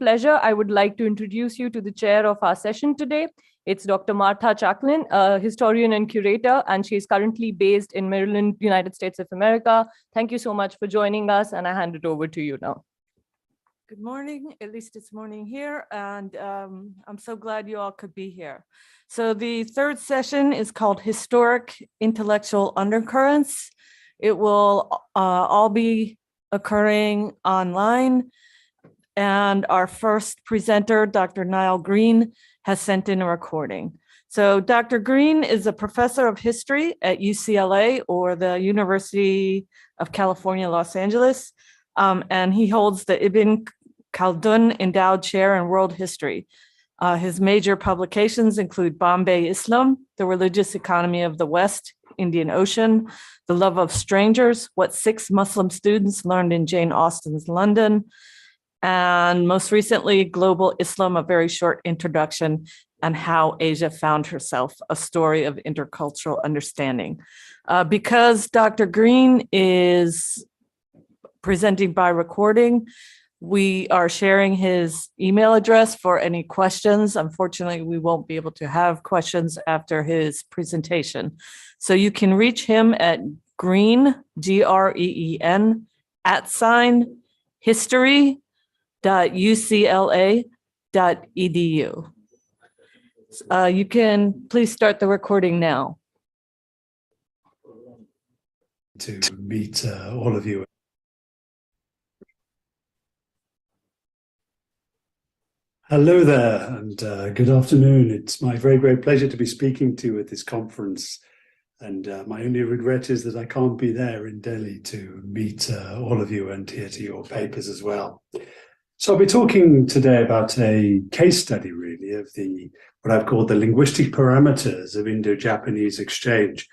pleasure, I would like to introduce you to the chair of our session today. It's Dr. Martha Chaklin, a historian and curator, and she is currently based in Maryland, United States of America. Thank you so much for joining us, and I hand it over to you now. Good morning, at least it's morning here, and I'm so glad you all could be here. So the third session is called Historic Intellectual Undercurrents. It will all be occurring online, and our first presenter, Dr. Niall Green, has sent in a recording. So Dr. Green is a professor of history at UCLA, or the University of California, Los Angeles, and he holds the Ibn Khaldun Endowed Chair in World History. His major publications include Bombay Islam, The Religious Economy of the West Indian Ocean, The Love of Strangers, What Six Muslim Students Learned in Jane Austen's London, and most recently, Global Islam, A Very Short Introduction, and How Asia Found Herself, A Story of Intercultural Understanding. Because Dr. Green is presenting by recording, we are sharing his email address for any questions. Unfortunately, we won't be able to have questions after his presentation. So you can reach him at Green, Green, @history.ucla.edu. You can please start the recording now. To meet all of you. Hello there, and good afternoon. It's my very great pleasure to be speaking to you at this conference. And my only regret is that I can't be there in Delhi to meet all of you and hear to your papers as well. So I'll be talking today about a case study, really, of what I've called the linguistic parameters of Indo-Japanese exchange.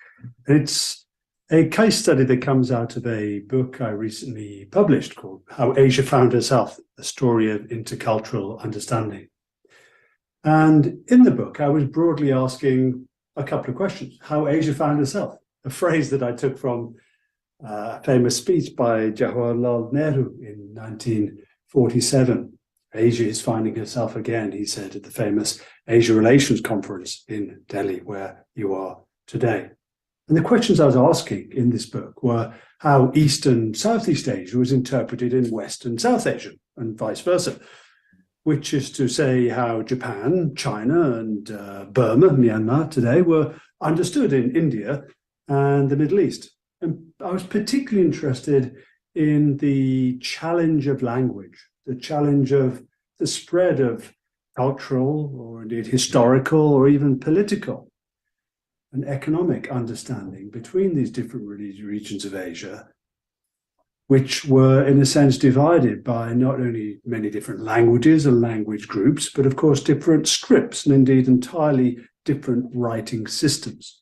And it's a case study that comes out of a book I recently published called How Asia Found Herself, A Story of Intercultural Understanding. And in the book, I was broadly asking a couple of questions. How Asia found herself, a phrase that I took from a famous speech by Jawaharlal Nehru in 1947. Asia is finding herself again, he said at the famous Asia Relations Conference in Delhi, where you are today. And the questions I was asking in this book were how East and Southeast Asia was interpreted in West and South Asia, and vice versa, which is to say how Japan, China, and Burma, Myanmar today were understood in India and the Middle East. And I was particularly interested in the challenge of language, the challenge of the spread of cultural or indeed historical or even political and economic understanding between these different regions of Asia, which were in a sense divided by not only many different languages and language groups, but of course different scripts and indeed entirely different writing systems.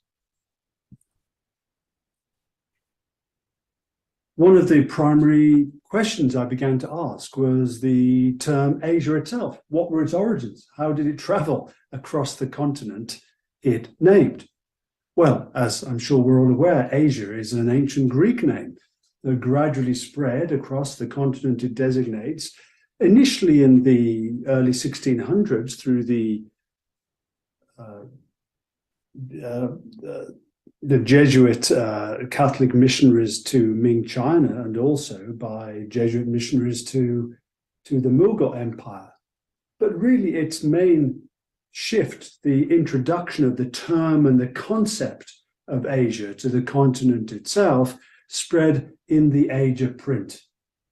One of the primary questions I began to ask was the term Asia itself. What were its origins? How did it travel across the continent it named? Well, as I'm sure we're all aware, Asia is an ancient Greek name that gradually spread across the continent it designates, initially in the early 1600s through the Jesuit Catholic missionaries to Ming China, and also by Jesuit missionaries to the Mughal Empire. But really its main shift, the introduction of the term and the concept of Asia to the continent itself, spread in the age of print,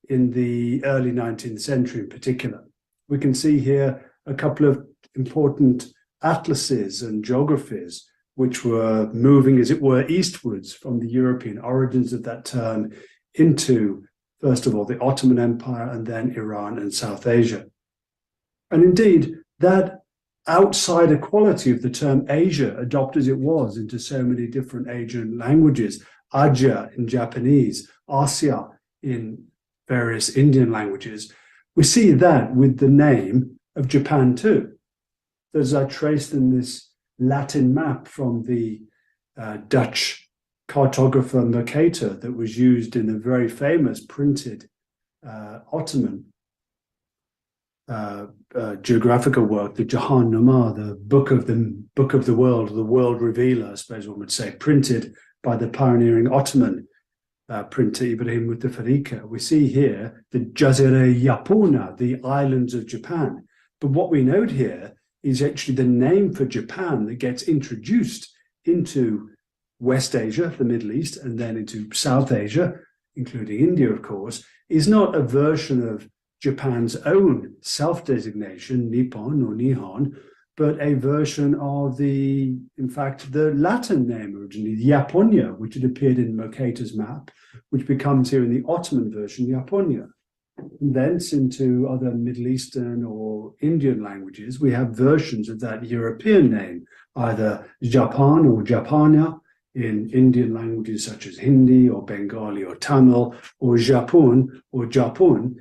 in the early 19th century in particular. We can see here a couple of important atlases and geographies which were moving, as it were, eastwards from the European origins of that term into, first of all, the Ottoman Empire and then Iran and South Asia. And indeed, that outsider quality of the term Asia, adopted as it was into so many different Asian languages, Asia in Japanese, Asia in various Indian languages, we see that with the name of Japan too. As I traced in this Latin map from the Dutch cartographer Mercator that was used in the very famous printed Ottoman geographical work, the Jahan Nama, the book of the world revealer, I suppose one would say, printed by the pioneering Ottoman printer Ibrahim Mutafarrika. We see here the Jazira Yapona, the islands of Japan. But what we note here is actually the name for Japan that gets introduced into West Asia, the Middle East, and then into South Asia, including India, of course, is not a version of Japan's own self-designation, Nippon or Nihon, but a version of in fact, the Latin name originally, Japonia, which had appeared in Mercator's map, which becomes here in the Ottoman version, Japonia. And thence into other Middle Eastern or Indian languages, we have versions of that European name, either Japan or Japania in Indian languages such as Hindi or Bengali or Tamil, or Japun or Japun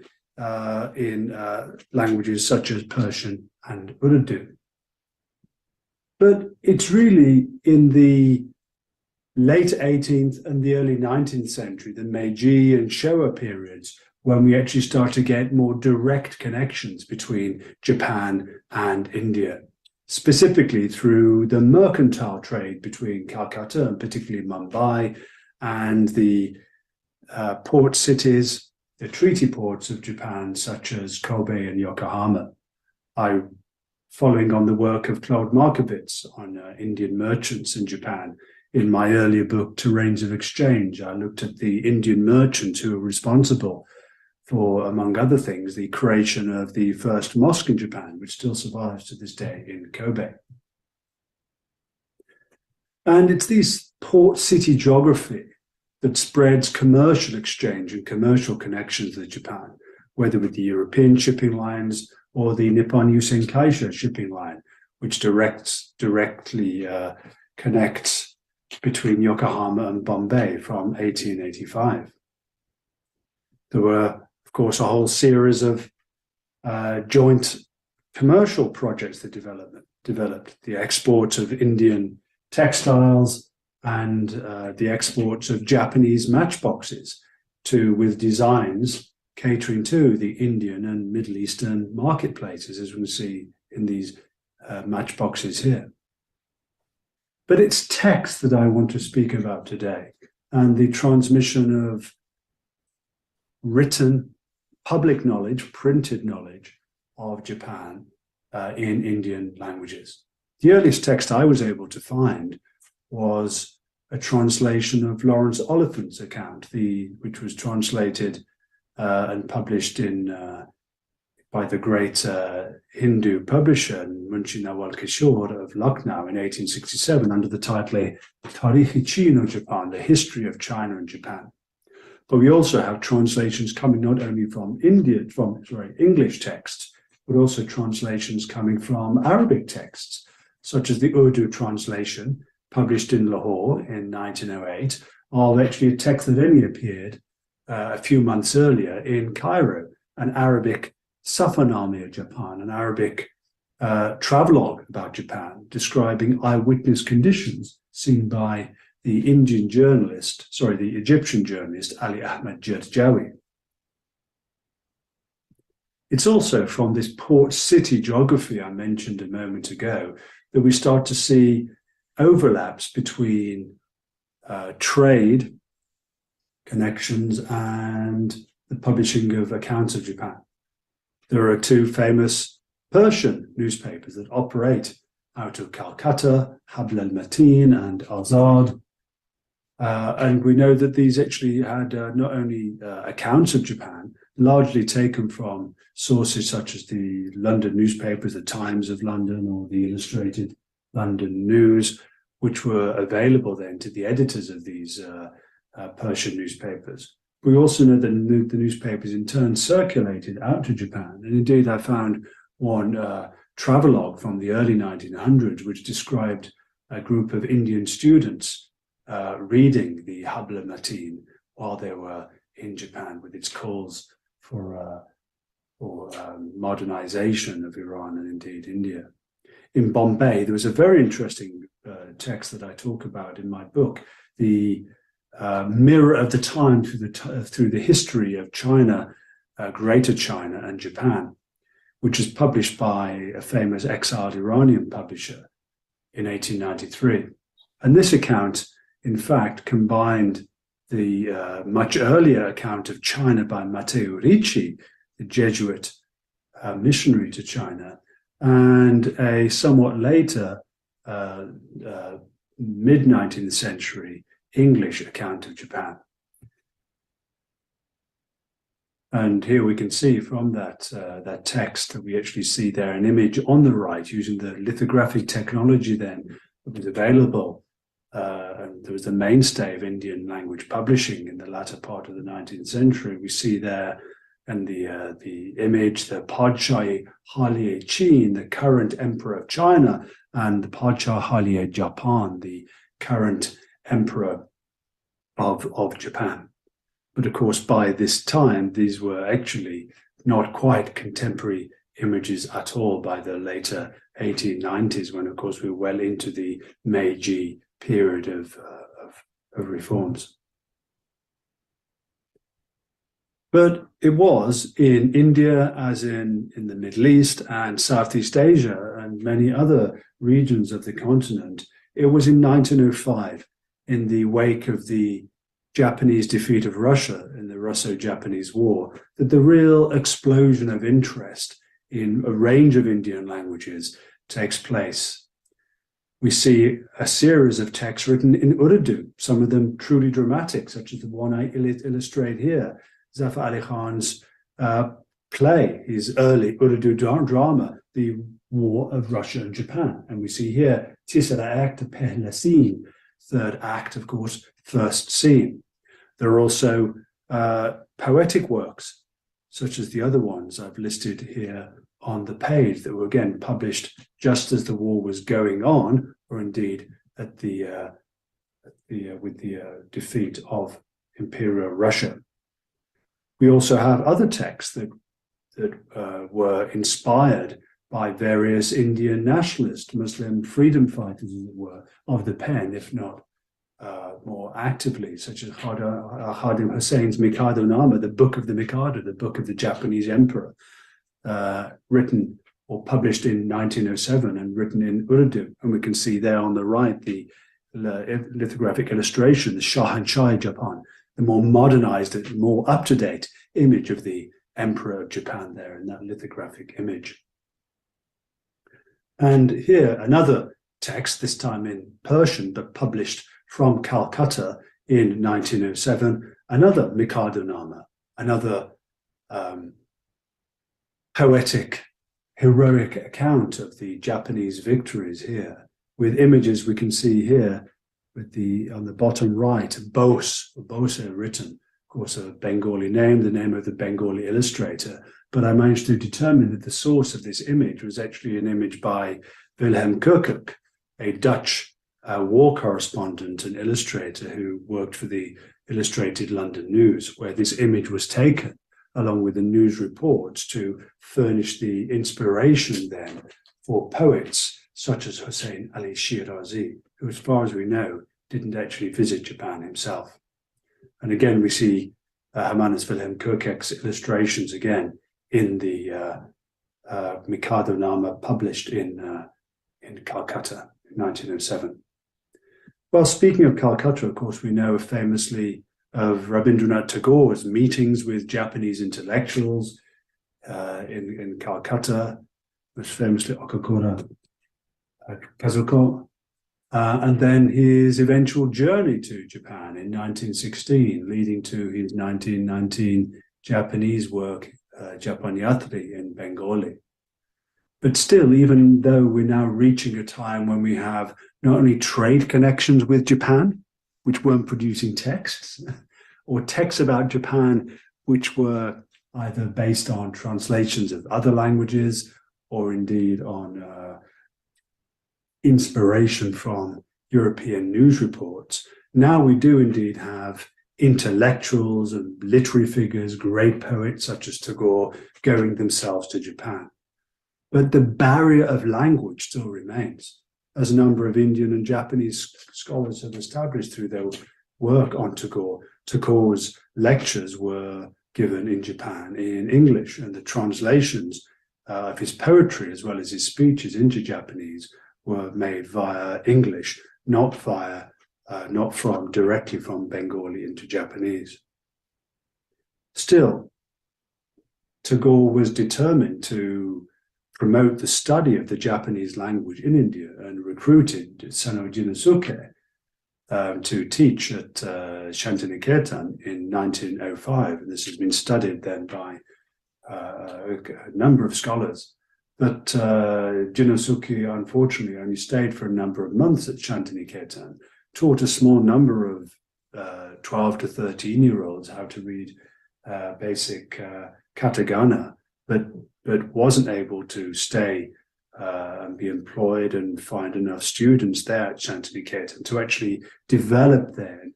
in languages such as Persian and Urdu. But it's really in the late 18th and the early 19th century, the Meiji and Showa periods, when we actually start to get more direct connections between Japan and India, specifically through the mercantile trade between Calcutta and particularly Mumbai and the port cities, the treaty ports of Japan, such as Kobe and Yokohama. Following on the work of Claude Markowitz on Indian merchants in Japan, in my earlier book, Terrains of Exchange, I looked at the Indian merchants who were responsible for, among other things, the creation of the first mosque in Japan, which still survives to this day in Kobe. And it's this port city geography that spreads commercial exchange and commercial connections with Japan, whether with the European shipping lines or the Nippon Yusen Kaisha shipping line, which directly connects between Yokohama and Bombay from 1885. There were, of course, a whole series of joint commercial projects that developed the export of Indian textiles and the exports of Japanese matchboxes with designs catering to the Indian and Middle Eastern marketplaces, as we can see in these matchboxes here. But it's text that I want to speak about today, and the transmission of written public knowledge, printed knowledge of Japan in Indian languages. The earliest text I was able to find was a translation of Lawrence Oliphant's account, which was translated and published by the great Hindu publisher Munshi Nawal Kishore of Lucknow in 1867 under the title Tarikh-i China Japan, the history of China and Japan. But we also have translations coming not only from English texts, but also translations coming from Arabic texts, such as the Urdu translation published in Lahore in 1908 of actually a text that only appeared a few months earlier in Cairo, an Arabic Safarname of Japan, an Arabic travelogue about Japan, describing eyewitness conditions seen by the Egyptian journalist Ali Ahmed Jadjawi. It's also from this port city geography I mentioned a moment ago that we start to see overlaps between trade connections and the publishing of accounts of Japan. There are two famous Persian newspapers that operate out of Calcutta, Habl al-Matin and Azad. And we know that these actually had not only accounts of Japan, largely taken from sources such as the London newspapers, the Times of London or the Illustrated London News, which were available then to the editors of these Persian newspapers. We also know that the newspapers in turn circulated out to Japan. And indeed, I found one travelogue from the early 1900s, which described a group of Indian students reading the Habl al-Matin while they were in Japan, with its calls for modernization of Iran and indeed India. In Bombay, there was a very interesting text that I talk about in my book, the mirror of the time through the history of China, Greater China and Japan, which was published by a famous exiled Iranian publisher in 1893. And this account, in fact, combined the much earlier account of China by Matteo Ricci, the Jesuit missionary to China, and a somewhat later mid-19th century English account of Japan. And here we can see from that text that we actually see there an image on the right using the lithographic technology then that was available. And there was the mainstay of Indian language publishing in the latter part of the 19th century. We see there and the image, the Padshah Halye Qin, the current emperor of China, and the Padshah Halye Japan, the current emperor of Japan. But of course, by this time, these were actually not quite contemporary images at all by the later 1890s, when of course we were well into the Meiji period of reforms. But it was in India, as in the Middle East and Southeast Asia and many other regions of the continent. It was in 1905, in the wake of the Japanese defeat of Russia in the Russo-Japanese War, that the real explosion of interest in a range of Indian languages takes place. We see a series of texts written in Urdu, some of them truly dramatic, such as the one I illustrate here, Zafar Ali Khan's play, his early Urdu drama, The War of Russia and Japan. And we see here, Tisra Act, Pehla Scene, third act, of course, first scene. There are also poetic works, such as the other ones I've listed here on the page, that were again published just as the war was going on, or indeed with the defeat of Imperial Russia. We also have other texts that were inspired by various Indian nationalist Muslim freedom fighters, as it were, of the pen, if not more actively, such as Khadim Hussein's Mikado Nama, the Book of the Mikado, the Book of the Japanese Emperor, written or published in 1907 and written in Urdu. And we can see there on the right the lithographic illustration, the Shahanshah Japan, the more modernized, more up-to-date image of the Emperor of Japan there in that lithographic image. And here, another text, this time in Persian, but published from Calcutta in 1907, another Mikado Nama, another poetic, heroic account of the Japanese victories here, with images we can see here with on the bottom right, Bose written, of course, a Bengali name, the name of the Bengali illustrator. But I managed to determine that the source of this image was actually an image by Wilhelm Kirkuk, a Dutch war correspondent and illustrator who worked for the Illustrated London News, where this image was taken along with the news reports to furnish the inspiration then for poets such as Hussein Ali Shirazi, who, as far as we know, didn't actually visit Japan himself. And again, we see Hermanus Wilhelm Kirkuk's illustrations again in the Mikado Nama published in Calcutta in 1907. Well, speaking of Calcutta, of course, we know famously of Rabindranath Tagore's meetings with Japanese intellectuals in Calcutta, most famously Okakura Kazuko, and then his eventual journey to Japan in 1916, leading to his 1919 Japanese work, Japanyatri in Bengali. But still, even though we're now reaching a time when we have not only trade connections with Japan, which weren't producing texts, or texts about Japan, which were either based on translations of other languages or indeed on inspiration from European news reports. Now we do indeed have intellectuals and literary figures, great poets such as Tagore, going themselves to Japan. But the barrier of language still remains, as a number of Indian and Japanese scholars have established through their work on Tagore. Tagore's lectures were given in Japan in English, and the translations of his poetry as well as his speeches into Japanese were made via English, not directly from Bengali into Japanese. Still, Tagore was determined to promote the study of the Japanese language in India and recruited Sano Jinosuke to teach at Shantiniketan in 1905. And this has been studied then by a number of scholars. But Jinosuke, unfortunately, only stayed for a number of months at Shantiniketan, taught a small number of 12 to 13-year-olds how to read basic katakana, but wasn't able to stay and be employed and find enough students there at Shantiniketan to actually develop then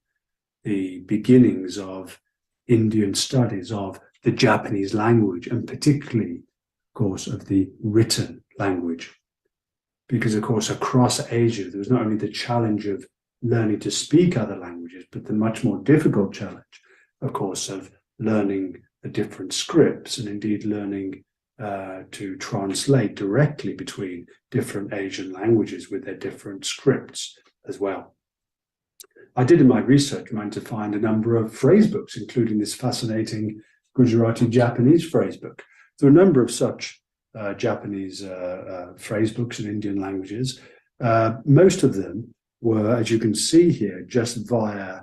the beginnings of Indian studies of the Japanese language, and particularly, of course, of the written language. Because, of course, across Asia, there was not only the challenge of learning to speak other languages, but the much more difficult challenge, of course, of learning the different scripts and indeed learning to translate directly between different Asian languages with their different scripts as well. I did in my research manage to find a number of phrase books, including this fascinating Gujarati Japanese phrase book. There are a number of such Japanese phrase books in Indian languages. Most of them were, as you can see here, just via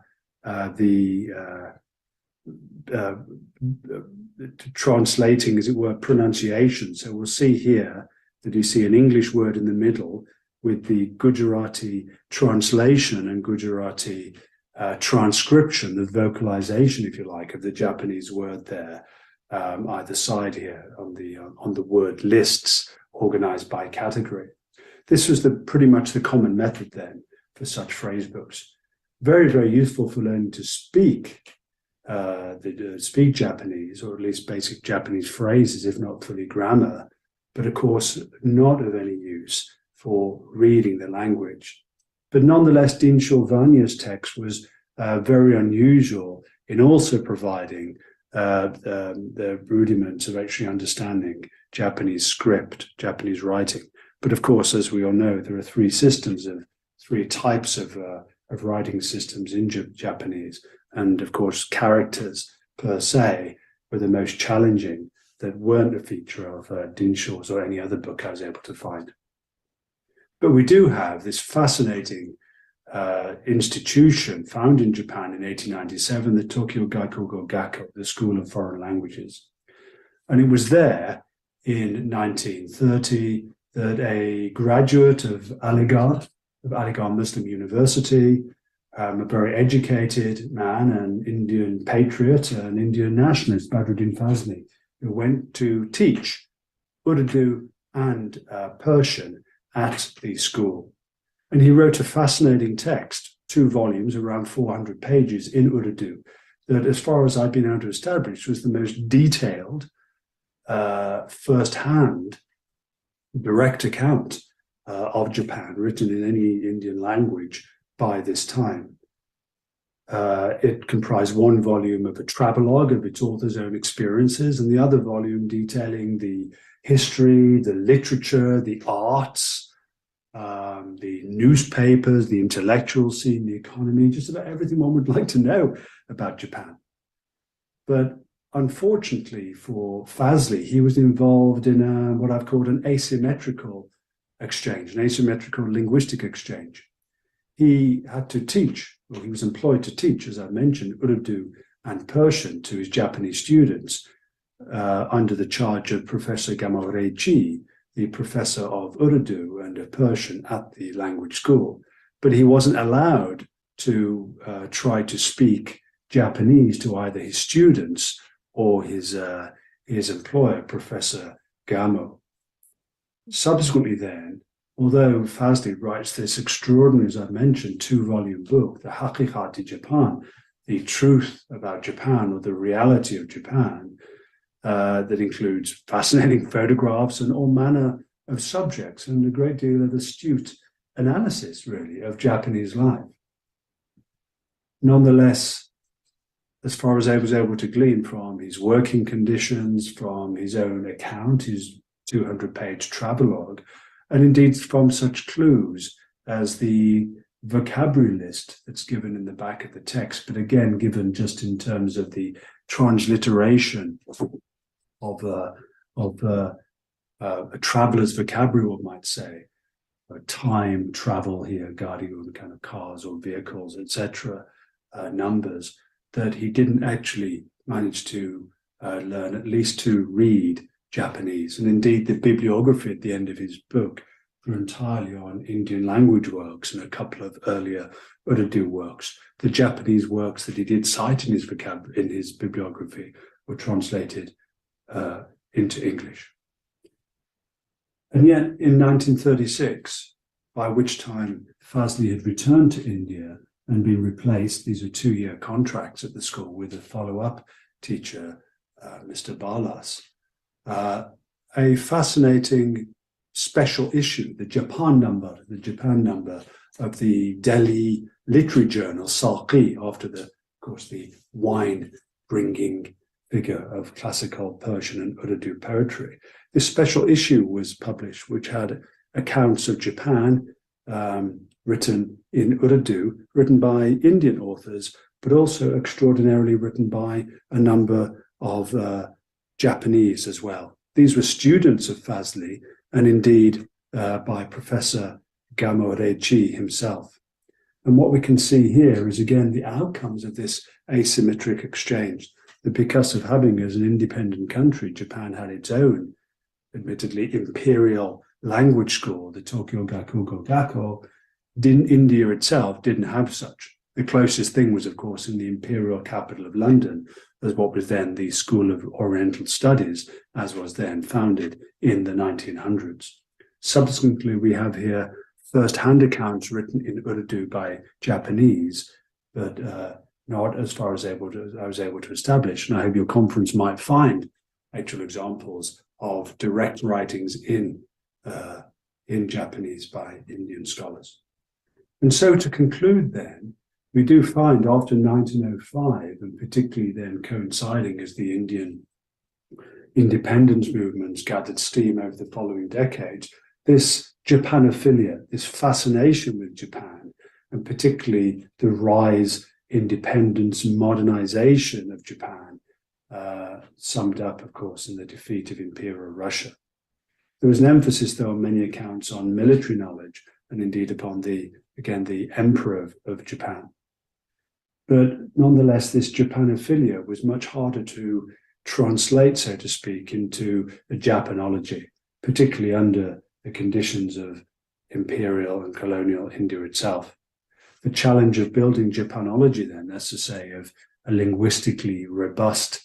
translating, as it were, pronunciation. So we'll see here that you see an English word in the middle with the Gujarati translation and Gujarati transcription, the vocalization, if you like, of the Japanese word there, either side here on the word lists organized by category. This was pretty much the common method then for such phrase books. Very, very useful for learning to speak speak Japanese, or at least basic Japanese phrases, if not fully grammar, but of course not of any use for reading the language. But nonetheless, Dinshaw Vanya's text was very unusual in also providing the rudiments of actually understanding Japanese script, Japanese writing. But of course, as we all know, there are three types of writing systems in Japanese. And of course, characters per se were the most challenging that weren't a feature of Dinshaw's or any other book I was able to find. But we do have this fascinating institution found in Japan in 1897, the Tokyo Gakugo Gakko, the School of Foreign Languages. And it was there in 1930 that a graduate of Aligarh Muslim University, a very educated man, an Indian patriot, an Indian nationalist, Badruddin Fazli, who went to teach Urdu and Persian at the school. And he wrote a fascinating text, 2 volumes, around 400 pages in Urdu, that as far as I've been able to establish was the most detailed, first-hand, direct account of Japan written in any Indian language by this time. It comprised 1 volume of a travelogue of its author's own experiences, and the other volume detailing the history, the literature, the arts, the newspapers, the intellectual scene, the economy, just about everything one would like to know about Japan. But unfortunately for Fazli, he was involved in what I've called an asymmetrical exchange, an asymmetrical linguistic exchange. He had to teach, or he was employed to teach, as I mentioned, Urdu and Persian to his Japanese students under the charge of Professor Gamaureji, the professor of Urdu and of Persian at the language school. But he wasn't allowed to try to speak Japanese to either his students or his employer, Professor Gamo. Subsequently then, although Fazli writes this extraordinary, as I've mentioned, 2-volume book, The Haqiqat Japan, the truth about Japan or the reality of Japan, that includes fascinating photographs and all manner of subjects and a great deal of astute analysis, really, of Japanese life. Nonetheless, as far as I was able to glean from his working conditions, from his own account, his 200-page travelogue, and indeed from such clues as the vocabulary list that's given in the back of the text, but again given just in terms of the transliteration of a traveler's vocabulary, one might say. Time, travel here, guarding on kind of cars or vehicles, etc., numbers, that he didn't actually manage to learn, at least to read Japanese. And indeed, the bibliography at the end of his book were entirely on Indian language works and a couple of earlier Urdu works. The Japanese works that he did cite in his bibliography were translated into English. And yet, in 1936, by which time Fazli had returned to India and been replaced, these are 2-year contracts at the school, with a follow-up teacher, Mr. Balas, a fascinating special issue, the Japan number of the Delhi literary journal, Saqi, after of course, the wine-bringing figure of classical Persian and Urdu poetry. This special issue was published, which had accounts of Japan written in Urdu, written by Indian authors, but also extraordinarily written by a number of Japanese as well. These were students of Fazli, and indeed by Professor Gamorechi himself. And what we can see here is, again, the outcomes of this asymmetric exchange, that because of having as an independent country, Japan had its own, admittedly, imperial language school, the Tokyo Gakko, India itself didn't have such. The closest thing was, of course, in the imperial capital of London, as what was then the School of Oriental Studies, as was then founded in the 1900s. Subsequently, we have here first-hand accounts written in Urdu by Japanese, but not as far as I was able to establish. And I hope your conference might find actual examples of direct writings in Japanese by Indian scholars. And so to conclude then, we do find after 1905, and particularly then coinciding as the Indian independence movements gathered steam over the following decades, this Japanophilia, this fascination with Japan, and particularly the rise, independence, modernization of Japan, summed up, of course, in the defeat of Imperial Russia. There was an emphasis, though, on many accounts on military knowledge, and indeed upon the emperor of Japan. But nonetheless, this Japanophilia was much harder to translate, so to speak, into a Japanology, particularly under the conditions of imperial and colonial India itself. The challenge of building Japanology, then, that's to say, of a linguistically robust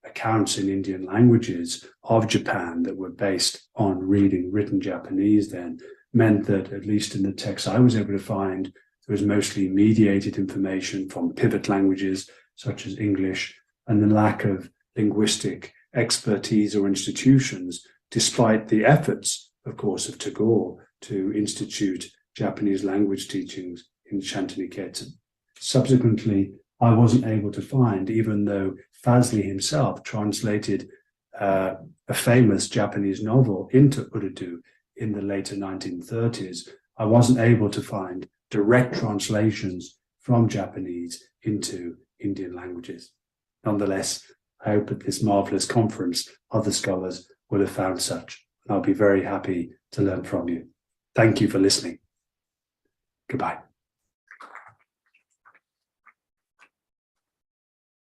accounts in Indian languages of Japan that were based on reading written Japanese, then, meant that, at least in the texts I was able to find, there was mostly mediated information from pivot languages such as English, and the lack of linguistic expertise or institutions, despite the efforts, of course, of Tagore to institute Japanese language teachings in Shantiniketan. Subsequently, I wasn't able to find, even though Fazli himself translated a famous Japanese novel into Urdu in the later 1930s, I wasn't able to find direct translations from Japanese into Indian languages. Nonetheless, I hope at this marvelous conference, other scholars will have found such. I'll be very happy to learn from you. Thank you for listening. Goodbye.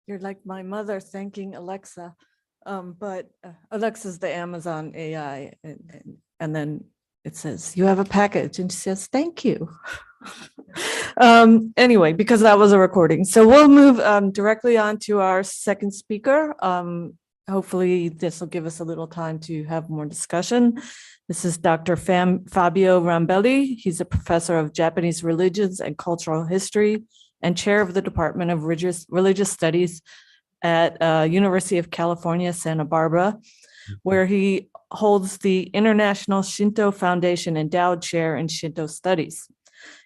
You're like my mother thanking Alexa, but Alexa's the Amazon AI, and then it says, you have a package, and she says, thank you. Anyway, because that was a recording. So we'll move directly on to our second speaker. Hopefully this will give us a little time to have more discussion. This is Dr. Fabio Rambelli. He's a professor of Japanese religions and cultural history and chair of the Department of Religious Studies at University of California, Santa Barbara, where he holds the International Shinto Foundation Endowed Chair in Shinto Studies.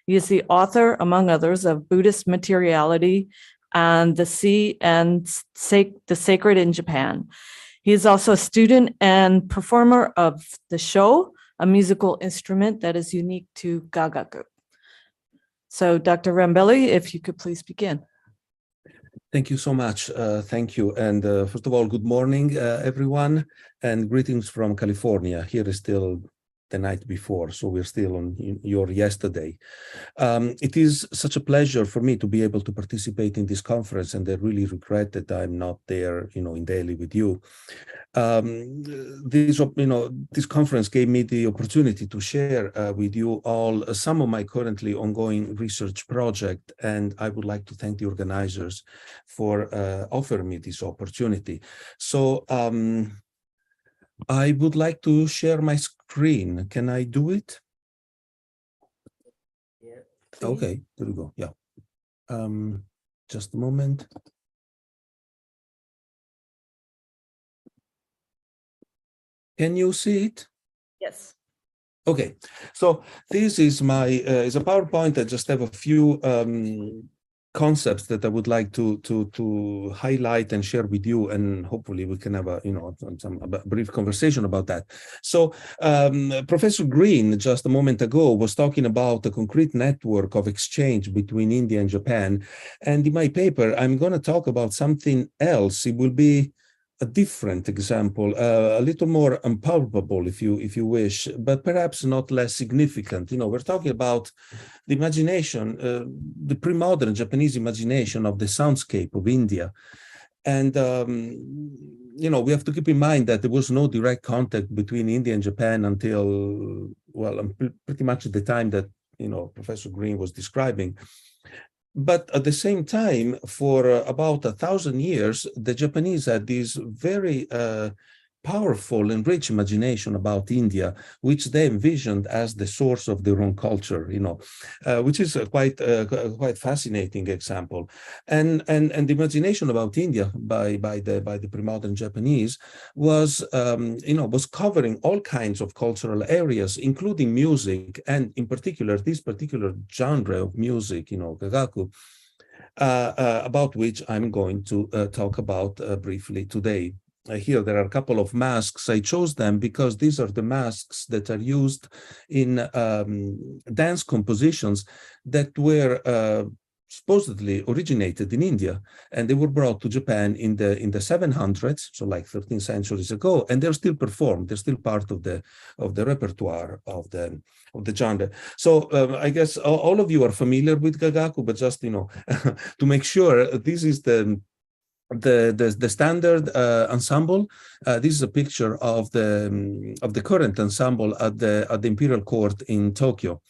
He is the author, among others, of Buddhist Materiality and The Sea and the Sacred in Japan. He is also a student and performer of the show, a musical instrument that is unique to Gagaku. So Dr. Rambelli, if you could please begin. Thank you so much. Thank you. And first of all, good morning, everyone, and greetings from California. Here is still the night before, so we're still on your yesterday. It is such a pleasure for me to be able to participate in this conference, and I really regret that I'm not there, in Delhi with you. This conference gave me the opportunity to share with you all some of my currently ongoing research project, and I would like to thank the organizers for offering me this opportunity. So I would like to share my screen. Can I do it? Yeah. Okay, there we go. Yeah. Just a moment. Can you see it? Yes. Okay, so this is my is a PowerPoint. I just have a few concepts that I would like to highlight and share with you, and hopefully we can have a a brief conversation about that. So Professor Green just a moment ago was talking about a concrete network of exchange between India and Japan, and in my paper I'm going to talk about something else. It will be a different example, a little more unpalpable, if you wish, but perhaps not less significant. We're talking about the imagination, the pre-modern Japanese imagination of the soundscape of India. And, we have to keep in mind that there was no direct contact between India and Japan until, well, pretty much at the time that, Professor Green was describing. But at the same time, for about 1,000 years, the Japanese had this very powerful and rich imagination about India, which they envisioned as the source of their own culture, which is a quite fascinating example. And the imagination about India by the pre-modern Japanese was was covering all kinds of cultural areas, including music, and in particular this particular genre of music, Gagaku, about which I'm going to talk about briefly today. Here there are a couple of masks. I chose them because these are the masks that are used in dance compositions that were supposedly originated in India, and they were brought to Japan in the 700s, so like 13 centuries ago, and they're still performed. They're still part of the repertoire of the genre. So I guess all of you are familiar with Gagaku, but just to make sure, this is the standard ensemble. This is a picture of the current ensemble at the Imperial Court in Tokyo,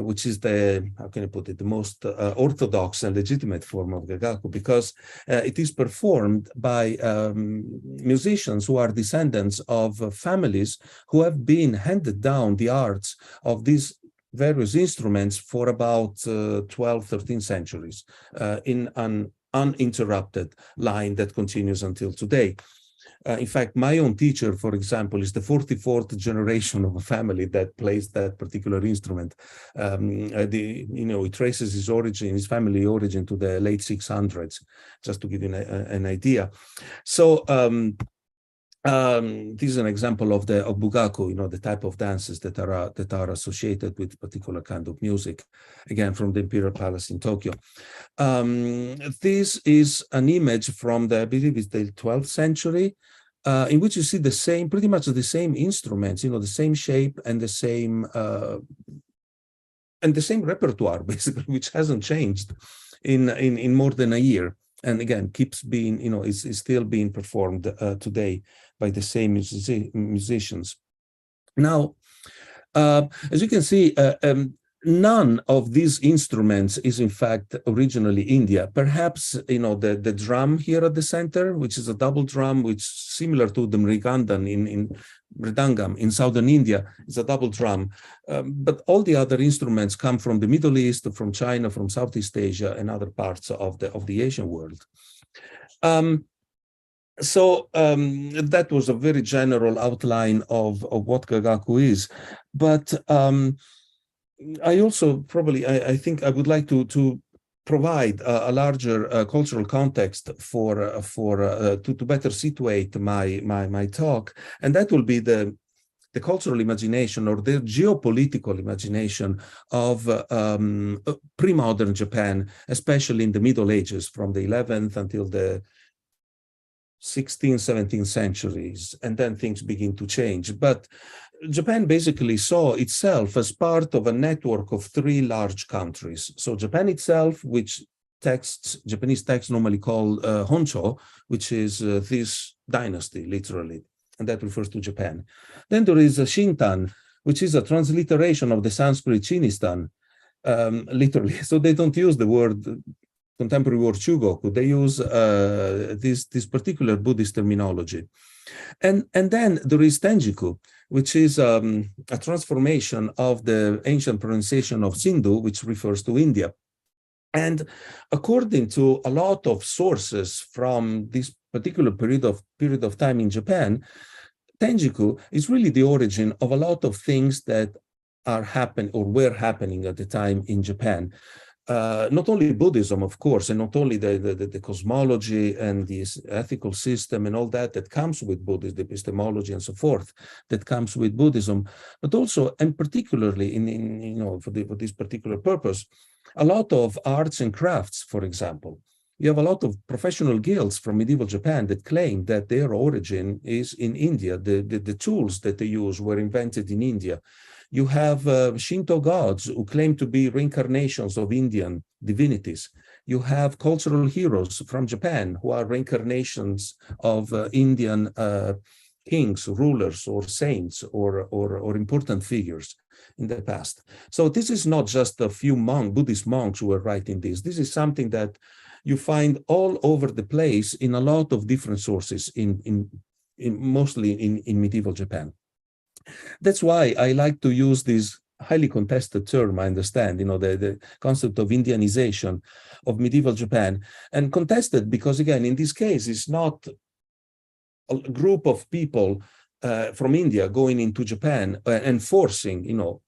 which is how can I put it, the most orthodox and legitimate form of Gagaku, because it is performed by musicians who are descendants of families who have been handed down the arts of these various instruments for about 12, 13 centuries in an uninterrupted line that continues until today. In fact, my own teacher, for example, is the 44th generation of a family that plays that particular instrument. He traces his family origin to the late 600s, just to give you an idea. So this is an example of bugaku, the type of dances that are associated with particular kind of music, again from the Imperial Palace in Tokyo. This is an image from I believe it's the 12th century, in which you see pretty much the same instruments, the same shape and the same repertoire, basically, which hasn't changed in more than a year. And again, keeps being, is still being performed today by the same musicians. Now, as you can see, none of these instruments is in fact originally India. Perhaps, the drum here at the center, which is a double drum, which is similar to the mridangam in southern India, is a double drum. But all the other instruments come from the Middle East, from China, from Southeast Asia, and other parts of the Asian world. So that was a very general outline of what Gagaku is. But I also I think I would like to provide a larger cultural context to better situate my talk, and that will be the cultural imagination or the geopolitical imagination of pre-modern Japan, especially in the Middle Ages, from the 11th until the 16th, 17th centuries, and then things begin to change. But Japan basically saw itself as part of a network of three large countries. So Japan itself, which Japanese texts normally call Honcho, which is this dynasty, literally, and that refers to Japan. Then there is Shintan, which is a transliteration of the Sanskrit Chinistan, literally. So they don't use the contemporary word Chugoku. They use this particular Buddhist terminology. And then there is Tenjiku, which is a transformation of the ancient pronunciation of Sindhu, which refers to India. And according to a lot of sources from this particular period of time in Japan, Tenjiku is really the origin of a lot of things that are happening or were happening at the time in Japan. Not only Buddhism, of course, and not only the cosmology and the ethical system and all that comes with Buddhism, the epistemology and so forth that comes with Buddhism, but also, and particularly for this particular purpose, a lot of arts and crafts, for example. You have a lot of professional guilds from medieval Japan that claim that their origin is in India. The tools that they use were invented in India. You have Shinto gods who claim to be reincarnations of Indian divinities. You have cultural heroes from Japan who are reincarnations of Indian kings, rulers, or saints, or important figures in the past. So this is not just a few Buddhist monks who are writing this. This is something that you find all over the place in a lot of different sources, mostly in medieval Japan. That's why I like to use this highly contested term, I understand, the concept of Indianization of medieval Japan, and contested because, again, in this case, it's not a group of people from India going into Japan and forcing,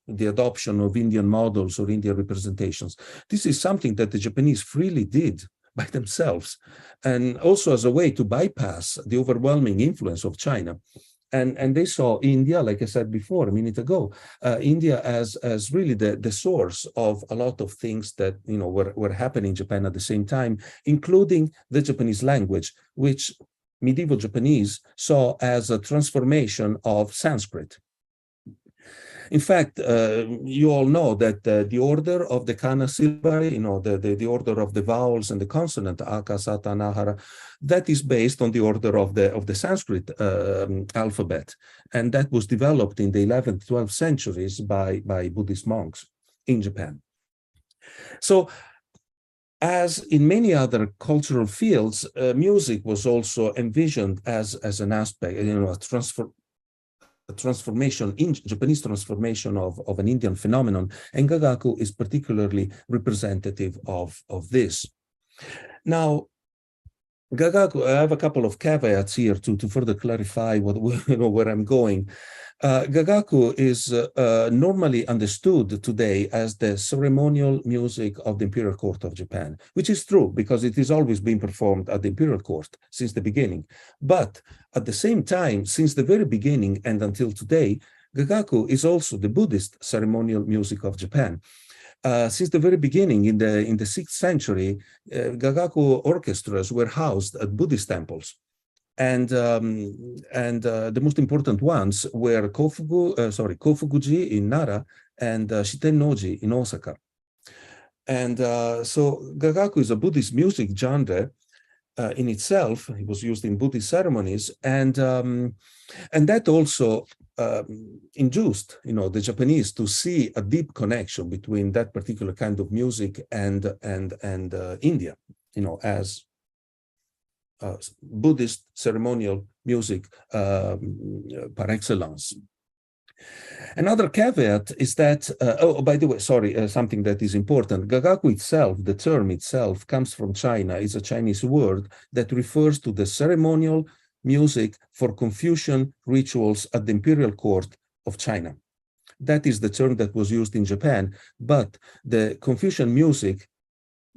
the adoption of Indian models or Indian representations. This is something that the Japanese freely did by themselves, and also as a way to bypass the overwhelming influence of China. And they saw India, like I said before a minute ago, India as really the source of a lot of things that were happening in Japan at the same time, including the Japanese language, which medieval Japanese saw as a transformation of Sanskrit. In fact, you all know that the order of the kana syllable, the order of the vowels and the consonant, aka, sata, nahara, that is based on the order of the Sanskrit alphabet. And that was developed in the 11th, 12th centuries by Buddhist monks in Japan. So, as in many other cultural fields, music was also envisioned as an aspect, a transformation, Japanese transformation of an Indian phenomenon, and Gagaku is particularly representative of this. Now, Gagaku, I have a couple of caveats here to further clarify where I'm going. Gagaku is normally understood today as the ceremonial music of the Imperial Court of Japan, which is true because it has always been performed at the Imperial Court since the beginning. But at the same time, since the very beginning and until today, Gagaku is also the Buddhist ceremonial music of Japan. Since the very beginning, in the 6th century, Gagaku orchestras were housed at Buddhist temples. And the most important ones were Kofukuji in Nara and Shitennoji in Osaka. And so Gagaku is a Buddhist music genre in itself. It was used in Buddhist ceremonies, and that also induced, the Japanese to see a deep connection between that particular kind of music and India, as Buddhist ceremonial music par excellence. Another caveat is that, by the way, something that is important. Gagaku itself, the term itself, comes from China. It's a Chinese word that refers to the ceremonial music for Confucian rituals at the imperial court of China. That is the term that was used in Japan, but the Confucian music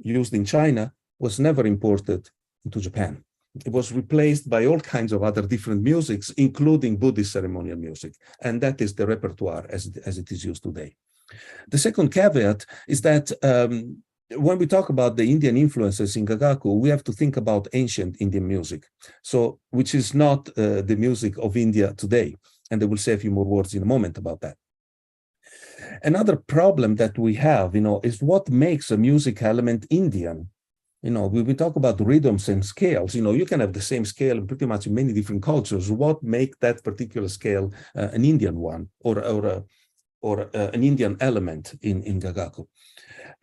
used in China was never imported into Japan. It was replaced by all kinds of other different musics, including Buddhist ceremonial music. And that is the repertoire as it is used today. The second caveat is that when we talk about the Indian influences in Gagaku, we have to think about ancient Indian music, so which is not the music of India today. And I will say a few more words in a moment about that. Another problem that we have, is what makes a music element Indian. When we talk about rhythms and scales, you can have the same scale pretty much in many different cultures. What makes that particular scale an Indian one or an Indian element in Gagaku?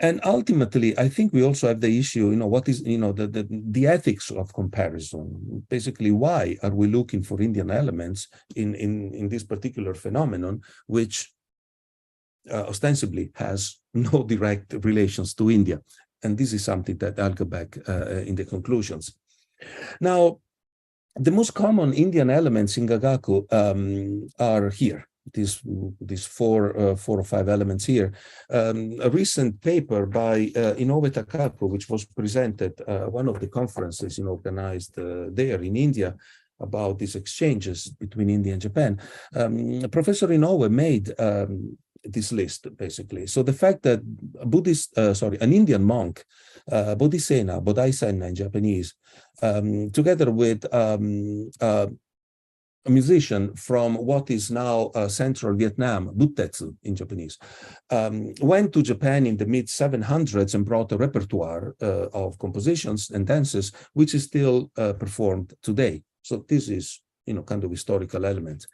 And ultimately, I think we also have the issue, what is, the ethics of comparison. Basically, why are we looking for Indian elements in this particular phenomenon, which ostensibly has no direct relations to India? And this is something that I'll go back in the conclusions. Now, the most common Indian elements in Gagaku are here. These four or five elements here. A recent paper by Inoue Takako, which was presented one of the conferences organized there in India about these exchanges between India and Japan. Professor Inoue made this list, basically. So the fact that an Indian monk, Bodhisattva in Japanese, together with a musician from what is now central Vietnam, Buttetsu in Japanese, went to Japan in the mid-700s and brought a repertoire of compositions and dances, which is still performed today. So this is, kind of historical element.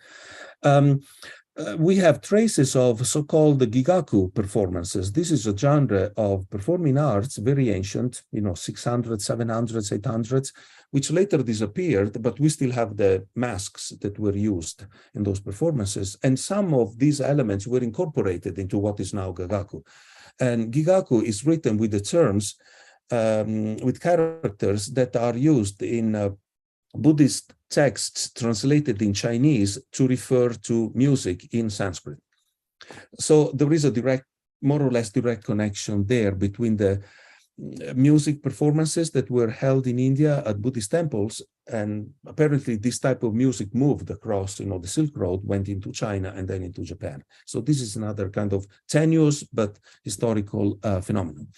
We have traces of so-called gigaku performances. This is a genre of performing arts, very ancient, 600s, 700s, 800s, which later disappeared, but we still have the masks that were used in those performances. And some of these elements were incorporated into what is now gigaku. And gigaku is written with the terms, with characters that are used in Buddhist texts translated in Chinese to refer to music in Sanskrit. So there is a more or less direct connection there between the music performances that were held in India at Buddhist temples, and apparently this type of music moved across, the Silk Road, went into China and then into Japan. So this is another kind of tenuous but historical phenomenon.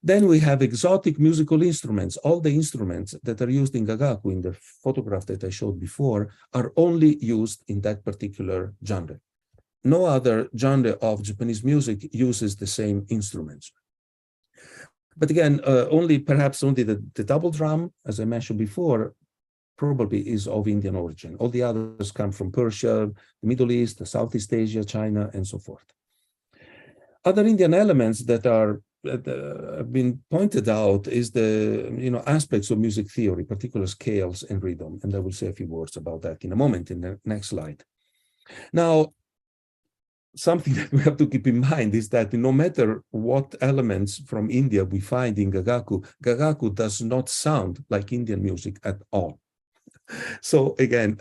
Then we have exotic musical instruments. All the instruments that are used in Gagaku in the photograph that I showed before are only used in that particular genre. No other genre of Japanese music uses the same instruments. But again, perhaps only the double drum, as I mentioned before, probably is of Indian origin. All the others come from Persia, the Middle East, Southeast Asia, China, and so forth. Other Indian elements that have been pointed out is the aspects of music theory, particular scales and rhythm, and I will say a few words about that in a moment in the next slide. Now, something that we have to keep in mind is that no matter what elements from India we find in Gagaku, Gagaku does not sound like Indian music at all. So again,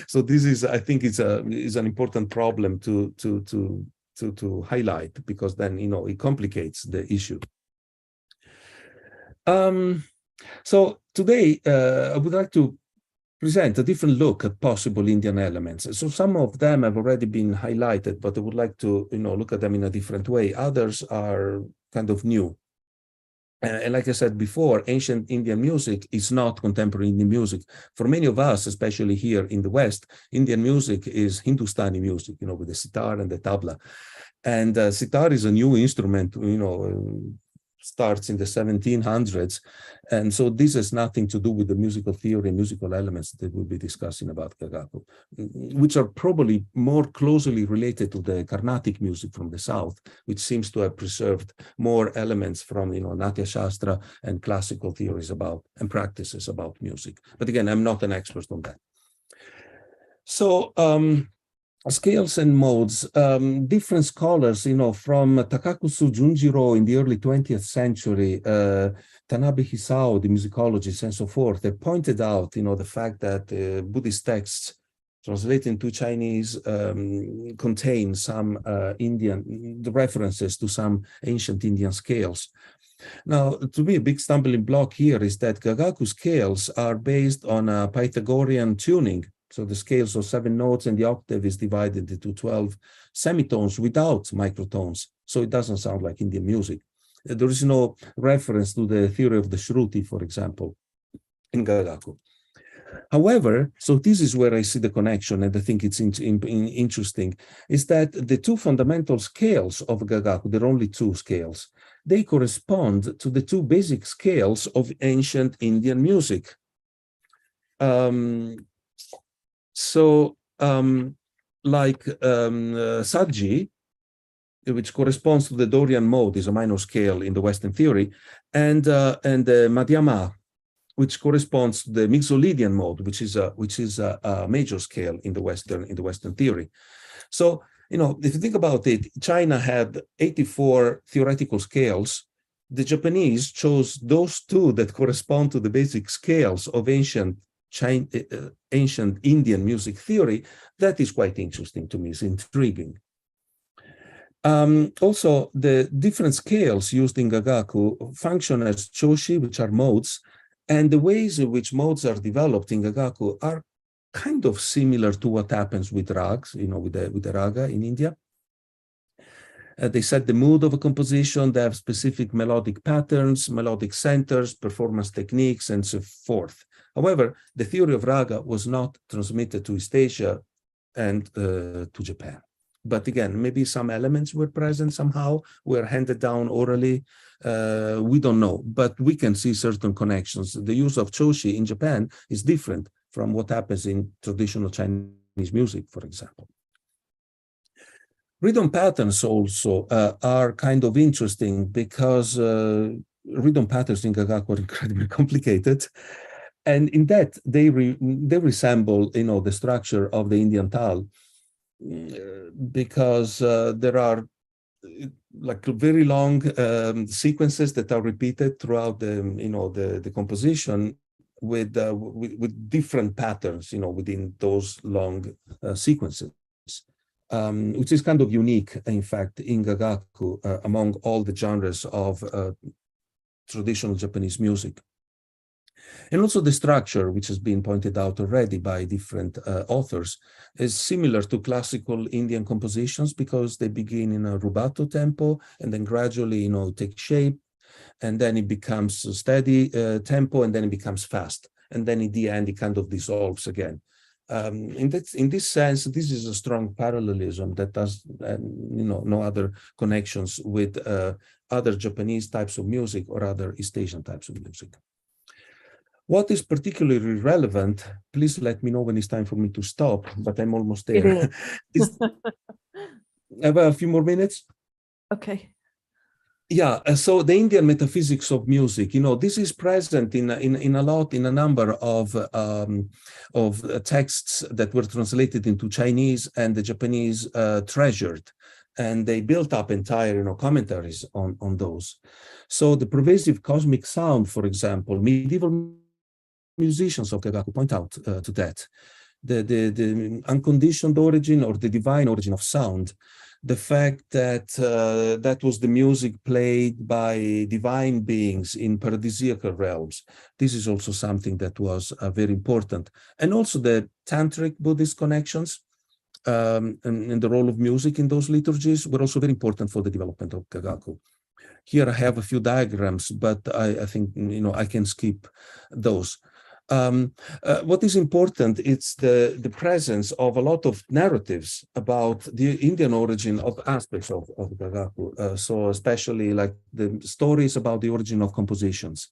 so this is, I think, is an important problem to highlight, because then it complicates the issue. So today I would like to present a different look at possible Indian elements. So some of them have already been highlighted, but I would like to look at them in a different way. Others are kind of new. And like I said before, ancient Indian music is not contemporary Indian music. For many of us, especially here in the West, Indian music is Hindustani music, with the sitar and the tabla. And sitar is a new instrument, starts in the 1700s. And so this has nothing to do with the musical theory and musical elements that we'll be discussing about Gagaku, which are probably more closely related to the Carnatic music from the South, which seems to have preserved more elements from, Natya Shastra and classical theories about and practices about music. But again, I'm not an expert on that. So, scales and modes, different scholars, from Takakusu Junjiro in the early 20th century, Tanabe Hisao, the musicologist, and so forth, they pointed out, the fact that Buddhist texts translated into Chinese, contain some the references to some ancient Indian scales. Now, to me, a big stumbling block here is that Gagaku scales are based on a Pythagorean tuning. So the scales of 7 notes and the octave is divided into 12 semitones without microtones. So it doesn't sound like Indian music. There is no reference to the theory of the Shruti, for example, in Gagaku. However, so this is where I see the connection, and I think it's interesting, is that the two fundamental scales of Gagaku, there are only 2 scales, they correspond to the 2 basic scales of ancient Indian music. Sadji, which corresponds to the Dorian mode, is a minor scale in the Western theory, and Madhyama, which corresponds to the Mixolydian mode, which is a major scale in the Western theory. So, if you think about it, China had 84 theoretical scales. The Japanese chose those 2 that correspond to the basic scales of ancient Indian music theory. That is quite interesting to me. It's intriguing. Also, the different scales used in Gagaku function as choshi, which are modes, and the ways in which modes are developed in Gagaku are kind of similar to what happens with rags, with the raga in India. They set the mood of a composition, they have specific melodic patterns, melodic centers, performance techniques, and so forth. However, the theory of raga was not transmitted to East Asia and to Japan. But again, maybe some elements were present somehow, were handed down orally. We don't know, but we can see certain connections. The use of choshi in Japan is different from what happens in traditional Chinese music, for example. Rhythm patterns also are kind of interesting because rhythm patterns in Gagaku are incredibly complicated. And in that, they resemble, the structure of the Indian Tal, because there are like very long sequences that are repeated throughout the composition with different patterns, within those long sequences, which is kind of unique, in fact, in Gagaku among all the genres of traditional Japanese music. And also the structure, which has been pointed out already by different authors, is similar to classical Indian compositions because they begin in a rubato tempo and then gradually, take shape, and then it becomes a steady tempo, and then it becomes fast. And then in the end, it kind of dissolves again. In this sense, this is a strong parallelism that does, no other connections with other Japanese types of music or other East Asian types of music. What is particularly relevant, please let me know when it's time for me to stop, but I'm almost there. I have a few more minutes. Okay. Yeah, so the Indian metaphysics of music, this is present in a number of texts that were translated into Chinese, and the Japanese treasured, and they built up entire, commentaries on those. So the pervasive cosmic sound, for example, medieval musicians of Gagaku point out to that. The unconditioned origin or the divine origin of sound, the fact that that was the music played by divine beings in paradisiacal realms. This is also something that was very important. And also the tantric Buddhist connections and the role of music in those liturgies were also very important for the development of Gagaku. Here I have a few diagrams, but I think, I can skip those. What is important is the presence of a lot of narratives about the Indian origin of aspects of Gagaku. So especially like the stories about the origin of compositions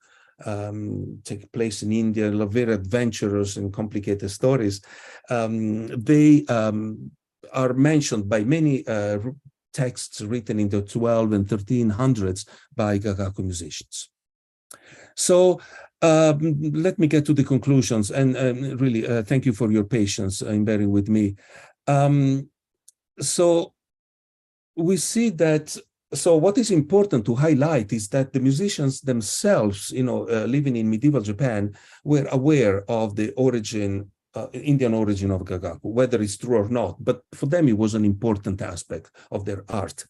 take place in India, very adventurous and complicated stories. They are mentioned by many texts written in the 12 and 1300s by Gagaku musicians. So let me get to the conclusions, and really thank you for your patience in bearing with me. So we see that, so what is important to highlight is that the musicians themselves, living in medieval Japan, were aware of the origin Indian origin of gagaku, whether it's true or not, but for them it was an important aspect of their art.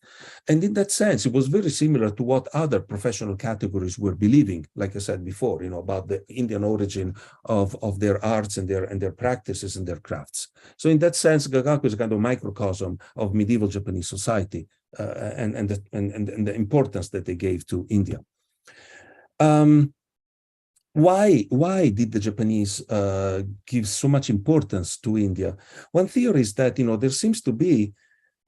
And in that sense, it was very similar to what other professional categories were believing, like I said before, about the Indian origin of their arts and their practices and their crafts. So in that sense, gagaku is a kind of microcosm of medieval Japanese society and the importance that they gave to India. Why did the Japanese give so much importance to India? One theory is that there seems to be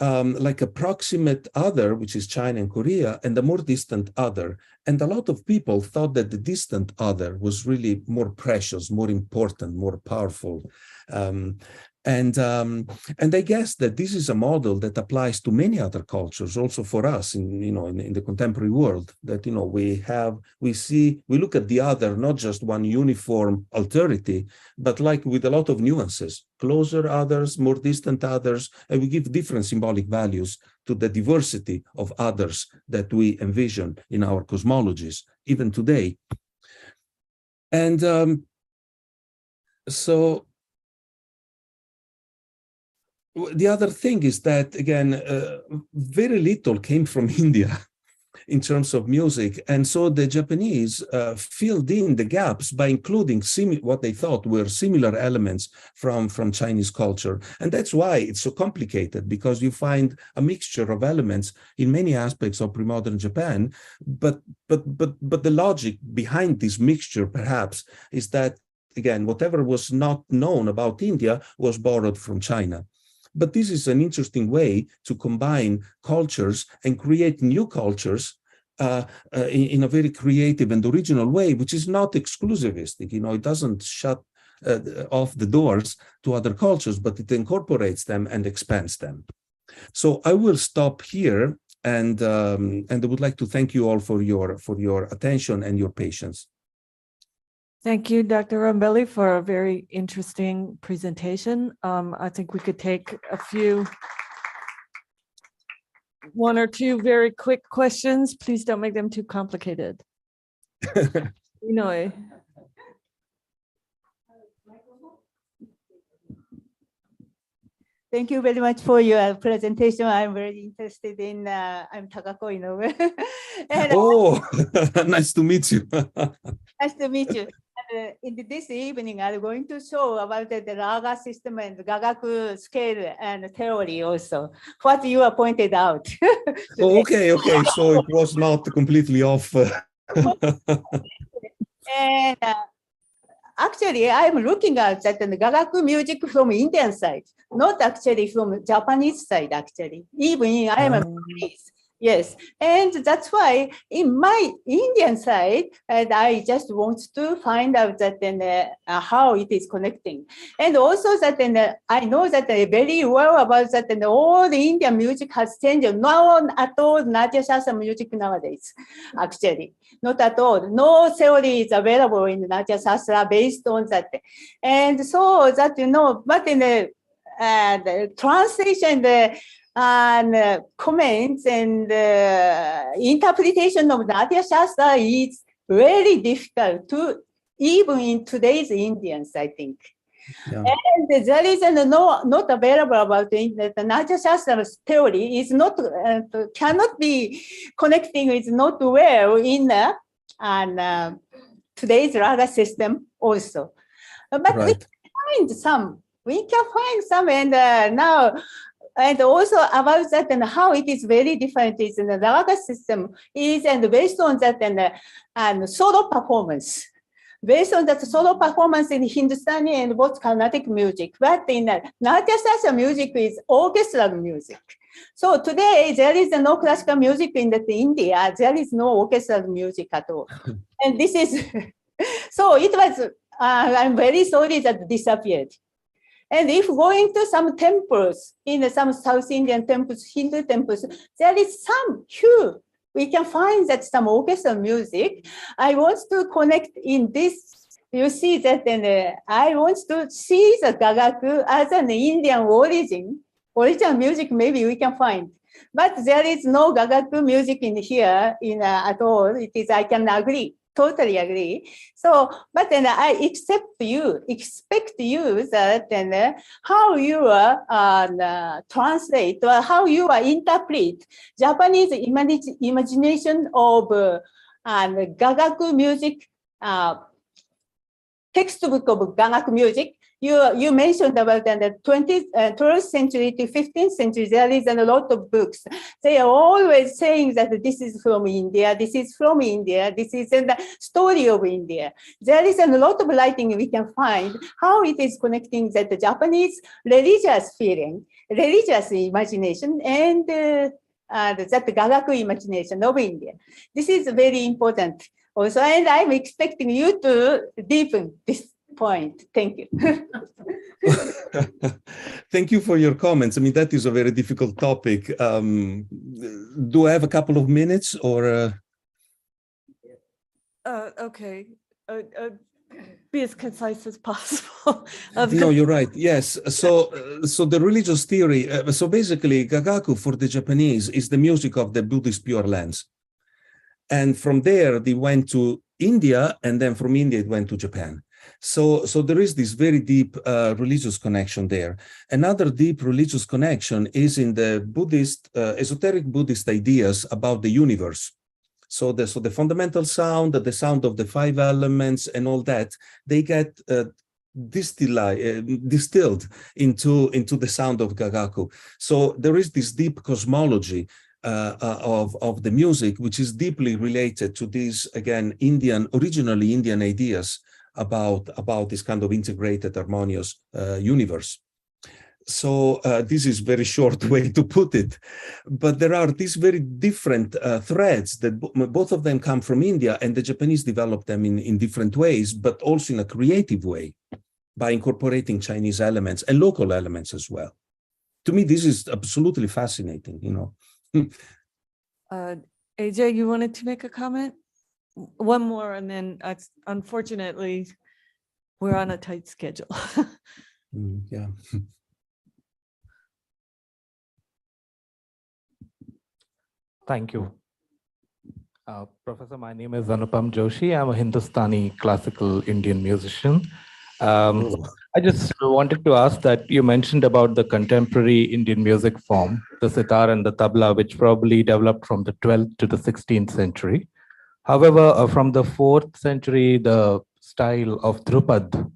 like a proximate other, which is China and Korea, and a more distant other. And a lot of people thought that the distant other was really more precious, more important, more powerful. And I guess that this is a model that applies to many other cultures, also for us in the contemporary world. That we look at the other not just one uniform alterity, but like with a lot of nuances, closer others, more distant others, and we give different symbolic values to the diversity of others that we envision in our cosmologies, even today. And so the other thing is that, again, very little came from India in terms of music. And so the Japanese filled in the gaps by including what they thought were similar elements from Chinese culture. And that's why it's so complicated, because you find a mixture of elements in many aspects of pre-modern Japan. But the logic behind this mixture, perhaps, is that, again, whatever was not known about India was borrowed from China. But this is an interesting way to combine cultures and create new cultures in a very creative and original way, which is not exclusivistic. It doesn't shut off the doors to other cultures, but it incorporates them and expands them. So I will stop here, and I would like to thank you all for your attention and your patience. Thank you, Dr. Rambelli, for a very interesting presentation. I think we could take one or two very quick questions. Please don't make them too complicated. Thank you very much for your presentation. I'm very interested in, I'm Takako Inoue. Nice to meet you. Nice to meet you. In this evening, I'm going to show about the raga system and gagaku scale and theory also, what you have pointed out. Okay. So it was not completely off. And actually, I'm looking at that and gagaku music from Indian side, not actually from Japanese side, actually. Even I am a Japanese. Yes, and that's why in my Indian side, I just want to find out that how it is connecting. And also that I know that very well about that and all the Indian music has changed. Not at all Natya Shastra music nowadays, actually. Not at all. No theory is available in Natya Shastra based on that. And so that, but in the translation, and comments and interpretation of Natya Shastra is very difficult to even in today's Indians, I think. Yeah. And there is not available about the Natya Shastra theory is not cannot be connecting is not well in today's raga system also. But right. we can find some and now. And also about that and how it is very different is in the raga system is and based on that and solo performance. Based on that solo performance in Hindustani and both Carnatic music, but in Natya Shastra music is orchestral music. So today there is no classical music in India. There is no orchestral music at all. And this is, so it was, I'm very sorry that disappeared. And if going to some temples, in some South Indian temples, Hindu temples, there is some few, we can find that some orchestral music. I want to connect in this, you see that, and I want to see the gagaku as an Indian origin. Original music maybe we can find. But there is no gagaku music in here at all. It is, I can agree totally agree. So, but then I expect you that then how you translate or how you interpret Japanese imagination of gagaku music, textbook of gagaku music. You mentioned about the 12th century to 15th century, there is a lot of books. They are always saying that this is from India, this is from India, this is the story of India. There is a lot of writing we can find how it is connecting that the Japanese religious feeling, religious imagination, and that gagaku imagination of India. This is very important also, and I'm expecting you to deepen this point. Thank you. Thank you for your comments. I mean, that is a very difficult topic. Do I have a couple of minutes or? Okay. Be as concise as possible. No, you're right. Yes. So the religious theory, so basically gagaku for the Japanese is the music of the Buddhist Pure Lands. And from there, they went to India, and then from India, it went to Japan. So there is this very deep religious connection there. Another deep religious connection is in the Buddhist, esoteric Buddhist ideas about the universe. So the fundamental sound, the sound of the 5 elements and all that, they get distilled into the sound of gagaku. So there is this deep cosmology of the music, which is deeply related to these, again, originally Indian ideas about this kind of integrated, harmonious universe. So this is very short way to put it, but there are these very different threads that both of them come from India, and the Japanese developed them in different ways, but also in a creative way by incorporating Chinese elements and local elements as well. To me, this is absolutely fascinating, you know. AJ, you wanted to make a comment? One more, and then unfortunately, we're on a tight schedule. Yeah. Thank you. Professor, my name is Anupam Joshi. I'm a Hindustani classical Indian musician. I just wanted to ask that you mentioned about the contemporary Indian music form, the sitar and the tabla, which probably developed from the 12th to the 16th century. However, from the 4th century, the style of Drupad,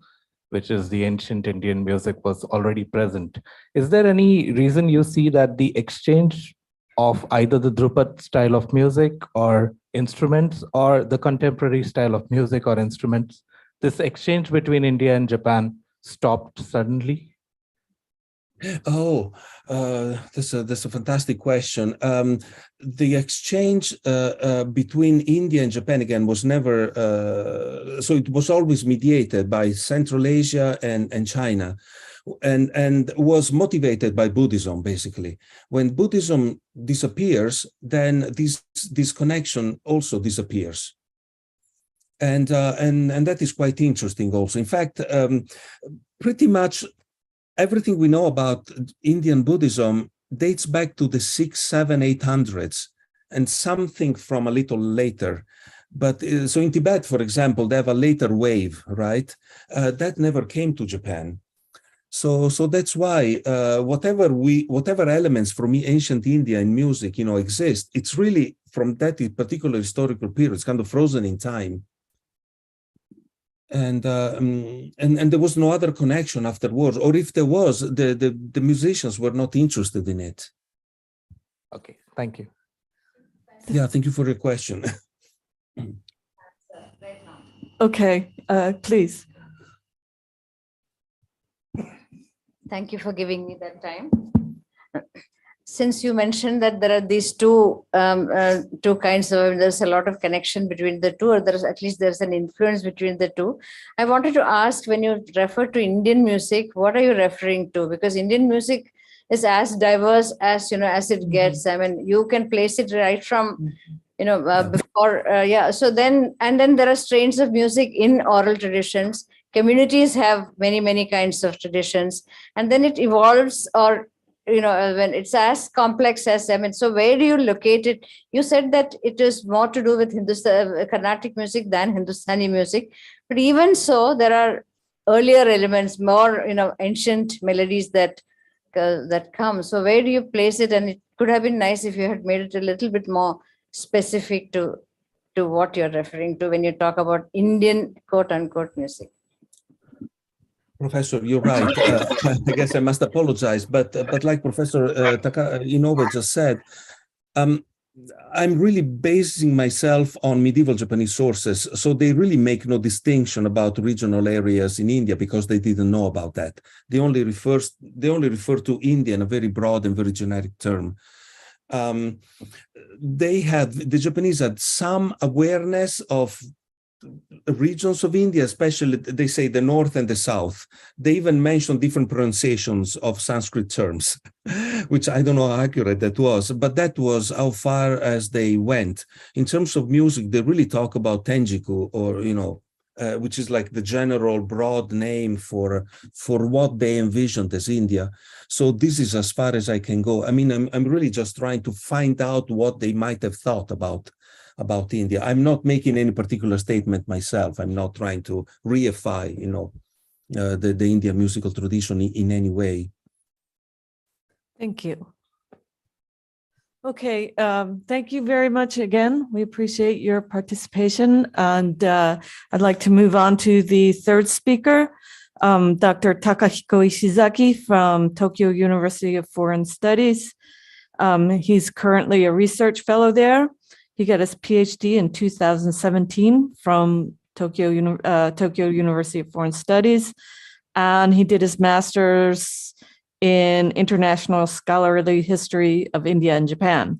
which is the ancient Indian music, was already present. Is there any reason you see that the exchange of either the Drupad style of music or instruments or the contemporary style of music or instruments, this exchange between India and Japan stopped suddenly? Oh, that's a fantastic question. The exchange between India and Japan, again, was never, so it was always mediated by Central Asia and China, and was motivated by Buddhism, basically. When Buddhism disappears, then this connection also disappears. And that is quite interesting also. In fact, pretty much everything we know about Indian Buddhism dates back to the 600s, 700s, 800s, and something from a little later. But so in Tibet, for example, they have a later wave, right? That never came to Japan. So that's why whatever elements from ancient India in music, you know, exist, it's really from that particular historical period. It's kind of frozen in time. And there was no other connection afterwards, or if there was, the musicians were not interested in it. Okay, thank you. Yeah, thank you for your question. Okay, please. Thank you for giving me that time. Since you mentioned that there are these two kinds of, there's a lot of connection between the two, or there's an influence between the two. I wanted to ask, when you refer to Indian music, what are you referring to? Because Indian music is as diverse as, you know, as it gets. I mean, you can place it right from, you know, before, yeah. So then there are strains of music in oral traditions. Communities have many, many kinds of traditions, and then it evolves or when it's as complex as, so where do you locate it? You said that it is more to do with Carnatic music than Hindustani music, but even so, there are earlier elements, more, ancient melodies that come. So where do you place it? And it could have been nice if you had made it a little bit more specific to what you're referring to when you talk about Indian quote unquote music. Professor, you're right. I guess I must apologize, but like Professor Inoue just said, I'm really basing myself on medieval Japanese sources, so they really make no distinction about regional areas in India because they didn't know about that. They only refer to India in a very broad and very generic term. The Japanese had some awareness of regions of India, especially they say the north and the south. They even mention different pronunciations of Sanskrit terms, which I don't know how accurate that was, but that was how far as they went. In terms of music, they really talk about Tenjiku, or which is like the general broad name for what they envisioned as India. So this is as far as I can go. I mean, I'm really just trying to find out what they might have thought about India. I'm not making any particular statement myself. I'm not trying to reify, the Indian musical tradition in any way. Thank you. Okay, thank you very much again. We appreciate your participation, and I'd like to move on to the third speaker, Dr. Takahiko Ishizaki from Tokyo University of Foreign Studies. He's currently a research fellow there. He got his PhD in 2017 from Tokyo University of Foreign Studies, and he did his master's in international scholarly history of India and Japan.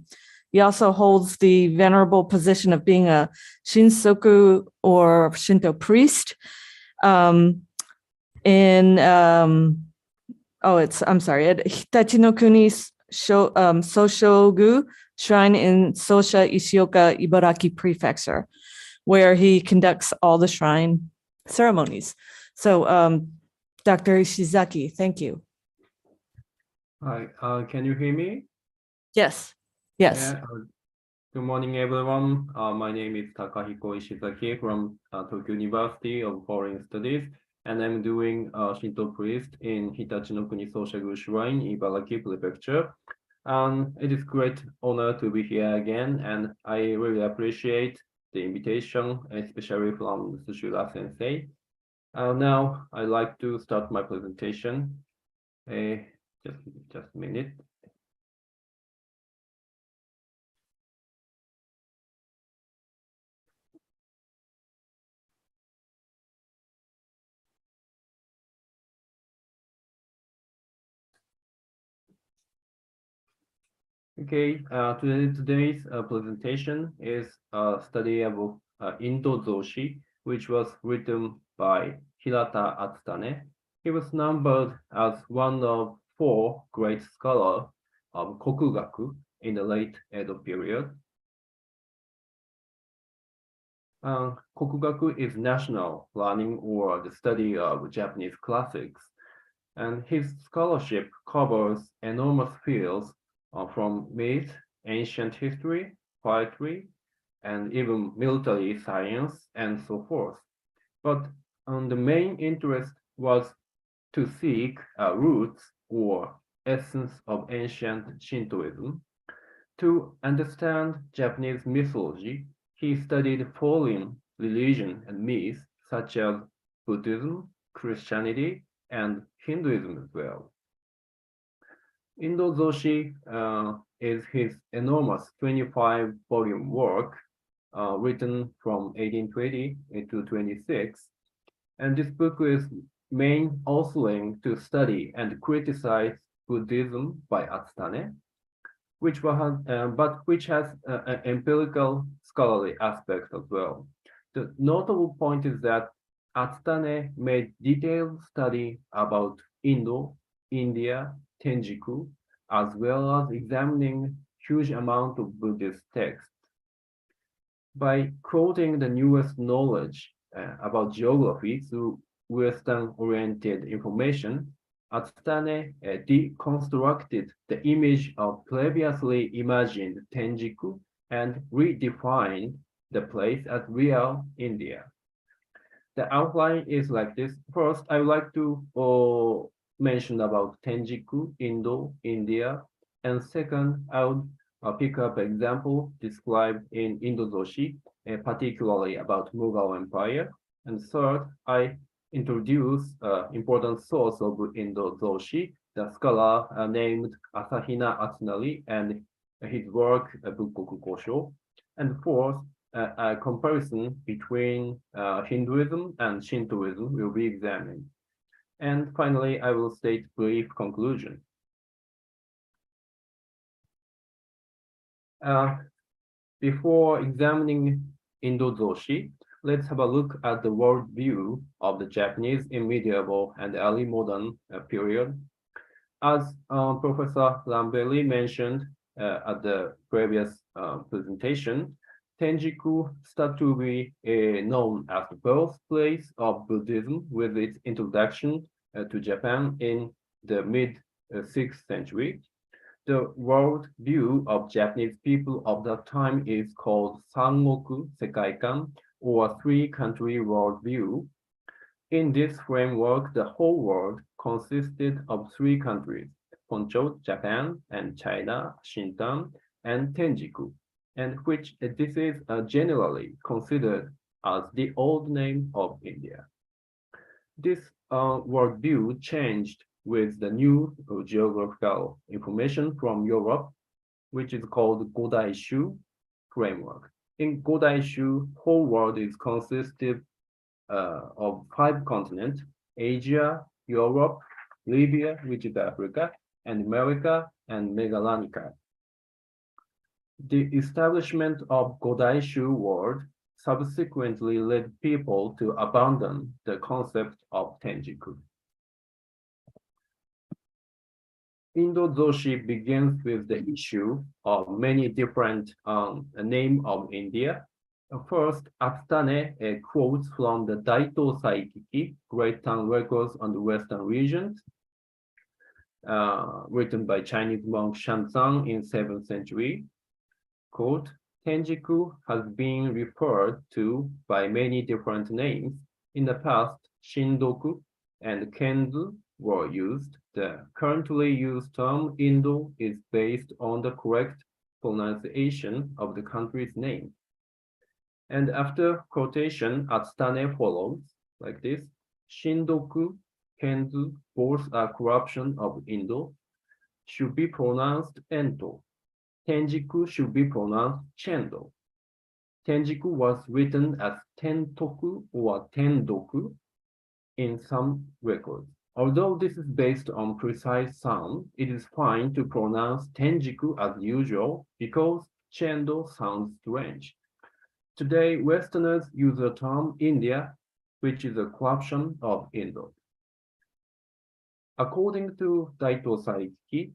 He also holds the venerable position of being a Shinsoku or Shinto priest at Hitachi no Kuni Soshogu Shrine in Sosha, Ishioka, Ibaraki Prefecture, where he conducts all the shrine ceremonies. So, Dr. Ishizaki, thank you. Hi, can you hear me? Yes. Yes. Yeah, good morning, everyone. My name is Takahiko Ishizaki from Tokyo University of Foreign Studies, and I'm doing Shinto priest in Hitachi no Kuni Soshagu Shrine, Ibaraki Prefecture. It is great honor to be here again, and I really appreciate the invitation, especially from Tsushura Sensei. Now I'd like to start my presentation. Just a minute. Okay, today's presentation is a study of Indo Zoshi, which was written by Hirata Atsutane. He was numbered as one of 4 great scholars of Kokugaku in the late Edo period. Kokugaku is national learning or the study of Japanese classics, and his scholarship covers enormous fields from myth, ancient history, poetry, and even military science, and so forth. But the main interest was to seek roots or essence of ancient Shintoism. To understand Japanese mythology, he studied foreign religion and myths such as Buddhism, Christianity, and Hinduism as well. Indo Zoshi is his enormous 25-volume work written from 1820 to 26. And this book is main authoring to study and criticize Buddhism by Atsutane, which has an empirical scholarly aspect as well. The notable point is that Atsutane made detailed study about Indo, India, Tenjiku, as well as examining huge amount of Buddhist texts. By quoting the newest knowledge about geography through Western-oriented information, Atsutane deconstructed the image of previously imagined Tenjiku and redefined the place as real India. The outline is like this. First, I would like to mention about Tenjiku, Indo, India. And second, I would pick up an example described in Indo-Zoshi, particularly about Mughal Empire. And third, I introduce important source of Indo-Zoshi, the scholar named Asahina Atsunari and his work, Bukkoku Kosho. And fourth, a comparison between Hinduism and Shintoism will be examined. And finally, I will state brief conclusion. Before examining Indo-Zoshi, let's have a look at the world view of the Japanese in medieval and early modern period. As Professor Lambelli mentioned at the previous presentation, Tenjiku started to be known as the birthplace of Buddhism with its introduction to Japan in the mid-6th century. The world view of Japanese people of that time is called Sangoku Sekaikan, or three-country world view. In this framework, the whole world consisted of three countries, Honcho, Japan, and China, Shintan, and Tenjiku, and which this is generally considered as the old name of India. This worldview changed with the new geographical information from Europe, which is called Godaishu framework. In Godaishu, whole world is consisted of 5 continents: Asia, Europe, Libya, which is Africa, and America, and Megalanica. The establishment of Godaishu world subsequently led people to abandon the concept of Tenjiku. Indo-Zoshi begins with the issue of many different names of India. First, Atsutane quotes from the Daito Saikiki, Great Town Records on the Western regions, written by Chinese monk Shanzang in 7th century. Quote, Tenjiku has been referred to by many different names. In the past, Shindoku and Kenzu were used. The currently used term Indo is based on the correct pronunciation of the country's name. And after quotation, Atsutane follows like this. Shindoku, Kenzu, both are corruption of Indo, should be pronounced Ento. Tenjiku should be pronounced Chendo. Tenjiku was written as Tentoku or Tendoku in some records. Although this is based on precise sound, it is fine to pronounce Tenjiku as usual because Chendo sounds strange. Today, Westerners use the term India, which is a corruption of Indo. According to Daito Saikiki,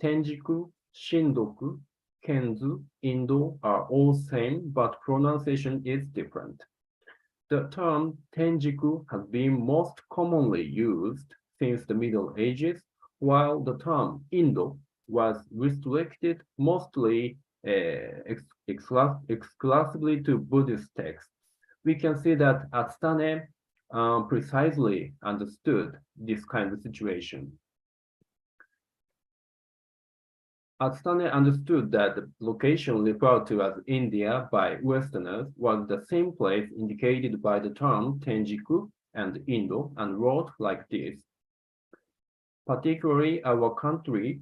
Tenjiku, Shindoku, Kenzu, Indo are all same, but pronunciation is different. The term Tenjiku has been most commonly used since the Middle Ages, while the term Indo was restricted mostly exclusively to Buddhist texts. We can see that Atsutane precisely understood this kind of situation. Atsutane understood that the location referred to as India by Westerners was the same place indicated by the term Tenjiku and Indo, and wrote like this. Particularly our country,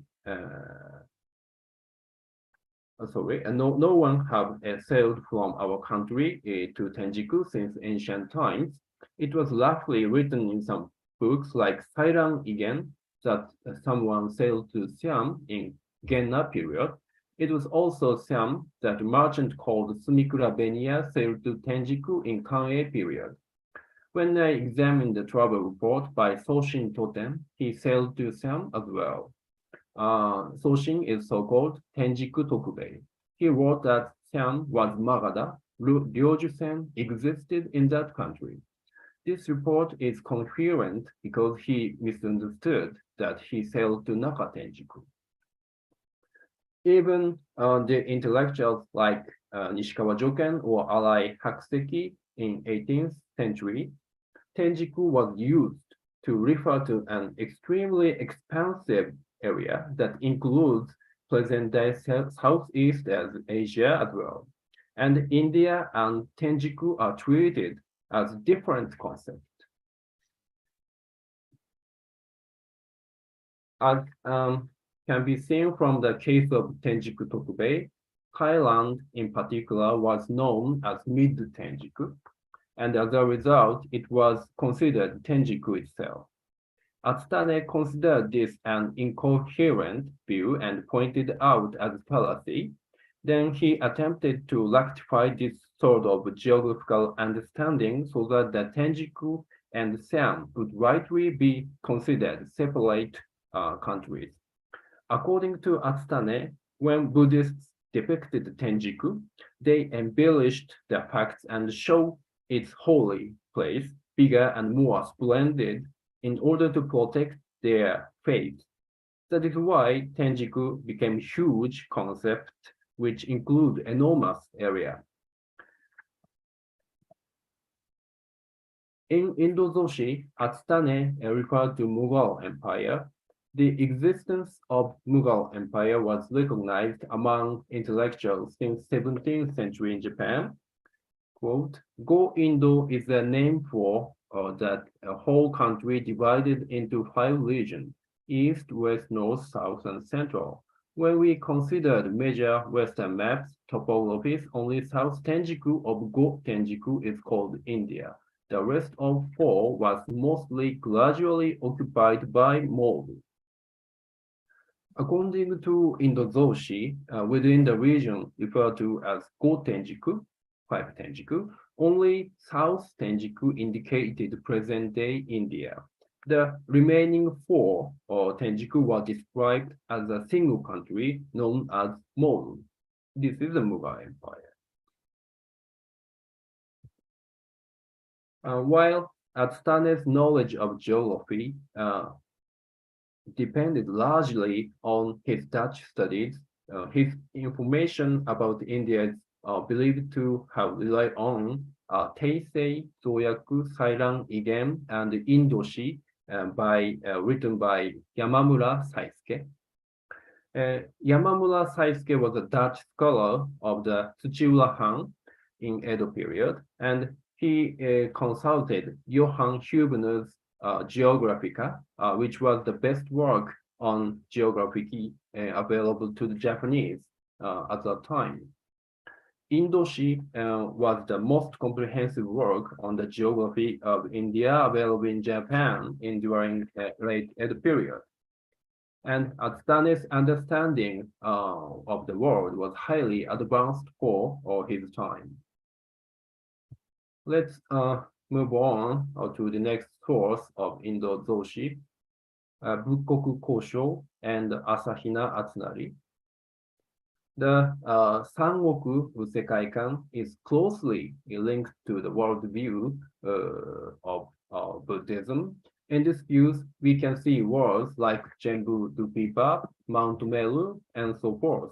no one have sailed from our country to Tenjiku since ancient times. It was roughly written in some books like Sairan Igen that someone sailed to Siam in Genna period. It was also Siam that a merchant called Sumikura Beniya sailed to Tenjiku in Kan'ei period. When I examined the travel report by Soshin Toten, he sailed to Siam as well. Soshin is so-called Tenjiku Tokubei. He wrote that Siam was Magadha. Ryojusen existed in that country. This report is coherent because he misunderstood that he sailed to Naka-Tenjiku. Even the intellectuals like Nishikawa Joken or Arai Hakuseki in 18th century, Tenjiku was used to refer to an extremely expansive area that includes present-day Southeast Asia as well. And India and Tenjiku are treated as different concepts. As can be seen from the case of Tenjiku Tokubei, Thailand in particular was known as Mid-Tenjiku, and as a result, it was considered Tenjiku itself. Atsutane considered this an incoherent view and pointed out as fallacy. Then he attempted to rectify this sort of geographical understanding so that the Tenjiku and Siam would rightly be considered separate countries. According to Atsutane, when Buddhists depicted Tenjiku, they embellished the facts and showed its holy place bigger and more splendid in order to protect their faith. That is why Tenjiku became a huge concept which include enormous area. In Indo-Zoshi, Atsutane referred to Mughal Empire. The existence of Mughal Empire was recognized among intellectuals since 17th century in Japan. Quote, Go-Indo is a name for that a whole country divided into 5 regions, east, west, north, south, and central. When we considered major western maps, topographies, only South Tenjiku of Go-Tenjiku is called India. The rest of 4 was mostly gradually occupied by Mongol. According to Indo-Zoshi, within the region referred to as Go-Tenjiku, 5 Tenjiku, only South Tenjiku indicated present-day India. The remaining 4 Tenjiku were described as a single country known as Mongol. This is the Mughal Empire. While Atsutane's knowledge of geography depended largely on his Dutch studies, his information about India is believed to have relied on Teisei, Zoyaku, Sairan, Igen, and Indoshi written by Yamamura Saisuke. Yamamura Saisuke was a Dutch scholar of the Tsuchiura Han in Edo period, and he consulted Johann Huebner's Geographica, which was the best work on geography available to the Japanese at that time. Indoshi was the most comprehensive work on the geography of India available in Japan during late Edo period. And Atsutane's understanding of the world was highly advanced for his time. Let's move on to the next source of Indo-Zoshi, Bukkoku Kosho and Asahina Atsunari. The Sangoku Sekaikan is closely linked to the worldview of Buddhism. In this view, we can see words like Jembu Dupipa, Mount Meru, and so forth.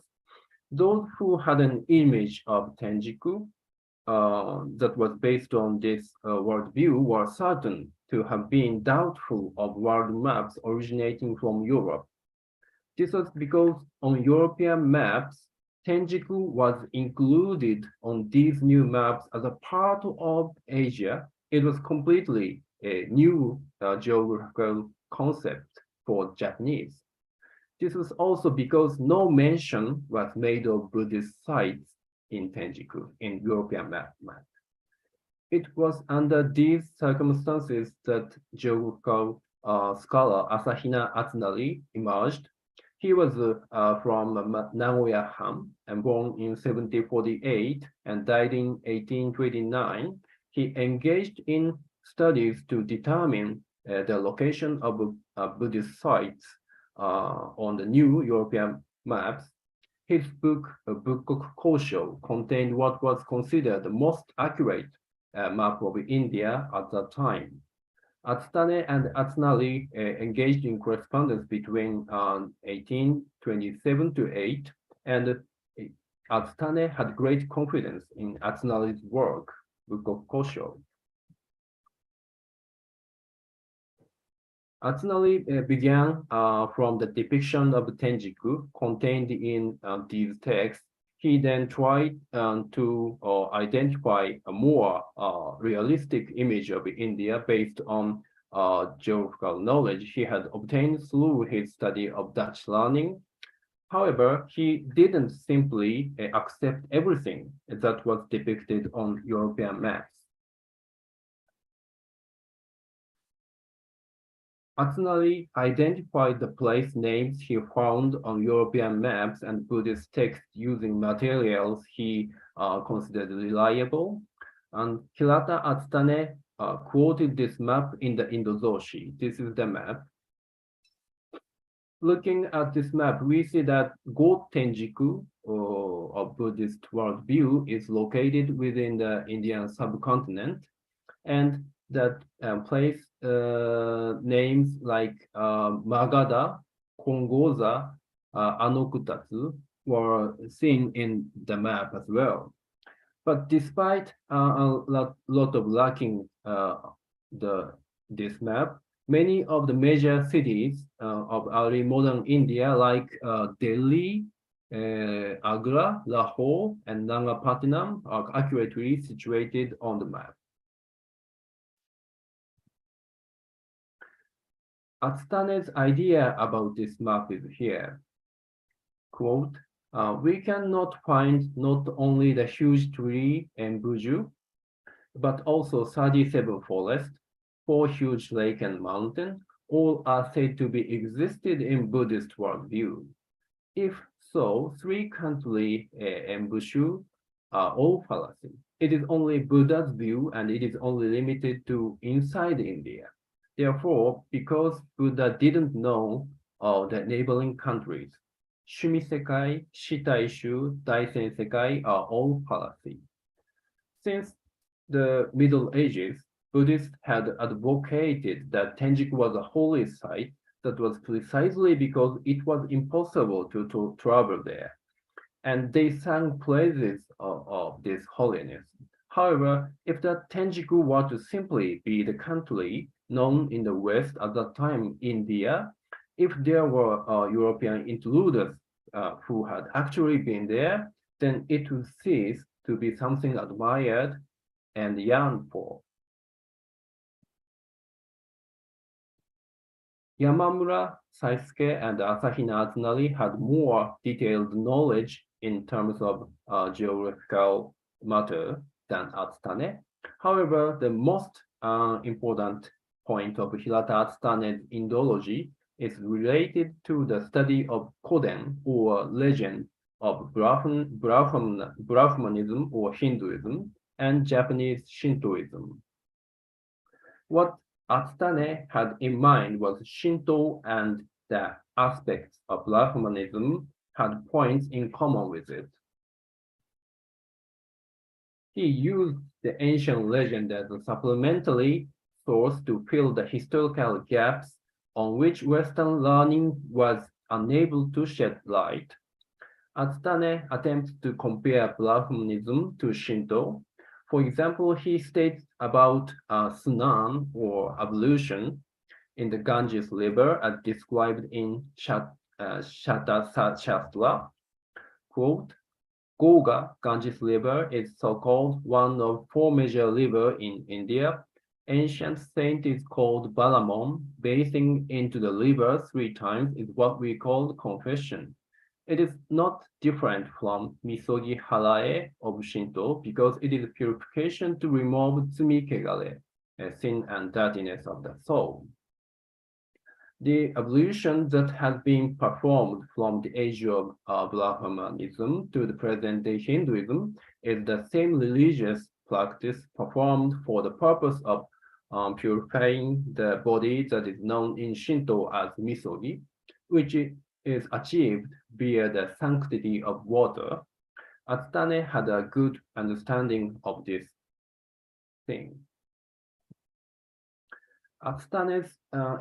Those who had an image of Tenjiku that was based on this worldview were certain to have been doubtful of world maps originating from Europe. This was because on European maps, Tenjiku was included on these new maps as a part of Asia. It was completely a new geographical concept for Japanese. This was also because no mention was made of Buddhist sites in Tenjiku in European map. It was under these circumstances that geographical scholar Asahina Atsunari emerged. He was from Nagoya Han and born in 1748 and died in 1829. He engaged in studies to determine the location of Buddhist sites on the new European maps. His book, Bukkoku Kosho, contained what was considered the most accurate map of India at that time. Atsutane and Atsunari engaged in correspondence between 1827 to 8, and Atsutane had great confidence in Atsunari's work, Book of Kosho. Atsunari began from the depiction of Tenjiku contained in these texts. He then tried to identify a more realistic image of India based on geographical knowledge he had obtained through his study of Dutch learning. However, he didn't simply accept everything that was depicted on European maps. Atsunari identified the place names he found on European maps and Buddhist texts using materials he considered reliable. And Hirata Atsutane quoted this map in the Indozoshi. This is the map. Looking at this map, we see that Go Tenjiku, or Buddhist worldview, is located within the Indian subcontinent, and that place names like Magadha, Kongoza, Anokutatsu were seen in the map as well. But despite a lot of lacking this map, many of the major cities of early modern India, like Delhi, Agra, Lahore, and Nagapattinam, are accurately situated on the map. Atsutane's idea about this map is here. Quote, we cannot find not only the huge tree in Buju, but also 37 forests, 4 huge lake and mountain, all are said to be existed in Buddhist worldview. If so, 3 countries in Bushu are all fallacy. It is only Buddha's view, and it is only limited to inside India. Therefore, because Buddha didn't know the neighboring countries, Shumisekai, Shitaishu, Daisen Sekai are all fallacy. Since the Middle Ages, Buddhists had advocated that Tenjiku was a holy site. That was precisely because it was impossible to travel there. And they sang praises of this holiness. However, if the Tenjiku were to simply be the country known in the West at that time, India, if there were European intruders who had actually been there, then it would cease to be something admired and yearned for. Yamamura, Saisuke, and Asahina Atsunari had more detailed knowledge in terms of geographical matter than Atsutane. However, the most important point of Hirata Atsutane's Indology is related to the study of Koden, or legend of Brahmanism or Hinduism, and Japanese Shintoism. What Atsutane had in mind was Shinto, and the aspects of Brahmanism had points in common with it. He used the ancient legend as a supplementary source to fill the historical gaps on which Western learning was unable to shed light. Atsutane attempts to compare Brahmanism to Shinto. For example, he states about Sunan, or ablution, in the Ganges River as described in Shatastra. Quote, Goga, Ganges River, is so-called one of 4 major rivers in India. Ancient saint is called Balamon. Bathing into the river 3 times is what we call confession. It is not different from Misogi Harae of Shinto because it is purification to remove tsumi kegare, sin and dirtiness of the soul. The ablution that has been performed from the age of Brahmanism to the present-day Hinduism is the same religious practice performed for the purpose of purifying the body that is known in Shinto as misogi, which is achieved via the sanctity of water. Atsutane had a good understanding of this. thing. Atsutane's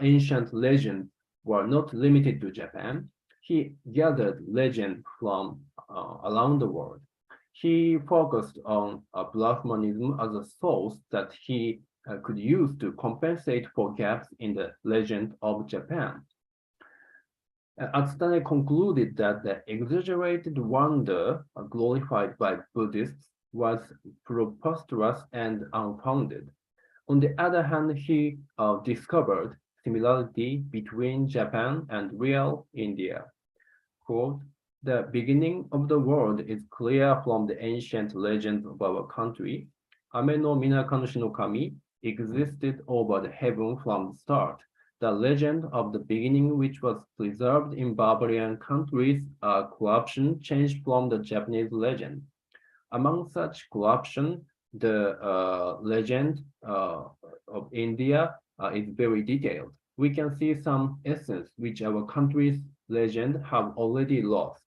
ancient legends were not limited to Japan. He gathered legends from around the world. He focused on Brahmanism as a source that he could use to compensate for gaps in the legend of Japan. Atsutane concluded that the exaggerated wonder glorified by Buddhists was preposterous and unfounded. On the other hand, he discovered similarity between Japan and real India. Quote, "The beginning of the world is clear from the ancient legends of our country. Ame no Minakanushi no Kami existed over the heaven from the start. The legend of the beginning, which was preserved in barbarian countries, corruption changed from the Japanese legend. Among such corruption, the legend of India is very detailed. We can see some essence which our country's legend have already lost.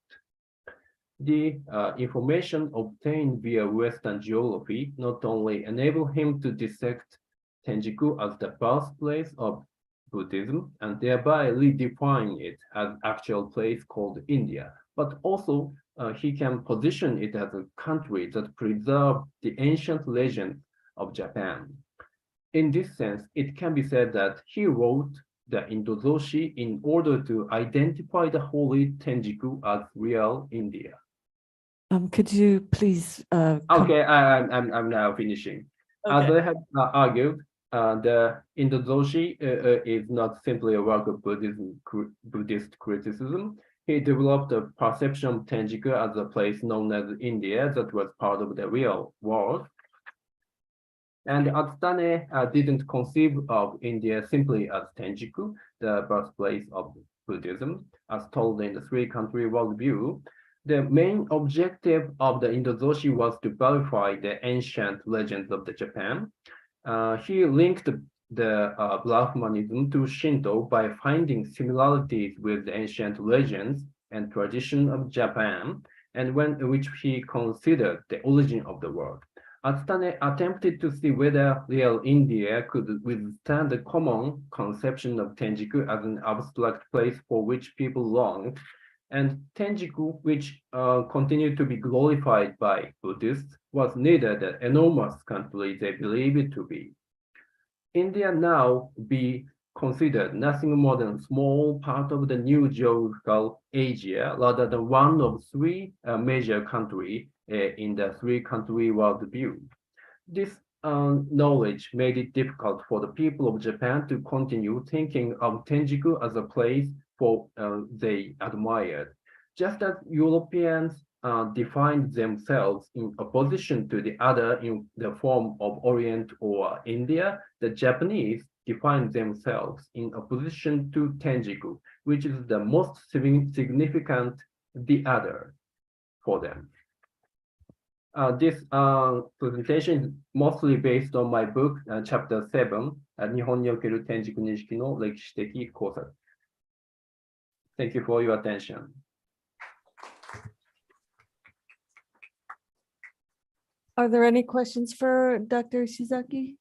The information obtained via Western geography not only enable him to dissect Tenjiku as the birthplace of Buddhism and thereby redefine it as actual place called India, but also he can position it as a country that preserved the ancient legend of Japan. In this sense, it can be said that he wrote the Indozoshi in order to identify the holy Tenjiku as real India. Could you please? Okay, I'm now finishing. Okay. As I have argued, the Indozoshi is not simply a work of Buddhist criticism. He developed a perception of Tenjiku as a place known as India that was part of the real world. And Atsutane didn't conceive of India simply as Tenjiku, the birthplace of Buddhism, as told in the three-country worldview. The main objective of the Indozoshi was to verify the ancient legends of the Japan. He linked the Brahmanism to Shinto by finding similarities with the ancient legends and tradition of Japan, and which he considered the origin of the world. Atsutane attempted to see whether real India could withstand the common conception of Tenjiku as an abstract place for which people long, and Tenjiku, which continued to be glorified by Buddhists, was neither the enormous country they believed it to be. India now be considered nothing more than a small part of the new geographical Asia, rather than one of three major countries in the three-country worldview. This knowledge made it difficult for the people of Japan to continue thinking of Tenjiku as a place they admired. Just as Europeans defined themselves in opposition to the other in the form of Orient or India, the Japanese defined themselves in opposition to Tenjiku, which is the most significant the other for them. This presentation is mostly based on my book, chapter 7, 日本における天竺認識の歴史的考察. Thank you for your attention. Are there any questions for Dr. Shizaki?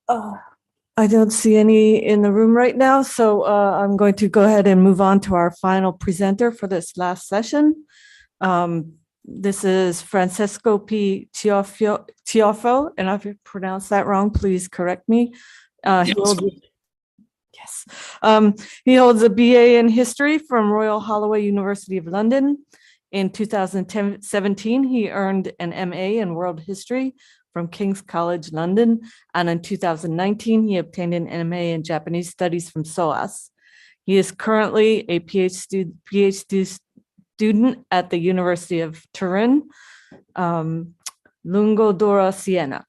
I don't see any in the room right now, so I'm going to go ahead and move on to our final presenter for this last session. This is Francesco P. Ciaffo, and if I pronounced that wrong, please correct me. He holds a BA in history from Royal Holloway University of London. In 2017, he earned an MA in world history from King's College London, and in 2019, he obtained an MA in Japanese studies from SOAS. He is currently a PhD student at the University of Turin, Lungo d'Oro, Siena,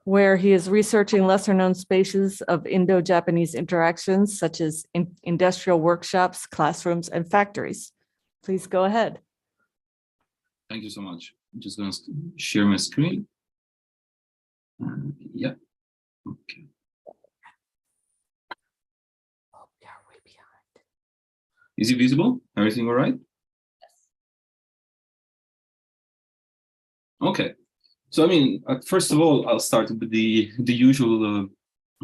where he is researching lesser-known spaces of Indo-Japanese interactions, such as industrial workshops, classrooms, and factories. Please go ahead. Thank you so much. I'm just going to share my screen. Yeah. Okay. Oh, yeah, way behind. Is it visible? Everything all right? Okay. So, I mean, first of all, I'll start with the usual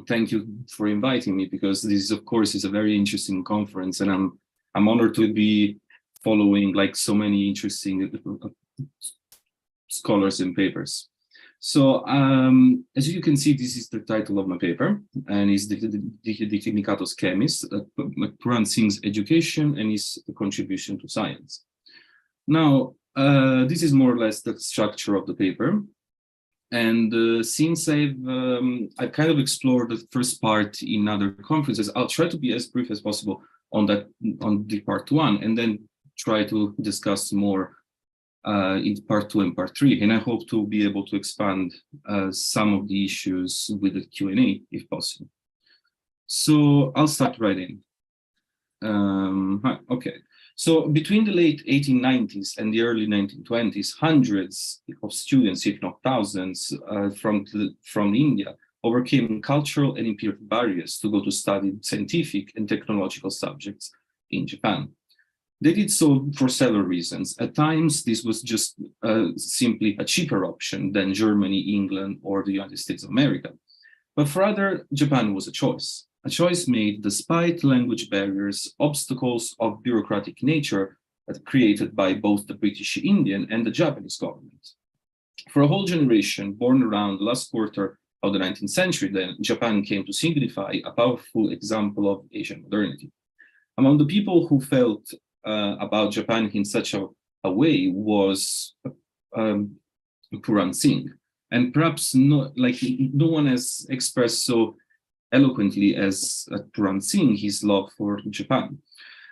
thank you for inviting me, because this, of course, is a very interesting conference, and I'm honored to be following like so many interesting scholars and papers. So, as you can see, this is the title of my paper, and it's the Technicatos Chemist, Puran Singh's education and his contribution to science. Now, this is more or less the structure of the paper. And since I've kind of explored the first part in other conferences, I'll try to be as brief as possible on the part one, and then try to discuss more in part two and part three. And I hope to be able to expand some of the issues with the Q&A if possible. So I'll start right in. Okay. So between the late 1890s and the early 1920s, hundreds of students, if not thousands, from India overcame cultural and imperial barriers to go to study scientific and technological subjects in Japan. They did so for several reasons. At times, this was just simply a cheaper option than Germany, England, or the United States of America. But for others, Japan was a choice made despite language barriers, obstacles of bureaucratic nature created by both the British Indian and the Japanese government. For a whole generation, born around the last quarter of the 19th century, then Japan came to signify a powerful example of Asian modernity. Among the people who felt about Japan in such a way was Puran Singh, and perhaps no one has expressed so eloquently as Puran Singh his love for Japan.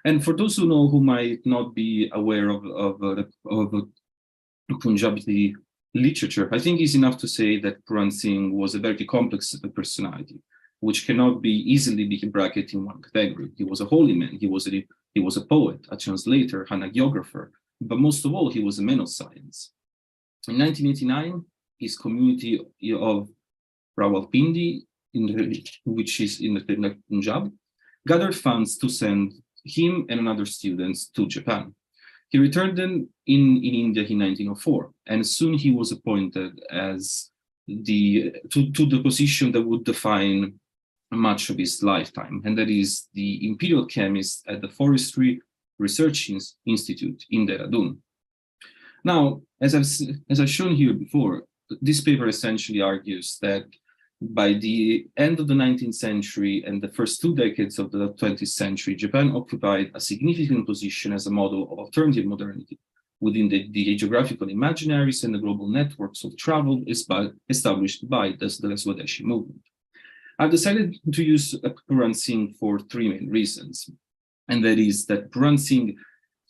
And for those who might not be aware of Punjabi literature, I think it's enough to say that Puran Singh was a very complex personality, which cannot be easily be bracketed in one category. He was a holy man, he was a poet, a translator, an hagiographer, but most of all, he was a man of science. In 1989, his community of Rawalpindi, which is in the Punjab, gathered funds to send him and another students to Japan. He returned them in India in 1904, and soon he was appointed as to the position that would define much of his lifetime, and that is the imperial chemist at the Forestry Research Institute in Dehradun. Now, as I've shown here before, this paper essentially argues that by the end of the 19th century and the first 2 decades of the 20th century, Japan occupied a significant position as a model of alternative modernity within the geographical imaginaries and the global networks of travel established by the Swadeshi movement. I've decided to use Puran Singh for 3 main reasons, and that is that Puran Singh,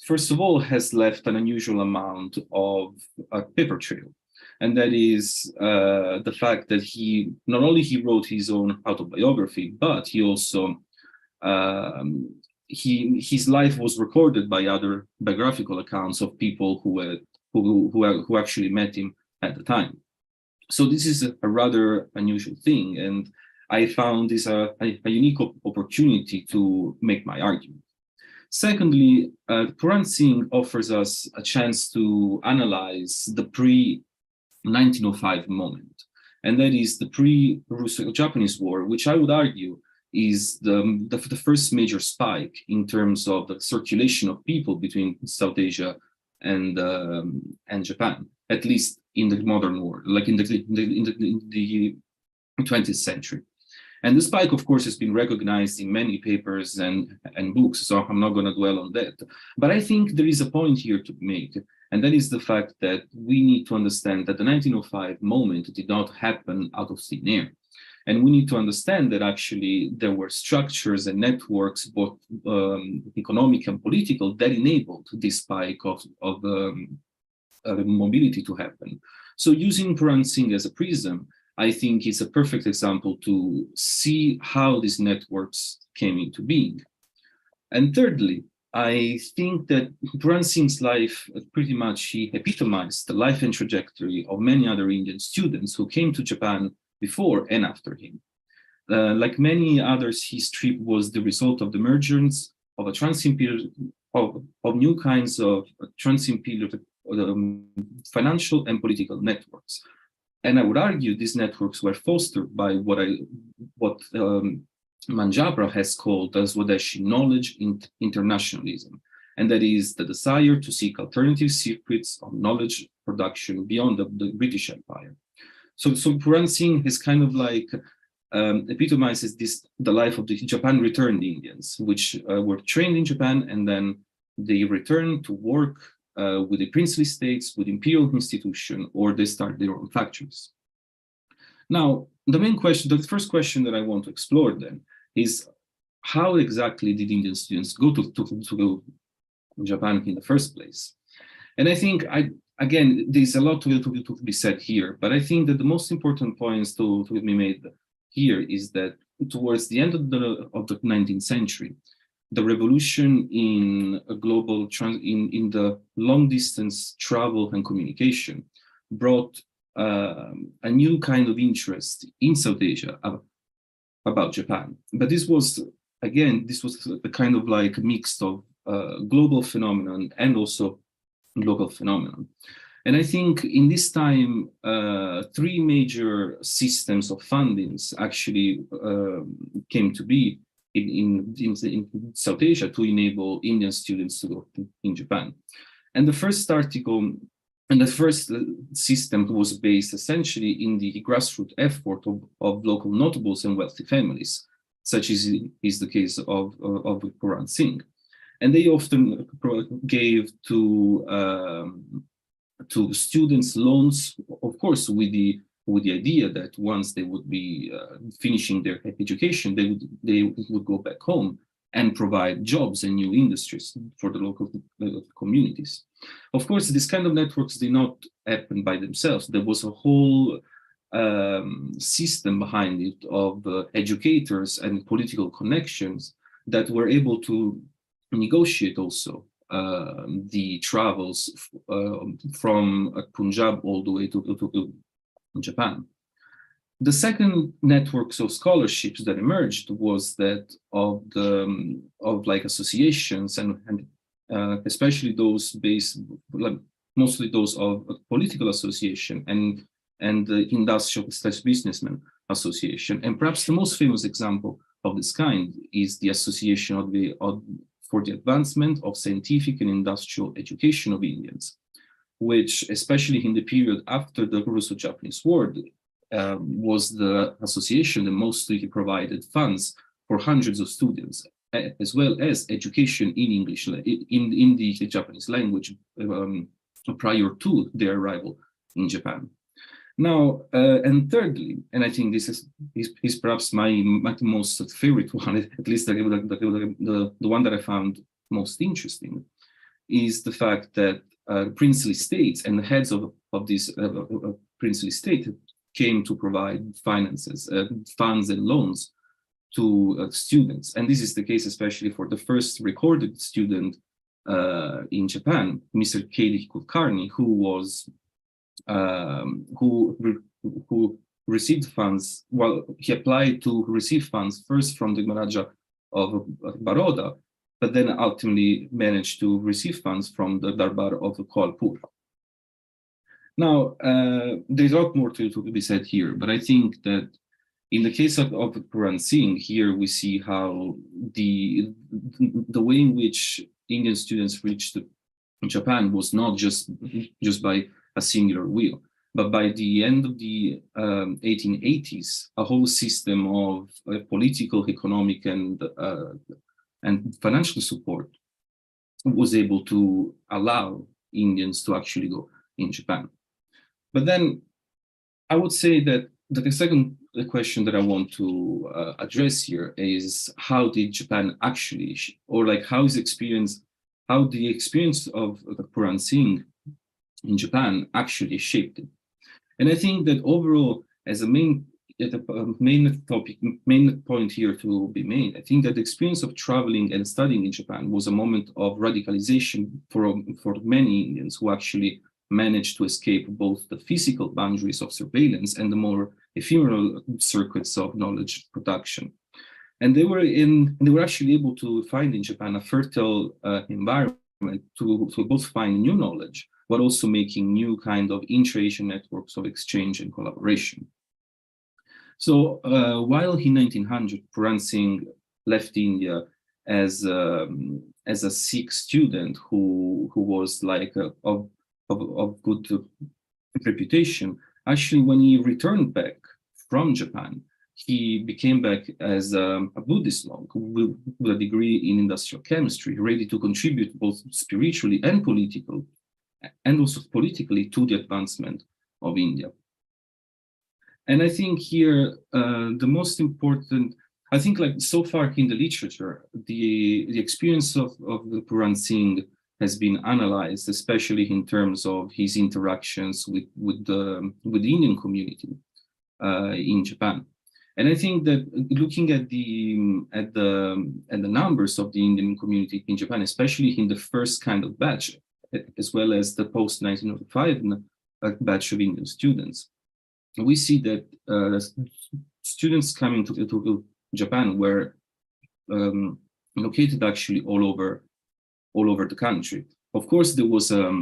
first of all, has left an unusual amount of a paper trail. And that is the fact that he not only wrote his own autobiography, but he also his life was recorded by other biographical accounts of people who actually met him at the time. So this is a rather unusual thing, and I found this a unique opportunity to make my argument. Secondly, Puran Singh offers us a chance to analyze the pre-1905 moment, and that is the pre-Russo-Japanese War, which I would argue is the first major spike in terms of the circulation of people between South Asia and Japan, at least in the modern world, like in the 20th century. And the spike, of course, has been recognized in many papers and books, so I'm not going to dwell on that. But I think there is a point here to make, and that is the fact that we need to understand that the 1905 moment did not happen out of thin air. And we need to understand that actually there were structures and networks, both economic and political, that enabled this spike of mobility to happen. So using Puran Singh as a prism, I think it's a perfect example to see how these networks came into being. And thirdly, I think that Puran Singh's life pretty much he epitomized the life and trajectory of many other Indian students who came to Japan before and after him. Like many others, his trip was the result of the emergence of a of new kinds of transimperial financial and political networks. And I would argue these networks were fostered by what Manjabra has called as Swadeshi knowledge internationalism, and that is the desire to seek alternative circuits of knowledge production beyond the British Empire. So Puran Singh is kind of like epitomizes the life of the Japan returned Indians, which were trained in Japan and then they return to work with the princely states, with imperial institution, or they start their own factories. Now, the first question that I want to explore then is how exactly did Indian students go to Japan in the first place? And I think, again, there's a lot to be said here, but I think that the most important points to be made here is that towards the end of the 19th century, the revolution in in the long distance travel and communication brought a new kind of interest in South Asia about Japan. But this was a kind of like a mix of global phenomenon and also local phenomenon. And I think in this time, three major systems of fundings actually came to be in South Asia to enable Indian students to go in Japan. And the first article and the first system was based essentially in the grassroots effort of local notables and wealthy families, such as is the case of Puran Singh. And they often gave to students loans, of course, with the idea that once they would be finishing their education, they would go back home and provide jobs and new industries for the local communities. Of course, this kind of networks did not happen by themselves. There was a whole system behind it of educators and political connections that were able to negotiate also the travels from Punjab all the way to Japan. The second networks of scholarships that emerged was that of like associations and especially those based, mostly those of political association and the industrial / businessman association. And perhaps the most famous example of this kind is the Association for the Advancement of Scientific and Industrial Education of Indians, which, especially in the period after the Russo-Japanese War, was the association that mostly provided funds for hundreds of students, as well as education in English, in the Japanese language prior to their arrival in Japan. Now, and thirdly, and I think this is perhaps my most favorite one, at least the one that I found most interesting, is the fact that princely states and the heads of this princely state came to provide finances, funds and loans to students. And this is the case especially for the first recorded student in Japan, Mr. K.D. Kulkarni, who was who received funds. Well, he applied to receive funds first from the Maharaja of Baroda, but then ultimately managed to receive funds from the Darbar of Kolhapur. Now, there's a lot more to be said here, but I think that in the case of Puran Singh, here we see how the way in which Indian students reached Japan was not just by a singular will, but by the end of the 1880s, a whole system of political, economic, and financial support was able to allow Indians to actually go in Japan. But then I would say that the second question that I want to address here is how did Japan actually, or like how the experience of Puran Singh in Japan actually shaped it. And I think that overall, as a main point here to be made, I think that the experience of traveling and studying in Japan was a moment of radicalization for many Indians who actually managed to escape both the physical boundaries of surveillance and the more ephemeral circuits of knowledge production. And they were actually able to find in Japan a fertile environment to both find new knowledge, but also making new kind of intra-Asian networks of exchange and collaboration. So while in 1900, Puran Singh left India as a Sikh student who was like of good reputation, actually when he returned back from Japan, he became back as a Buddhist monk with a degree in industrial chemistry, ready to contribute both spiritually and also politically to the advancement of India. And I think here the most important, I think like so far in the literature, the experience of the Puran Singh has been analyzed, especially in terms of his interactions with the Indian community in Japan. And I think that looking at the numbers of the Indian community in Japan, especially in the first kind of batch, as well as the post-1905 batch of Indian students, we see that students coming to Japan were located actually all over the country. Of course, there was a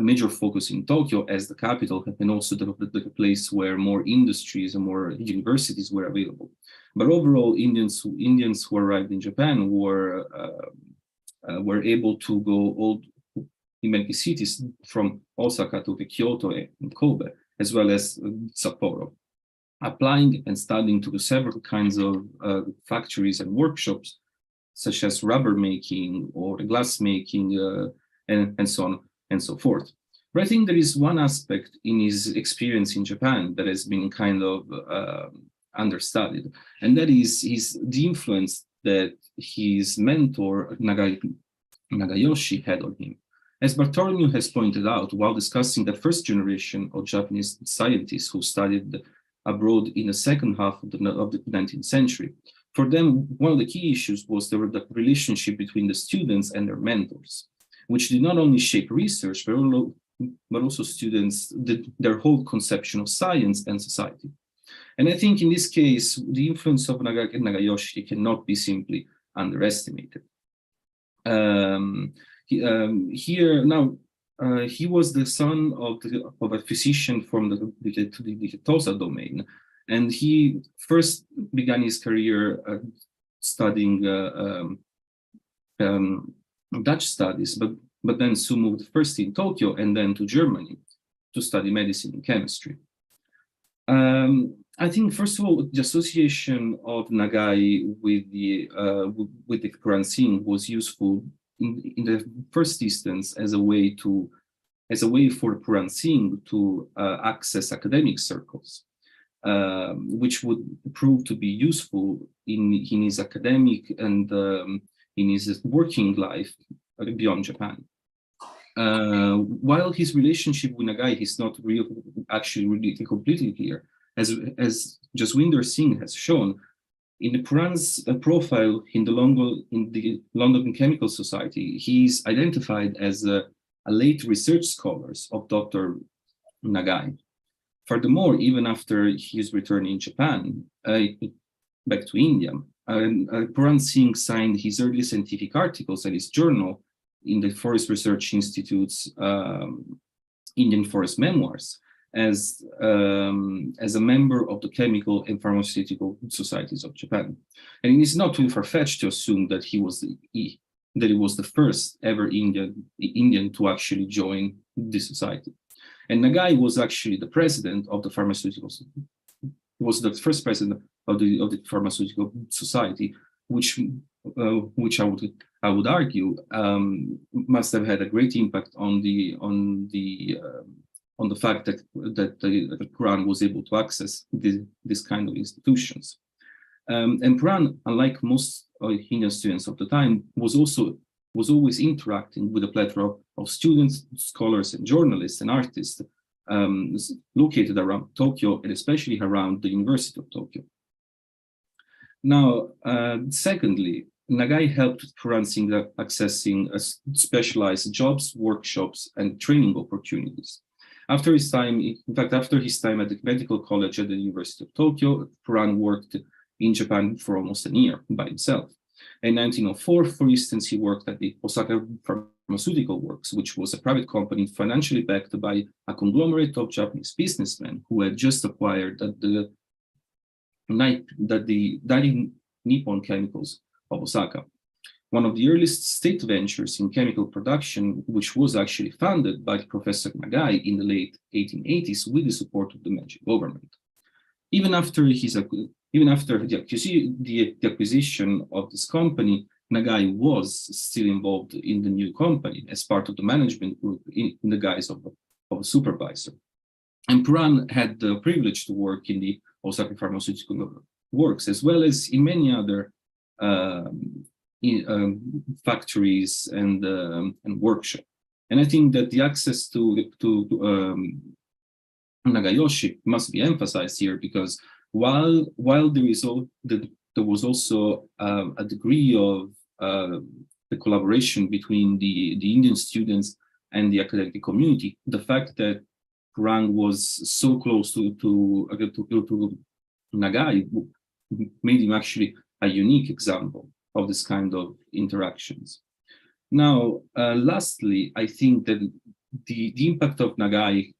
major focus in Tokyo as the capital, and also the place where more industries and more universities were available. But overall, Indians who arrived in Japan were able to go in many cities, from Osaka to Kyoto and Kobe, as well as Sapporo, applying and studying to several kinds of factories and workshops, such as rubber making or glass making, and so on and so forth. But I think there is one aspect in his experience in Japan that has been kind of understudied, and that is the influence that his mentor Nagayoshi had on him. As Bartholomew has pointed out while discussing the first generation of Japanese scientists who studied abroad in the second half of the 19th century, for them, one of the key issues was the relationship between the students and their mentors, which did not only shape research, but also students, their whole conception of science and society. And I think in this case, the influence of Nagayoshi cannot be simply underestimated. He was the son of a physician from the Tosa domain, and he first began his career studying Dutch studies, but then soon moved first in Tokyo and then to Germany to study medicine and chemistry. I think, first of all, the association of Nagai with the Puran Singh was useful in the first instance as a way for Puran Singh to access academic circles, which would prove to be useful in his academic and in his working life beyond Japan. While his relationship with Nagai is not really completely clear, as Jaswinder Singh has shown, in the Puran's profile in the London Chemical Society, he is identified as a late research scholar of Dr. Nagai. Furthermore, even after his return in Japan, back to India, Puran Singh signed his early scientific articles and his journal in the Forest Research Institute's Indian Forest Memoirs as a member of the Chemical and Pharmaceutical Societies of Japan. And it is not too far-fetched to assume that he was the first ever Indian to actually join this society. And Nagai was actually the president of the pharmaceuticals. He was the first president of the Pharmaceutical Society, which I would argue must have had a great impact on the fact that the Puran was able to access this kind of institutions. And Puran, unlike most Indian students of the time, was always interacting with a plethora of students, scholars, and journalists and artists located around Tokyo, and especially around the University of Tokyo. Now, secondly, Nagai helped Puran Singh accessing specialized jobs, workshops, and training opportunities. After his time at the Medical College at the University of Tokyo, Puran worked in Japan for almost a year by himself. In 1904, for instance, he worked at the Osaka Pharmaceutical Works, which was a private company financially backed by a conglomerate of Japanese businessmen who had just acquired the Dairi Nippon Chemicals of Osaka. One of the earliest state ventures in chemical production, which was actually funded by Professor Nagai in the late 1880s with the support of the Meiji government. Even after the acquisition of this company, Nagai was still involved in the new company as part of the management group in the guise of a supervisor. And Puran had the privilege to work in the Osaka Pharmaceutical Works, as well as in many other factories and workshops. And I think that the access to Nagayoshi must be emphasized here, because while there was also a degree of the collaboration between the Indian students and the academic community, the fact that Puran was so close to Nagai made him actually a unique example of this kind of interactions. Now, lastly, I think that the impact of Nagai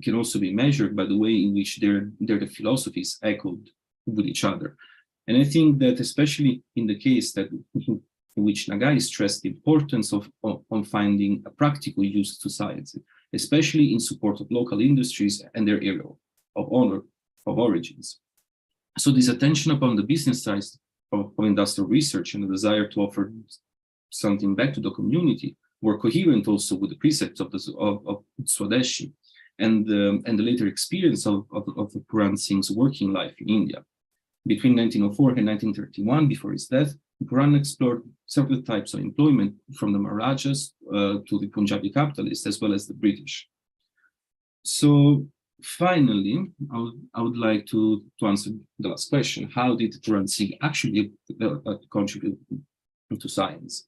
can also be measured by the way in which their philosophies echoed with each other. And I think that especially in the case that in which Nagai stressed the importance of finding a practical use to science, especially in support of local industries and their area of origins. So this attention upon the business side of industrial research and the desire to offer something back to the community were coherent also with the precepts of Swadeshi and the later experience of Puran Singh's working life in India. Between 1904 and 1931, before his death, Puran explored several types of employment, from the Maharajas to the Punjabi capitalists, as well as the British. So finally, I would like to answer the last question. How did Puran Singh actually contribute to science?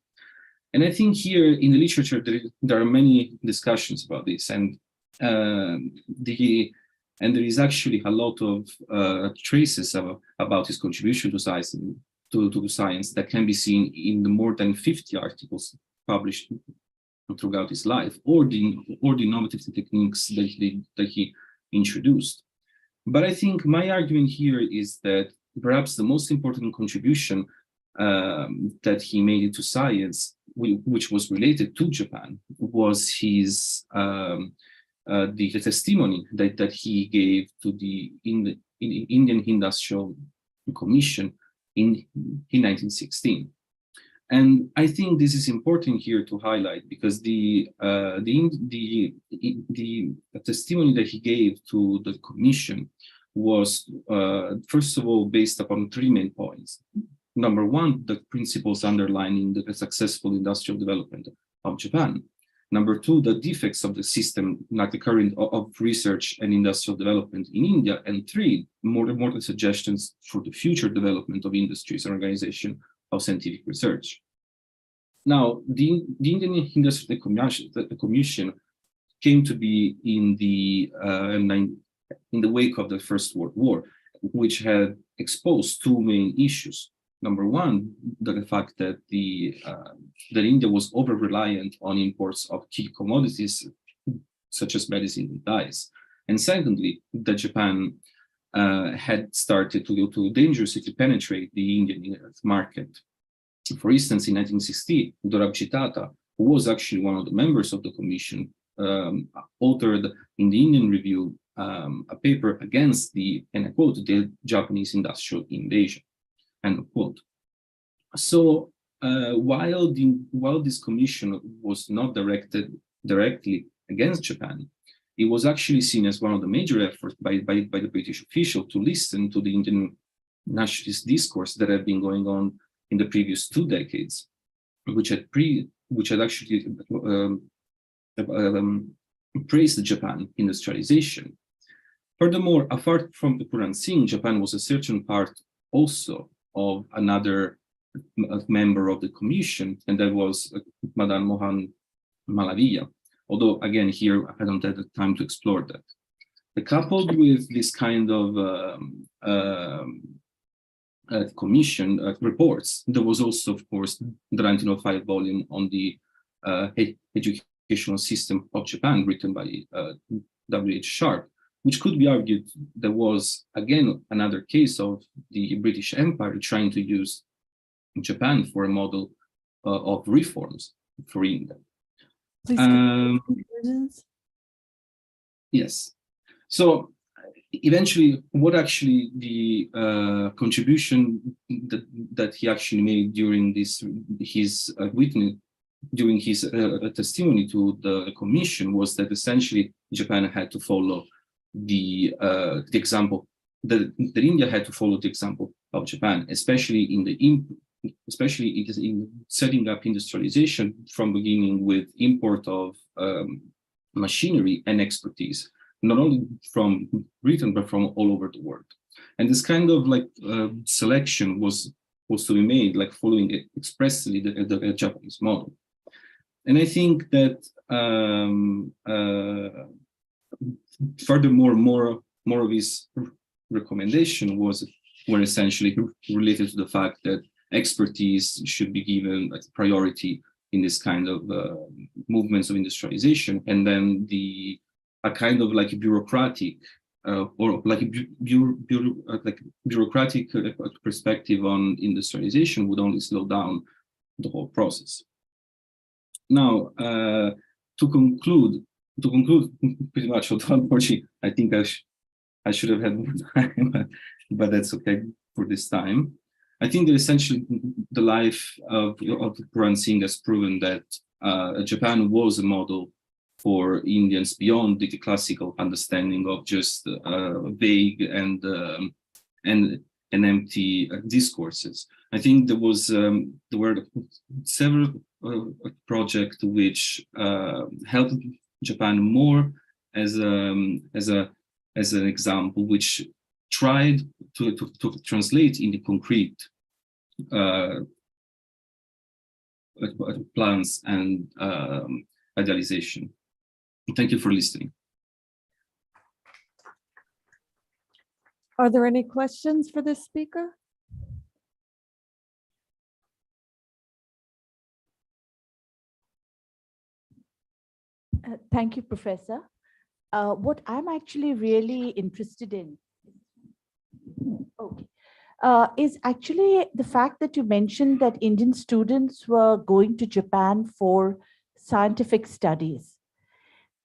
And I think here in the literature, there are many discussions about this, and there is actually a lot of traces about his contribution to science, to science that can be seen in the more than 50 articles published throughout his life, or the innovative techniques that he introduced. But I think my argument here is that perhaps the most important contribution that he made to science, which was related to Japan, was his the testimony that he gave to the Indian Industrial Commission in 1916. And I think this is important here to highlight, because the testimony that he gave to the commission was, first of all, based upon three main points. Number one, the principles underlining the successful industrial development of Japan. Number two, the defects of the system, like the current of research and industrial development in India. And three, more the suggestions for the future development of industries and organization of scientific research. Now, the Indian Industrial Commission came to be in the wake of the First World War, which had exposed two main issues. Number one, the fact that that India was over-reliant on imports of key commodities such as medicine and dyes. And secondly, that Japan had started to dangerously penetrate the Indian market. For instance, in 1960, Dorabji Tata, who was actually one of the members of the commission, authored in the Indian Review a paper against and I quote, the Japanese industrial invasion. End of quote. So while this commission was not directed directly against Japan, it was actually seen as one of the major efforts by the British official to listen to the Indian nationalist discourse that had been going on in the previous 2 decades, which had actually praised Japan industrialization. Furthermore, apart from the Puran Singh, Japan was a certain part also of another member of the commission, and that was Madan Mohan Malaviya. Although, again, here I don't have the time to explore that. Coupled with this kind of commission reports, there was also, of course, the 1905 volume on the educational system of Japan, written by W.H. Sharp, which could be argued there was, again, another case of the British Empire trying to use Japan for a model of reforms for India. Yes. So eventually, what actually the contribution that he actually made during his witness, during his testimony to the commission, was that essentially Japan had to follow the example that India had to follow the example of Japan, especially in setting up industrialization from beginning with import of machinery and expertise, not only from Britain but from all over the world. And this kind of like selection was to be made, like following expressly the Japanese model. And I think that furthermore, more of his recommendation were essentially related to the fact that expertise should be given like priority in this kind of movements of industrialization, and then a kind of like bureaucratic or like bureaucratic perspective on industrialization would only slow down the whole process. Now, to conclude pretty much, although unfortunately I think I should have had more time, but that's okay for this time. I think that essentially the life of Puran Singh has proven that Japan was a model for Indians beyond the classical understanding of just vague and empty discourses. I think there were several projects which helped Japan more as an example, which tried to translate into concrete plans and idealization. Thank you for listening. Are there any questions for this speaker? Thank you, Professor. What I'm actually really interested in is actually the fact that you mentioned that Indian students were going to Japan for scientific studies.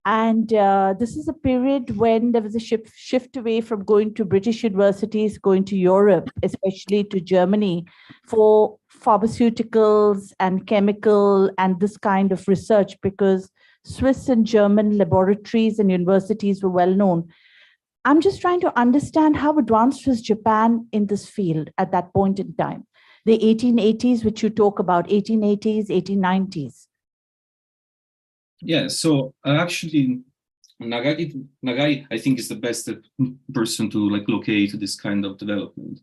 And this is a period when there was a shift away from going to British universities, going to Europe, especially to Germany, for pharmaceuticals and chemical and this kind of research, because Swiss and German laboratories and universities were well known. I'm just trying to understand how advanced was Japan in this field at that point in time, the 1880s, which you talk about, 1880s, 1890s. Yeah, so actually, Nagai, I think, is the best person to like locate this kind of development.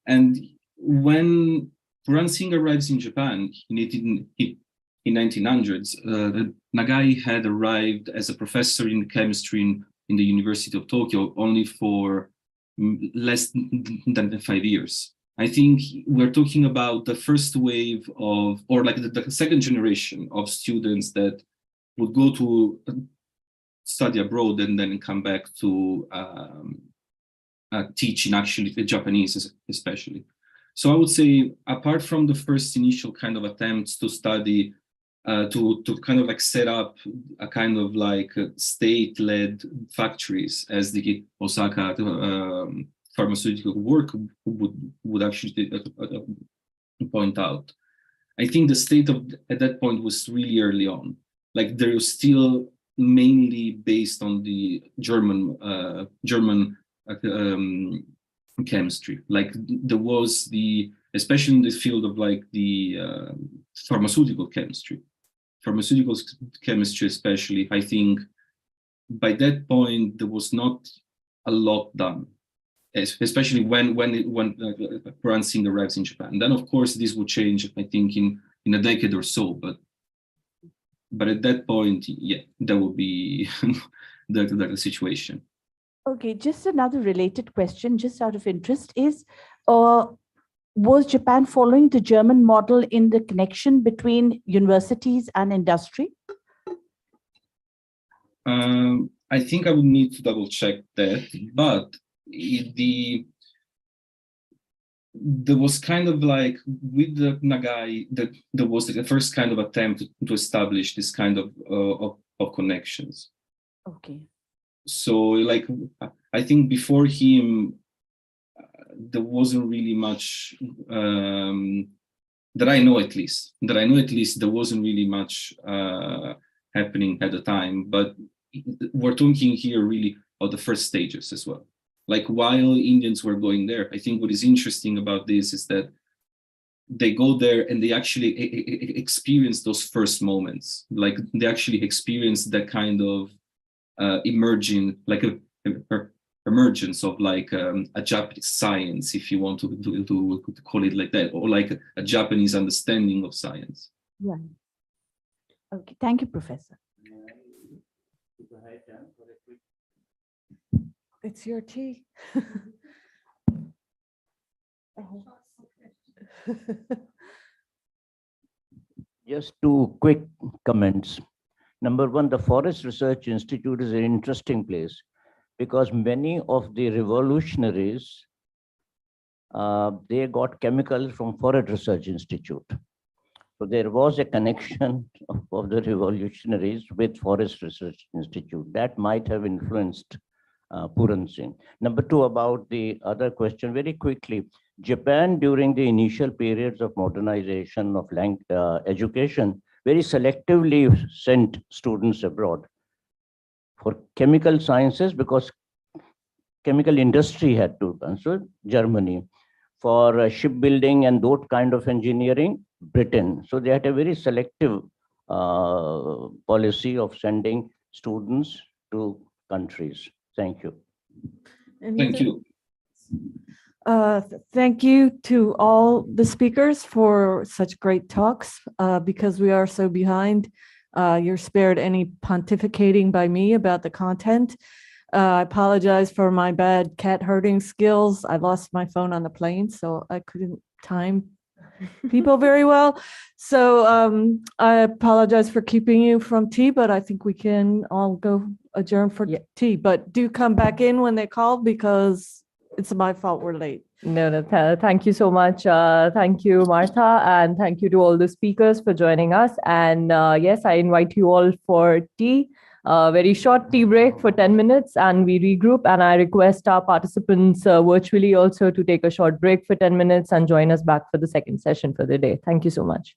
And when Puran Singh arrives in Japan in 1900s, Nagai had arrived as a professor in chemistry in the University of Tokyo only for less than 5 years. I think we're talking about the first wave of, or like the second generation of students that would go to study abroad and then come back to teaching actually Japanese especially. So I would say, apart from the first initial kind of attempts to study, to kind of like set up a kind of like state-led factories, as the Osaka pharmaceutical work would actually point out. I think the state at that point was really early on. Like there was still mainly based on the German chemistry. Like there was especially in the field of like the pharmaceutical chemistry. Pharmaceutical chemistry especially, I think by that point there was not a lot done, especially when Puran Singh arrives in Japan. Then of course this would change, I think, in a decade or so, but at that point, yeah, that would be the situation. Okay, just another related question, just out of interest, is was Japan following the German model in the connection between universities and industry? I think I would need to double check that, but there was kind of like with the Nagai that there was the first kind of attempt to establish this kind of connections. Okay. So like I think before him there wasn't really much that I know at least there wasn't really much happening at the time, but we're talking here really of the first stages as well. Like while Indians were going there, I think what is interesting about this is that they go there and they actually experience those first moments. Like they actually experience that kind of emerging, like emergence of like a Japanese science, if you want to call it like that, or like a Japanese understanding of science. Right. Okay. Thank you, Professor. It's your tea. Just two quick comments. Number one, the Forest Research Institute is an interesting place because many of the revolutionaries, they got chemicals from Forest Research Institute. So there was a connection of the revolutionaries with Forest Research Institute that might have influenced Puran Singh. Number two, about the other question, very quickly, Japan during the initial periods of modernization of education very selectively sent students abroad for chemical sciences because chemical industry had to answer Germany, for shipbuilding and that kind of engineering, Britain. So they had a very selective policy of sending students to countries. Thank you. Thank you. Thank you to all the speakers for such great talks. Because we are so behind, you're spared any pontificating by me about the content. I apologize for my bad cat herding skills. I lost my phone on the plane, so I couldn't time people very well. So I apologize for keeping you from tea, but I think we can all go adjourn for tea. But do come back in when they call because it's my fault we're late. No, thank you so much. Thank you, Martha, and thank you to all the speakers for joining us. And yes, I invite you all for tea. Very short tea break for 10 minutes and we regroup. And I request our participants virtually also to take a short break for 10 minutes and join us back for the second session for the day. Thank you so much.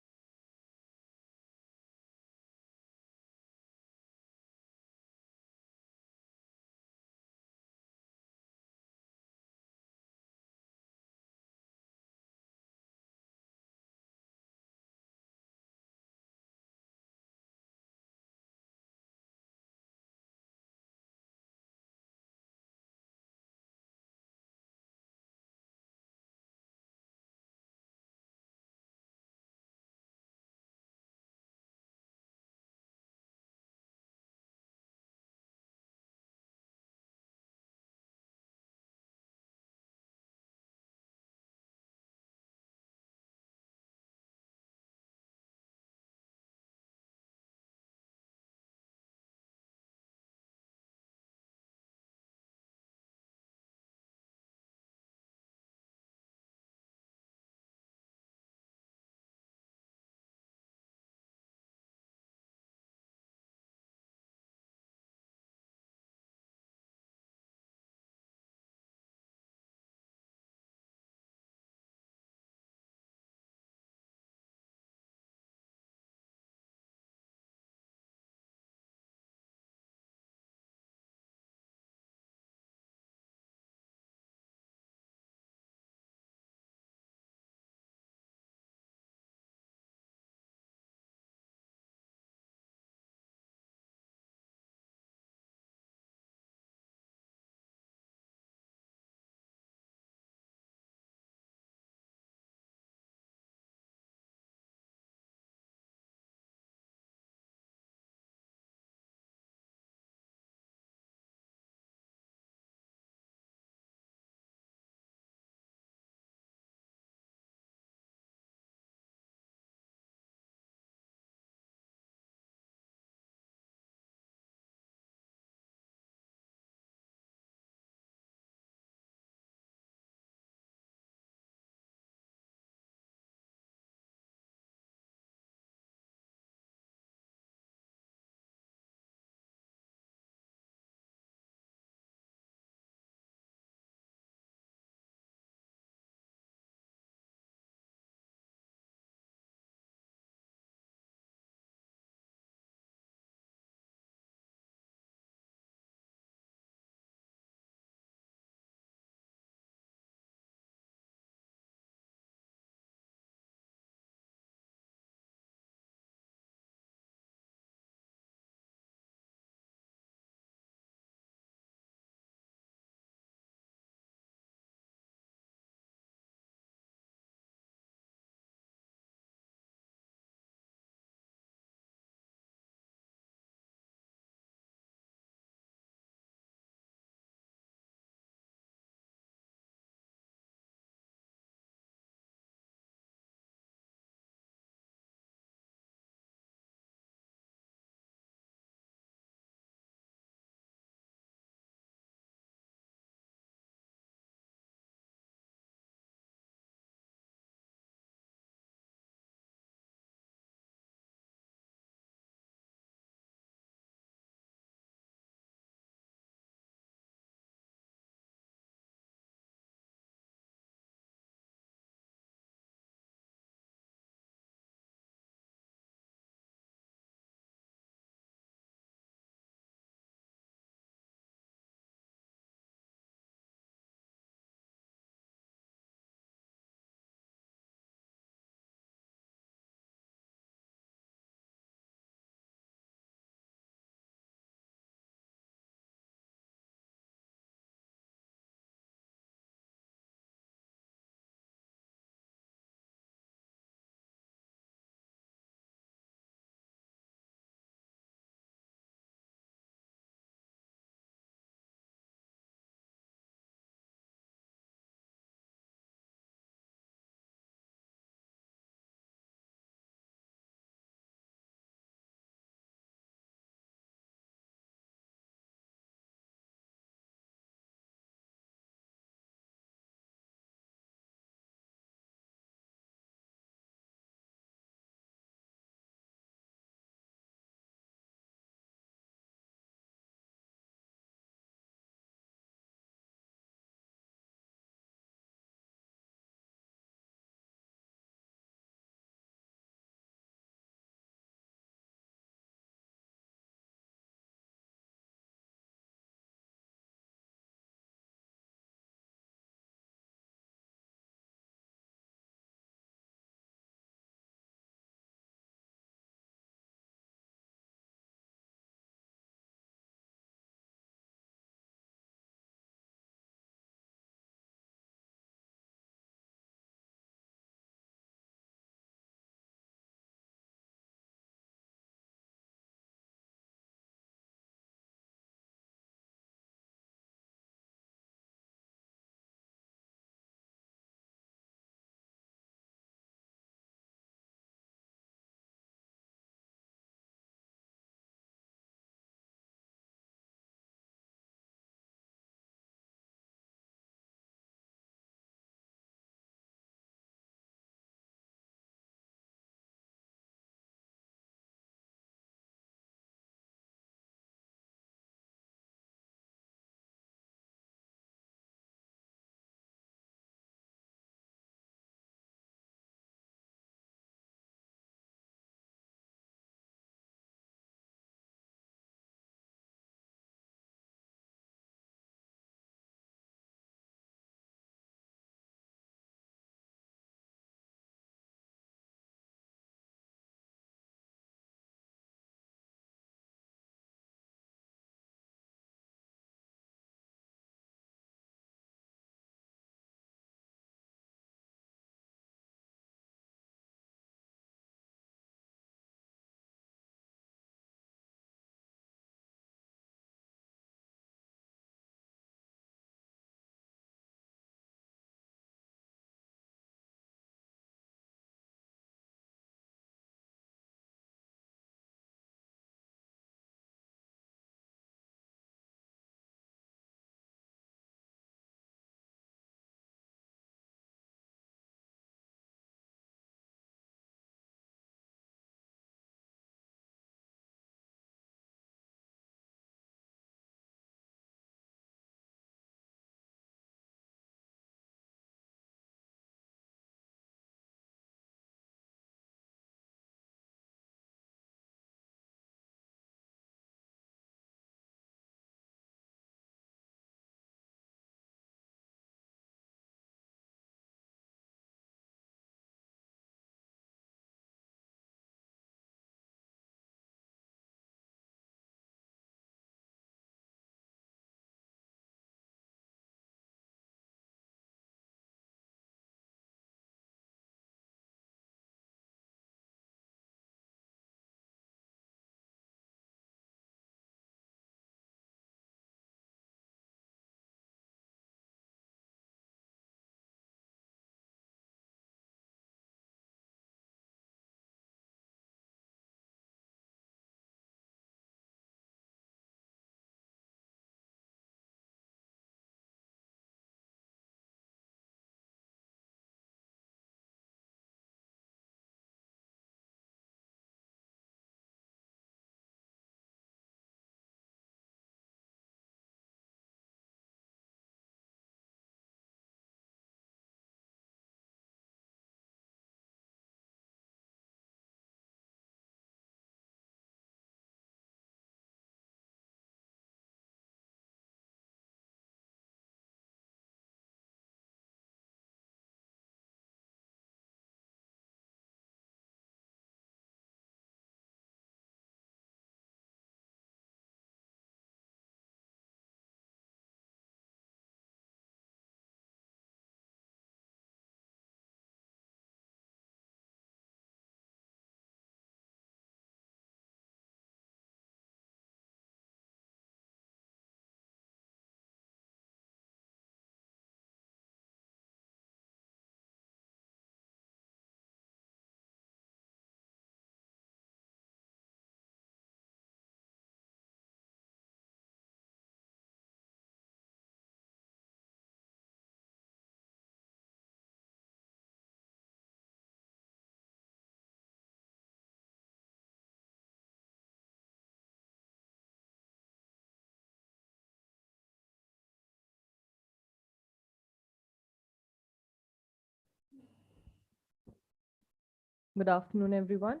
Good afternoon, everyone.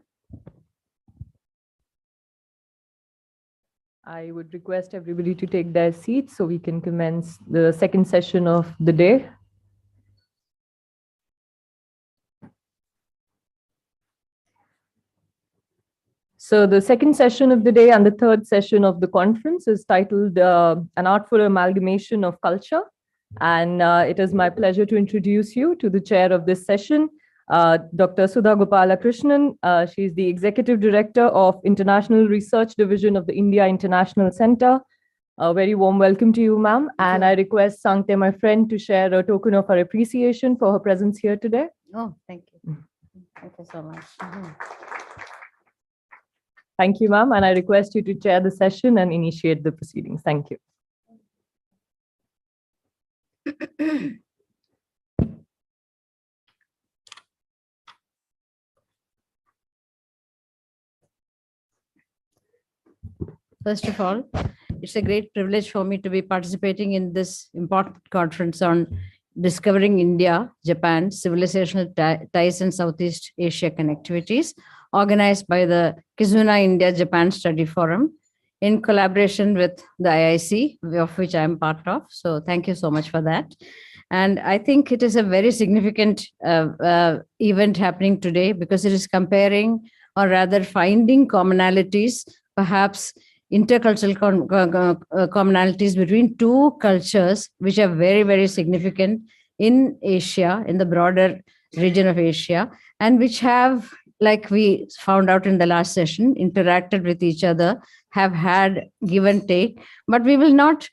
I would request everybody to take their seats so we can commence the second session of the day. So the second session of the day and the third session of the conference is titled An Artful Amalgamation of Culture. And it is my pleasure to introduce you to the chair of this session, Dr. Sudha Gopalakrishnan. She's the Executive Director of International Research Division of the India International Center. A very warm welcome to you, ma'am. And I request Sankte, my friend, to share a token of her appreciation for her presence here today. Oh, thank you. Thank you so much. Thank you, ma'am. And I request you to chair the session and initiate the proceedings. Thank you. First of all, it's a great privilege for me to be participating in this important conference on discovering India, Japan, civilizational ties and Southeast Asia connectivities, organized by the Kizuna India-Japan Study Forum in collaboration with the IIC, of which I'm part of. So thank you so much for that. And I think it is a very significant event happening today because it is comparing, or rather finding commonalities, perhaps intercultural commonalities between two cultures, which are very, very significant in Asia, in the broader region of Asia, and which have, like we found out in the last session, interacted with each other, have had give and take. But we will not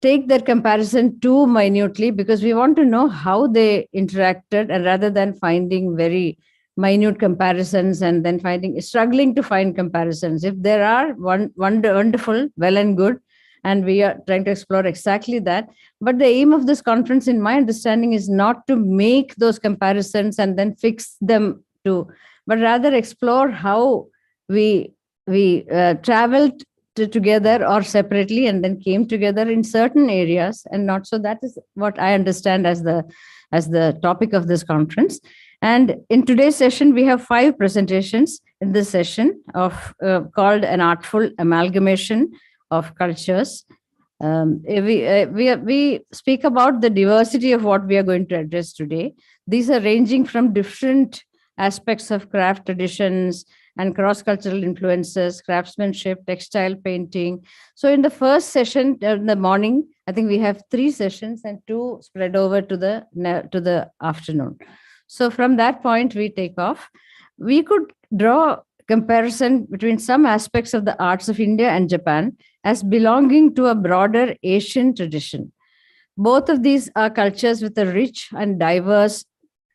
take that comparison too minutely because we want to know how they interacted, and rather than finding very minute comparisons and then struggling to find comparisons. If there are wonderful, well and good, and we are trying to explore exactly that. But the aim of this conference, in my understanding, is not to make those comparisons and then fix them but rather explore how we traveled together or separately and then came together in certain areas and not. So that is what I understand as the topic of this conference. And in today's session, we have 5 presentations in this session of called An Artful Amalgamation of Cultures. We speak about the diversity of what we are going to address today. These are ranging from different aspects of craft traditions and cross-cultural influences, craftsmanship, textile painting. So in the first session in the morning, I think we have 3 sessions and 2 spread over to the afternoon. So from that point, we take off. We could draw comparison between some aspects of the arts of India and Japan as belonging to a broader Asian tradition. Both of these are cultures with a rich and diverse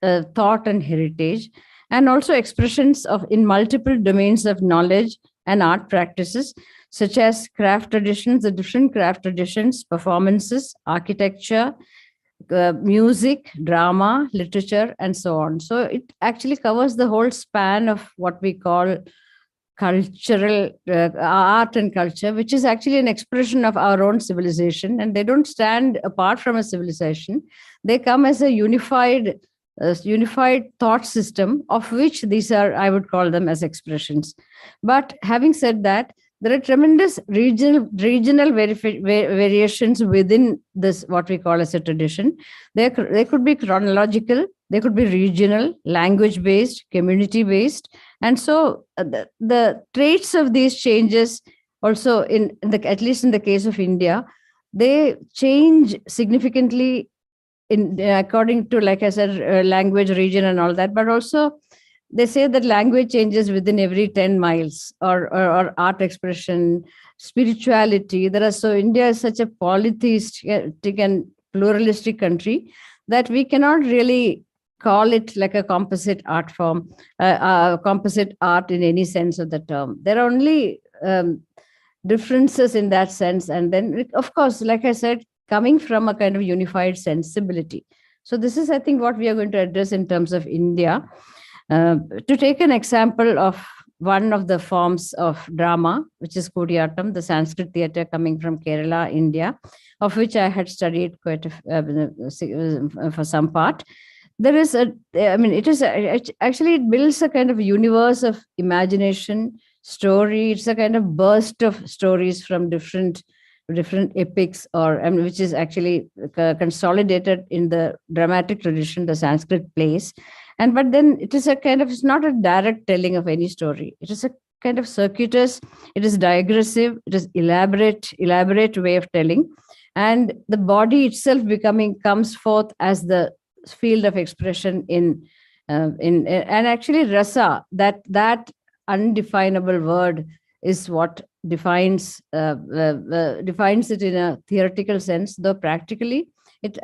thought and heritage, and also expressions in multiple domains of knowledge and art practices, such as craft traditions, the different craft traditions, performances, architecture, music, drama, literature, and so on. So it actually covers the whole span of what we call cultural art and culture, which is actually an expression of our own civilization. And they don't stand apart from a civilization. They come as a unified thought system, of which these are, I would call them as expressions. But having said that, there are tremendous regional variations within this, what we call as a tradition. They could be chronological, they could be regional, language-based, community-based. And so the traits of these changes also, at least in the case of India, they change significantly according to, like I said, language, region, and all that. But also, they say that language changes within every 10 miles, or art expression, spirituality. So India is such a polytheistic and pluralistic country that we cannot really call it like a composite art form, composite art in any sense of the term. There are only differences in that sense. And then, of course, like I said, coming from a kind of unified sensibility. So this is, I think, what we are going to address in terms of India. To take an example of one of the forms of drama, which is Kodiyatam, the Sanskrit theatre coming from Kerala, India, of which I had studied quite for some part. there is I mean, actually, it builds a kind of universe of imagination, story. It's a kind of burst of stories from different epics, or which is actually consolidated in the dramatic tradition, the Sanskrit plays. But then it is a kind of, it's not a direct telling of any story. It is a kind of circuitous, it is digressive, it is elaborate way of telling. And the body itself comes forth as the field of expression in and actually rasa, that undefinable word is what defines it in a theoretical sense, though practically it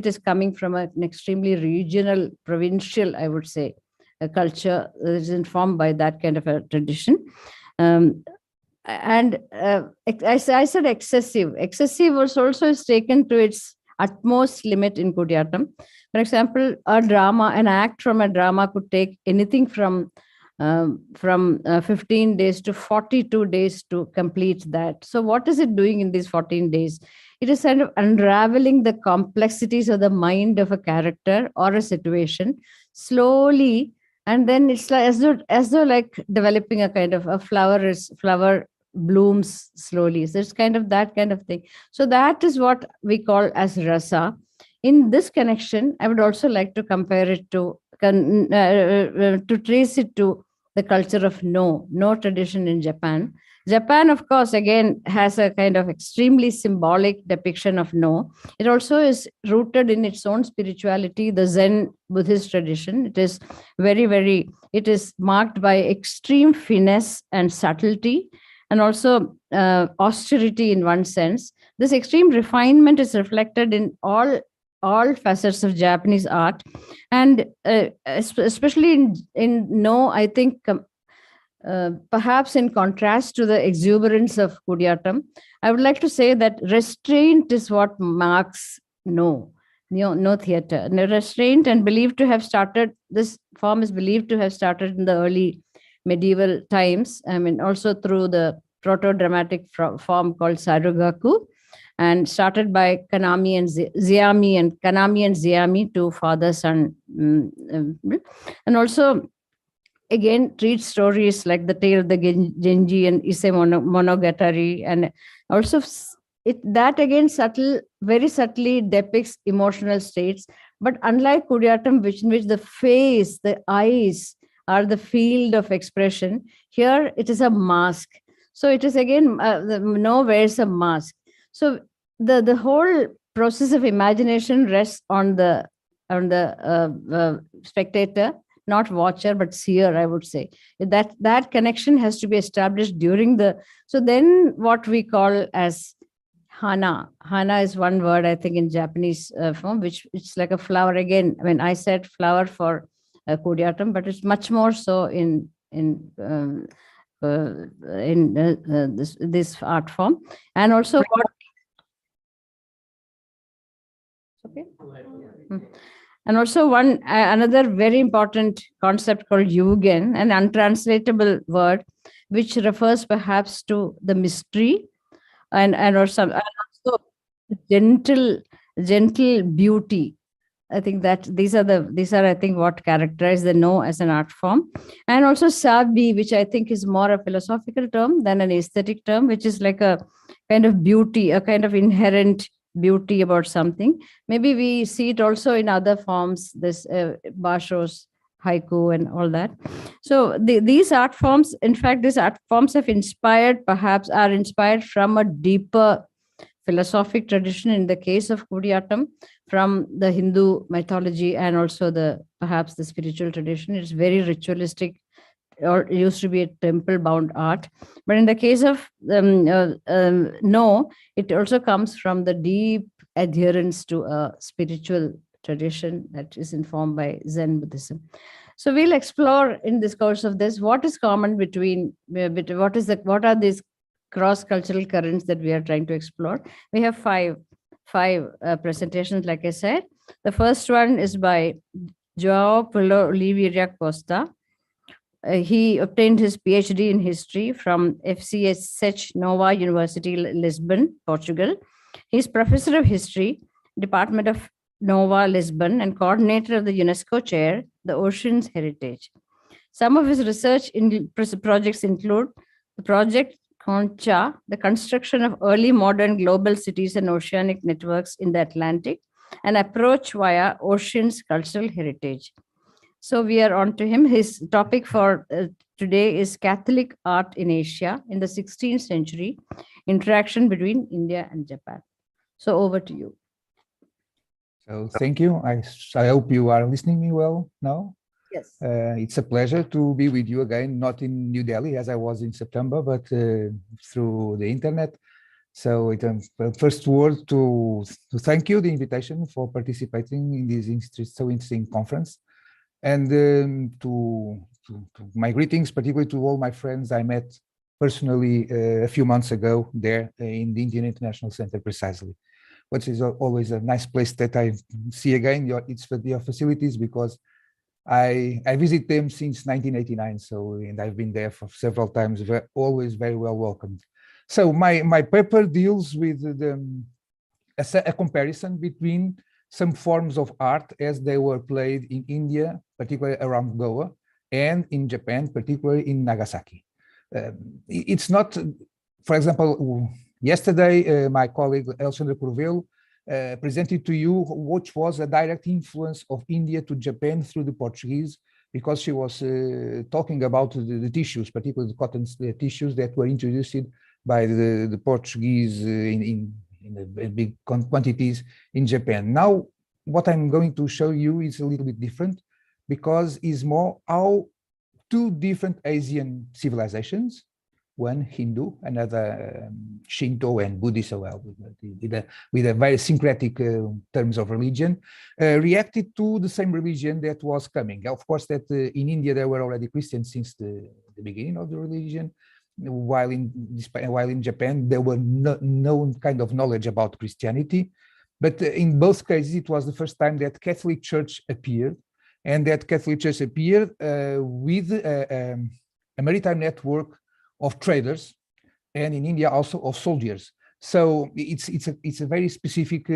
is coming from an extremely regional, provincial, I would say, a culture that is informed by that kind of a tradition. I said excessive was also is taken to its utmost limit in Kudyatam. For example, an act from a drama could take anything from 15 days to 42 days to complete that. So what is it doing in these 14 days? It is kind of unraveling the complexities of the mind of a character or a situation slowly, and then it's like as though like developing a kind of a flower blooms slowly. So it's kind of that kind of thing. So that is what we call as rasa. In this connection, I would also like to compare it to trace it to the culture of no tradition in Japan. Japan, of course, again, has a kind of extremely symbolic depiction of no. It also is rooted in its own spirituality, the Zen Buddhist tradition. It is it is marked by extreme finesse and subtlety, and also austerity in one sense. This extreme refinement is reflected in all facets of Japanese art, and especially in no, I think perhaps in contrast to the exuberance of Kudyatam, I would like to say that restraint is what marks no theater. No restraint, and this form is believed to have started in the early medieval times. I mean, also through the proto-dramatic form called Sarugaku, and started by Kanami and Ziami, two father-son, and also again treats stories like the tale of the Genji and Ise Monogatari, and also that again very subtly depicts emotional states. But unlike Kudyatam, in which the face, the eyes are the field of expression, here it is a mask. So it is again no wears a mask. So the whole process of imagination rests on the spectator, not watcher, but seer, I would say. That connection has to be established during so then what we call as hana. Hana is one word, I think, in Japanese form, which it's like a flower. Again, I mean, I said flower for Kudyatam, but it's much more so in this art form. And also okay. And also another very important concept called yugen, an untranslatable word, which refers perhaps to the mystery and also gentle beauty. I think that these are I think what characterize the no as an art form. And also sabi, which I think is more a philosophical term than an aesthetic term, which is like a kind of beauty, a kind of inherent beauty about something. Maybe we see it also in other forms, this bashos, haiku and all that. So these art forms, in fact, these art forms have are inspired from a deeper philosophic tradition, in the case of Kudyatam, from the Hindu mythology and also perhaps the spiritual tradition. It's very ritualistic, or it used to be a temple-bound art. But in the case of no, it also comes from the deep adherence to a spiritual tradition that is informed by Zen Buddhism. So we'll explore in this course of this what is common what are these cross-cultural currents that we are trying to explore. We have five presentations, like I said. The first one is by João Paulo Oliveira Costa. He obtained his PhD in history from FCSH Nova University, Lisbon, Portugal. He's professor of history, Department of Nova Lisbon and coordinator of the UNESCO chair, the Oceans Heritage. Some of his research projects include the project Concha, the construction of early modern global cities and oceanic networks in the Atlantic, an approach via oceans cultural heritage. So we are on to him. His topic for today is Catholic art in Asia in the 16th century, interaction between India and Japan. So over to you. So thank you. I hope you are listening me well now. Yes. It's a pleasure to be with you again, not in New Delhi as I was in September, but through the internet. So first word to thank you the invitation for participating in this so interesting conference, and to my greetings, particularly to all my friends I met personally a few months ago there in the Indian International Center precisely, which is always a nice place that I see again. It's for your facilities because I visit them since 1989, and I've been there for several times, always very well welcomed. So my paper deals with a comparison between some forms of art as they were played in India, particularly around Goa, and in Japan, particularly in Nagasaki. It's not, for example, yesterday, my colleague Alexandra Curvelo presented to you which was a direct influence of India to Japan through the Portuguese, because she was talking about the tissues, particularly the cotton tissues that were introduced by the Portuguese in big quantities in Japan. Now, what I'm going to show you is a little bit different, because it's more how two different Asian civilizations, one Hindu, another Shinto and Buddhist, with a very syncretic terms of religion, reacted to the same religion that was coming. Of course, that in India there were already Christians since the beginning of the religion, while in Japan there were no kind of knowledge about Christianity. But in both cases, it was the first time that Catholic Church appeared, and that Catholic Church appeared with a maritime network of traders, and in India also of soldiers. So it's a very specific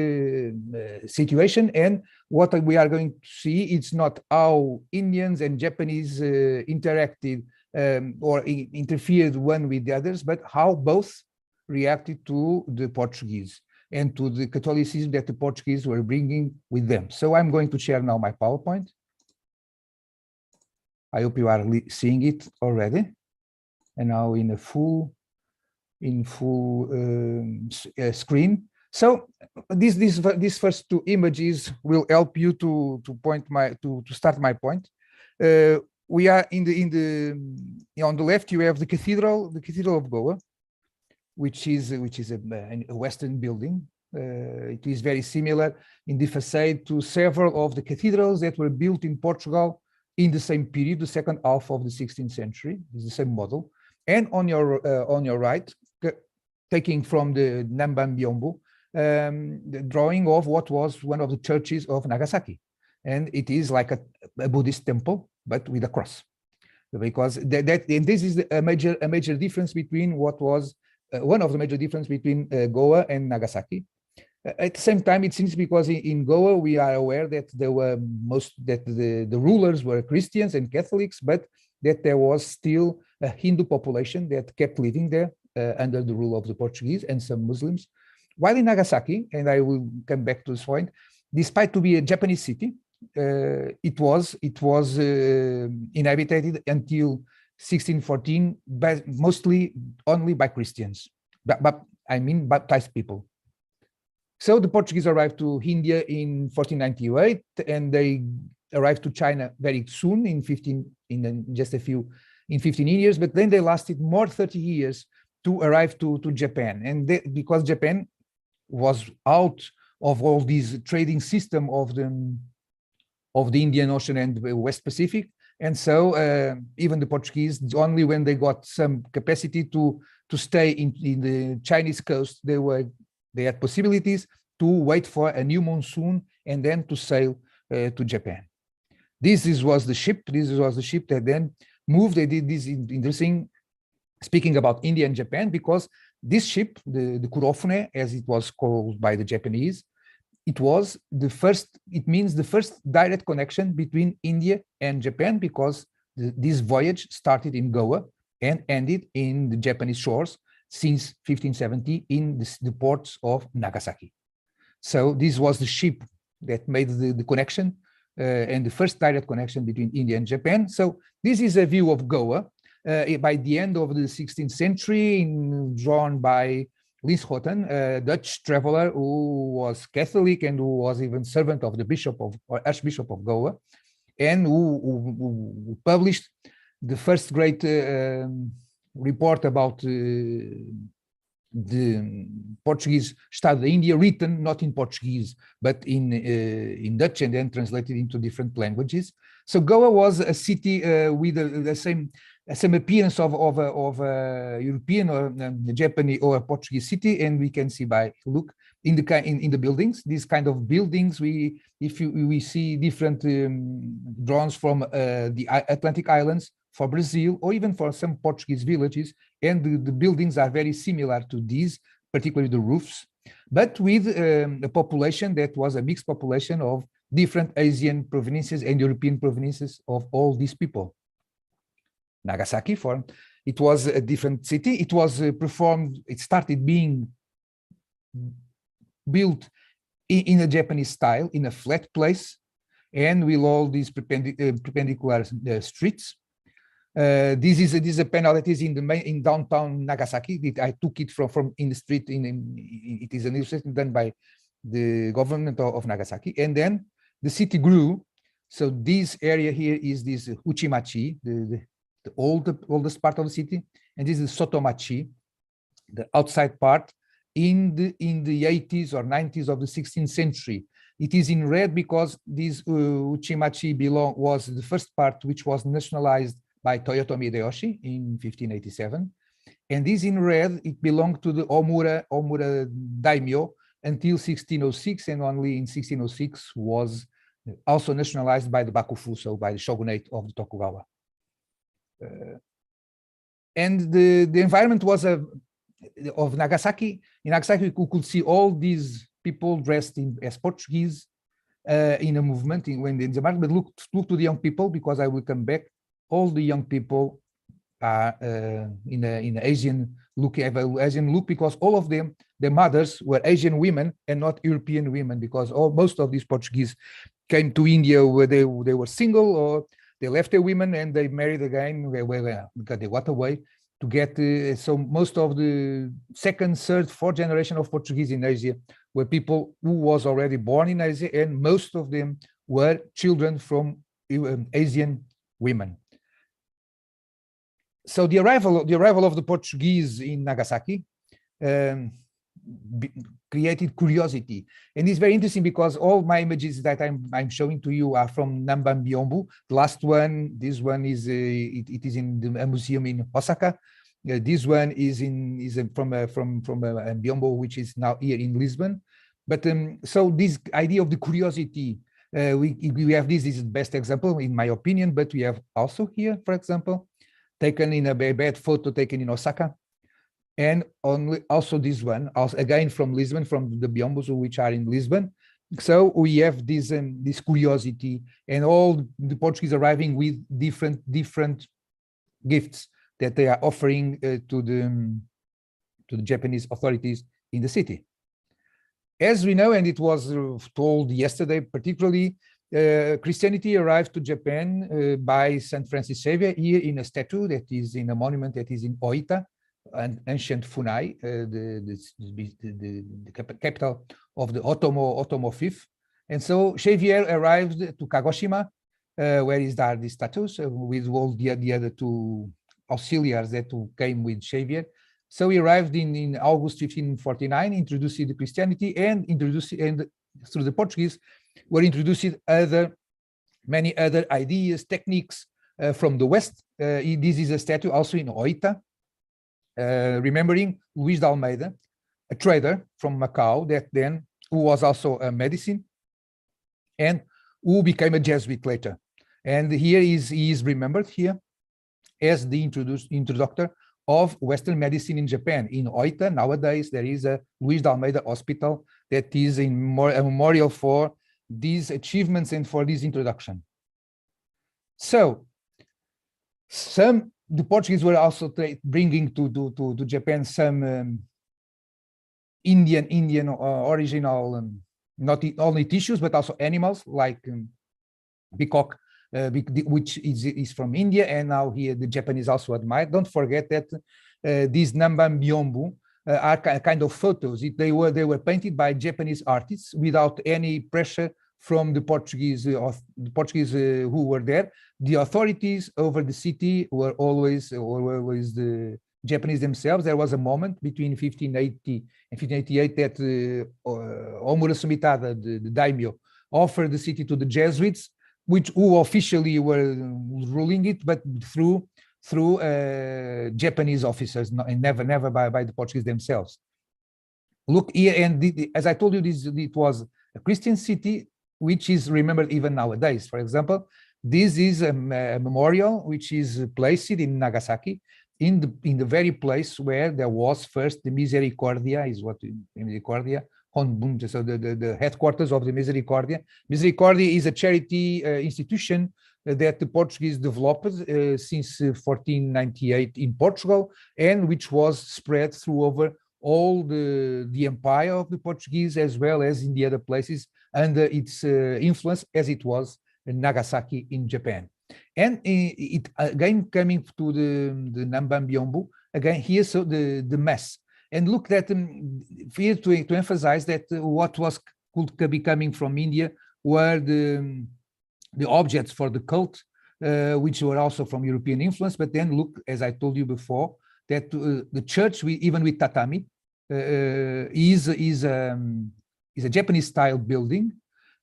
situation, and what we are going to see, it's not how Indians and Japanese interacted or interfered one with the others, but how both reacted to the Portuguese and to the Catholicism that the Portuguese were bringing with them. So I'm going to share now my PowerPoint. I hope you are seeing it already. And now in full screen. So these first two images will help you to start my point. We are on the left. You have the cathedral of Goa, which is a Western building. It is very similar in the facade to several of the cathedrals that were built in Portugal in the same period, the second half of the 16th century. It's the same model. And on your right, taking from the Namban Biombo, the drawing of what was one of the churches of Nagasaki, and it is like a Buddhist temple, but with a cross, because this is a major difference between what was one of the major differences between Goa and Nagasaki. At the same time, it seems because in Goa we are aware that the rulers were Christians and Catholics, but that there was still a Hindu population that kept living there under the rule of the Portuguese and some Muslims. While in Nagasaki, and I will come back to this point, despite to be a Japanese city, it was inhabited until 1614, mostly only by Christians, but I mean baptized people. So the Portuguese arrived to India in 1498, and they arrived to China very soon in 15 years, but then they lasted more 30 years to arrive to Japan. And because Japan was out of all these trading system of the Indian Ocean and the West Pacific, and so even the Portuguese, only when they got some capacity to stay in the Chinese coast, they had possibilities to wait for a new monsoon and then to sail to Japan. This was the ship that then moved. They did this interesting, speaking about India and Japan, because this ship, the Kurofune, as it was called by the Japanese, it was the first, it means the first direct connection between India and Japan, because this voyage started in Goa and ended in the Japanese shores since 1570 in the ports of Nagasaki. So this was the ship that made the connection and the first direct connection between India and Japan. So this is a view of Goa by the end of the 16th century, drawn by Linschoten, a Dutch traveler who was Catholic and who was even servant of the bishop of, or Archbishop of Goa, and who published the first great report about the Portuguese Estado de India, written not in Portuguese, but in Dutch, and then translated into different languages. So Goa was a city with the same appearance of a European or Japanese or a Portuguese city, and we can see by look in the buildings. These kind of buildings, we see different drawings from the Atlantic islands, for Brazil, or even for some Portuguese villages, and the buildings are very similar to these, particularly the roofs, but with a population that was a mixed population of different Asian provinces and European provinces of all these people. Nagasaki, it was a different city. It was it started being built in a Japanese style, in a flat place, and with all these perpendicular streets. This is a panel that is in downtown Nagasaki. I took it from in the street. It is an illustration done by the government of Nagasaki, and then the city grew. So this area here is this Uchimachi, the oldest part of the city, and this is Sotomachi, the outside part, in the 80s or 90s of the 16th century. It is in red because this Uchimachi was the first part which was nationalized by Toyotomi Hideyoshi in 1587, and this in red, it belonged to the Omura daimyo until 1606, and only in 1606 was also nationalized by the Bakufu, so by the shogunate of the Tokugawa. And the environment was of Nagasaki. In Nagasaki, we could see all these people dressed as Portuguese in a movement when in the market. But look to the young people, because I will come back. All the young people are in an Asian look, have an Asian look, because all of them, their mothers were Asian women and not European women, because most of these Portuguese came to India where they were single, or they left their women and they married again because they got away to get. So most of the second, third, fourth generation of Portuguese in Asia were people who was already born in Asia, and most of them were children from Asian women. So the arrival of the Portuguese in Nagasaki created curiosity, and it's very interesting because all my images that I'm showing to you are from Nambambiombo. The last one, this one is it is in a museum in Osaka. This one is from Biombo, which is now here in Lisbon. But so this idea of the curiosity, we have this is the best example in my opinion. But we have also here, for example, taken in a bad photo taken in Osaka, and also this one, also again from Lisbon, from the Biombos which are in Lisbon. So we have this curiosity, and all the Portuguese arriving with different gifts that they are offering to the Japanese authorities in the city. As we know, and it was told yesterday, particularly, Christianity arrived to Japan by St. Francis Xavier here in a statue that is in a monument that is in Oita, an ancient Funai, the capital of the Otomo Fief. And so Xavier arrived to Kagoshima, where is there the statues with all the other two auxiliaries that came with Xavier. So he arrived in August 1549, introduced the Christianity, and through the Portuguese were introduced many other ideas, techniques from the West. This is a statue also in Oita, remembering Luís de Almeida, a trader from Macau who was also a medicine and who became a Jesuit later. And here he is remembered here as the introductor of Western medicine in Japan. In Oita, nowadays, there is a Luís de Almeida hospital that is a memorial for these achievements and for this introduction. So the Portuguese were also bringing to Japan some Indian original, not only tissues, but also animals like peacock, which is from India, and now here the Japanese also admire. Don't forget that these Nambam Byombu are kind of photos. They were painted by Japanese artists without any pressure from the Portuguese who were there. The authorities over the city were always the Japanese themselves. There was a moment between 1580 and 1588 that Omura Sumitada, the daimyo, offered the city to the Jesuits, who officially were ruling it, but through Japanese officers, and never by the Portuguese themselves. Look here, and as I told you, it was a Christian city, which is remembered even nowadays. For example, this is a memorial which is placed in Nagasaki, in the very place where there was first the Misericordia, Misericordia, so the headquarters of the Misericordia. Misericordia is a charity institution that the Portuguese developed since 1498 in Portugal, and which was spread through over all the empire of the Portuguese, as well as in the other places under its influence, as it was in Nagasaki in Japan. And it again, coming to the Nambam Byombu, again here, so the mass. And look at here to emphasize that what could be coming from India were the objects for the cult, which were also from European influence. But then look, as I told you before, that the church, even with tatami, is a Japanese style building,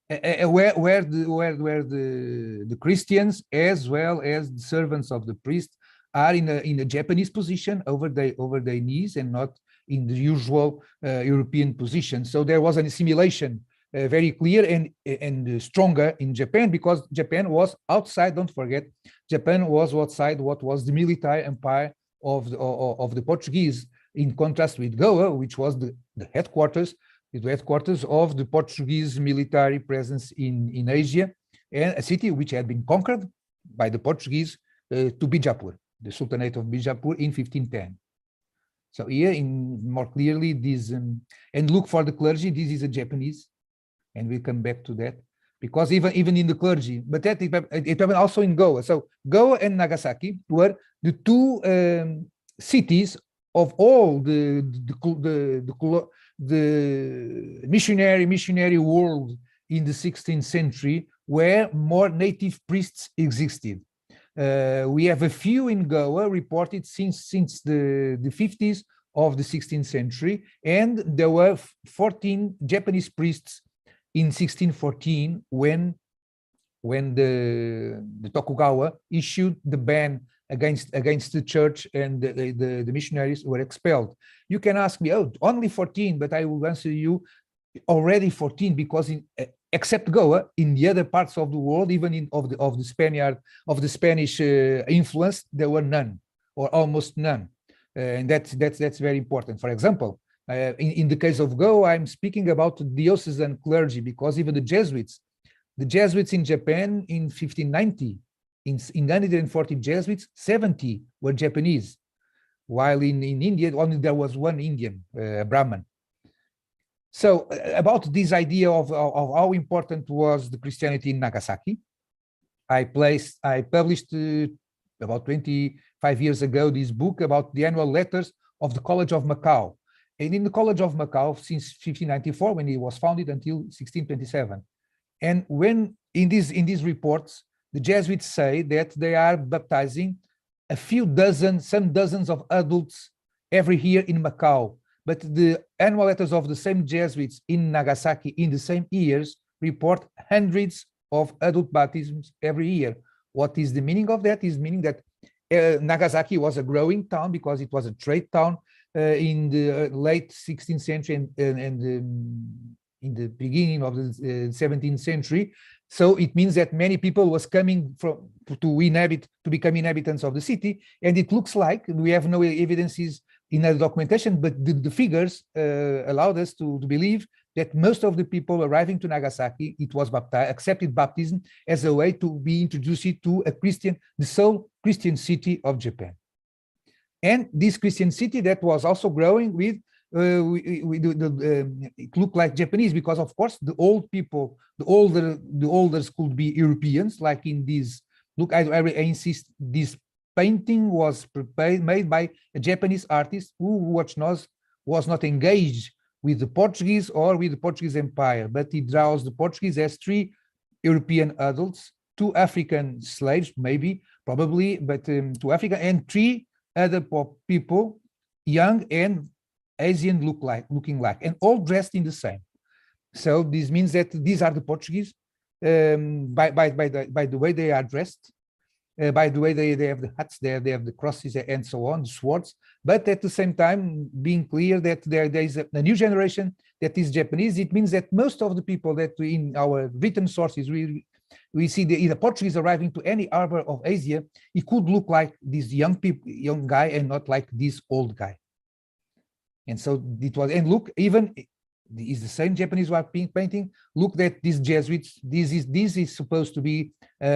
where the Christians as well as the servants of the priest are in a Japanese position over their knees, and not in the usual European position. So there was an assimilation very clear and stronger in Japan, because Japan was outside. Don't forget, Japan was outside what was the military empire of the Portuguese, in contrast with Goa, which was the headquarters of the Portuguese military presence in Asia, and a city which had been conquered by the Portuguese to Bijapur, the Sultanate of Bijapur, in 1510. So here, more clearly, this and look for the clergy. This is a Japanese, and we'll come back to that, because even in the clergy, but that it happened also in Goa. So Goa and Nagasaki were the two cities of all the missionary world in the 16th century, where more native priests existed. We have a few in Goa reported since the 50s of the 16th century, and there were 14 Japanese priests in 1614 when the Tokugawa issued the ban against the church, and the missionaries were expelled. You can ask me, oh, only 14, but I will answer you, already 14, because except Goa, in the other parts of the world, even of the Spanish influence, there were none, or almost none, and that's very important. For example, in the case of Goa, I'm speaking about diocesan clergy, because even the Jesuits in Japan in 1590, in 140 Jesuits, 70 were Japanese, while in India only there was one Indian, Brahman. So about this idea of how important was the Christianity in Nagasaki, I published about 25 years ago this book about the annual letters of the College of Macau. And in the College of Macau, since 1594, when it was founded, until 1627. And when in these reports, the Jesuits say that they are baptizing some dozens of adults every year in Macau. But the annual letters of the same Jesuits in Nagasaki in the same years report hundreds of adult baptisms every year. What is the meaning of that? Is meaning that Nagasaki was a growing town, because it was a trade town in the late 16th century and in the beginning of the 17th century. So it means that many people was coming to become inhabitants of the city, and it looks like, we have no evidences in the documentation, but the figures allowed us to believe that most of the people arriving to Nagasaki, it was baptized, accepted baptism as a way to be introduced to a Christian, the sole Christian city of Japan. And this Christian city that was also growing with, it looked like Japanese, because of course the old people, the olders could be Europeans, like in this, look, I insist, this painting was made by a Japanese artist who was not engaged with the Portuguese or with the Portuguese Empire, but he draws the Portuguese as 3 European adults, 2 African slaves, maybe, probably, but 2 African, and 3 other people, young and Asian looking like, and all dressed in the same. So this means that these are the Portuguese by the way they are dressed, by the way they have the hats there, they have the crosses and so on, the swords, but at the same time being clear that there is a new generation that is Japanese. It means that most of the people that in our written sources we see the Portuguese arriving to any harbor of Asia, it could look like this young guy and not like this old guy. And so it was, and look, even is the same Japanese who are painting. Look at these Jesuits. This is supposed to be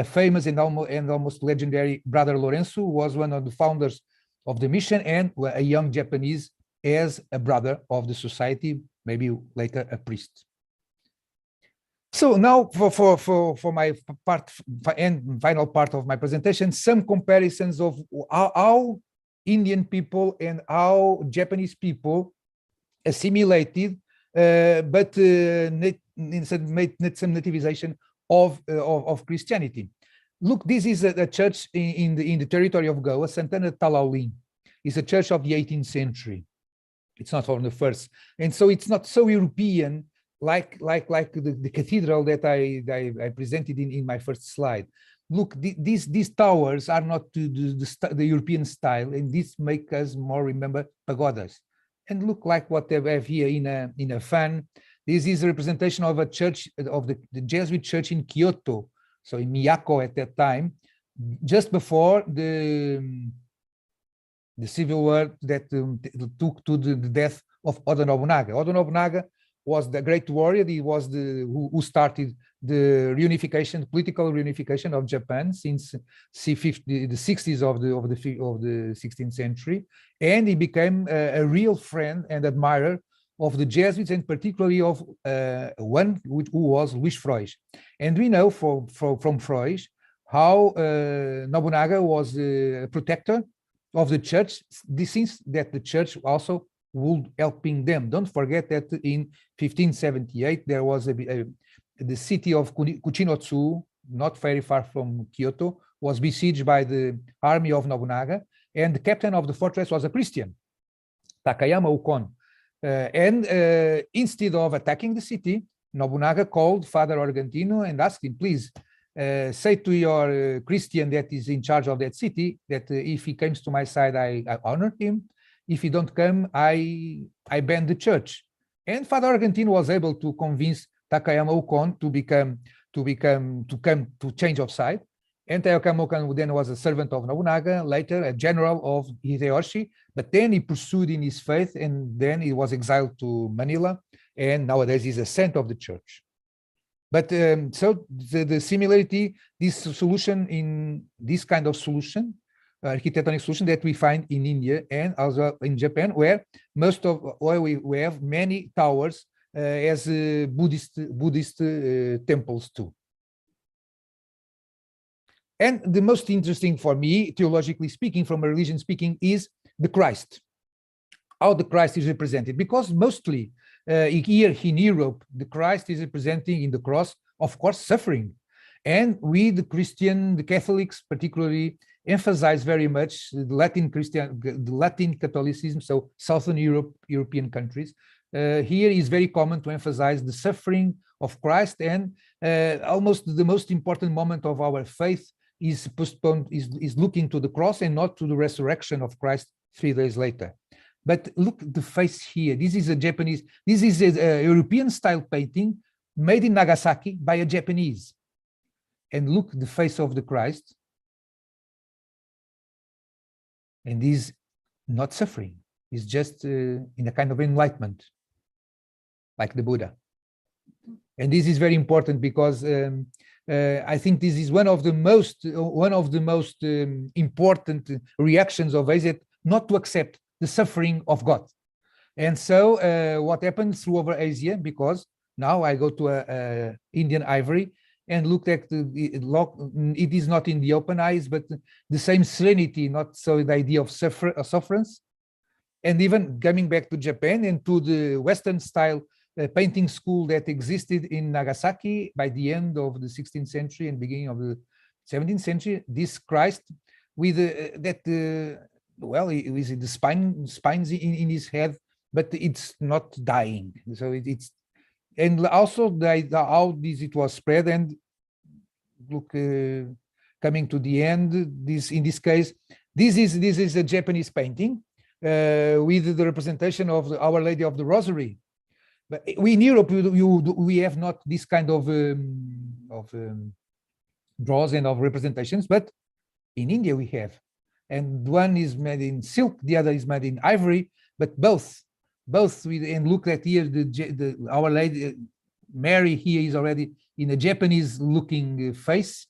famous and almost legendary Brother Lourenço, who was one of the founders of the mission and a young Japanese as a brother of the society, maybe later a priest. So now for my part and final part of my presentation, some comparisons of how Indian people and how Japanese people assimilated, but made some nativization of Christianity. Look, this is a church in the territory of Goa, Santana Talaulim. It's a church of the 18th century. It's not from the first, and so it's not so European like the cathedral that I presented in my first slide. Look, these towers are not the European style, and this makes us more remember pagodas. And look like what they have here in a fan. This is a representation of a church, of the Jesuit church in Kyoto, so in Miyako at that time, just before the civil war that took to the death of Oda Nobunaga. Oda Nobunaga was the great warrior. He was who started the reunification, political reunification of Japan since the 60s of the 16th century, and he became a real friend and admirer of the Jesuits, and particularly of one who was Luís Freud. And we know from Freud how Nobunaga was a protector of the church, since that the church also would helping them. Don't forget that in 1578 there was the city of Kuchinotsu, not very far from Kyoto, was besieged by the army of Nobunaga, and the captain of the fortress was a Christian, Takayama Ukon. Instead of attacking the city, Nobunaga called Father Argentino and asked him, please say to your Christian that is in charge of that city that if he comes to my side, I honor him. If he don't come, I ban the church. And Father Argentino was able to convince Takayama Ukon to change of side. And Takayama Ukon then was a servant of Nobunaga, later a general of Hideyoshi, but then he pursued in his faith, and then he was exiled to Manila, and nowadays he's a saint of the church. But so the similarity, this solution in this kind of solution, architectonic solution that we find in India and also in Japan, where we have many towers as Buddhist temples too. And the most interesting for me, theologically speaking, from a religion speaking, is the Christ, how the Christ is represented, because mostly here in Europe, the Christ is representing in the cross, of course, suffering. And we, the Catholics particularly, emphasize very much the Latin Catholicism, so Southern European countries. Here is very common to emphasize the suffering of Christ, and almost the most important moment of our faith is postponed, is looking to the cross and not to the resurrection of Christ 3 days later. But look at the face here. This is a European style painting made in Nagasaki by a Japanese. And look the face of the Christ. And he's not suffering. He's just in a kind of enlightenment, like the Buddha. And this is very important because I think this is one of the most important reactions of AZ, not to accept the suffering of God. And so what happens through over Asia, because now I go to Indian ivory and look at it is not in the open eyes, but the same serenity, not so the idea of sufferance. And even coming back to Japan and to the Western style painting school that existed in Nagasaki by the end of the 16th century and beginning of the 17th century, this Christ with well, it was the spines in his head, but it's not dying. So it's, and also how this it was spread. And look, coming to the end, this in this case, this is a Japanese painting with the representation of Our Lady of the Rosary. But we in Europe, we have not this kind of draws and of representations, but in India we have. And one is made in silk, the other is made in ivory, but both with, and look at here, the Our Lady Mary here is already in a Japanese looking face.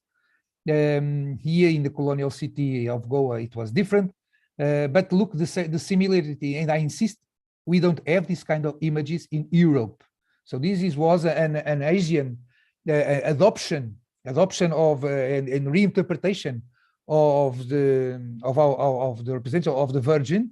Here in the colonial city of Goa, it was different. But look, the similarity, and I insist, we don't have this kind of images in Europe. So this was an Asian adoption of and reinterpretation of the representation of the Virgin,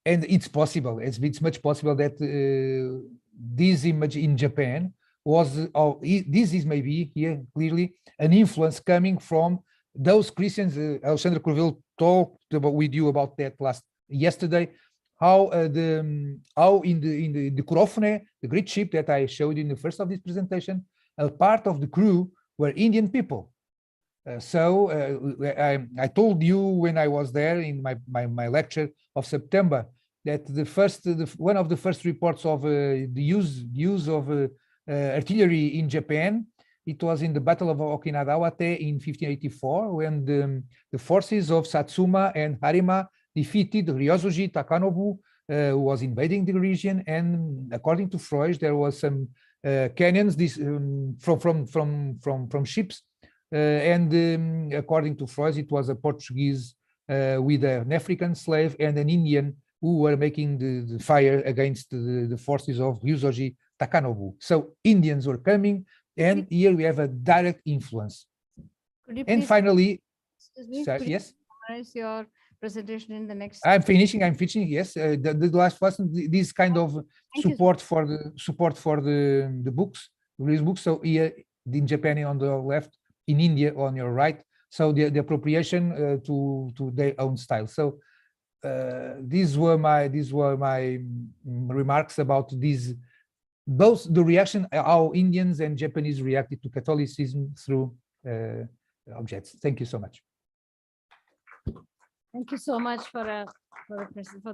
and it's possible. It's much possible that this image in Japan was. This is maybe here clearly an influence coming from those Christians. Alexandre Corville talked with you about that yesterday. How in the Kurofne, the Greek ship that I showed in the first of this presentation, a part of the crew were Indian people. I told you when I was there in my lecture of September that one of the first reports of the use of artillery in Japan, it was in the Battle of Okinawate in 1584, when the forces of Satsuma and Harima defeated Ryosuji Takanobu, who was invading the region. And according to Freud, there was some cannons from ships. According to Freud, it was a Portuguese with an African slave and an Indian who were making the fire against the forces of Ryosuji Takanobu. So Indians were coming, and here we have a direct influence. And finally, yes? Summarize your presentation in the next. I'm finishing. Yes, the last person. This kind of support for the books, release books. So here in Japan on the left, in India on your right. So the appropriation to their own style. So these were my remarks about these, both the reaction how Indians and Japanese reacted to Catholicism through objects. Thank you so much. Thank you so much for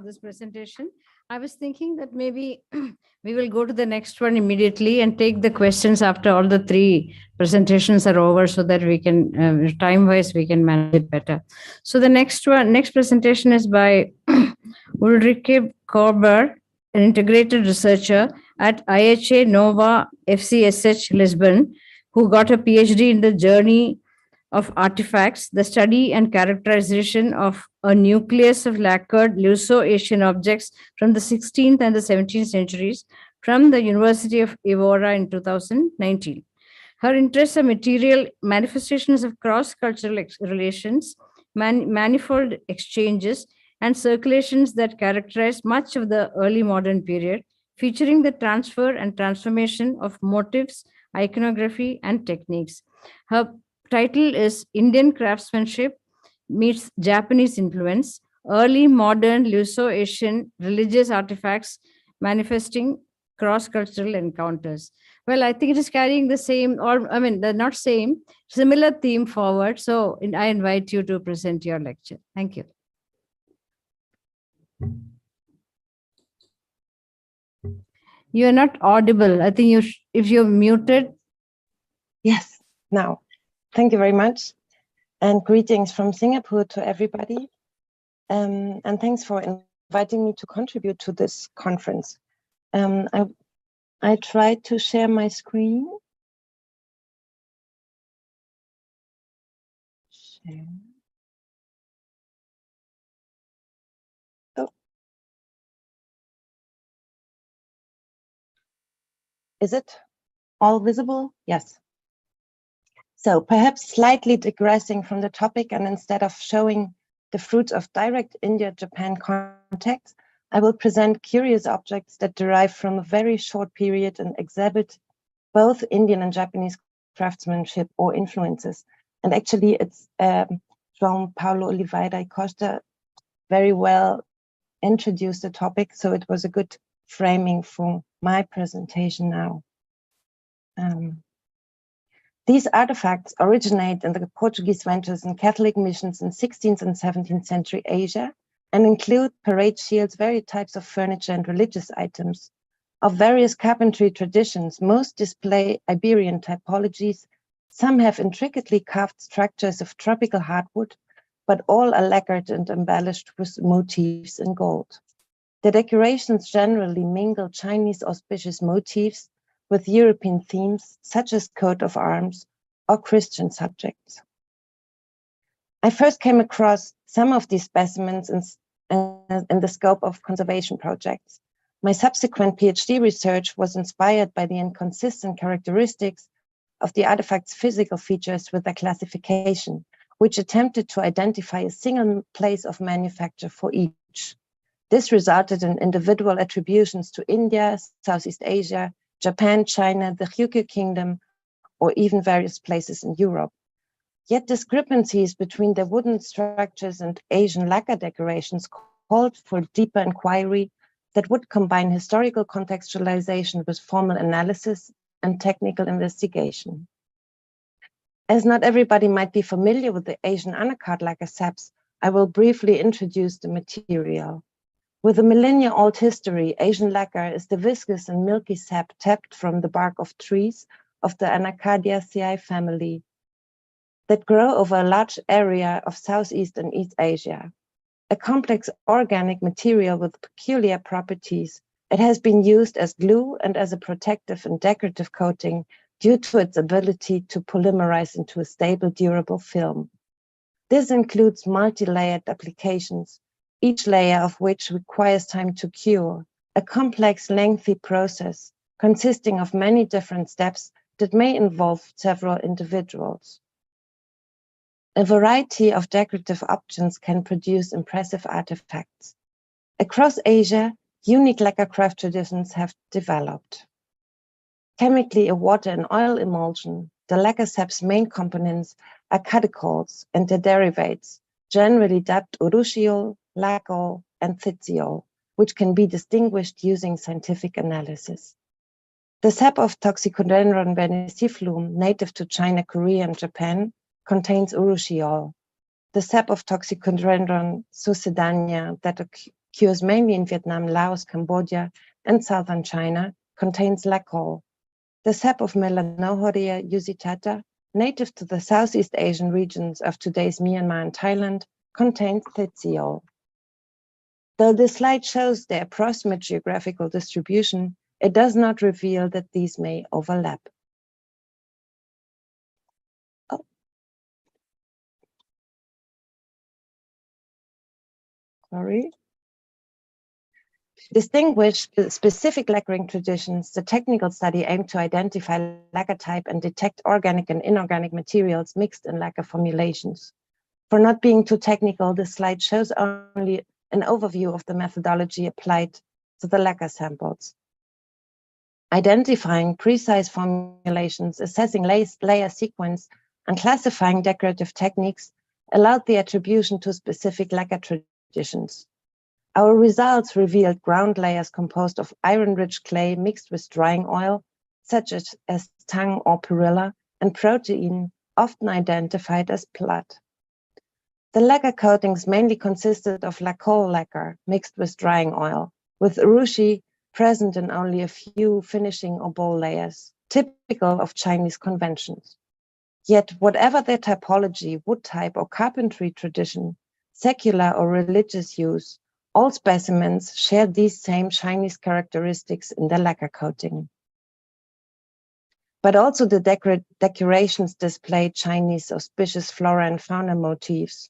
this presentation. I was thinking that maybe we will go to the next one immediately and take the questions after all the three presentations are over, so that we can, time-wise, we can manage it better. So the next presentation is by Ulrike Korber, an integrated researcher at IHA Nova FCSH Lisbon, who got a PhD in the journey of artifacts, the study and characterization of a nucleus of lacquered Luso-Asian objects from the 16th and the 17th centuries from the University of Evora in 2019. Her interests are material manifestations of cross-cultural relations, manifold exchanges, and circulations that characterize much of the early modern period, featuring the transfer and transformation of motifs, iconography, and techniques. Her title is Indian Craftsmanship Meets Japanese Influence, Early Modern Luso-Asian Religious Artifacts Manifesting Cross-Cultural Encounters. Well, I think it is carrying the same, or I mean, not same, similar theme forward. So I invite you to present your lecture. Thank you. You are not audible. I think if you're muted. Yes, now. Thank you very much. And greetings from Singapore to everybody. And thanks for inviting me to contribute to this conference. I tried to share my screen. Oh. Is it all visible? Yes. So perhaps slightly digressing from the topic, and instead of showing the fruits of direct India-Japan contacts, I will present curious objects that derive from a very short period and exhibit both Indian and Japanese craftsmanship or influences. And actually it's João Paulo Oliveira Costa very well introduced the topic, so it was a good framing for my presentation now. These artifacts originate in the Portuguese ventures and Catholic missions in 16th and 17th century Asia and include parade shields, various types of furniture and religious items. Of various carpentry traditions, most display Iberian typologies. Some have intricately carved structures of tropical hardwood, but all are lacquered and embellished with motifs in gold. The decorations generally mingle Chinese auspicious motifs with European themes, such as coat of arms or Christian subjects. I first came across some of these specimens in the scope of conservation projects. My subsequent PhD research was inspired by the inconsistent characteristics of the artifact's physical features with their classification, which attempted to identify a single place of manufacture for each. This resulted in individual attributions to India, Southeast Asia, Japan, China, the Ryukyu Kingdom, or even various places in Europe. Yet discrepancies between the wooden structures and Asian lacquer decorations called for deeper inquiry that would combine historical contextualization with formal analysis and technical investigation. As not everybody might be familiar with the Asian anacard lacquer saps, I will briefly introduce the material. With a millennia-old history, Asian lacquer is the viscous and milky sap tapped from the bark of trees of the Anacardiaceae family that grow over a large area of Southeast and East Asia. A complex organic material with peculiar properties, it has been used as glue and as a protective and decorative coating due to its ability to polymerize into a stable, durable film. This includes multi-layered applications, each layer of which requires time to cure, a complex, lengthy process consisting of many different steps that may involve several individuals. A variety of decorative options can produce impressive artifacts. Across Asia, unique lacquer craft traditions have developed. Chemically, a water and oil emulsion, the lacquer sap's main components are catechol and their derivatives, generally dubbed urushiol, lacquer, and thitziol, which can be distinguished using scientific analysis. The sap of Toxicodendron veniciflum, native to China, Korea, and Japan, contains urushiol. The sap of Toxicodendron succedanea, that occurs mainly in Vietnam, Laos, Cambodia, and southern China, contains lacquer. The sap of Melanohoria usitata, native to the Southeast Asian regions of today's Myanmar and Thailand, contains thitziol. Though this slide shows their approximate geographical distribution, it does not reveal that these may overlap. Oh. Sorry. Distinguish specific lacquering traditions, the technical study aimed to identify lacquer type and detect organic and inorganic materials mixed in lacquer formulations. For not being too technical, this slide shows only an overview of the methodology applied to the lacquer samples. Identifying precise formulations, assessing layer sequence, and classifying decorative techniques allowed the attribution to specific lacquer traditions. Our results revealed ground layers composed of iron-rich clay mixed with drying oil, such as tung or perilla, and protein, often identified as blood. The lacquer coatings mainly consisted of lacquer lacquer mixed with drying oil, with urushi present in only a few finishing or bowl layers, typical of Chinese conventions. Yet, whatever their typology, wood type, or carpentry tradition, secular or religious use, all specimens share these same Chinese characteristics in their lacquer coating. but also the decorations display Chinese auspicious flora and fauna motifs.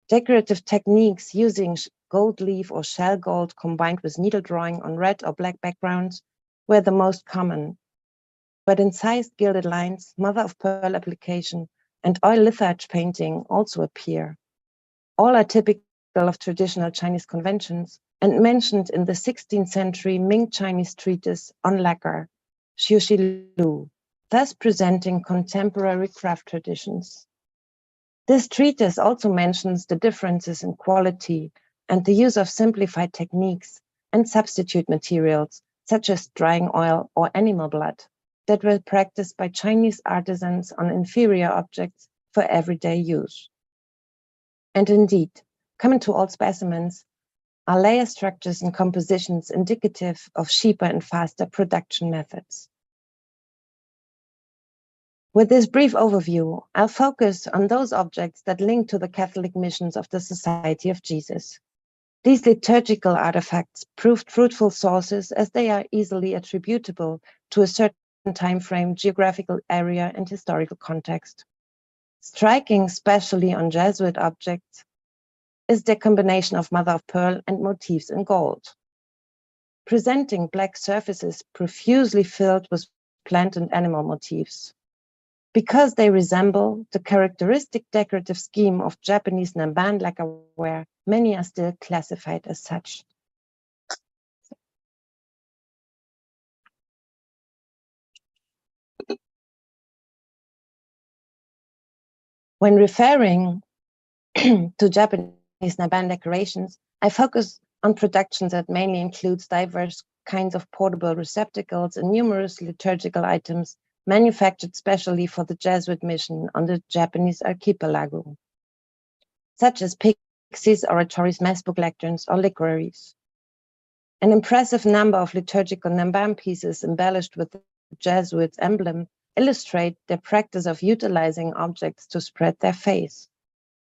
Decorative techniques using gold leaf or shell gold combined with needle drawing on red or black backgrounds were the most common. But incised gilded lines, mother of pearl application, and oil litharge painting also appear. All are typical of traditional Chinese conventions and mentioned in the 16th century Ming Chinese treatise on lacquer, Xiuxi Lu, thus presenting contemporary craft traditions. This treatise also mentions the differences in quality and the use of simplified techniques and substitute materials, such as drying oil or animal blood, that were practiced by Chinese artisans on inferior objects for everyday use. And indeed, common to all specimens are layer structures and compositions indicative of cheaper and faster production methods. With this brief overview, I'll focus on those objects that link to the Catholic missions of the Society of Jesus. These liturgical artifacts proved fruitful sources as they are easily attributable to a certain time frame, geographical area, and historical context. Striking especially on Jesuit objects is the combination of mother of pearl and motifs in gold. Presenting black surfaces profusely filled with plant and animal motifs. Because they resemble the characteristic decorative scheme of Japanese Namban lacquerware, many are still classified as such. When referring to Japanese Namban decorations, I focus on productions that mainly includes diverse kinds of portable receptacles and numerous liturgical items manufactured specially for the Jesuit mission on the Japanese archipelago, such as pyxes, oratories, mass book lecterns, or liquories. An impressive number of liturgical Namban pieces embellished with the Jesuits' emblem illustrate their practice of utilizing objects to spread their faith.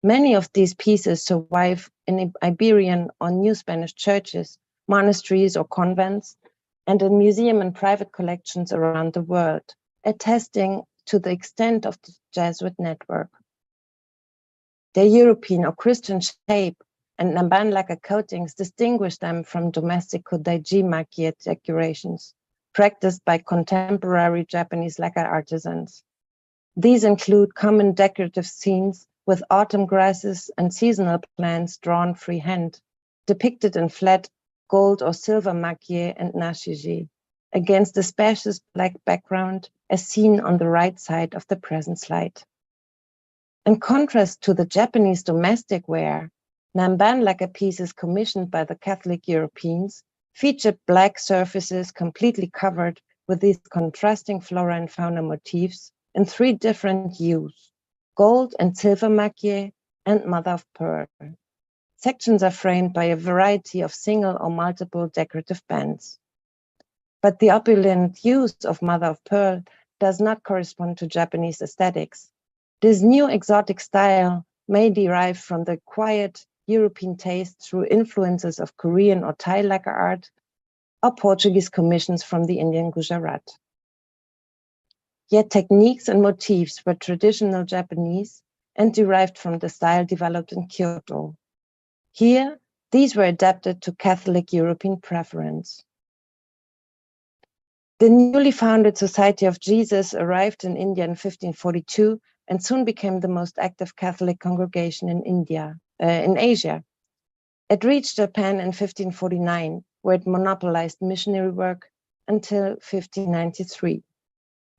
Many of these pieces survive in Iberian or New Spanish churches, monasteries, or convents, and in museum and private collections around the world, attesting to the extent of the Jesuit network. Their European or Christian shape and Namban lacquer coatings distinguish them from domestic kodaiji maki decorations practiced by contemporary Japanese lacquer artisans. These include common decorative scenes with autumn grasses and seasonal plants drawn freehand, depicted in flat gold or silver makie and nashiji, against the spacious black background as seen on the right side of the present slide. In contrast to the Japanese domestic wear, Namban lacquer pieces commissioned by the Catholic Europeans featured black surfaces completely covered with these contrasting flora and fauna motifs in 3 different hues: gold and silver makie and mother of pearl. Sections are framed by a variety of single or multiple decorative bands. But the opulent use of mother of pearl does not correspond to Japanese aesthetics. This new exotic style may derive from the quiet European taste through influences of Korean or Thai lacquer art or Portuguese commissions from the Indian Gujarat. Yet techniques and motifs were traditional Japanese and derived from the style developed in Kyoto. Here, these were adapted to Catholic European preference. The newly founded Society of Jesus arrived in India in 1542 and soon became the most active Catholic congregation in Asia. It reached Japan in 1549, where it monopolized missionary work until 1593.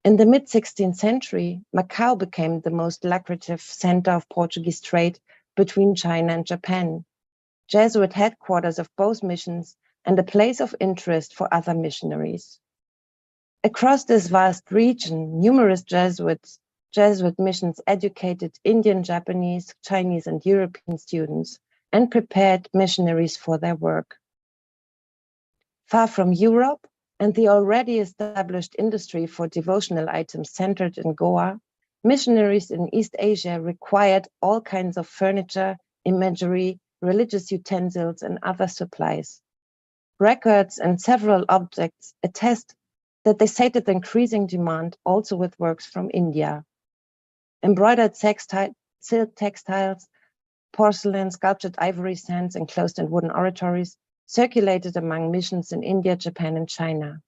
In the mid-16th century, Macau became the most lucrative center of Portuguese trade between China and Japan, Jesuit headquarters of both missions, and a place of interest for other missionaries. Across this vast region, numerous Jesuit missions educated Indian, Japanese, Chinese, and European students and prepared missionaries for their work. Far from Europe and the already established industry for devotional items centered in Goa, missionaries in East Asia required all kinds of furniture, imagery, religious utensils, and other supplies. Records and several objects attest that they sated the increasing demand also with works from India. Embroidered silk textiles, porcelain, sculptured ivory sands, enclosed in wooden oratories circulated among missions in India, Japan, and China.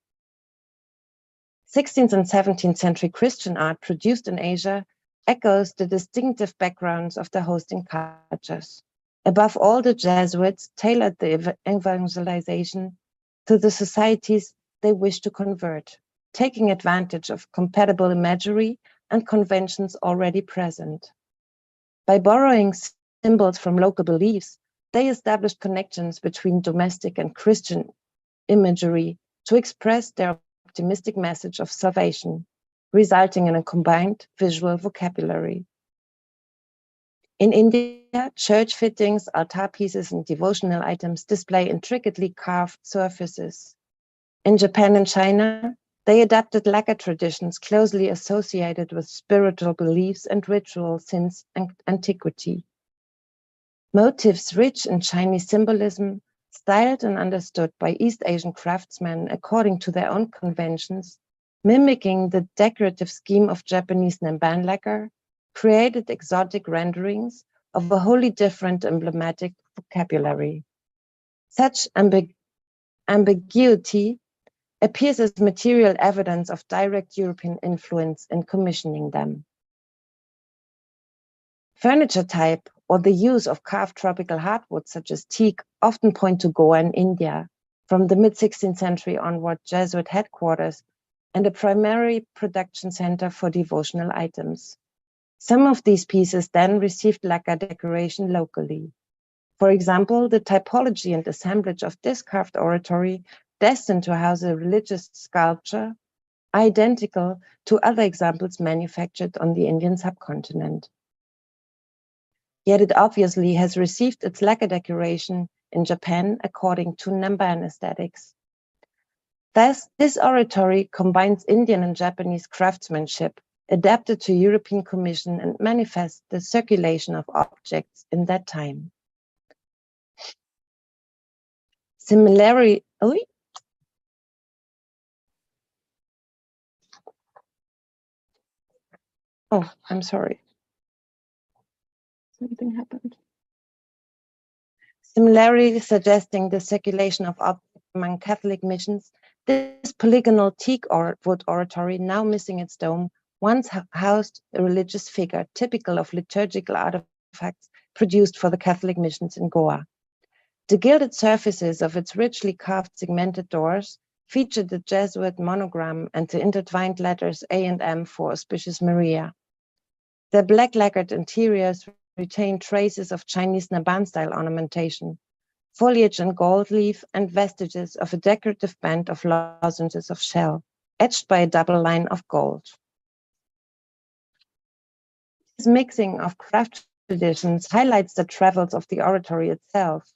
16th and 17th century Christian art produced in Asia echoes the distinctive backgrounds of the hosting cultures. Above all, the Jesuits tailored the evangelization to the societies they wished to convert, taking advantage of compatible imagery and conventions already present. By borrowing symbols from local beliefs, they established connections between domestic and Christian imagery to express their optimistic message of salvation, resulting in a combined visual vocabulary. In India, church fittings, altar pieces, and devotional items display intricately carved surfaces. In Japan and China, they adapted lacquer traditions closely associated with spiritual beliefs and rituals since antiquity. Motifs rich in Chinese symbolism, styled and understood by East Asian craftsmen according to their own conventions, mimicking the decorative scheme of Japanese Namban lacquer, created exotic renderings of a wholly different emblematic vocabulary. Such ambiguity appears as material evidence of direct European influence in commissioning them. Furniture type or the use of carved tropical hardwoods such as teak often point to Goa in India, from the mid-16th century onward Jesuit headquarters and a primary production center for devotional items. Some of these pieces then received lacquer decoration locally. For example, the typology and assemblage of this carved oratory destined to house a religious sculpture, identical to other examples manufactured on the Indian subcontinent. Yet it obviously has received its lacquer decoration in Japan according to Namban aesthetics. Thus, this oratory combines Indian and Japanese craftsmanship adapted to European commission and manifests the circulation of objects in that time. Similarly, I'm sorry. Something happened. Similarly, suggesting the circulation of objects among Catholic missions, this polygonal teak wood oratory, now missing its dome, once housed a religious figure typical of liturgical artifacts produced for the Catholic missions in Goa. The gilded surfaces of its richly carved segmented doors featured the Jesuit monogram and the intertwined letters A and M for Auspicious Maria. Their black lacquered interiors retain traces of Chinese Namban-style ornamentation, foliage and gold leaf, and vestiges of a decorative band of lozenges of shell, etched by a double line of gold. This mixing of craft traditions highlights the travels of the oratory itself.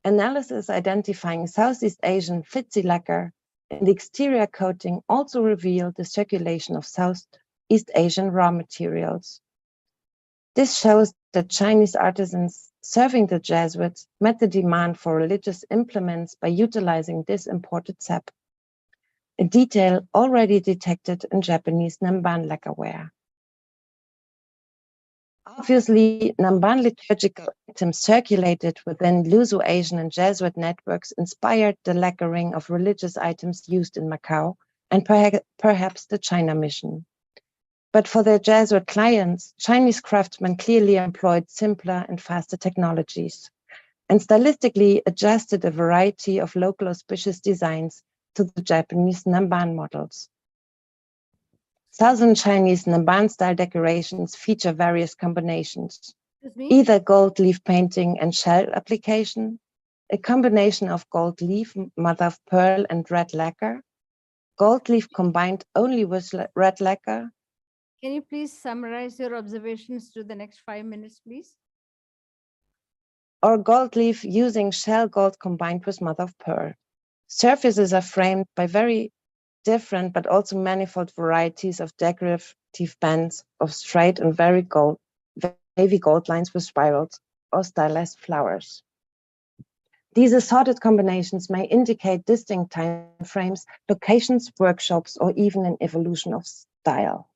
Analysis identifying Southeast Asian Fitzi lacquer in the exterior coating also revealed the circulation of Southeast Asian raw materials. This shows that Chinese artisans serving the Jesuits met the demand for religious implements by utilizing this imported sap, a detail already detected in Japanese Namban lacquerware. Obviously, Namban liturgical items circulated within Luso-Asian and Jesuit networks inspired the lacquering of religious items used in Macau and perhaps the China mission. But for their Jesuit clients, Chinese craftsmen clearly employed simpler and faster technologies and stylistically adjusted a variety of local auspicious designs to the Japanese Namban models. Southern Chinese Namban-style decorations feature various combinations, either gold leaf painting and shell application, a combination of gold leaf, mother of pearl, and red lacquer, gold leaf combined only with red lacquer. Can you please summarize your observations to the next 5 minutes, please? Or gold leaf using shell gold combined with mother of pearl. Surfaces are framed by very different but also manifold varieties of decorative bands of straight and very wavy gold lines with spirals or stylized flowers. These assorted combinations may indicate distinct time frames, locations, workshops, or even an evolution of style.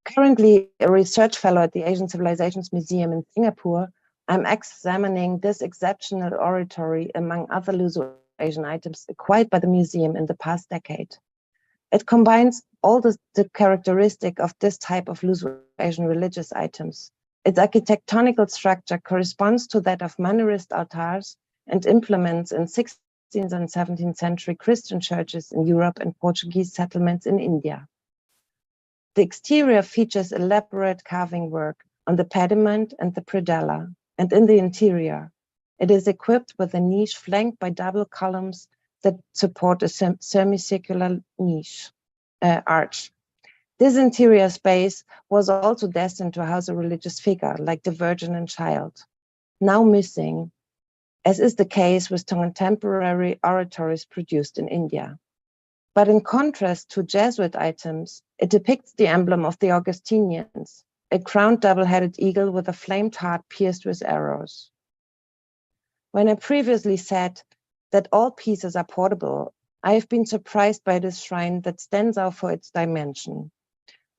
Currently a research fellow at the Asian Civilizations Museum in Singapore, I'm examining this exceptional oratory among other Luso-Asian items acquired by the museum in the past decade. It combines all the characteristic of this type of Luso-Asian religious items. Its architectonical structure corresponds to that of Mannerist altars and implements in 16th and 17th century Christian churches in Europe and Portuguese settlements in India. The exterior features elaborate carving work on the pediment and the predella, and in the interior, it is equipped with a niche flanked by double columns that support a semicircular niche arch. This interior space was also destined to house a religious figure like the Virgin and Child, now missing, as is the case with contemporary oratories produced in India. But in contrast to Jesuit items, it depicts the emblem of the Augustinians, a crowned double-headed eagle with a flamed heart pierced with arrows. When I previously said that all pieces are portable, I have been surprised by this shrine that stands out for its dimension.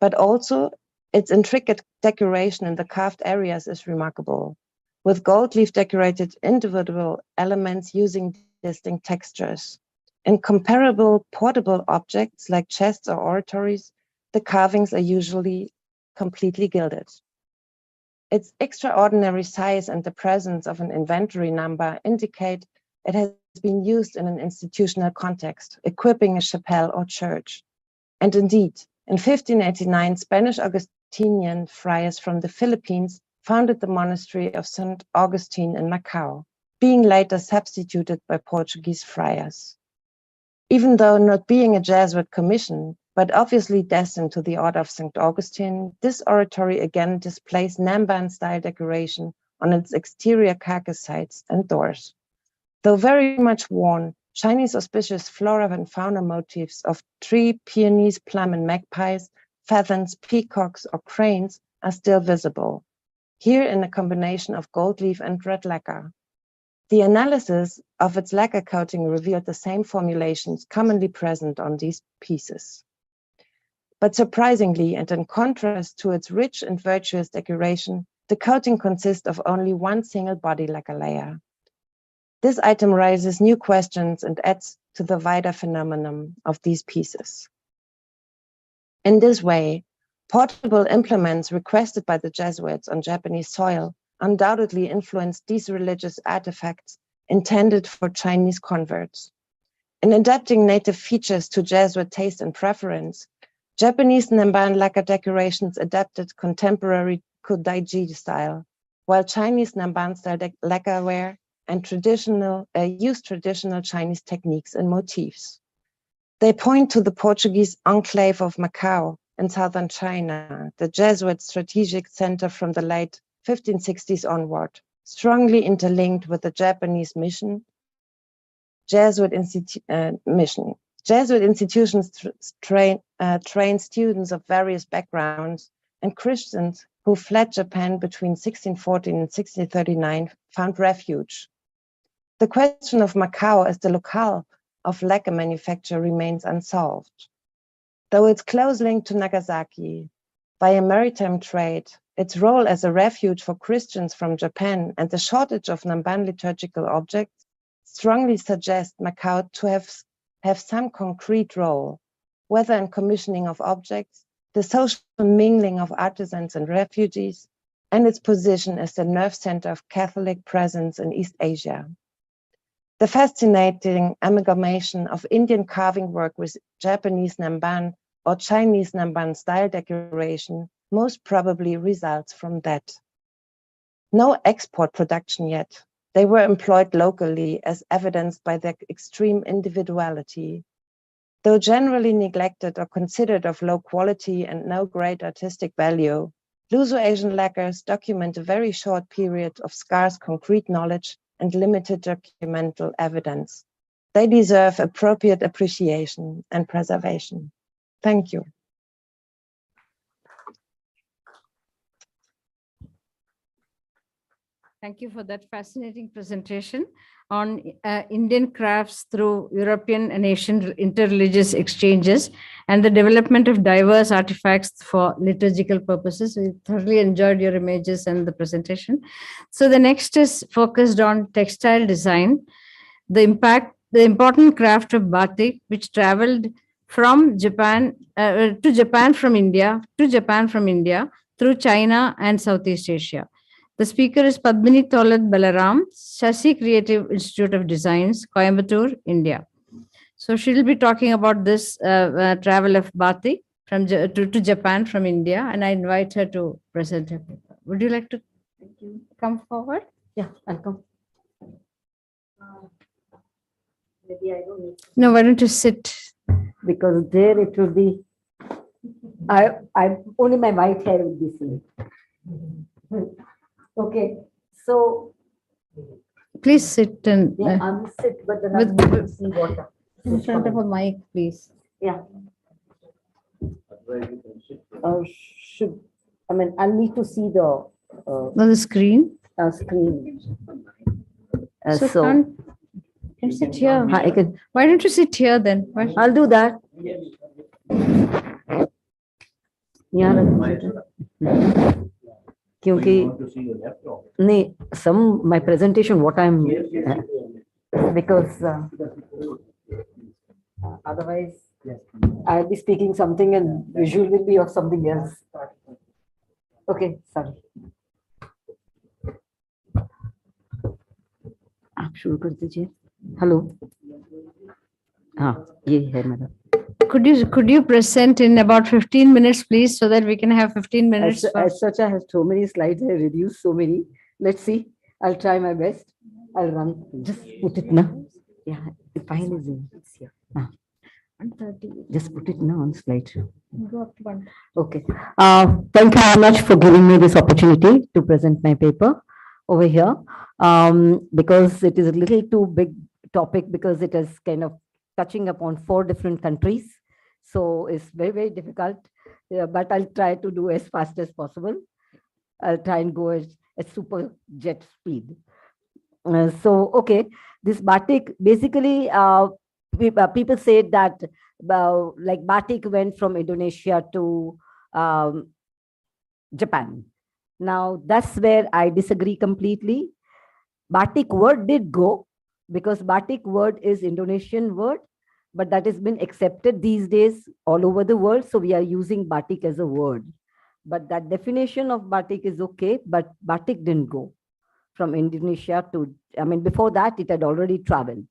But also, its intricate decoration in the carved areas is remarkable, with gold leaf decorated individual elements using distinct textures. In comparable portable objects like chests or oratories, the carvings are usually completely gilded. Its extraordinary size and the presence of an inventory number indicate it has been used in an institutional context, equipping a chapel or church. And indeed, in 1589, Spanish Augustinian friars from the Philippines founded the monastery of St. Augustine in Macau, being later substituted by Portuguese friars. Even though not being a Jesuit commission, but obviously destined to the order of St. Augustine, this oratory again displays Namban-style decoration on its exterior carcass sides and doors. Though very much worn, Chinese auspicious flora and fauna motifs of tree, peonies, plum, and magpies, pheasants, peacocks, or cranes are still visible, here in a combination of gold leaf and red lacquer. The analysis of its lacquer coating revealed the same formulations commonly present on these pieces. But surprisingly, and in contrast to its rich and virtuous decoration, the coating consists of only one single body lacquer layer. This item raises new questions and adds to the wider phenomenon of these pieces. In this way, portable implements requested by the Jesuits on Japanese soil undoubtedly influenced these religious artifacts intended for Chinese converts. In adapting native features to Jesuit taste and preference, Japanese Namban lacquer decorations adapted contemporary Kodaiji style, while Chinese Namban style lacquerware and use traditional Chinese techniques and motifs. They point to the Portuguese enclave of Macau in southern China, the Jesuit strategic center from the late 1560s onward, strongly interlinked with the Japanese mission. Jesuit institutions train students of various backgrounds, and Christians who fled Japan between 1614 and 1639 found refuge. The question of Macau as the locale of lacquer manufacture remains unsolved. Though its close link to Nagasaki by a maritime trade, its role as a refuge for Christians from Japan, and the shortage of Namban liturgical objects strongly suggest Macau to have some concrete role, whether in commissioning of objects, the social mingling of artisans and refugees, and its position as the nerve center of Catholic presence in East Asia. The fascinating amalgamation of Indian carving work with Japanese Namban or Chinese Namban style decoration most probably results from that. No export production yet. They were employed locally as evidenced by their extreme individuality. Though generally neglected or considered of low quality and no great artistic value, Luso-Asian lacquers document a very short period of scarce concrete knowledge and limited documental evidence. They deserve appropriate appreciation and preservation. Thank you. Thank you for that fascinating presentation on Indian crafts through European and Asian interreligious exchanges and the development of diverse artifacts for liturgical purposes. We thoroughly enjoyed your images and the presentation. So the next is focused on textile design, the important craft of batik, which traveled from Japan to Japan from India through China and Southeast Asia. The speaker is Padmini Tolat Balaram, Shashi Creative Institute of Designs, Coimbatore, India. So she'll be talking about this travel of batik to Japan from India, and I invite her to present her paper. Would you like to come forward? Yeah, I'll come. Maybe I don't need to. No, why don't you sit? Because there it will be, I only my white hair will be seen. Okay, so. Please sit and. Yeah, I'll sit, but then with- I'll see water. In front of a mic, please. Yeah. Should, I mean, I'll need to see the. On the screen? Screen. So can sit here. I can. Why don't you sit here then? Why- I'll do that. Yeah. क्योंकि नहीं some my presentation what I'm because otherwise I'll be speaking something and visual will be of something else. Okay, sorry. आप शुरू कर दीजिए. Hello. हाँ, ये है madam. Could you present in about 15 minutes, please, so that we can have 15 minutes? As such, I have so many slides. I reduced so many. Let's see. I'll try my best. I'll run. Just put it now. Yeah, the file is in. It's here. Just put it now on slide. Go up to one. Okay. Thank you very much for giving me this opportunity to present my paper over here. Because it is a little too big topic because it is kind of touching upon 4 different countries. So it's very, very difficult, but I'll try to do as fast as possible. I'll try and go at super jet speed. Okay, this batik, basically, people say that like batik went from Indonesia to Japan. Now, that's where I disagree completely. Batik word did go because batik word is Indonesian word, but that has been accepted these days all over the world. So we are using batik as a word. But that definition of batik is okay, but batik didn't go from Indonesia to, I mean, before that, it had already traveled.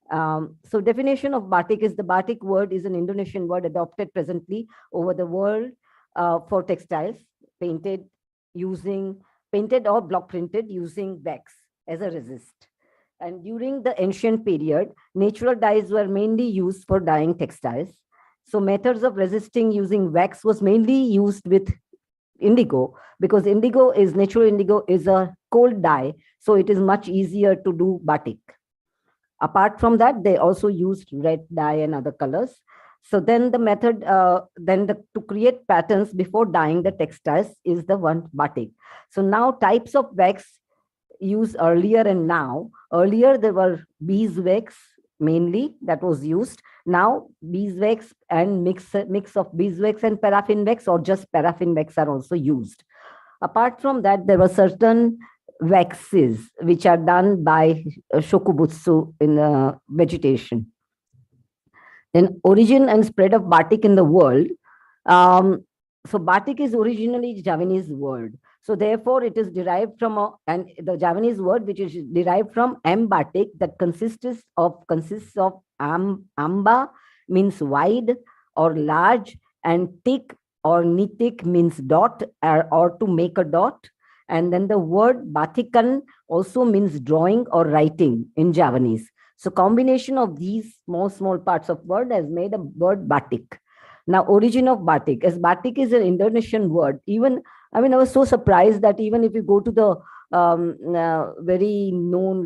So definition of batik is the batik word is an Indonesian word adopted presently over the world for textiles, painted or block printed using wax as a resist. And during the ancient period, natural dyes were mainly used for dyeing textiles. So methods of resisting using wax was mainly used with indigo because natural indigo is a cold dye. So it is much easier to do batik. Apart from that, they also used red dye and other colors. So then the method, to create patterns before dyeing the textiles is the one batik. So now types of wax used earlier and now. Earlier there were beeswax mainly that was used. Now beeswax and mix of beeswax and paraffin wax or just paraffin wax are also used. Apart from that, there were certain waxes which are done by shokubutsu in vegetation. Then origin and spread of batik in the world. So batik is originally Javanese word. So therefore, it is derived from the Javanese word, which is derived from batik, that consists of amba means wide or large, and tik or nitik means dot or to make a dot. And then the word batikan also means drawing or writing in Javanese. So combination of these small parts of word has made a word batik. Now, origin of batik, as batik is an Indonesian word. Even, I mean, I was so surprised that even if you go to the very known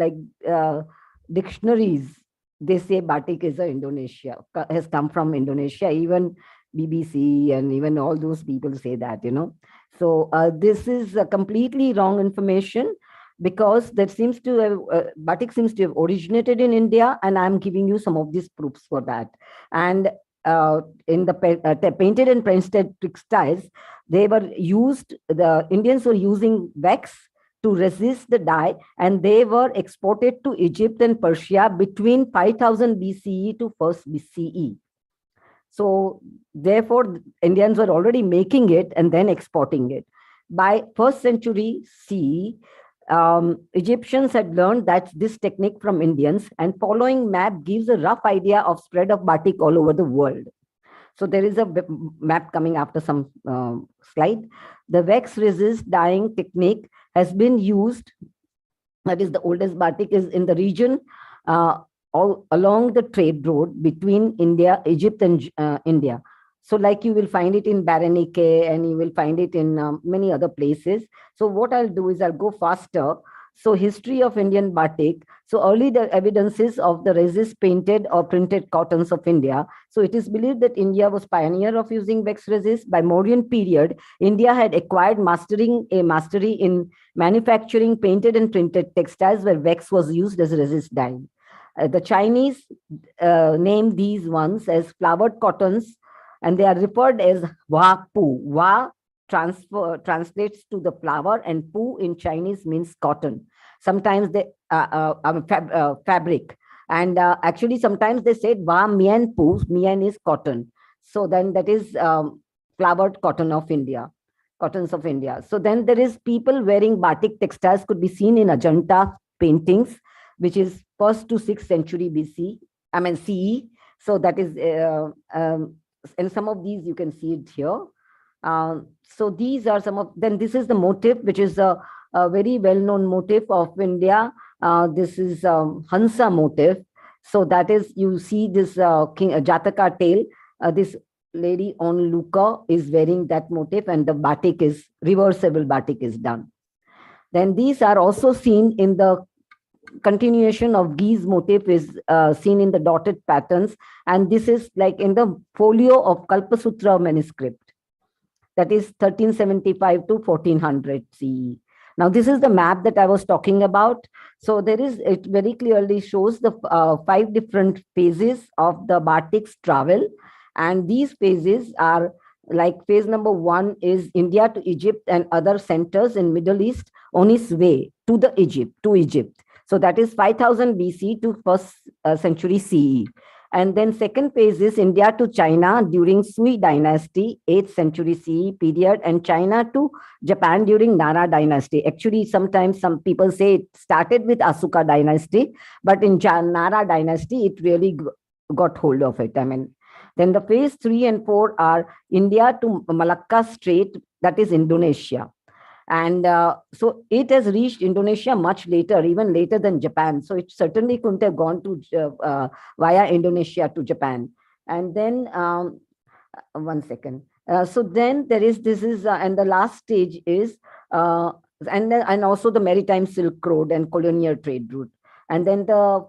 dictionaries, they say batik is has come from Indonesia. Even BBC and even all those people say that, you know. So this is completely wrong information. because that seems to have, batik seems to have originated in India, and I'm giving you some of these proofs for that. And in the painted and printed textiles, they were used, the Indians were using wax to resist the dye, and they were exported to Egypt and Persia between 5000 BCE to 1st BCE. So therefore, Indians were already making it and then exporting it. By 1st century CE, Egyptians had learned that this technique from Indians, and following map gives a rough idea of spread of batik all over the world. So there is a map coming after some slide. The wax resist dyeing technique has been used, that is the oldest batik is in the region all along the trade road between India, Egypt and India. So like you will find it in Baranike, and you will find it in many other places. So what I'll do is I'll go faster. So history of Indian batik. So early the evidences of the resist painted or printed cottons of India. So it is believed that India was pioneer of using wax resist. By Mauryan period, India had acquired mastery in manufacturing painted and printed textiles where wax was used as resist dye. The Chinese name these ones as flowered cottons, and they are referred as Wa Pu. Wa translates to the flower, and Pu in Chinese means cotton. Sometimes they fabric, and actually sometimes they said Wa Mian Pu. Mian is cotton. So then that is flowered cotton of India, cottons of India. So then there is people wearing batik textiles could be seen in Ajanta paintings, which is 1st to 6th century BC, CE. So that is, and some of these you can see it here. So these are some of, then this is the motif, which is a very well-known motif of India. This is Hansa motif. So that is, you see this King Jataka tail, this lady on Luca is wearing that motif, and the batik is, reversible batik is done. Then these are also seen in the continuation of Gi's motif is seen in the dotted patterns, and this is like in the folio of Kalpasutra manuscript, that is 1375 to 1400 CE. Now this is the map that I was talking about. So there is, it very clearly shows the 5 different phases of the batik's travel, and these phases are like phase number 1 is India to Egypt and other centers in Middle East on its way to Egypt. So that is 5000 BC to 1st century CE. And then second phase is India to China during Sui dynasty, 8th century CE period, and China to Japan during Nara dynasty. Actually, sometimes some people say it started with Asuka dynasty, but in Nara dynasty, it really got hold of it. I mean, then the phase 3 and 4 are India to Malacca Strait, that is Indonesia. And so it has reached Indonesia much later, even later than Japan. So it certainly couldn't have gone to via Indonesia to Japan. And then, one second. So then there is, this is, and the last stage is, and also the maritime Silk Road and colonial trade route. And then the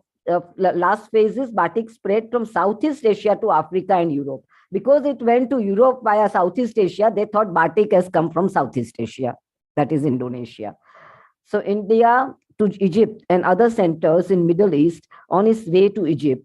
last phase is batik spread from Southeast Asia to Africa and Europe. Because it went to Europe via Southeast Asia, they thought batik has come from Southeast Asia. That is Indonesia. So India to Egypt and other centers in Middle East on its way to Egypt.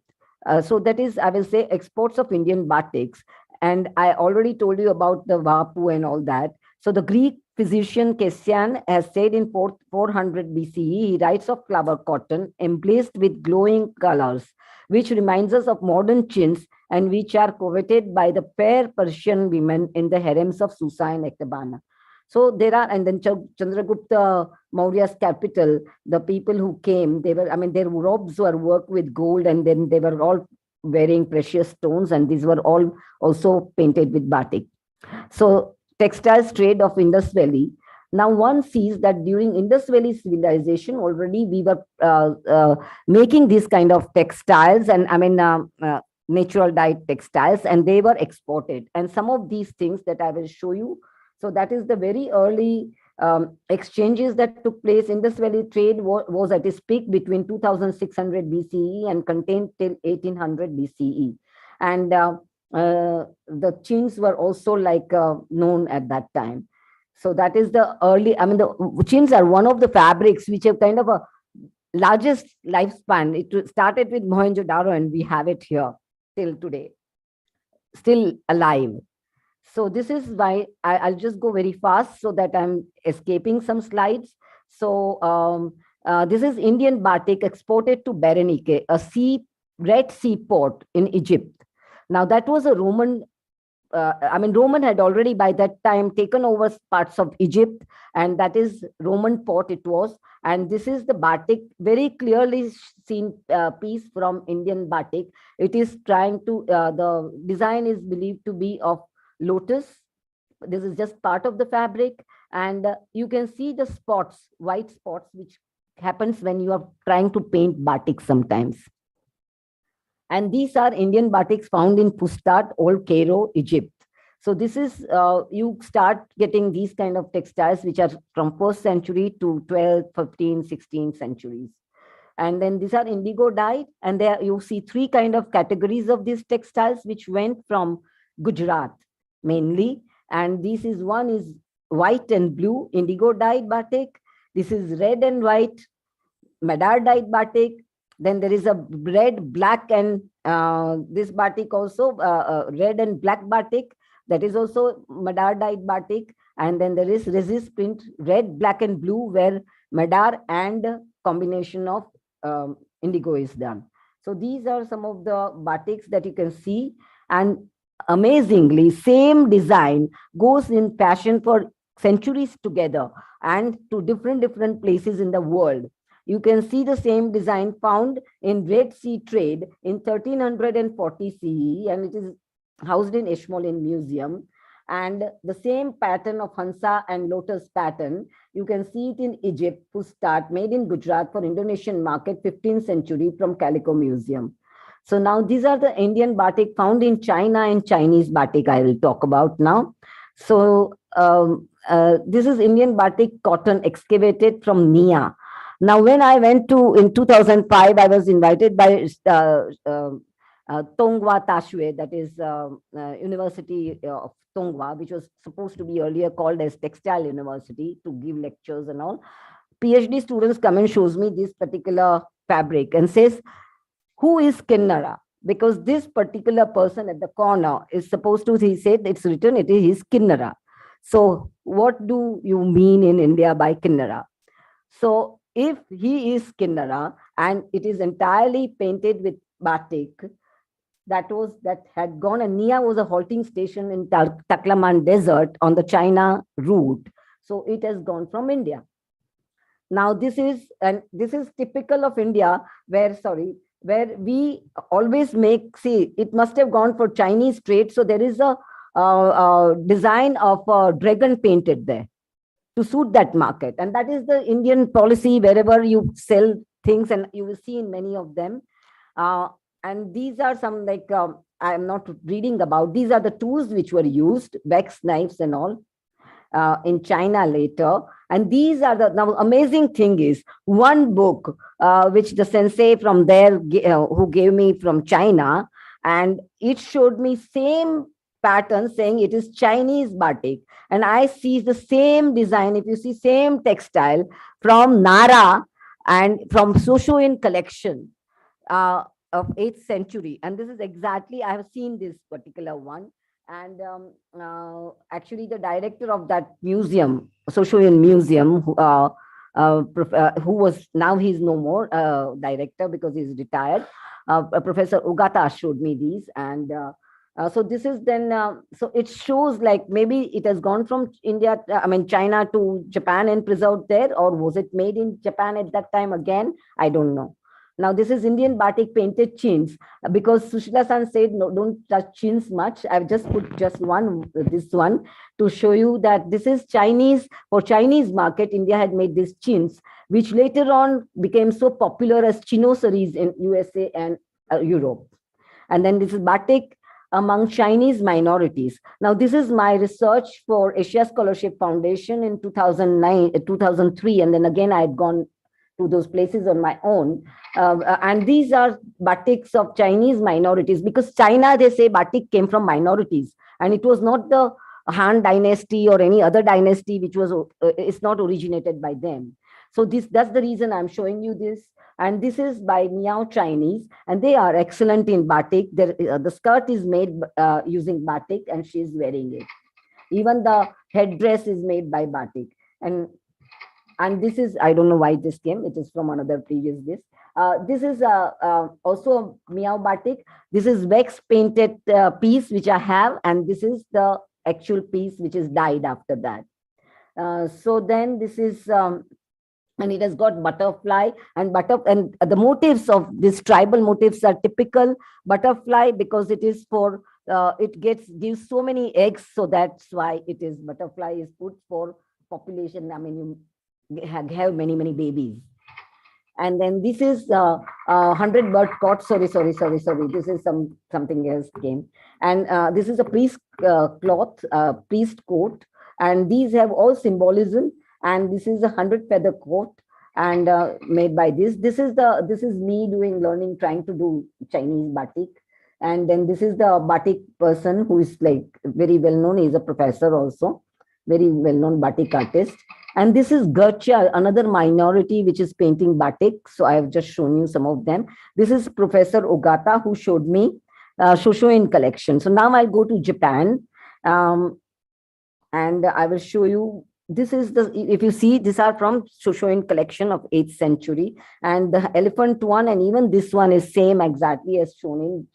So that is, I will say, exports of Indian batiks. And I already told you about the Vapu and all that. So the Greek physician Cassian has said in 400 BCE, he writes of flower cotton emblazed with glowing colors, which reminds us of modern chins and which are coveted by the fair Persian women in the harems of Susa and Ektabana. So there are, and then Chandragupta Maurya's capital, the people who came, they were, I mean, their robes were worked with gold, and then they were all wearing precious stones, and these were all also painted with batik. So textiles trade of Indus Valley. Now one sees that during Indus Valley civilization, already we were making these kind of textiles, and I mean, natural dyed textiles, and they were exported. And some of these things that I will show you. So that is the very early exchanges that took place. Indus Valley trade was at its peak between 2600 BCE and contained till 1800 BCE. And the Chins were also like known at that time. So that is the early, I mean, the chins are one of the fabrics which have kind of a largest lifespan. It started with Mohenjo-daro and we have it here till today, still alive. So this is why I'll just go very fast so that I'm escaping some slides. So this is Indian batik exported to Berenike, a Red Sea port in Egypt. Now that was a Roman, Roman had already by that time taken over parts of Egypt, and that is Roman port it was. And this is the batik, very clearly seen piece from Indian batik. It is trying to, the design is believed to be of lotus. This is just part of the fabric, and you can see the spots, white spots, which happens when you are trying to paint batik sometimes. And these are Indian batiks found in Fustat, Old Cairo, Egypt. So this is, you start getting these kind of textiles, which are from 1st century to 12th, 15th, 16th centuries. And then these are indigo dyed. And there you see three kind of categories of these textiles, which went from Gujarat mainly. And this is, one is white and blue, indigo dyed batik. This is red and white, madar dyed batik. Then there is a red, black, and this batik also, red and black batik. That is also madar dyed batik. And then there is resist print, red, black, and blue, where madar and combination of indigo is done. So these are some of the batiks that you can see. And amazingly, same design goes in fashion for centuries together and to different places in the world. You can see the same design found in Red Sea trade in 1340 CE, and it is housed in Ashmolean Museum. And the same pattern of Hansa and Lotus pattern, you can see it in Egypt, Fustat, made in Gujarat for Indonesian market, 15th century, from Calico Museum. So now these are the Indian batik found in China and Chinese batik I will talk about now. So this is Indian batik cotton excavated from Nia. Now, when I went to, in 2005, I was invited by Tongwa Tashwe, that is University of Tongwa, which was supposed to be earlier called as Textile University, to give lectures and all. PhD students come and shows me this particular fabric and says, who is Kinnara? Because this particular person at the corner is supposed to, he said, it's written, it is Kinnara. So what do you mean in India by Kinnara? So if he is Kinnara and it is entirely painted with batik, that had gone, and Nia was a halting station in Taklaman Desert on the China route. So it has gone from India. Now this is typical of India, where we always make, see, it must have gone for Chinese trade. So there is a design of a dragon painted there to suit that market. And that is the Indian policy wherever you sell things, and you will see in many of them. And these are some, like, I'm not reading about, these are the tools which were used, wax knives and all, in China later. And these are the, now amazing thing is, one book, which the sensei from there, who gave me from China, and it showed me same pattern saying it is Chinese batik. And I see the same design, if you see same textile from Nara and from Soshoin collection of 8th century. And this is exactly, I have seen this particular one. And actually the director of that museum, Soshoin Museum, who was, now he's no more director because he's retired, Professor Ogata showed me these. And so this is then, so it shows like maybe it has gone from India, China to Japan and preserved there, or was it made in Japan at that time again? I don't know. Now this is Indian batik painted chins, because Sushila-san said, no, don't touch chins much. I've just put just this one to show you that this is Chinese, for Chinese market, India had made these chins, which later on became so popular as chinosaries in USA and Europe. And then this is batik among Chinese minorities. Now, this is my research for Asia Scholarship Foundation in 2003. And then again, I had gone to those places on my own. And these are batiks of Chinese minorities, because China, they say batik came from minorities. And it was not the Han dynasty or any other dynasty which was is not originated by them. So that's the reason I'm showing you this. And this is by Miao Chinese, and they are excellent in batik. The skirt is made using batik, and she's wearing it. Even the headdress is made by batik. And this is, I don't know why this came. It is from another previous this. This is also Miao batik. This is wax painted piece which I have, and this is the actual piece which is dyed after that. So then this is, and it has got butterfly and the motifs of these tribal motifs are typical butterfly, because it is for it gives so many eggs, so that's why it is butterfly is put for population. I mean, you have many babies. And then this is 100 bird caught. Sorry. This is something else came. And this is a priest cloth, priest coat, and these have all symbolism. And this is a 100 feather coat, and made by this. This is me learning, trying to do Chinese batik. And then this is the batik person who is like very well known. He's a professor also, very well known batik artist. And this is Gurcha, another minority which is painting batik. So I have just shown you some of them. This is Professor Ogata who showed me Shoshoin collection. So now I'll go to Japan, and I will show you. This is if you see, these are from Shoshoin collection of 8th century, and the elephant one and even this one is same exactly as shown in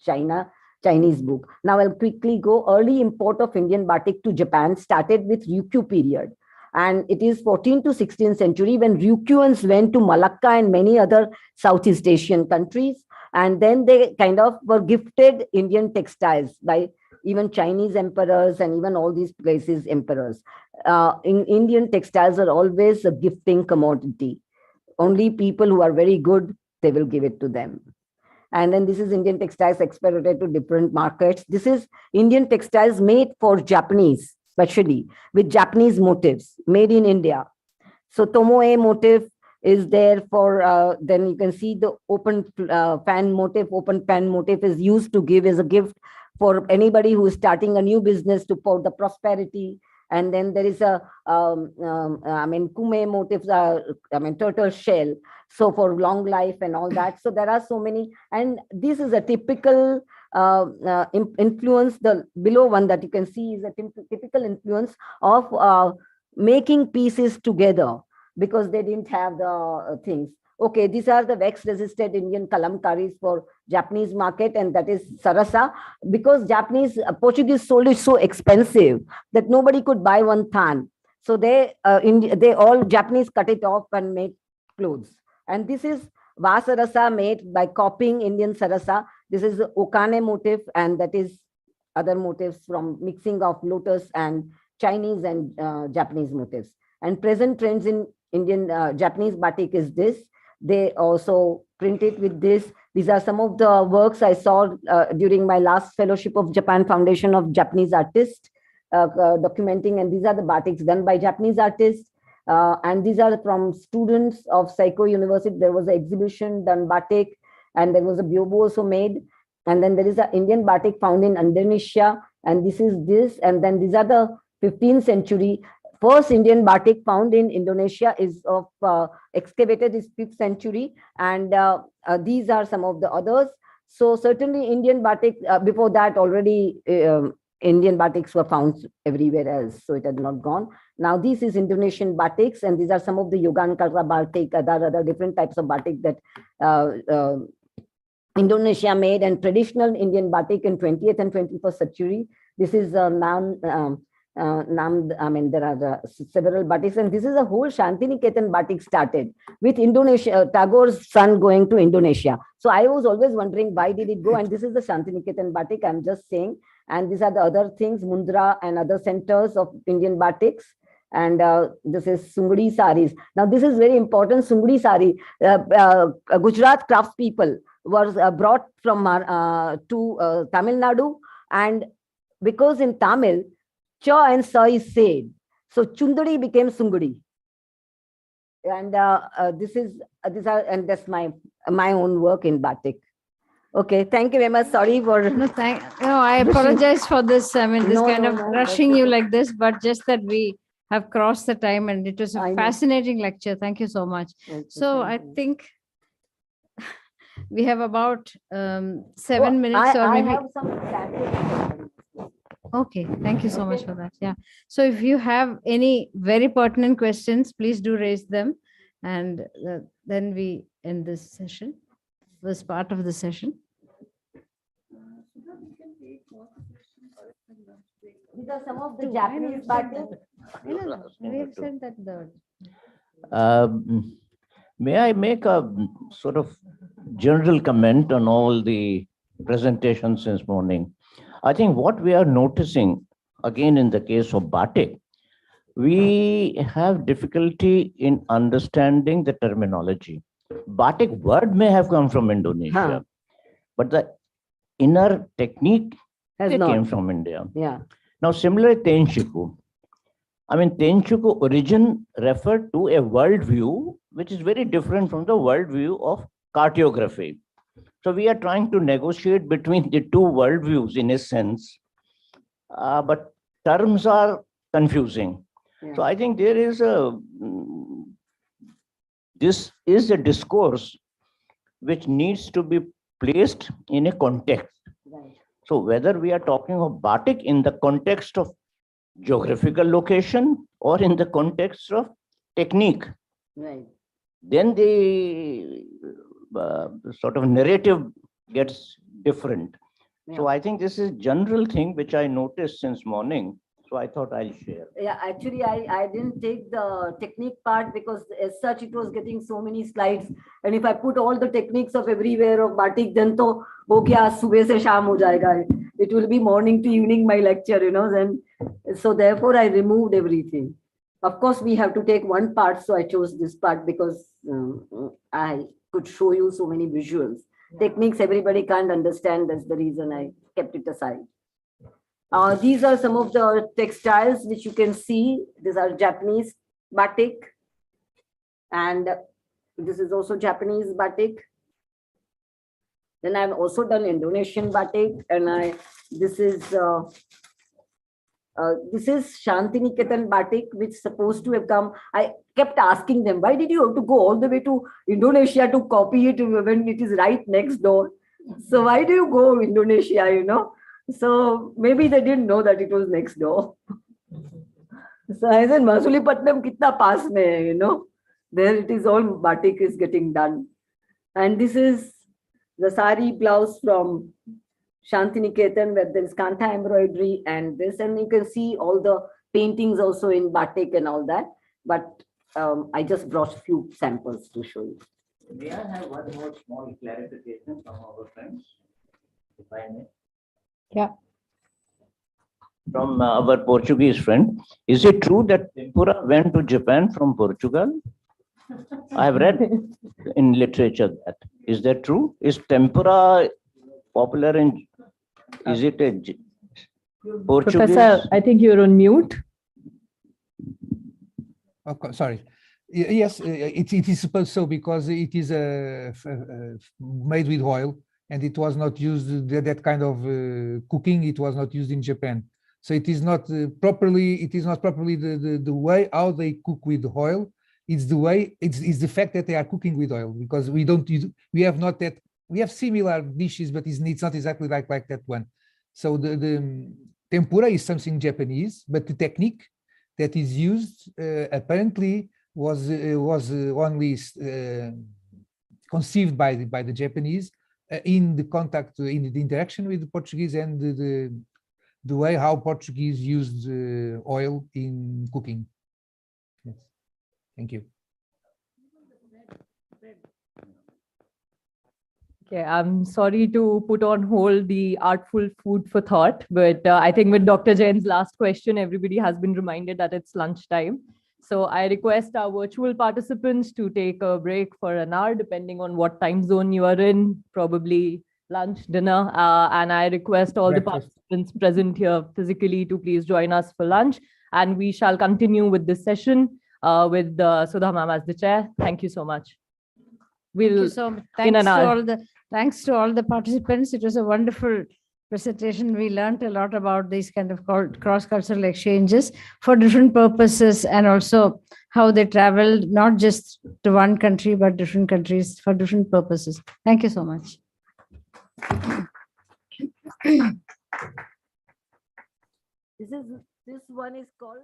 Chinese book. Now I'll quickly go. Early import of Indian batik to Japan started with Ryukyu period. And it is 14th to 16th century when Ryukyuans went to Malacca and many other Southeast Asian countries. And then they kind of were gifted Indian textiles by even Chinese emperors and even all these places emperors. In Indian textiles are always a gifting commodity. Only people who are very good, they will give it to them. And then this is Indian textiles exported to different markets. This is Indian textiles made for Japanese, especially with Japanese motifs, made in India. So Tomoe motif is there for, then you can see the open fan motif. Open fan motif is used to give as a gift for anybody who is starting a new business for the prosperity. And then there is a, kume motifs, turtle shell. So for long life and all that. So there are so many. And this is a typical influence. The below one that you can see is a typical influence of making pieces together, because they didn't have the things. Okay, these are the wax resisted Indian kalamkaris for Japanese market, and that is Sarasa, because Portuguese sold it so expensive that nobody could buy one than. So they all Japanese cut it off and made clothes. And this is Vasarasa made by copying Indian Sarasa. This is Okane motif, and that is other motifs from mixing of lotus and Chinese and Japanese motifs. And present trends in Indian Japanese batik is this. They also print it with this. These are some of the works I saw during my last fellowship of Japan Foundation of Japanese artists, documenting, and these are the batiks done by Japanese artists. And these are from students of Saiko University. There was an exhibition done batik, and there was a byobo also made. And then there is an Indian batik found in Indonesia, and this is this. And then these are the 15th century. First Indian batik found in Indonesia is of excavated is 5th century, and these are some of the others. So certainly Indian batik, before that already Indian batiks were found everywhere else, so it had not gone. Now this is Indonesian batiks, and these are some of the Yogyakarta batik, other different types of batik that Indonesia made, and traditional Indian batik in 20th and 21st century. This is there are several batiks, and this is a whole Shantiniketan batik started with Indonesia, Tagore's son going to Indonesia. So I was always wondering why did it go, and this is the Shantiniketan batik, I'm just saying. And these are the other things, Mundra and other centers of Indian batiks. And this is Sungudi saris. Now this is very important, Sungudi sari. Gujarat craftspeople was brought from to Tamil Nadu, and because in Tamil, Cha and Sa is said. So Chundari became Sungudi. And these are, and that's my own work in batik. Okay, thank you very much. Sorry for No, I apologize for this. I mean, this No, kind no, of no, rushing that's you okay. like this, but just that we have crossed the time, and it was I a know. fascinating lecture. Thank you so much. Okay, So thank I you. think we have about 7 Oh, minutes, or I maybe. have some chatted. Okay, thank you so much Okay. for that. Yeah. So if you have any very pertinent questions, please do raise them, and then we end this session, this part of the session. These are some of the Japanese batik. We have said that May I make a sort of general comment on all the presentations this morning? I think what we are noticing, again, in the case of batik, we have difficulty in understanding the terminology. Batik word may have come from Indonesia, but the inner technique came from India. Yeah. Now, similarly, Tenshiku. I mean, Tenshiku origin referred to a worldview which is very different from the worldview of cartography. So we are trying to negotiate between the two worldviews in a sense, but terms are confusing. Yeah. So I think there is this is a discourse which needs to be placed in a context. Right. So whether we are talking of batik in the context of geographical location or in the context of technique, Right. then the sort of narrative gets different. So I think this is a general thing which I noticed since morning. So I thought I'll share. Yeah, actually, I didn't take the technique part because as such, it was getting so many slides. And if I put all the techniques of everywhere of batik, then to ho kya subah se sham ho jayega. It will be morning to evening my lecture, you know. Then so therefore I removed everything. Of course, we have to take one part, so I chose this part because I could show you so many visuals. Techniques everybody can't understand. That's the reason I kept it aside. These are some of the textiles which you can see. These are Japanese batik. And this is also Japanese batik. Then I've also done Indonesian batik. And this is Shantiniketan batik, which is supposed to have come. I kept asking them, why did you have to go all the way to Indonesia to copy it when it is right next door? So why do you go Indonesia, you know? So maybe they didn't know that it was next door. So I said, Masulipatnam kitna paas mein hai, you know? There it is, all batik is getting done. And this is the sari blouse from Shantiniketan, where there is kantha embroidery and this, and you can see all the paintings also in batik and all that. But I just brought a few samples to show you. May I have one more small clarification from our friends, if I may? Yeah. From our Portuguese friend, is it true that tempura went to Japan from Portugal? I have read in literature that. Is that true? Is tempura popular in? Is it a Portuguese? Professor, I think you're on mute. Okay, sorry. Yes, it is supposed so because it is made with oil, and it was not used, that kind of cooking, it was not used in Japan. So it is not properly, the way how they cook with oil. It's the way, it's the fact that they are cooking with oil, because we don't use, we have not that, we have similar dishes, but it's not exactly like that one. So the tempura is something Japanese, but the technique that is used apparently was only conceived by the Japanese in the contact, in the interaction with the Portuguese, and the way how Portuguese used oil in cooking. Yes. Thank you. Okay, I'm sorry to put on hold the artful food for thought, but I think with Dr. Jain's last question, everybody has been reminded that it's lunchtime. So I request our virtual participants to take a break for an hour, depending on what time zone you are in, probably lunch, dinner. And I request all the participants present here physically to please join us for lunch. And we shall continue with this session with Sudha ma'am as the chair. Thank you so much. Thank you so much. Thanks to all the Thanks to all the participants. It was a wonderful presentation. We learned a lot about these kind of cross-cultural exchanges for different purposes, and also how they traveled not just to one country, but different countries for different purposes. Thank you so much. This one is called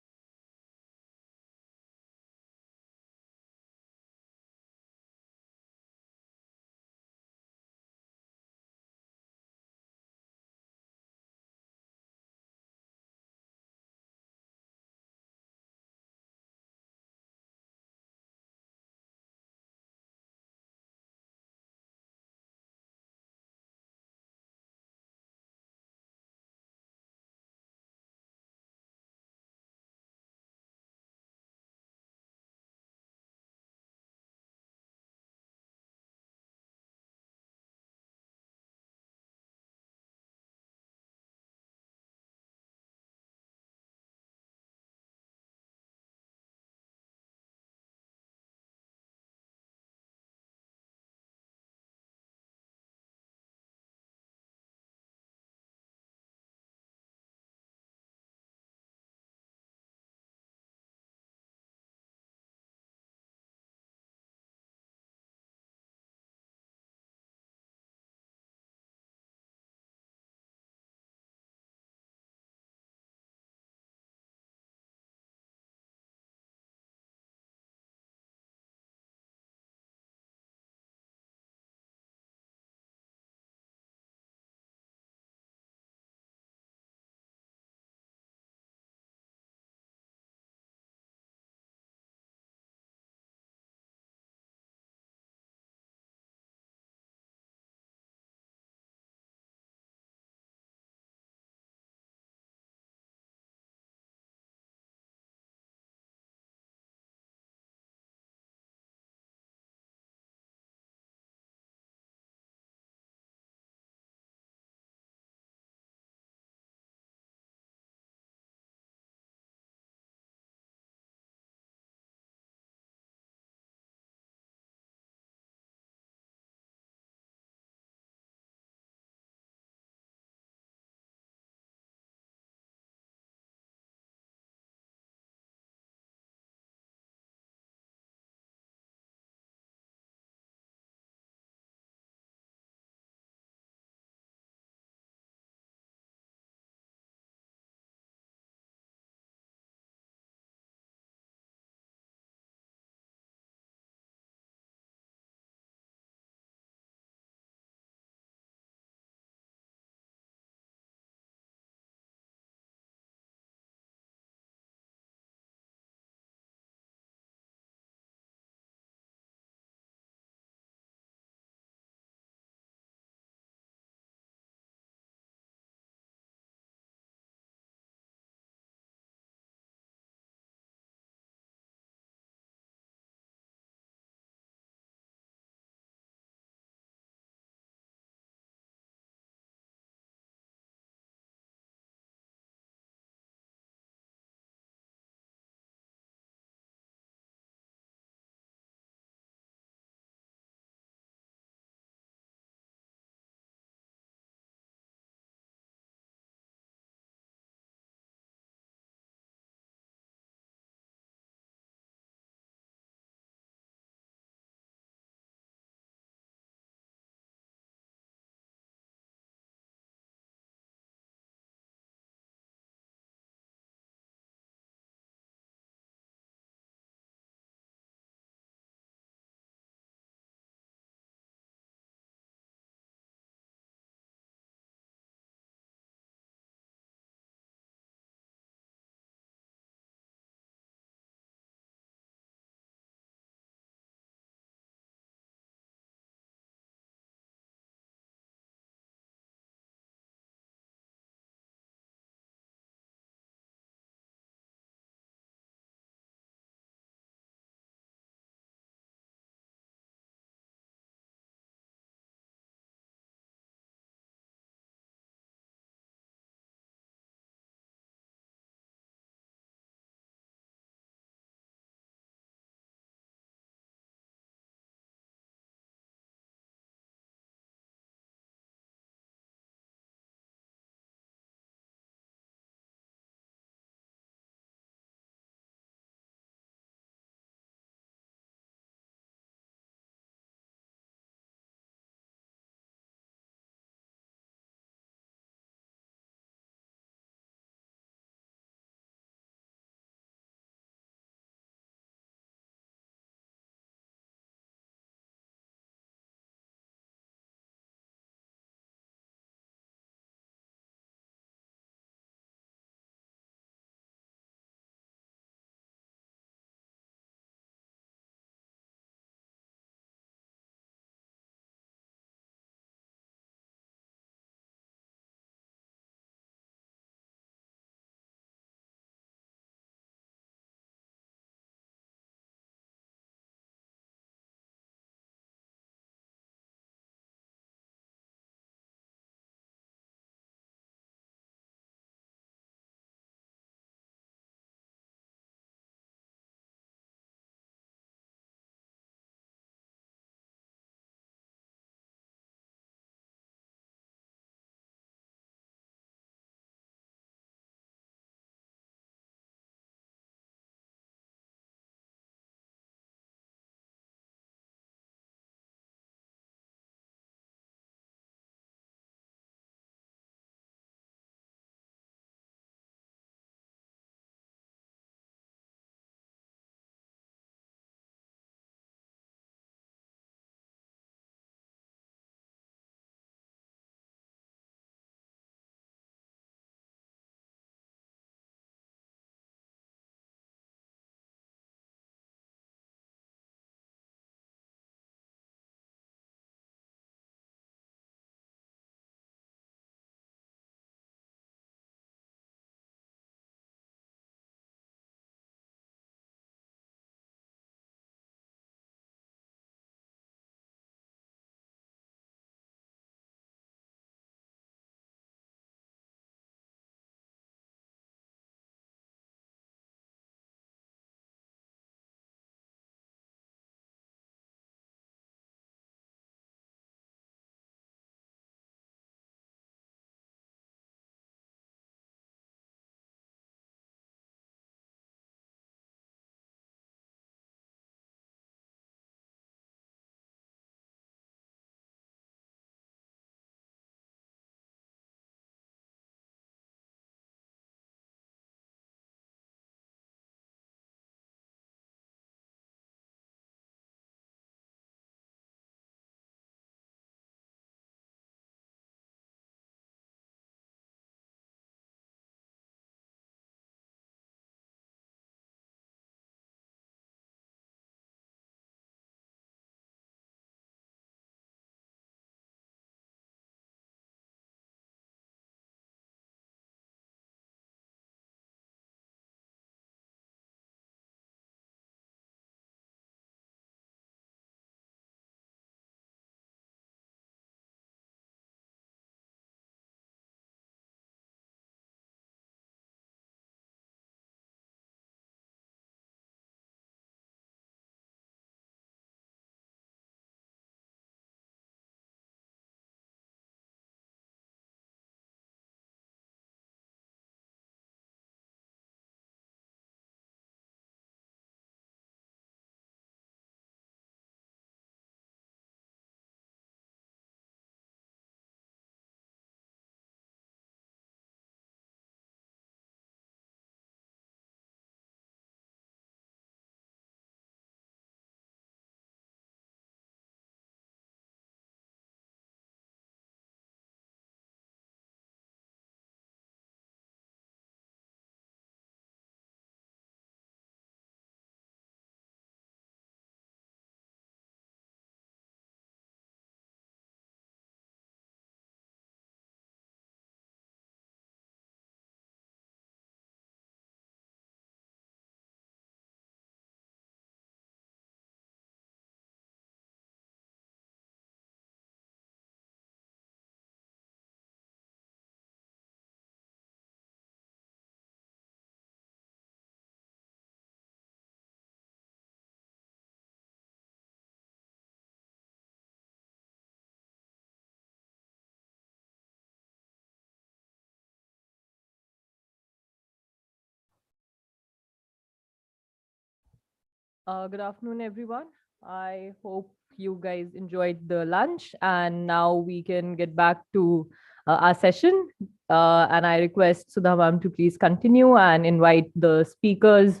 Good afternoon, everyone. I hope you guys enjoyed the lunch, and now we can get back to our session. And I request Sudha ma'am to please continue and invite the speakers.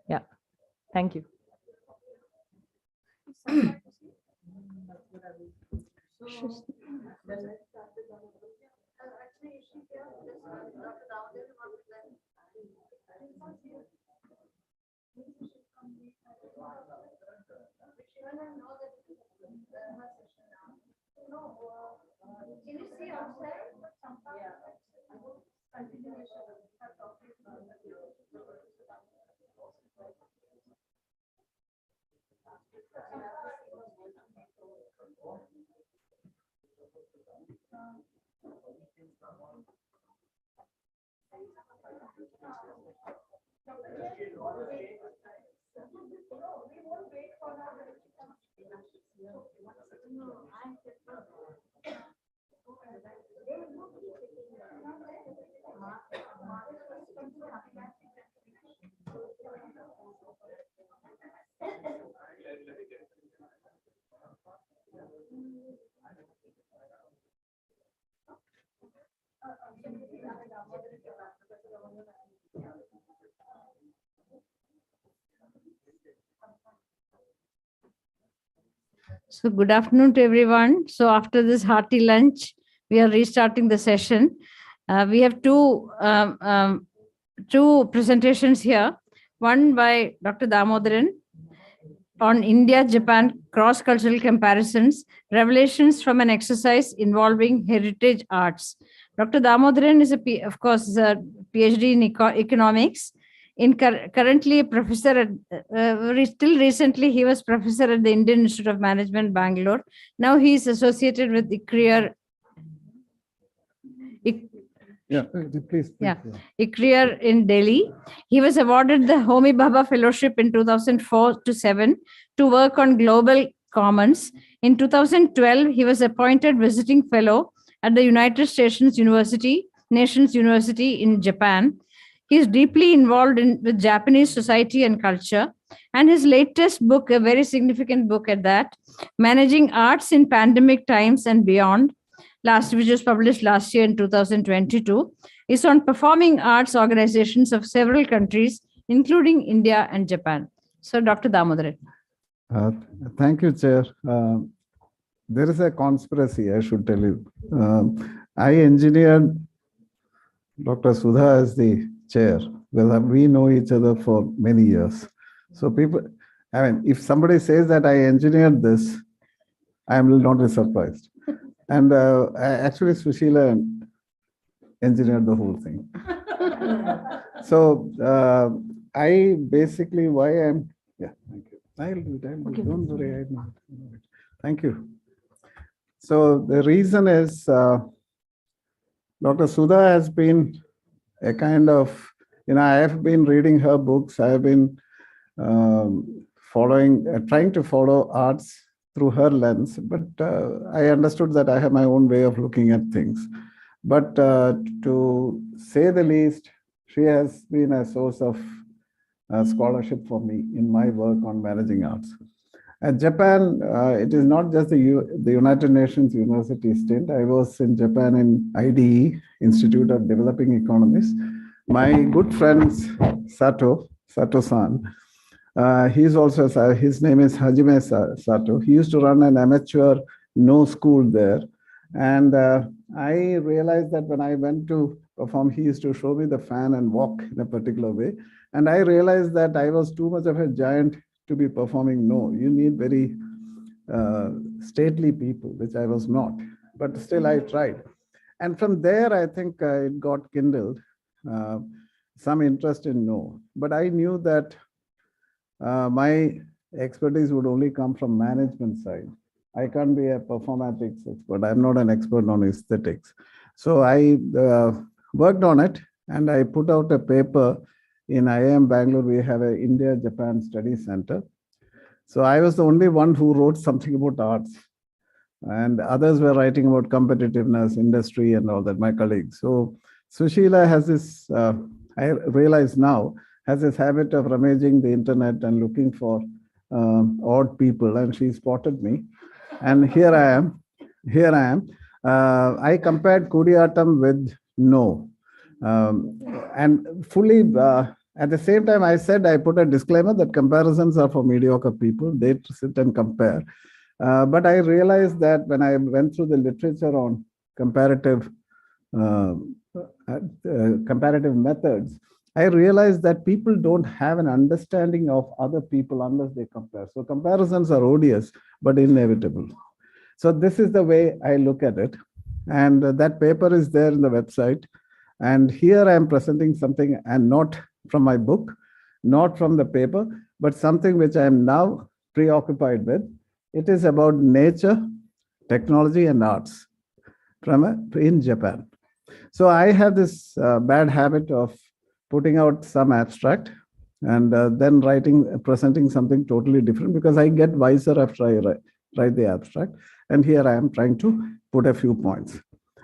Yeah, thank you. So good afternoon to everyone. So after this hearty lunch, we are restarting the session. We have two presentations here. One by Dr. Damodaran on India-Japan cross-cultural comparisons, revelations from an exercise involving heritage arts. Dr. Damodaran is of course, is a PhD in economics. Currently a professor at, till recently he was professor at the Indian Institute of Management, Bangalore. Now he is associated with the career. Please. Yeah, a career in Delhi. He was awarded the Homi Bhabha Fellowship in 2004 to 7 to work on global commons. In 2012, he was appointed visiting fellow at the United Nations University in Japan. He is deeply involved with Japanese society and culture. And his latest book, a very significant book at that, Managing Arts in Pandemic Times and Beyond, which was published last year in 2022, is on performing arts organizations of several countries, including India and Japan. So, Dr. Damodaran. Thank you, Chair. There is a conspiracy, I should tell you. I engineered Dr. Sudha as the chair, because we know each other for many years. So people, if somebody says that I engineered this, I will not be surprised. And actually, Sushila engineered the whole thing. So I basically, yeah, thank you. I'll do it. Okay. Don't worry. Thank you. So the reason is Dr. Sudha has been a kind of, I have been reading her books. I have been trying to follow arts through her lens, but I understood that I have my own way of looking at things. But to say the least, she has been a source of scholarship for me in my work on managing arts. At Japan, it is not just the United Nations University stint. I was in Japan in IDE, Institute of Developing Economies. My good friend Sato-san, he's also, his name is Hajime Sato. He used to run an amateur school there. And I realized that when I went to perform, he used to show me the fan and walk in a particular way. And I realized that I was too much of a giant to be performing You need very stately people, which I was not. But still I tried. And from there, I think it got kindled, some interest in But I knew that my expertise would only come from management side. I can't be a performatics expert. I'm not an expert on aesthetics. So I worked on it and I put out a paper in IIM Bangalore. We have an India-Japan Study Center. So I was the only one who wrote something about arts. And others were writing about competitiveness, industry, and all that, my colleagues. So Sushila has this, I realize now, has this habit of rummaging the internet and looking for odd people, and she spotted me. And here I am. Here I am. I compared Kudiyatam with No. And fully, at the same time, I put a disclaimer that comparisons are for mediocre people. They sit and compare. But I realized that when I went through the literature on comparative methods, I realized that people don't have an understanding of other people unless they compare. So comparisons are odious, but inevitable. So this is the way I look at it. And that paper is there in the website. And here I am presenting something, and not from my book, not from the paper, but something which I am now preoccupied with. It is about nature, technology, and arts in Japan. So I have this bad habit of putting out some abstract and then presenting something totally different, because I get wiser after I write the abstract. And here I am trying to put a few points.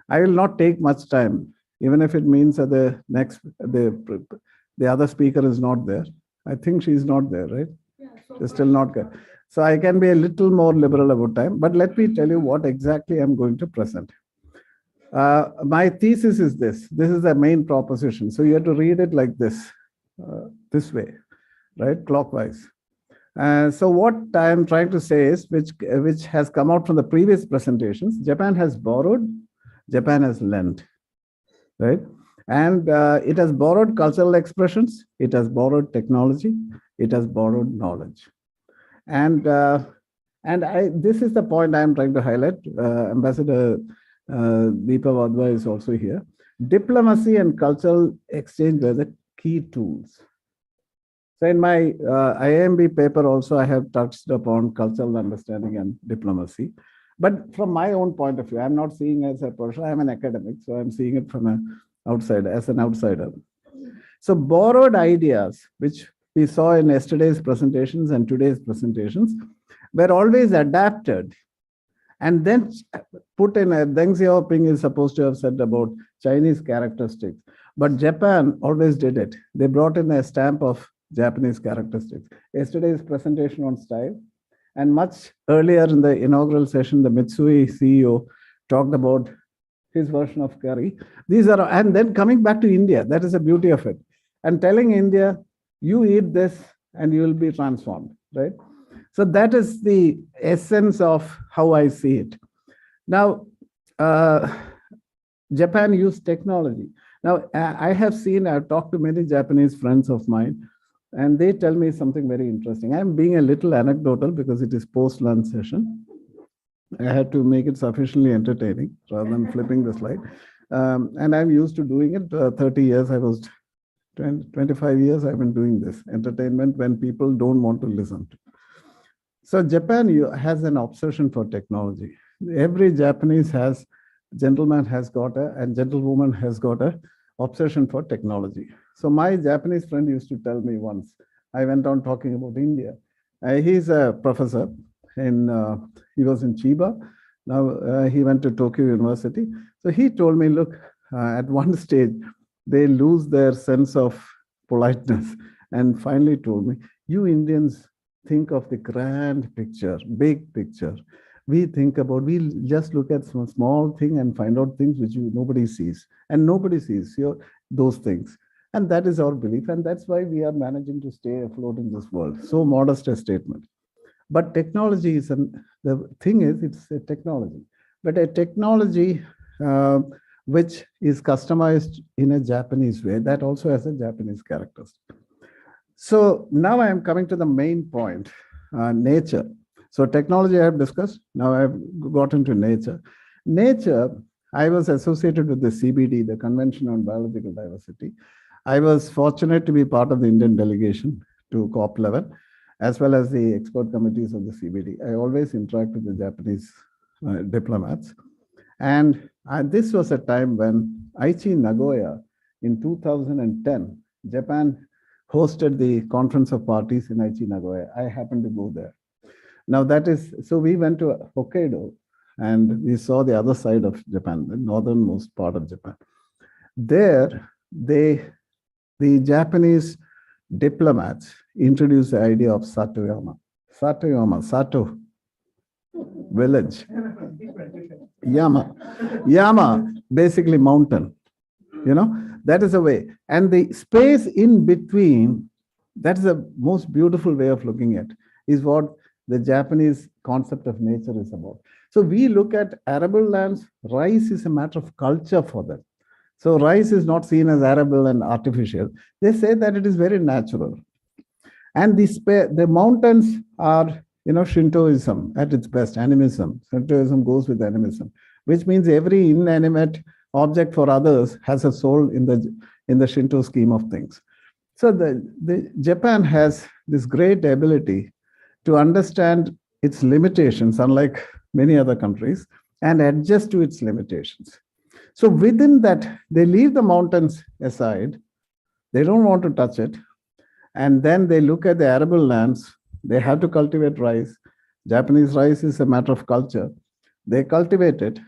I will not take much time, even if it means that the other speaker is not there. I think she's not there, right? Yeah, she's still not good. So I can be a little more liberal about time, but let me tell you what exactly I'm going to present. My thesis is this. This is the main proposition. So you have to read it like this way, right? Clockwise. So what I am trying to say is, which has come out from the previous presentations, Japan has borrowed, Japan has lent, right? And it has borrowed cultural expressions, it has borrowed technology, it has borrowed knowledge. And this is the point I am trying to highlight. Ambassador Deepa Wadhwa is also here. Diplomacy and cultural exchange were the key tools. So in my IAMB paper also, I have touched upon cultural understanding and diplomacy. But from my own point of view, I'm not seeing it as a person, I'm an academic, so I'm seeing it from an outsider, as an outsider. So borrowed ideas, which we saw in yesterday's presentations and today's presentations, were always adapted and then put in. Deng Xiaoping is supposed to have said about Chinese characteristics, but Japan always did it. They brought in a stamp of Japanese characteristics. Yesterday's presentation on style, and much earlier in the inaugural session, the Mitsui CEO talked about his version of curry. These are, and then coming back to India, that is the beauty of it, and telling India, you eat this and you will be transformed, right? So that is the essence of how I see it. Now, Japan used technology. Now, I've talked to many Japanese friends of mine, and they tell me something very interesting. I'm being a little anecdotal because it is post-lunch session. I had to make it sufficiently entertaining rather than flipping the slide. And I'm used to doing it. 30 years, 25 years, I've been doing this entertainment when people don't want to listen to. So Japan has an obsession for technology. Every Japanese gentleman has got and gentlewoman has got a obsession for technology. So my Japanese friend used to tell me once, I went on talking about India. He's a professor he was in Chiba. Now he went to Tokyo University. So he told me, look, at one stage, they lose their sense of politeness, and finally told me, you Indians think of the grand picture, big picture. We just look at some small thing and find out things which nobody sees. And nobody sees those things. And that is our belief. And that's why we are managing to stay afloat in this world. So modest a statement. But technology is, the thing is, it's a technology. But a technology which is customized in a Japanese way, that also has a Japanese characteristic. So now I am coming to the main point, nature. So technology I have discussed, now I have got into nature. Nature, I was associated with the CBD, the Convention on Biological Diversity. I was fortunate to be part of the Indian delegation to COP11, as well as the expert committees of the CBD. I always interact with the Japanese diplomats. And this was a time when Aichi Nagoya in 2010, Japan hosted the Conference of Parties in Aichi Nagoya. I happened to go there. Now so we went to Hokkaido and we saw the other side of Japan, the northernmost part of Japan. There, the Japanese diplomats introduced the idea of Satoyama. Satoyama, Sato, village. Yama, basically mountain. That is a way. And the space in between, that's the most beautiful way of looking at, is what the Japanese concept of nature is about. So we look at arable lands, rice is a matter of culture for them. So rice is not seen as arable and artificial. They say that it is very natural. And the mountains are, Shintoism at its best, animism. Shintoism goes with animism, which means every inanimate object for others has a soul in the Shinto scheme of things. So the Japan has this great ability to understand its limitations, unlike many other countries, and adjust to its limitations. So within that, they leave the mountains aside. They don't want to touch it. And then they look at the arable lands. They have to cultivate rice. Japanese rice is a matter of culture. They cultivate it.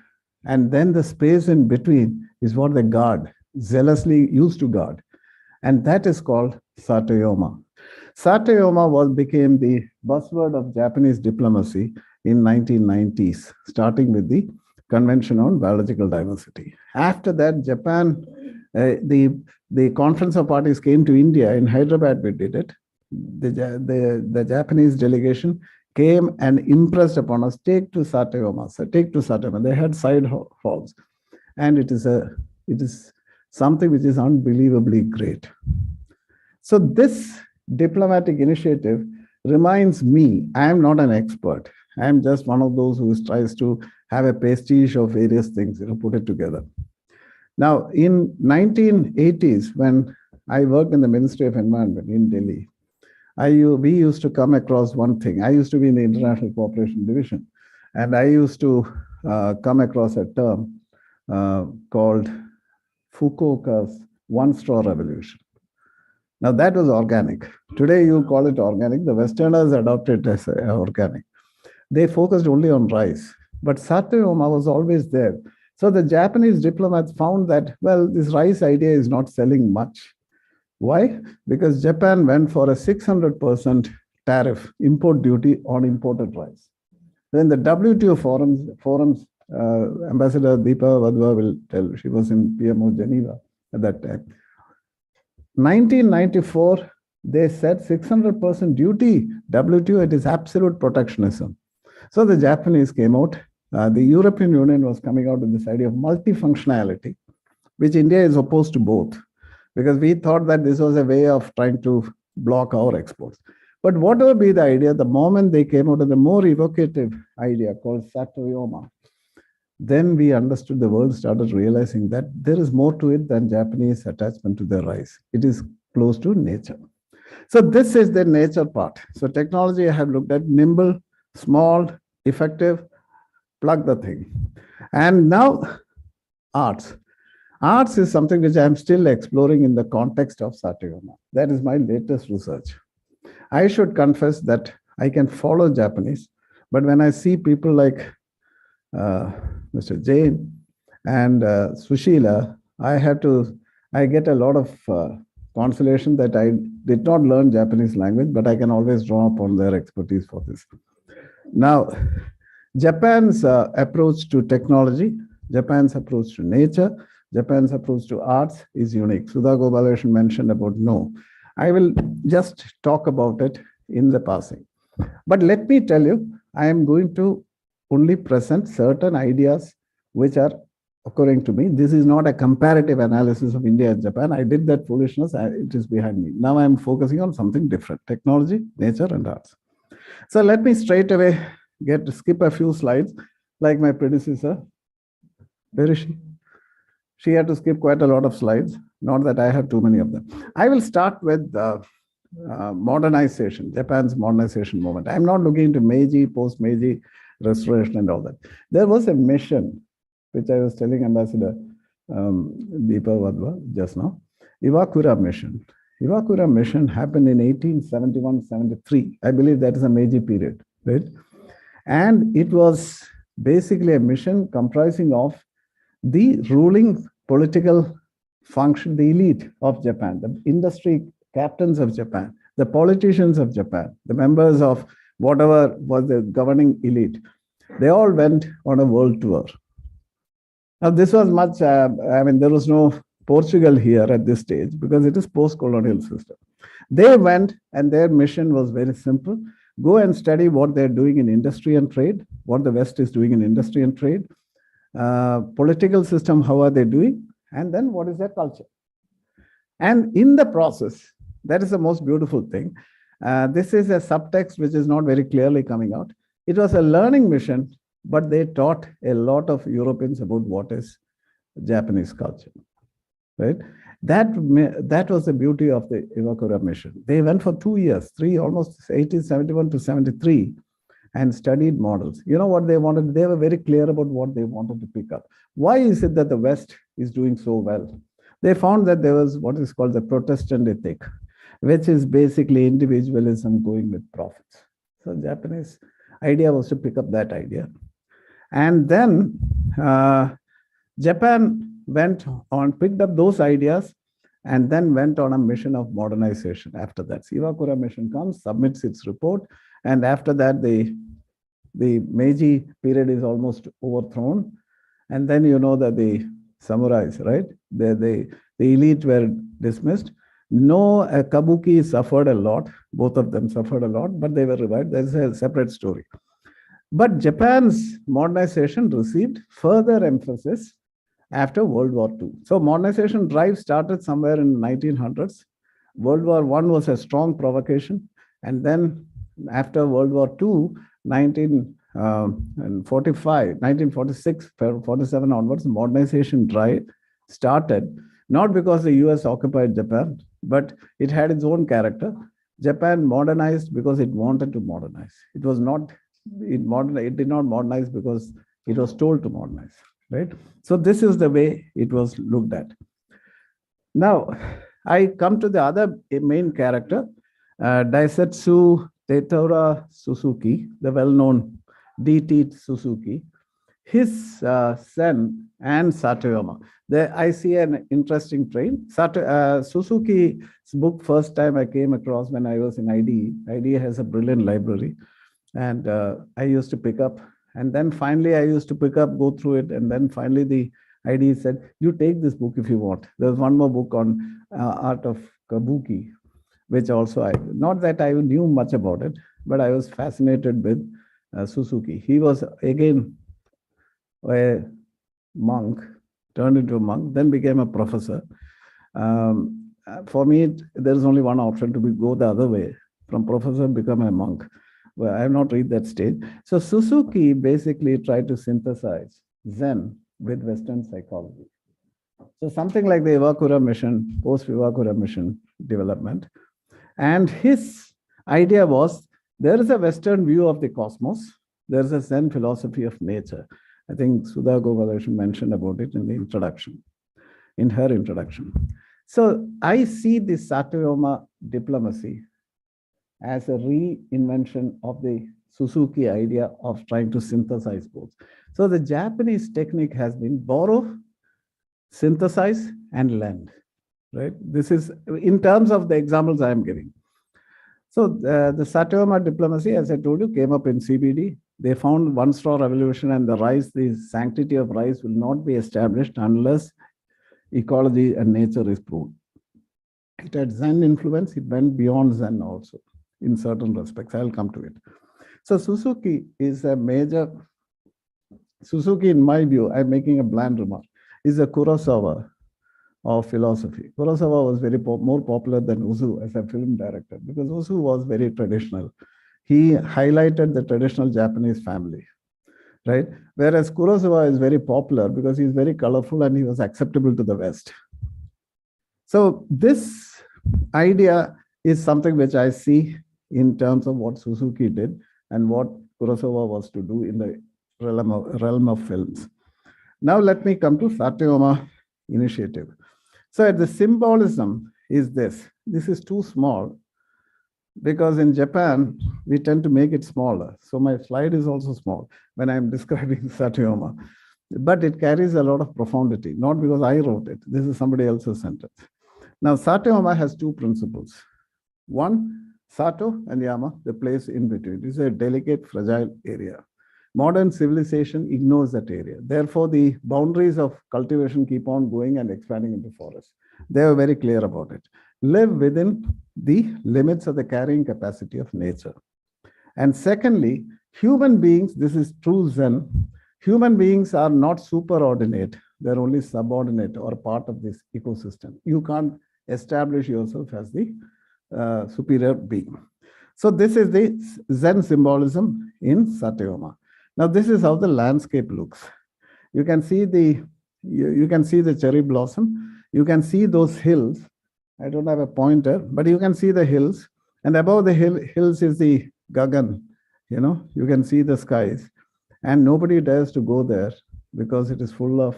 And then the space in between is what they guard, zealously used to guard. And that is called Satoyama. Satoyama became the buzzword of Japanese diplomacy in 1990s, starting with the Convention on Biological Diversity. After that, Japan, the Conference of Parties came to India. In Hyderabad, we did it. The Japanese delegation came and impressed upon us, take to Satoyama, take to Satoyama. They had side halls. And it is something which is unbelievably great. So this diplomatic initiative reminds me, I am not an expert. I am just one of those who tries to have a pastiche of various things, put it together. Now, in 1980s, when I worked in the Ministry of Environment in Delhi, we used to come across one thing. I used to be in the International Cooperation Division, and I used to come across a term called Fukuoka's one-straw revolution. Now, that was organic. Today, you call it organic. The Westerners adopted it as organic. They focused only on rice, but Satoyama was always there. So the Japanese diplomats found that, well, this rice idea is not selling much. Why? Because Japan went for a 600% tariff, import duty on imported rice. Then the WTO forums, Ambassador Deepa Vadva will tell, she was in PMO Geneva at that time. 1994, they said 600% duty, WTO, it is absolute protectionism. So the Japanese came out. The European Union was coming out with this idea of multifunctionality, which India is opposed to both, because we thought that this was a way of trying to block our exports. But whatever be the idea, the moment they came out with a more evocative idea called Satoyama, then we understood, the world started realizing that there is more to it than Japanese attachment to their rice. It is close to nature. So this is the nature part. So technology I have looked at, nimble, small, effective, plug the thing. And now arts. Arts is something which I'm still exploring in the context of Satoyama. That is my latest research. I should confess that I can follow Japanese, but when I see people like Mr. Jain and Sushila, I get a lot of consolation that I did not learn Japanese language, but I can always draw upon their expertise for this. Now, Japan's approach to technology, Japan's approach to nature, Japan's approach to arts is unique. Sudha Gopalakrishnan mentioned about no. I will just talk about it in the passing. But let me tell you, I am going to only present certain ideas which are occurring to me. This is not a comparative analysis of India and Japan. I did that foolishness. It is behind me. Now I'm focusing on something different: technology, nature, and arts. So let me straight away skip a few slides, like my predecessor. Where is she? She had to skip quite a lot of slides. Not that I have too many of them. I will start with modernization, Japan's modernization movement. I'm not looking into Meiji, post-Meiji, restoration and all that. There was a mission, which I was telling Ambassador Deepa Vadva just now, Iwakura mission. Iwakura mission happened in 1871-73. I believe that is a Meiji period, right? And it was basically a mission comprising of the ruling political function, the elite of Japan, the industry captains of Japan, the politicians of Japan, the members of whatever was the governing elite, they all went on a world tour. Now, this was much, there was no Portugal here at this stage because it is post-colonial system. They went and their mission was very simple. Go and study what they're doing in industry and trade, what the West is doing in industry and trade, political system, how are they doing, and then what is their culture. And in the process, that is the most beautiful thing. This is a subtext which is not very clearly coming out. It was a learning mission, but they taught a lot of Europeans about what is Japanese culture, right? That was the beauty of the Iwakura mission. They went for 2 years, almost 1871 to 73, and studied models. You know what they wanted? They were very clear about what they wanted to pick up. Why is it that the West is doing so well? They found that there was what is called the Protestant ethic, which is basically individualism going with profits. So Japanese idea was to pick up that idea. And then Japan went on, picked up those ideas, and then went on a mission of modernization after that. Iwakura mission comes, submits its report, and after that, the Meiji period is almost overthrown. And then you know that the samurais, right? The elite were dismissed. No, Kabuki suffered a lot. Both of them suffered a lot, but they were revived. That's a separate story. But Japan's modernization received further emphasis after World War II. So modernization drive started somewhere in the 1900s. World War I was a strong provocation. And then after World War II, 1946, 47 onwards, modernization drive started, not because the US occupied Japan, but it had its own character. Japan modernized because it wanted to modernize. It was not, it did not modernize because it was told to modernize, right? So this is the way it was looked at. Now, I come to the other main character, Daisetsu Teitora Suzuki, the well-known DT Suzuki, his son and Satoyama. There I see an interesting trait. Suzuki's book, first time I came across when I was in IDE. IDE has a brilliant library. And I used to pick up. And then finally, I used to pick up, go through it. And then finally, the IDE said, you take this book if you want. There's one more book on art of Kabuki, which also, not that I knew much about it, but I was fascinated with Suzuki. He was, again, a monk, turned into a monk, then became a professor. For me, there's only one option to go the other way, from professor become a monk. Well, I have not reached that stage. So Suzuki basically tried to synthesize Zen with Western psychology. So something like the Iwakura mission, post-Iwakura mission development. And his idea was, there is a Western view of the cosmos. There's a Zen philosophy of nature. I think Sudha Gopalakrishnan mentioned about it in the introduction, in her introduction. So I see the Satoyama diplomacy as a reinvention of the Suzuki idea of trying to synthesize both. So the Japanese technique has been borrow, synthesize, and lend, right? This is in terms of the examples I am giving. So the Satoyama diplomacy, as I told you, came up in CBD. They found one-straw revolution and the sanctity of rice will not be established unless ecology and nature is proved. It had Zen influence. It went beyond Zen also in certain respects. I'll come to it. So Suzuki is a major, Suzuki, in my view, I'm making a bland remark, is a Kurosawa of philosophy. Kurosawa was more popular than Ozu as a film director because Ozu was very traditional. He highlighted the traditional Japanese family, right? Whereas Kurosawa is very popular because he's very colorful and he was acceptable to the West. So this idea is something which I see in terms of what Suzuki did and what Kurosawa was to do in the realm of films. Now let me come to Satoyama initiative. So the symbolism is this. This is too small because in Japan, we tend to make it smaller. So my slide is also small when I'm describing Satoyama. But it carries a lot of profundity, not because I wrote it. This is somebody else's sentence. Now, Sato-yama has two principles. One, Sato and Yama, the place in between. This is a delicate, fragile area. Modern civilization ignores that area. Therefore, the boundaries of cultivation keep on going and expanding into forests. They are very clear about it. Live within the limits of the carrying capacity of nature. And secondly, human beings, this is true Zen, human beings are not superordinate. They're only subordinate or part of this ecosystem. You can't establish yourself as the superior being. So this is the Zen symbolism in Satyoma. Now this is how the landscape looks. You can see you can see the cherry blossom. You can see those hills. I don't have a pointer, but you can see the hills. And above the hills is the Gagan. You can see the skies. And nobody dares to go there because it is full of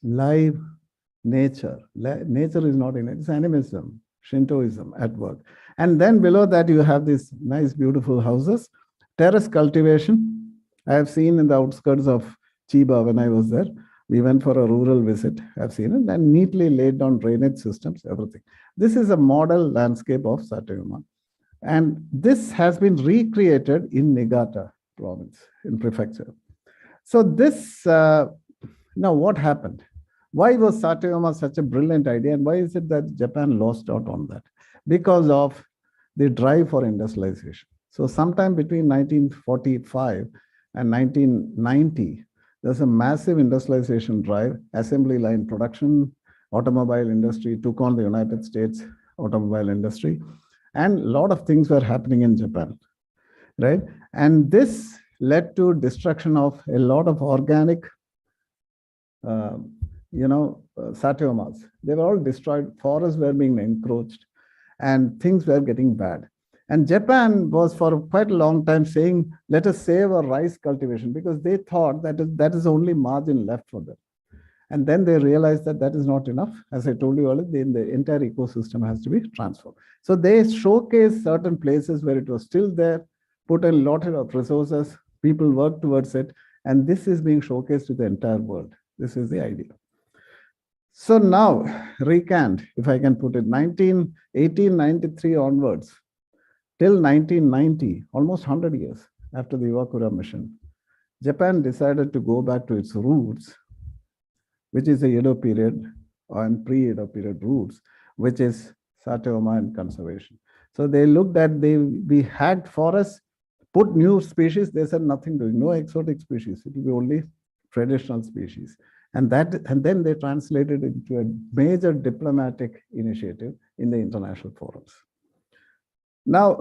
live nature. Nature is not in it. It's animism, Shintoism at work. And then below that, you have these nice, beautiful houses. Terrace cultivation. I have seen in the outskirts of Chiba when I was there. We went for a rural visit. I've seen it. And neatly laid down drainage systems, everything. This is a model landscape of Satyoma. And this has been recreated in Niigata province, in prefecture. So this, now what happened? Why was Satyoma such a brilliant idea? And why is it that Japan lost out on that? Because of the drive for industrialization. So sometime between 1945 and 1990, there's a massive industrialization drive, assembly line production, automobile industry took on the United States automobile industry, and a lot of things were happening in Japan, right? And this led to destruction of a lot of organic, Satyomas. They were all destroyed, forests were being encroached, and things were getting bad. And Japan was for quite a long time saying, let us save our rice cultivation, because they thought that is only margin left for them. And then they realized that that is not enough. As I told you earlier, the entire ecosystem has to be transformed. So they showcased certain places where it was still there, put a lot of resources, people worked towards it, and this is being showcased to the entire world. This is the idea. So now, recant, if I can put it, 1893 onwards, till 1990, almost 100 years after the Iwakura mission, Japan decided to go back to its roots, which is the Edo period and pre-Edo period roots, which is Satyoma and conservation. So they looked at, we had forests, put new species, they said nothing doing, no exotic species, it will be only traditional species. And then they translated it into a major diplomatic initiative in the international forums. Now,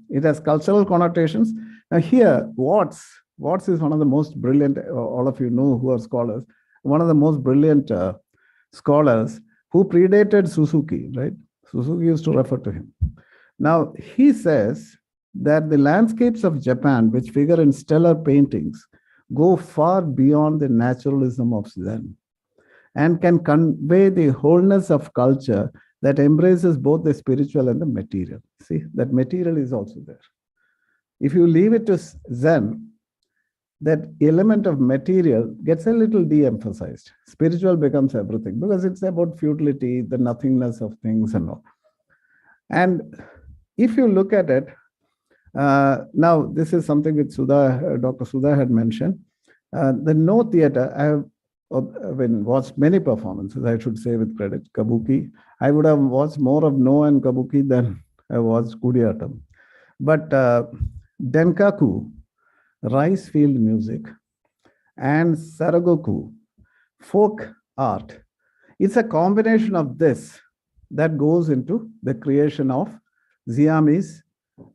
it has cultural connotations. Now here, Watts is one of the most brilliant, all of you know who are scholars, one of the most brilliant scholars who predated Suzuki, right? Suzuki used to refer to him. Now, he says that the landscapes of Japan, which figure in stellar paintings, go far beyond the naturalism of Zen and can convey the wholeness of culture that embraces both the spiritual and the material. See, that material is also there. If you leave it to Zen, that element of material gets a little de-emphasized. Spiritual becomes everything because it's about futility, the nothingness of things and all. And if you look at it, now this is something which Dr. Sudha had mentioned. The No theater, I have watched many performances, I should say with credit, Kabuki. I would have watched more of No and Kabuki than I watched Kudiyatam. But Denkaku, rice field music, and Saragoku, folk art. It's a combination of this that goes into the creation of Ziami's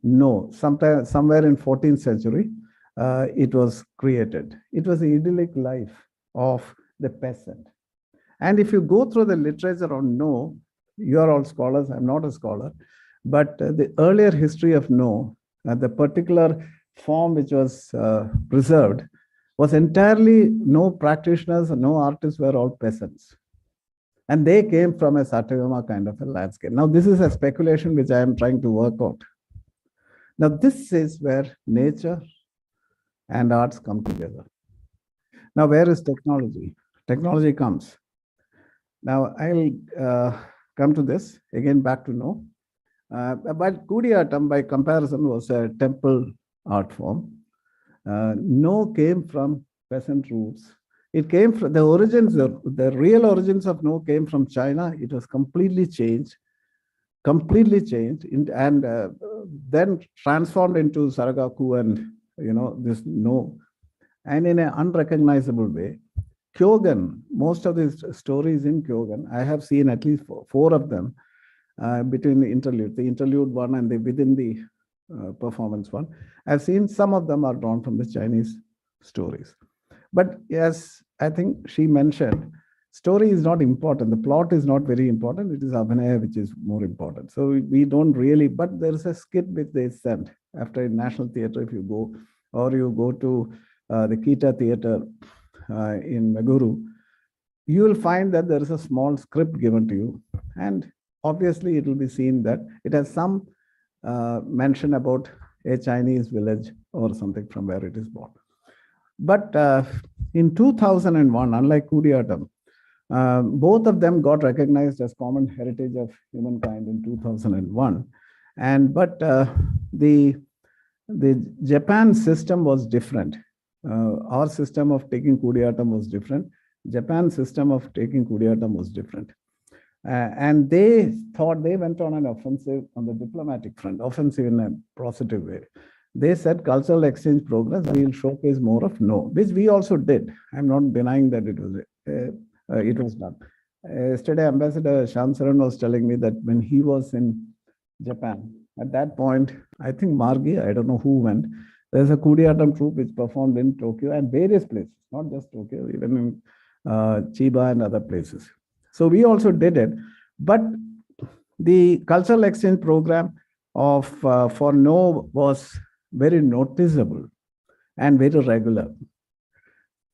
No. Somewhere in 14th century, it was created. It was the idyllic life of the peasant. And if you go through the literature on No, you are all scholars, I'm not a scholar, but the earlier history of No, the particular form which was preserved was entirely no practitioners, no artists, were all peasants. And they came from a Satyoma kind of a landscape. Now, this is a speculation which I am trying to work out. Now, this is where nature and arts come together. Now, where is technology? Technology comes. Now I'll come to this again back to No. But Kudiyatam, by comparison, was a temple art form. No came from peasant roots. It came from the origins, the real origins of No came from China. It was completely changed, and then transformed into Saragaku and this No, and in an unrecognizable way. Kyogen, most of these stories in Kyogen, I have seen at least four of them between the interlude one and within the performance one. I've seen some of them are drawn from the Chinese stories. But yes, I think she mentioned, story is not important. The plot is not very important. It is Abhinaya which is more important. So we don't really, but there's a skit which they sent after National Theatre, if you go, or you go to the Kita Theatre in Meguru, you will find that there is a small script given to you. And obviously it will be seen that it has some mention about a Chinese village or something from where it is born. But in 2001, unlike Kudiyatam, both of them got recognized as common heritage of humankind in 2001. But the Japan system was different. Our system of taking Kudiyatam was different. Japan's system of taking Kudiyatam was different. And they thought, they went on an offensive on the diplomatic front, offensive in a positive way. They said cultural exchange progress, we'll showcase more of No, which we also did. I'm not denying that it was done. Yesterday, Ambassador Shansaran was telling me that when he was in Japan, at that point, I think Margi, I don't know who went, there's a Kudiyatam troupe which performed in Tokyo and various places, not just Tokyo, even in Chiba and other places. So we also did it. But the cultural exchange program of for No was very noticeable and very regular.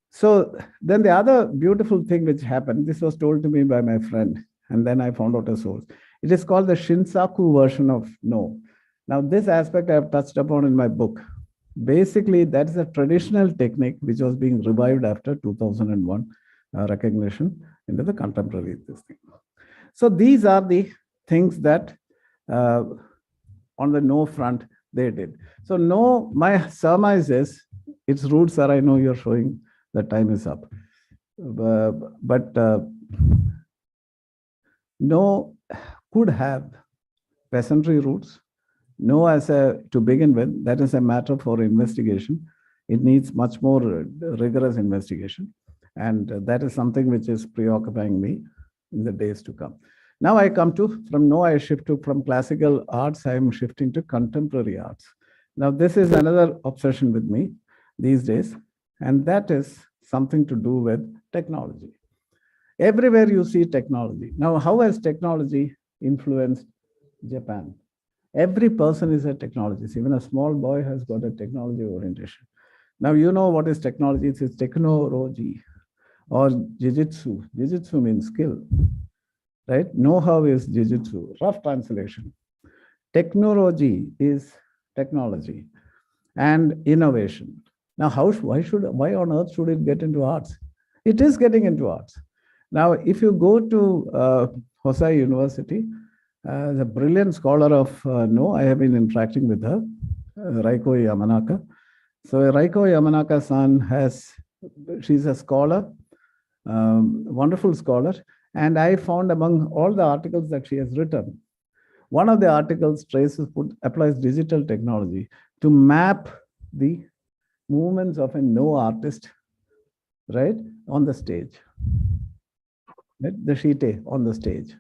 So then the other beautiful thing which happened, this was told to me by my friend, and then I found out a source. It is called the Shinsaku version of No. Now this aspect I have touched upon in my book. Basically, that's a traditional technique which was being revived after 2001 recognition into the contemporary thing. So these are the things that on the No front they did. So No, my surmise is its roots are, I know you're showing the time is up, but No could have peasantry roots. No, to begin with, that is a matter for investigation. It needs much more rigorous investigation. And that is something which is preoccupying me in the days to come. Now I come to, from No, I shift to, from classical arts, I'm shifting to contemporary arts. Now this is another obsession with me these days, and that is something to do with technology. Everywhere you see technology. Now, how has technology influenced Japan? Every person is a technologist. Even a small boy has got a technology orientation. Now, you know what is technology? It's technology or jujitsu. Jujitsu means skill, right? Know-how is jujitsu, rough translation. Technology is technology and innovation. Now, why on earth should it get into arts? It is getting into arts. Now, if you go to Hosei University, the brilliant scholar of No, I have been interacting with her, Raiko Yamanaka. So Raiko Yamanaka-san she's a scholar, wonderful scholar. And I found among all the articles that she has written, one of the articles applies digital technology to map the movements of a No artist, right, on the stage. Right? The shite on the stage,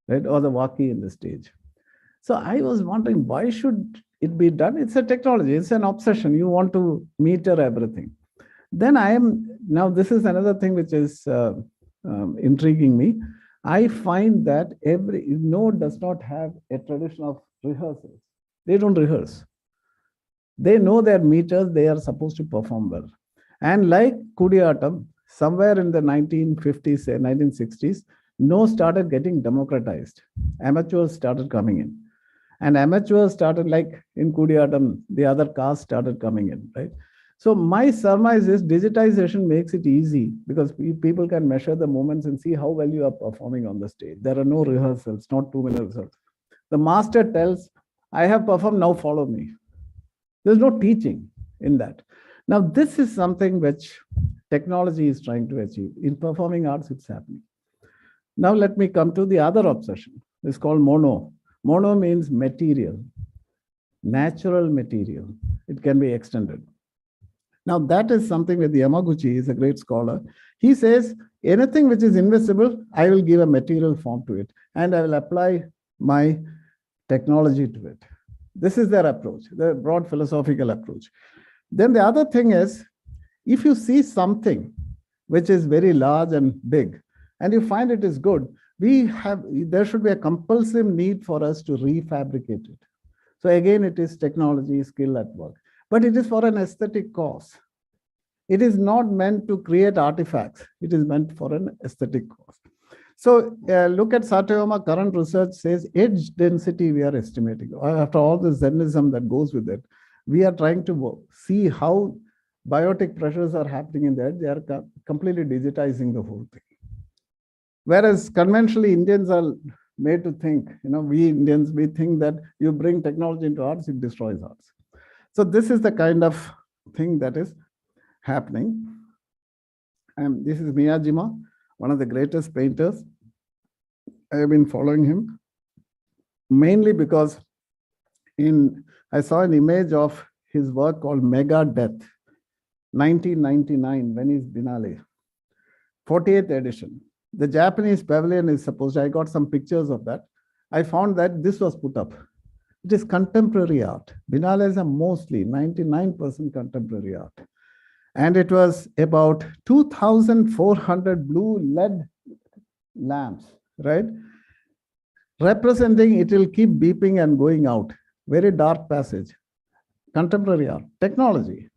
right, or the waki in the stage. So I was wondering, why should it be done? It's a technology, it's an obsession. You want to meter everything. Then now this is another thing which is intriguing me. I find that No does not have a tradition of rehearsals. They don't rehearse. They know their meters, they are supposed to perform well. And like Kudiyatam, somewhere in the 1950s, 1960s, No started getting democratized. Amateurs started coming in. And amateurs started, like in Kudiyatam, the other castes started coming in, right? So my surmise is digitization makes it easy because people can measure the moments and see how well you are performing on the stage. There are no rehearsals, not too many rehearsals. The master tells, I have performed, now follow me. There's no teaching in that. Now, this is something which technology is trying to achieve. In performing arts, it's happening. Now, let me come to the other obsession. It's called mono. Mono means material, natural material. It can be extended. Now, that is something that Yamaguchi is a great scholar. He says, anything which is invisible, I will give a material form to it, and I will apply my technology to it. This is their approach, the broad philosophical approach. Then the other thing is, if you see something which is very large and big, and you find it is good, there should be a compulsive need for us to refabricate it. So again, it is technology, skill at work. But it is for an aesthetic cause. It is not meant to create artifacts. It is meant for an aesthetic cause. So look at Satayama. Current research says edge density we are estimating. After all the Zenism that goes with it, we are trying to see how biotic pressures are happening in the edge. They are completely digitizing the whole thing. Whereas conventionally, Indians are made to think, we Indians, we think that you bring technology into arts, it destroys arts. So this is the kind of thing that is happening. And this is Miyajima, one of the greatest painters. I have been following him mainly because I saw an image of his work called Mega Death, 1999, Venice Biennale, 48th edition. The Japanese pavilion is supposed, I got some pictures of that. I found that this was put up. It is contemporary art. Biennales are mostly 99% contemporary art. And it was about 2,400 blue LED lamps, right? Representing, it will keep beeping and going out. Very dark passage. Contemporary art, technology.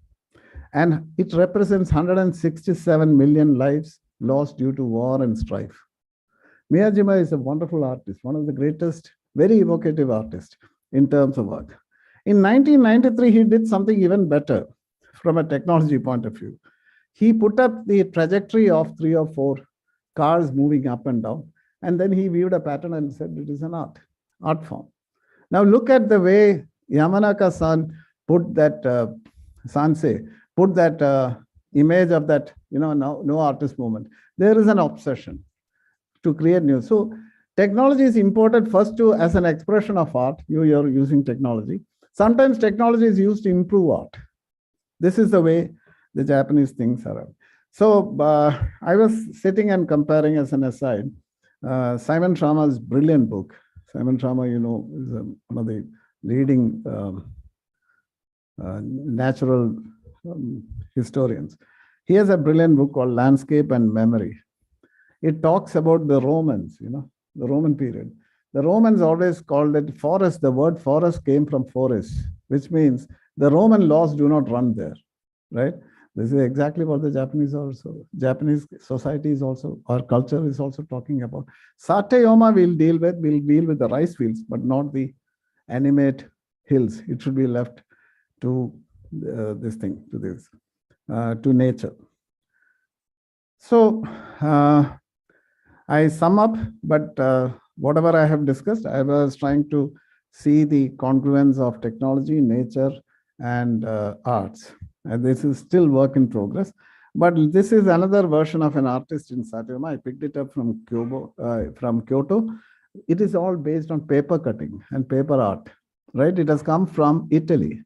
And it represents 167 million lives lost due to war and strife. Miyajima is a wonderful artist, one of the greatest, very evocative artists in terms of work. In 1993, he did something even better from a technology point of view. He put up the trajectory of 3 or 4 cars moving up and down, and then he viewed a pattern and said it is an art form. Now look at the way Yamanaka-san put that, Sansei, put that image of that, no artist movement. There is an obsession to create new. So technology is imported first as an expression of art. You're using technology. Sometimes technology is used to improve art. This is the way the Japanese things are. So I was sitting and comparing as an aside, Simon Sharma's brilliant book. Simon Sharma, is one of the leading natural historians. He has a brilliant book called Landscape and Memory. It talks about the Romans, the Roman period. The Romans always called it forest. The word forest came from forest, which means the Roman laws do not run there, right? This is exactly what the Japanese society is also, our culture is also talking about. Satayama will deal with the rice fields, but not the animate hills. It should be left to to nature. So I sum up, but whatever I have discussed, I was trying to see the congruence of technology, nature, and arts. And this is still work in progress. But this is another version of an artist in Satayama. I picked it up from Kyoto. It is all based on paper cutting and paper art, right? It has come from Italy.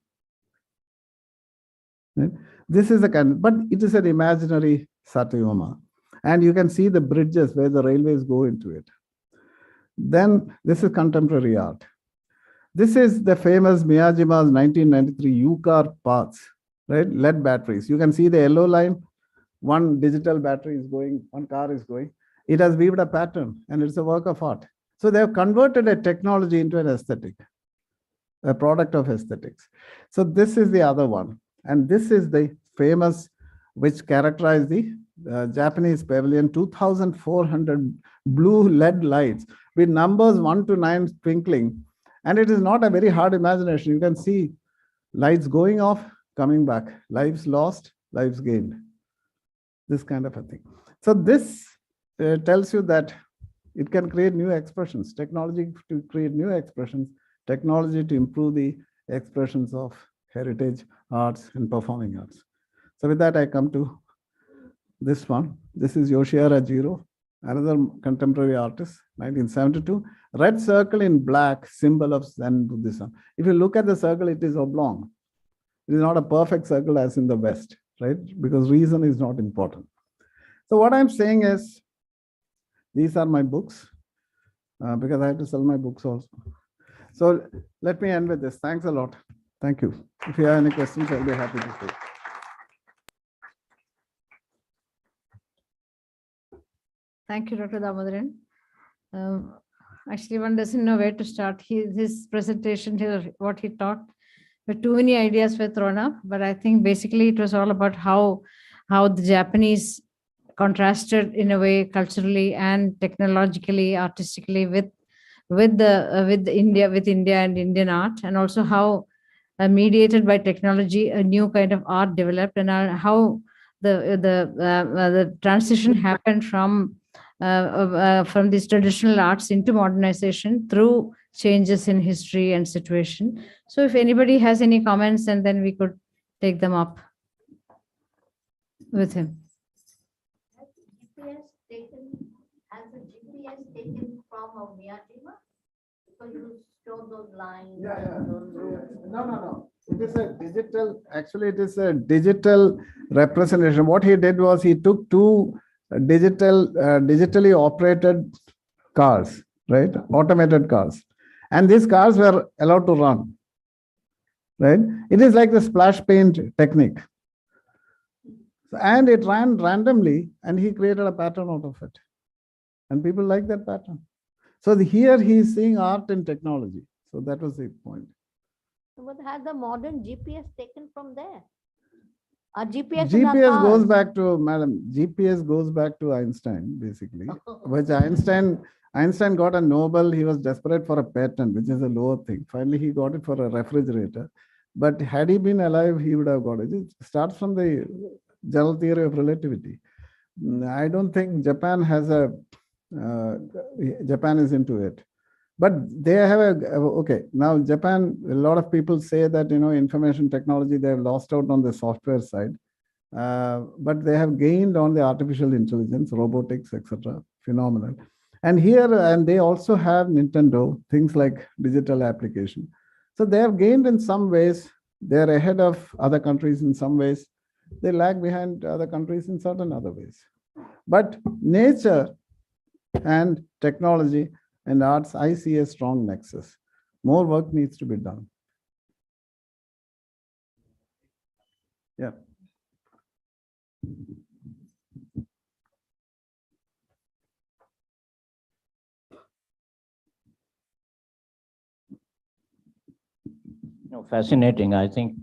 Right? This is a kind, but it is an imaginary Satayama. And you can see the bridges where the railways go into it. Then this is contemporary art. This is the famous Miyajima's 1993 U-car paths, right? LED batteries. You can see the yellow line. One digital battery is going, one car is going. It has weaved a pattern and it's a work of art. So they have converted a technology into an aesthetic, a product of aesthetics. So this is the other one. And this is the famous, which characterized the Japanese pavilion, 2,400 blue LED lights with numbers 1 to 9 twinkling. And it is not a very hard imagination. You can see lights going off coming back, lives lost, lives gained. This kind of a thing. So this tells you that it can create new expressions, technology to create new expressions, technology to improve the expressions of heritage, arts, and performing arts. So with that, I come to this one. This is Yoshihara Jiro, another contemporary artist, 1972. Red circle in black, symbol of Zen Buddhism. If you look at the circle, it is oblong. It is not a perfect circle as in the West, right? Because reason is not important. So what I'm saying is, these are my books, because I have to sell my books also. So let me end with this. Thanks a lot. Thank you. If you have any questions, I'll be happy to take. Thank you, Dr. Damodaran. Actually, one doesn't know where to start. His presentation, what he talked, but too many ideas were thrown up. But I think basically it was all about how the Japanese contrasted in a way culturally and technologically, artistically with India and Indian art, and also how mediated by technology, a new kind of art developed, and how the transition happened from these traditional arts into modernization through changes in history and situation. So if anybody has any comments, and then we could take them up with him. Has the GPS taken from Miyajima? Because you show those lines. No. It is a digital, actually it is a digital representation. What he did was he took two digitally operated cars, right? Automated cars. And these cars were allowed to run, right? It is like the splash paint technique. And it ran randomly, and he created a pattern out of it. And people like that pattern. So here he is seeing art and technology. So that was the point. But has the modern GPS taken from there? GPS goes back to, madam, GPS goes back to Einstein, basically. Which Einstein got a Nobel. He was desperate for a patent, which is a lower thing. Finally, he got it for a refrigerator. But had he been alive, he would have got it. It starts from the general theory of relativity. I don't think Japan has Japan is into it. But they have okay, now Japan, a lot of people say that, information technology, they have lost out on the software side. But they have gained on the artificial intelligence, robotics, etc. Phenomenal. And they also have Nintendo, things like digital application. So they have gained in some ways. They're ahead of other countries in some ways. They lag behind other countries in certain other ways. But nature and technology and arts, I see a strong nexus. More work needs to be done. Yeah. Fascinating. I think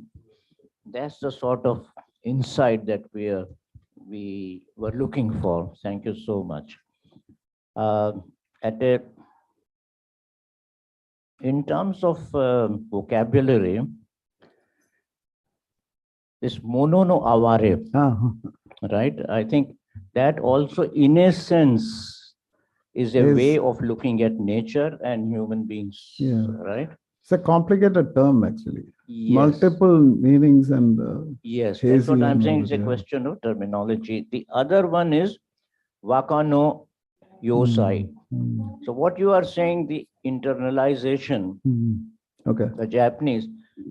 that's the sort of insight that we were looking for. Thank you so much. In terms of vocabulary, this mono no aware, right? I think that also, in a sense, is a way of looking at nature and human beings, right? It's a complicated term, actually. Yes. Multiple meanings and yes, that's what I'm saying. It's a question of terminology. The other one is wakano yosai. So what you are saying, the internalization, the Japanese.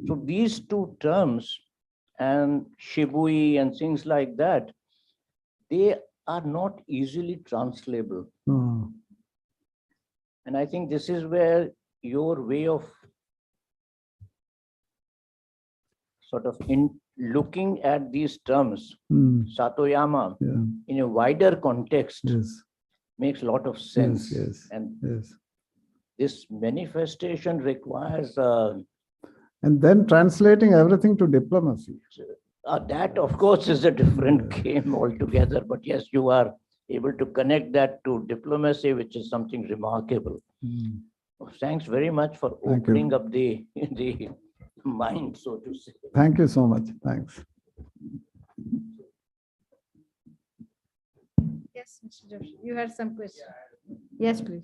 So these two terms and shibui and things like that, they are not easily translatable. And I think this is where your way of sort of looking at these terms, Satoyama, in a wider context, makes a lot of sense. This manifestation requires and then translating everything to diplomacy. That, of course, is a different game altogether. But yes, you are able to connect that to diplomacy, which is something remarkable. Thanks very much for opening up the mind, so to say. Thank you so much. Thanks. Yes, Mr. Joshi, you had some question. Yes, please.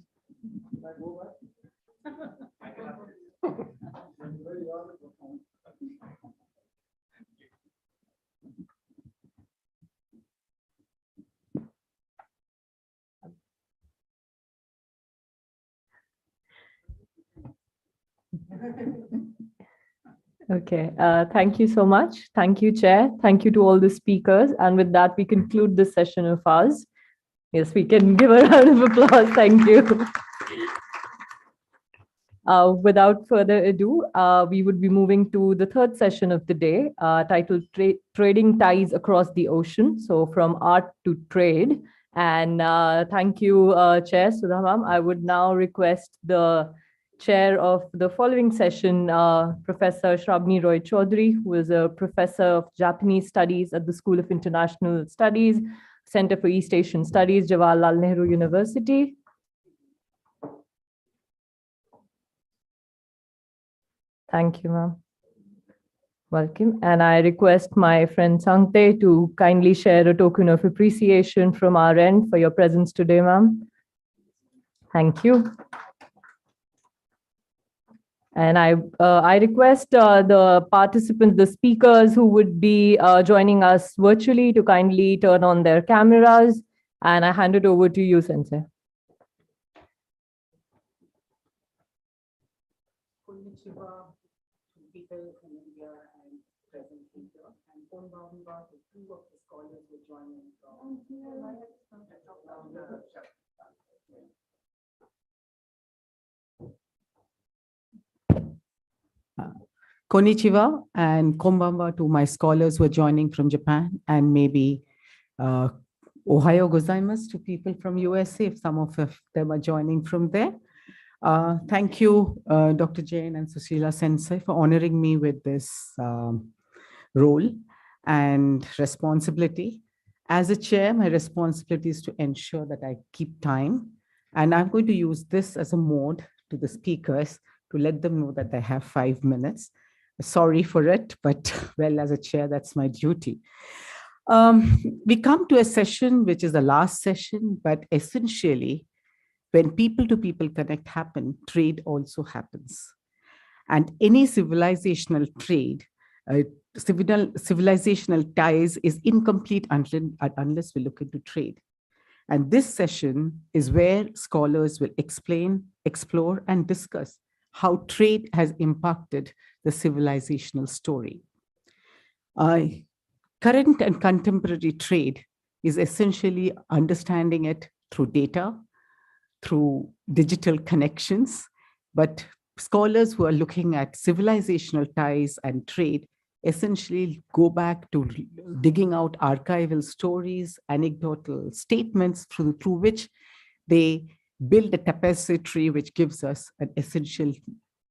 Okay, thank you so much. Thank you, Chair. Thank you to all the speakers. And with that, we conclude this session of ours. Yes, we can give a round of applause. Thank you. Without further ado, we would be moving to the third session of the day, titled Trading Ties Across the Ocean. So from art to trade. And thank you, Chair Sudha ma'am. I would now request the chair of the following session, Professor Shrabani Roy Chaudhary, who is a professor of Japanese studies at the School of International Studies, Center for East Asian Studies, Jawaharlal Nehru University. Thank you, ma'am. Welcome. And I request my friend Sangte to kindly share a token of appreciation from our end for your presence today, ma'am. Thank you. And I request the participants, the speakers who would be joining us virtually to kindly turn on their cameras. And I hand it over to you, Sensei. People in India and present here, and Konbamba, the two of the scholars were joining from. Konnichiwa and Konbamba to my scholars who are joining from Japan, and maybe Ohio gozaimasu to people from USA, if some of them are joining from there. Thank you, Dr. Jain and Sushila Sensei, for honoring me with this role and responsibility. As a chair, my responsibility is to ensure that I keep time. And I'm going to use this as a mode to the speakers to let them know that they have 5 minutes. Sorry for it, but well, as a chair, that's my duty. We come to a session, which is the last session, but essentially, when people-to-people connect happen, trade also happens. And any civilizational trade, civilizational ties is incomplete unless we look into trade. And this session is where scholars will explain, explore, and discuss how trade has impacted the civilizational story. Current and contemporary trade is essentially understanding it through data, through digital connections, but scholars who are looking at civilizational ties and trade essentially go back to digging out archival stories, anecdotal statements through which they build a tapestry which gives us an essential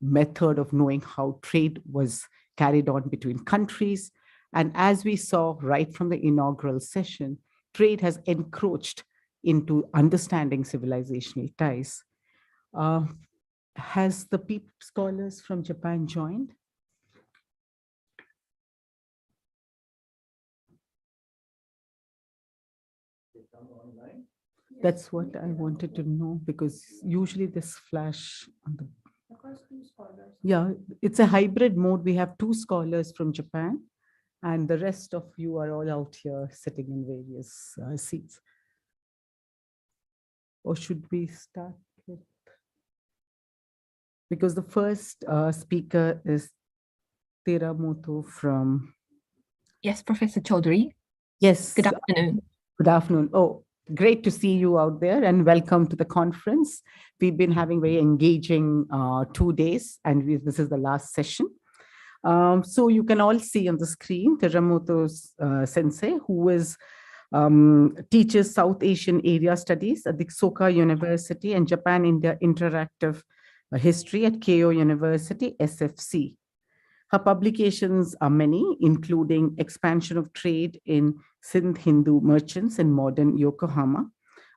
method of knowing how trade was carried on between countries. And as we saw right from the inaugural session, trade has encroached into understanding civilizational ties. Has the scholars from Japan joined? That's what I wanted to know, because usually this flash on the. Yeah, it's a hybrid mode. We have 2 scholars from Japan, and the rest of you are all out here sitting in various seats. Or should we start with? Because the first speaker is Teramoto from. Yes, Professor Chaudhary. Yes. Good afternoon. Good afternoon. Oh, great to see you out there, and welcome to the conference. We've been having very engaging 2 days, and this is the last session. So you can all see on the screen Teramoto Sensei, who is teaches South Asian Area Studies at the Soka University and Japan-India Interactive History at Keio University, SFC. Her publications are many, including Expansion of Trade in Sindh Hindu Merchants in Modern Yokohama,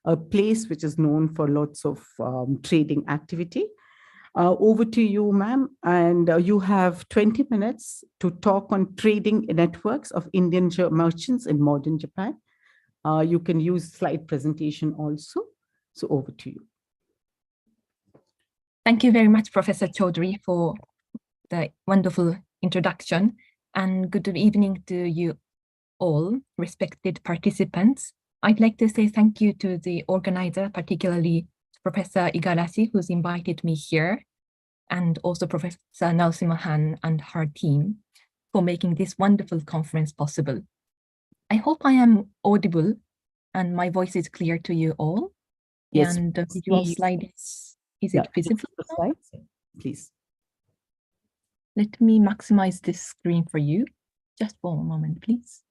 a place which is known for lots of trading activity. Over to you, ma'am. And you have 20 minutes to talk on trading networks of Indian merchants in modern Japan. You can use slide presentation also. So over to you. Thank you very much, Professor Chaudhary, for the wonderful introduction. And good evening to you all, respected participants. I'd like to say thank you to the organizer, particularly Professor Igarashi, who's invited me here, and also Professor Narasimhan and her team for making this wonderful conference possible. I hope I am audible and my voice is clear to you all. Yes, and the visual slide is it visible? Slides, please. Let me maximize this screen for you. Just for a moment, please.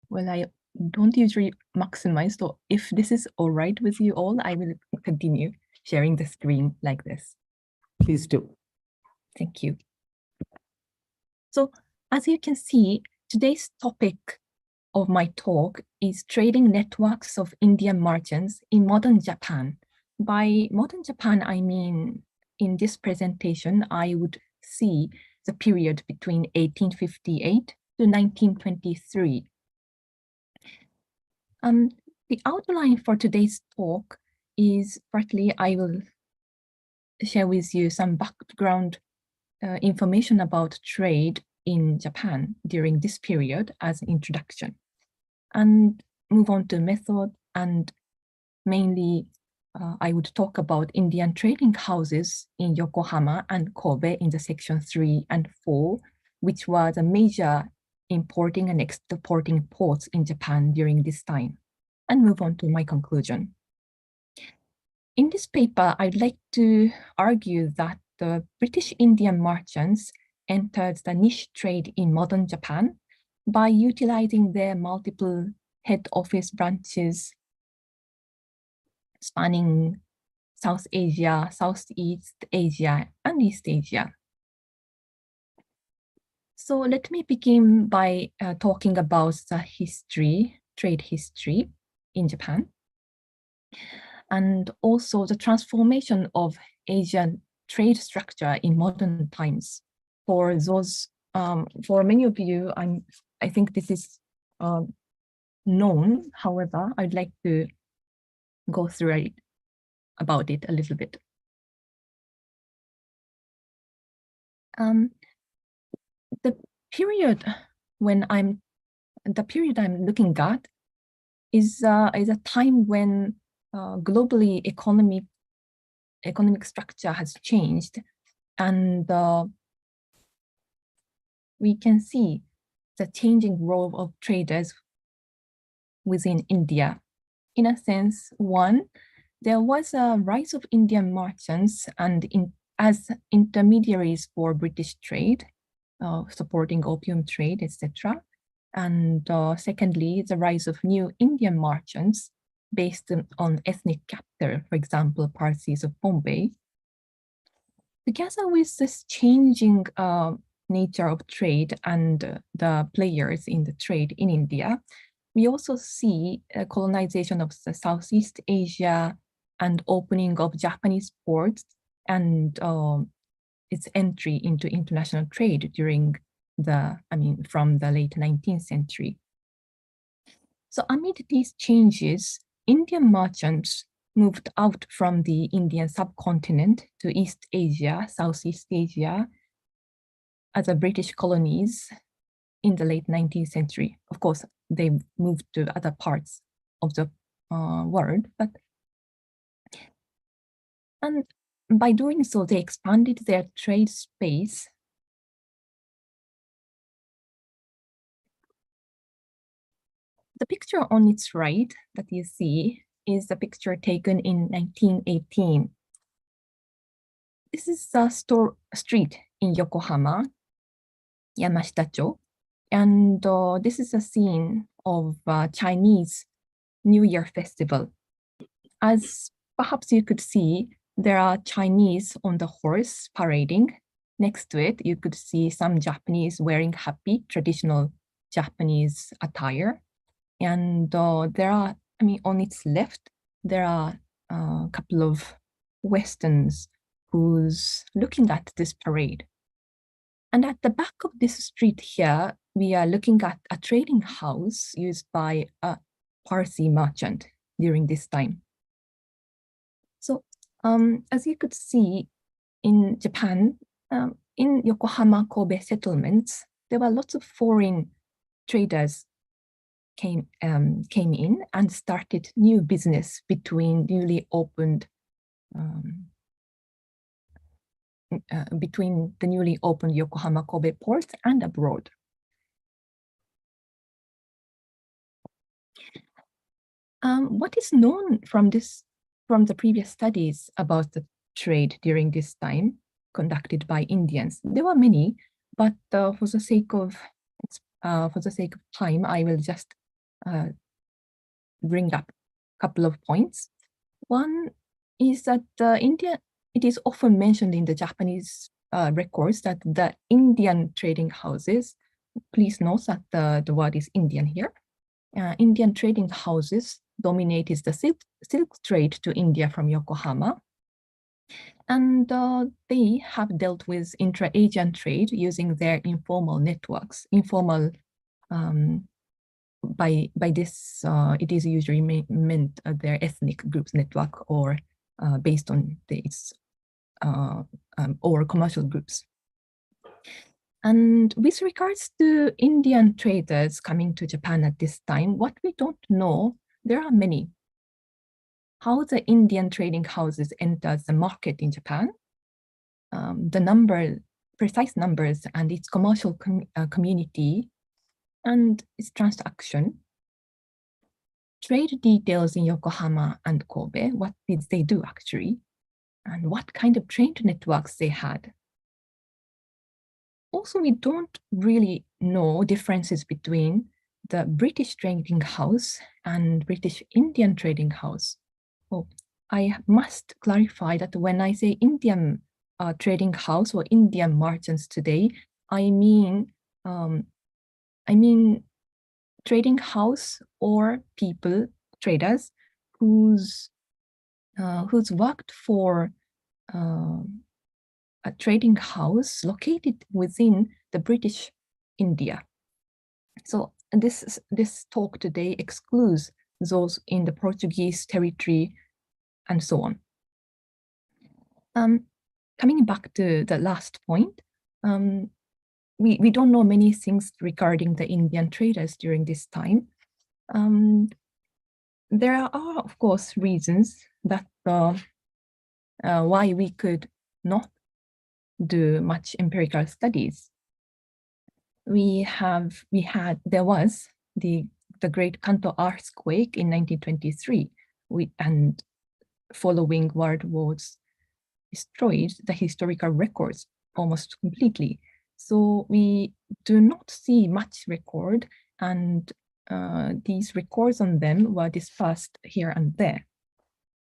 Well, I don't usually maximize, so if this is all right with you all, I will continue sharing the screen like this. Please do. Thank you. So, as you can see, today's topic of my talk is trading networks of Indian merchants in modern Japan. By modern Japan, I mean, in this presentation, I would see the period between 1858 to 1923. The outline for today's talk is partly I will share with you some background information about trade in Japan during this period as introduction, and move on to method, and mainly I would talk about Indian trading houses in Yokohama and Kobe in the section 3 and 4, which were the major importing and exporting ports in Japan during this time, and move on to my conclusion. In this paper, I'd like to argue that the British Indian merchants entered the niche trade in modern Japan by utilizing their multiple head office branches spanning South Asia, Southeast Asia, and East Asia. So let me begin by talking about the history, trade history in Japan, and also the transformation of Asian trade structure in modern times. For those, for many of you, I think this is known. However, I'd like to go through about it a little bit. The period I'm looking at is a time when globally economic structure has changed, and we can see the changing role of traders within India. In a sense, one, there was a rise of Indian merchants and as intermediaries for British trade, supporting opium trade, etc. And secondly, the rise of new Indian merchants based on ethnic capital, for example, Parsis of Bombay. Together with this changing nature of trade and the players in the trade in India, we also see a colonization of the Southeast Asia and opening of Japanese ports and its entry into international trade during from the late 19th century. So amid these changes, Indian merchants moved out from the Indian subcontinent to East Asia, Southeast Asia, as a British colonies in the late 19th century. Of course, they moved to other parts of the world, and by doing so, they expanded their trade space. The picture on its right that you see is the picture taken in 1918. This is a street in Yokohama, Yamashita-cho, and this is a scene of Chinese New Year festival. As perhaps you could see, there are Chinese on the horse parading next to it, you could see some Japanese wearing happy traditional Japanese attire. And there are, I mean, on its left, there are a couple of Westerns who's looking at this parade. And at the back of this street here, we are looking at a trading house used by a Parsi merchant during this time. So as you could see in Japan, in Yokohama, Kobe settlements, there were lots of foreign traders came in and started new business between newly opened between the newly opened Yokohama Kobe ports and abroad. What is known from the previous studies about the trade during this time conducted by Indians? There were many, but for the sake of time, I will just bring up a couple of points. One is that it is often mentioned in the Japanese records that the Indian trading houses, please note that the word is Indian here, Indian trading houses dominated the silk trade to India from Yokohama. And they have dealt with intra-Asian trade using their informal networks. Informal, by this, it is usually meant their ethnic groups network or based on its or commercial groups. And with regards to Indian traders coming to Japan at this time, what we don't know, there are many. How the Indian trading houses entered the market in Japan, the precise numbers and its commercial community and its transaction, trade details in Yokohama and Kobe, what did they do actually, and what kind of trade networks they had. Also, we don't really know differences between the British trading house and British Indian trading house. Oh, I must clarify that when I say Indian trading house or Indian merchants today, I mean trading house or people, traders, who's worked for a trading house located within the British India. So this talk today excludes those in the Portuguese territory and so on. Coming back to the last point, we don't know many things regarding the Indian traders during this time. There are, of course, reasons that why we could not do much empirical studies. There was the Great Kanto earthquake in 1923, and following World Wars destroyed the historical records almost completely. So we do not see much record, and these records on them were dispersed here and there.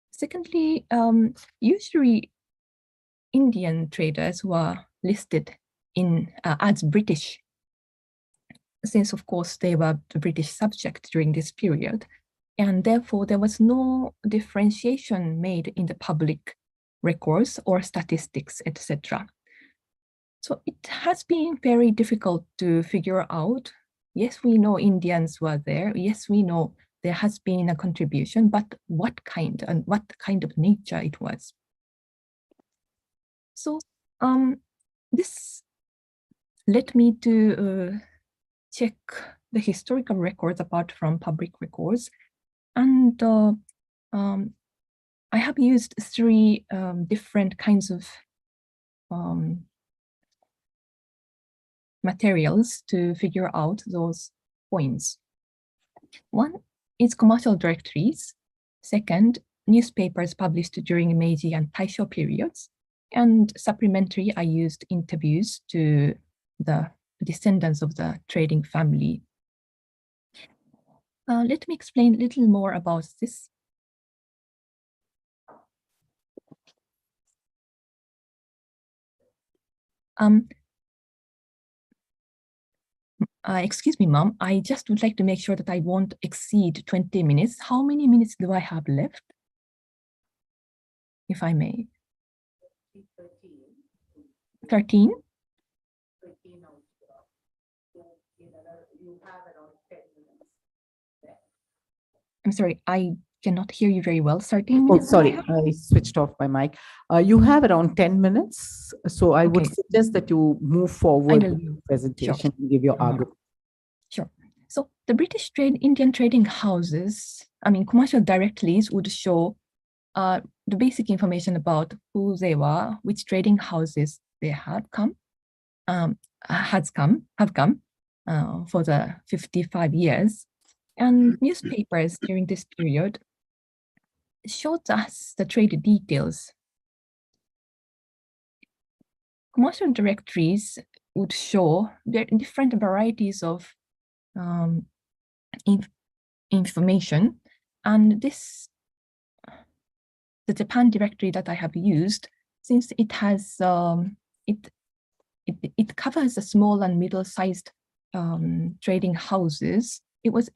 Secondly, usually Indian traders were listed as British, since of course they were the British subject during this period, and therefore there was no differentiation made in the public records or statistics, etc. So it has been very difficult to figure out. Yes, we know Indians were there. Yes, we know there has been a contribution, but what kind and what kind of nature it was. So this led me to check the historical records apart from public records. And I have used three different kinds of materials to figure out those points. One is commercial directories. Second, newspapers published during Meiji and Taisho periods. And supplementary, I used interviews to the descendants of the trading family. Let me explain a little more about this. Excuse me, Mom, I just would like to make sure that I won't exceed 20 minutes. How many minutes do I have left? If I may. 13? I'm sorry, I cannot hear you very well. 13 Oh, minutes? sorry, I switched off my mic. You have around 10 minutes, so I would Okay. suggest that you move forward will. with your presentation and give your argument. Sure. So the British Indian trading houses, commercial directories would show the basic information about who they were, which trading houses they have come for the 55 years. And newspapers during this period showed us the trade details. Commercial directories would show different varieties of information, and the Japan directory that I have used, since it has it covers the small and middle-sized trading houses, it was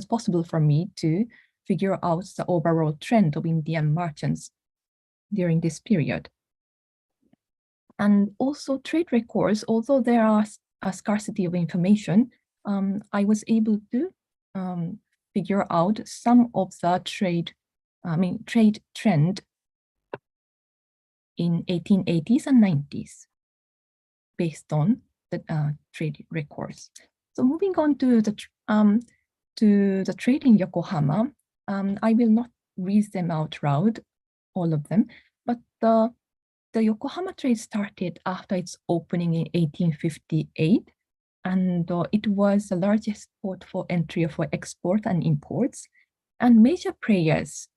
possible for me to figure out the overall trend of Indian merchants during this period. And also trade records, although there are a scarcity of information, I was able to figure out some of the trade trend in 1880s and 90s based on the trade records. So moving on to the trade in Yokohama, I will not read them out loud, all of them, but the Yokohama trade started after its opening in 1858, and it was the largest port for entry for export and imports. And major players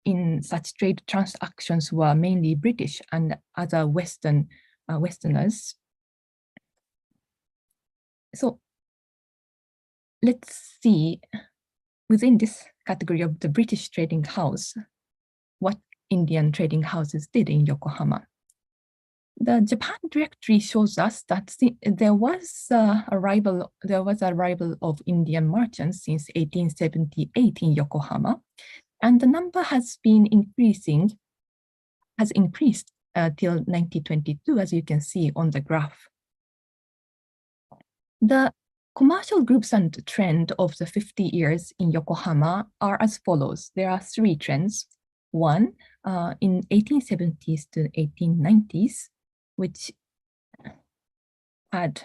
in such trade transactions were mainly British and other Westerners. So let's see, within this category of the British trading house, what Indian trading houses did in Yokohama. The Japan directory shows us that there was arrival of Indian merchants since 1878 in Yokohama, and the number has increased till 1922, as you can see on the graph. The commercial groups and trend of the 50 years in Yokohama are as follows. There are three trends. One, in 1870s to 1890s, which had,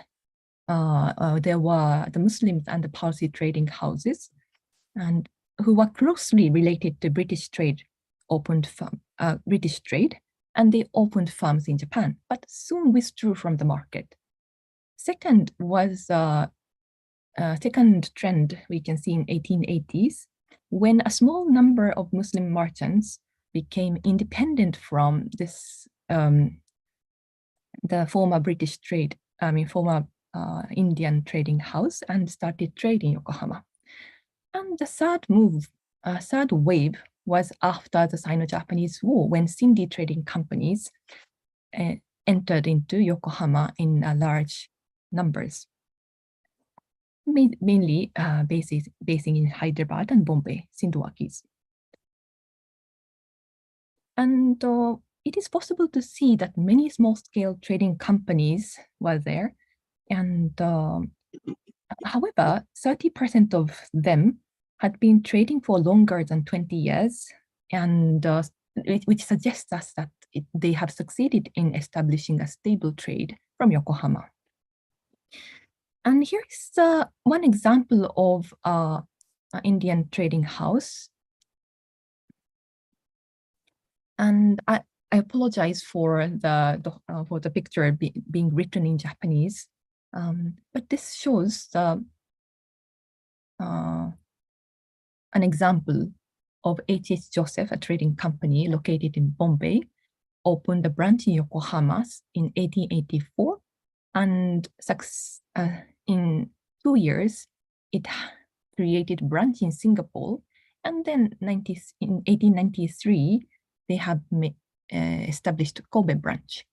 there were the Muslims and the Parsi trading houses, and who were closely related to British trade, and they opened firms in Japan, but soon withdrew from the market. Second was second trend we can see in 1880s, when a small number of Muslim merchants became independent from this the former British trade, former Indian trading house, and started trading Yokohama. And the third wave was after the Sino-Japanese War, when Sindhi trading companies entered into Yokohama in large numbers, mainly basing in Hyderabad and Bombay, Sindhuakis. And it is possible to see that many small-scale trading companies were there, and however, 30% of them had been trading for longer than 20 years, and which suggests us that they have succeeded in establishing a stable trade from Yokohama. And here is one example of an Indian trading house. And I apologize for the picture being written in Japanese, but this shows an example of H.H. Joseph, a trading company located in Bombay, opened a branch in Yokohama in 1884, and in 2 years, it created a branch in Singapore, and then in 1893, they have established Kobe branch.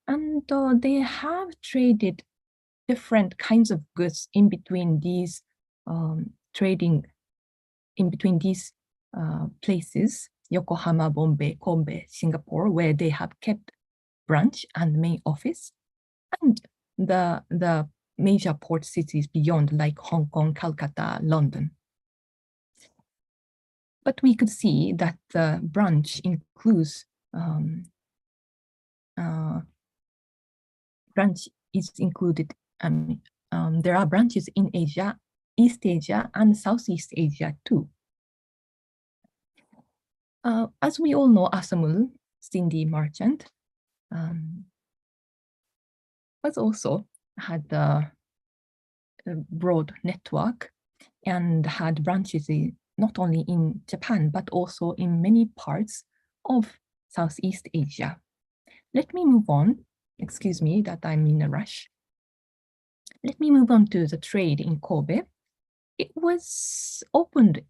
And they have traded different kinds of goods in between these trading in between these places, Yokohama, Bombay, Kobe, Singapore, where they have kept branch and main office, and the major port cities beyond, like Hong Kong, Calcutta, London. But we could see that the branch includes branch is included. There are branches in Asia, East Asia, and Southeast Asia too. As we all know, Asamul, Cindy Merchant, was also had a broad network and had branches not only in Japan, but also in many parts of Southeast Asia. Let me move on. Excuse me that I'm in a rush. Let me move on to the trade in Kobe. It was opened,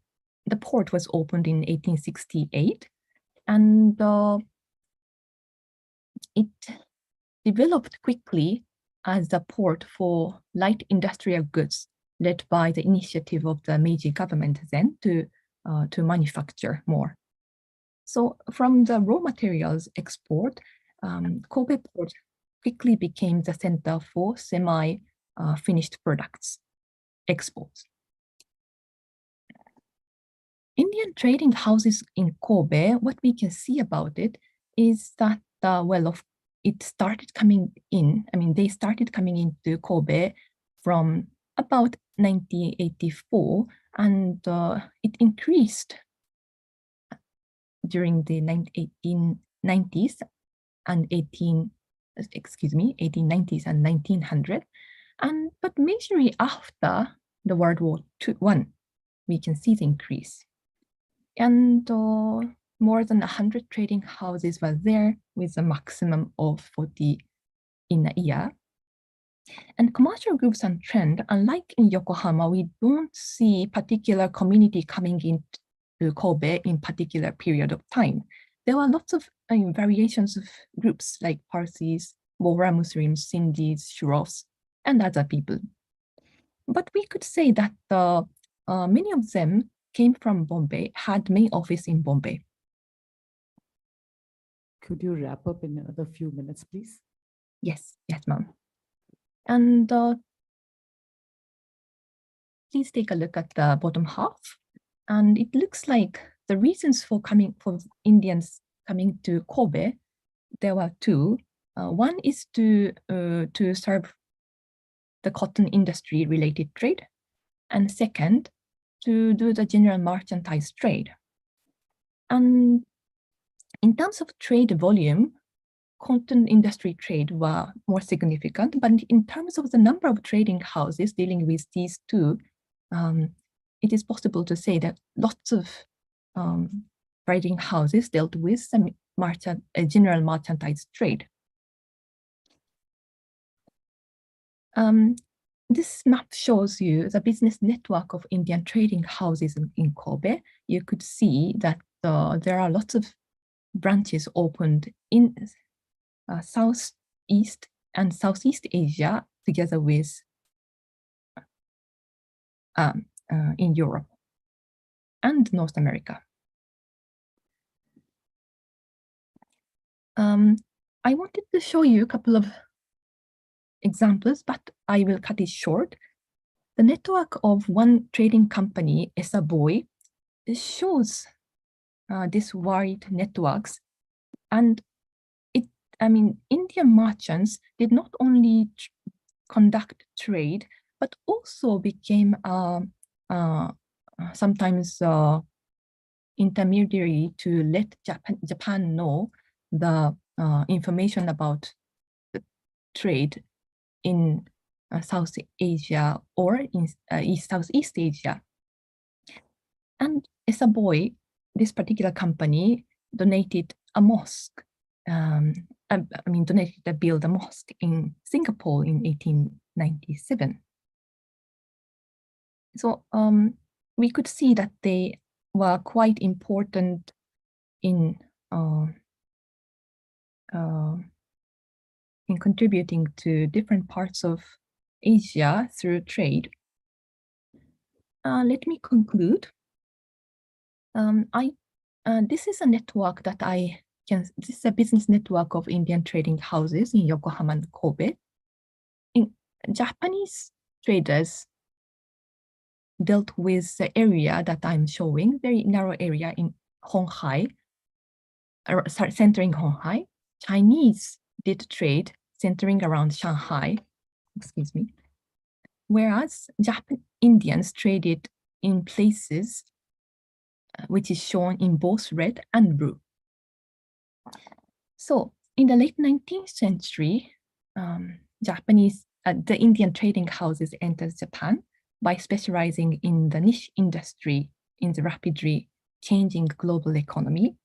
the port was opened in 1868, and it developed quickly as the port for light industrial goods, led by the initiative of the Meiji government then to manufacture more. So from the raw materials export, Kobe port quickly became the center for semi-finished products exports. Indian trading houses in Kobe, what we can see about it is that, it started coming in. I mean, they started coming into Kobe from about 1984, and it increased during the 1890s and 1890s and 1900, but majorly after the World War I, we can see the increase. And more than 100 trading houses were there with a maximum of 40 in a year. And commercial groups and trend, unlike in Yokohama, we don't see particular community coming into Kobe in particular period of time. There were lots of variations of groups like Parsis, Bohra Muslims, Sindhis, Shuros, and other people. But we could say that many of them came from Bombay, had main office in Bombay. Could you wrap up in another few minutes, please? Yes, ma'am. And please take a look at the bottom half. And it looks like the reasons for Indians coming to Kobe, there were two. One is to serve the cotton industry related trade, and second, to do the general merchandise trade. And in terms of trade volume, cotton industry trade were more significant, but in terms of the number of trading houses dealing with these two, it is possible to say that lots of trading houses dealt with some general merchandise trade. This map shows you the business network of Indian trading houses in Kobe. You could see that there are lots of branches opened in Southeast and Southeast Asia, together with in Europe and North America. I wanted to show you a couple of examples, but I will cut it short. The network of one trading company, Boy, shows these wide networks, and Indian merchants did not only conduct trade, but also became sometimes intermediary to let Japan know the information about the trade in South Asia or in Southeast Asia. And Boy, this particular company, donated a mosque. Donated to build a mosque in Singapore in 1897. So we could see that they were quite important in in contributing to different parts of Asia through trade. Let me conclude. This is a network that this is a business network of Indian trading houses in Yokohama and Kobe. Japanese traders dealt with the area that I'm showing, very narrow area in Honghai, centering Honghai. Chinese did trade centering around Shanghai, excuse me, whereas Indians traded in places which is shown in both red and blue. So in the late 19th century, the Indian trading houses entered Japan by specializing in the niche industry in the rapidly changing global economy.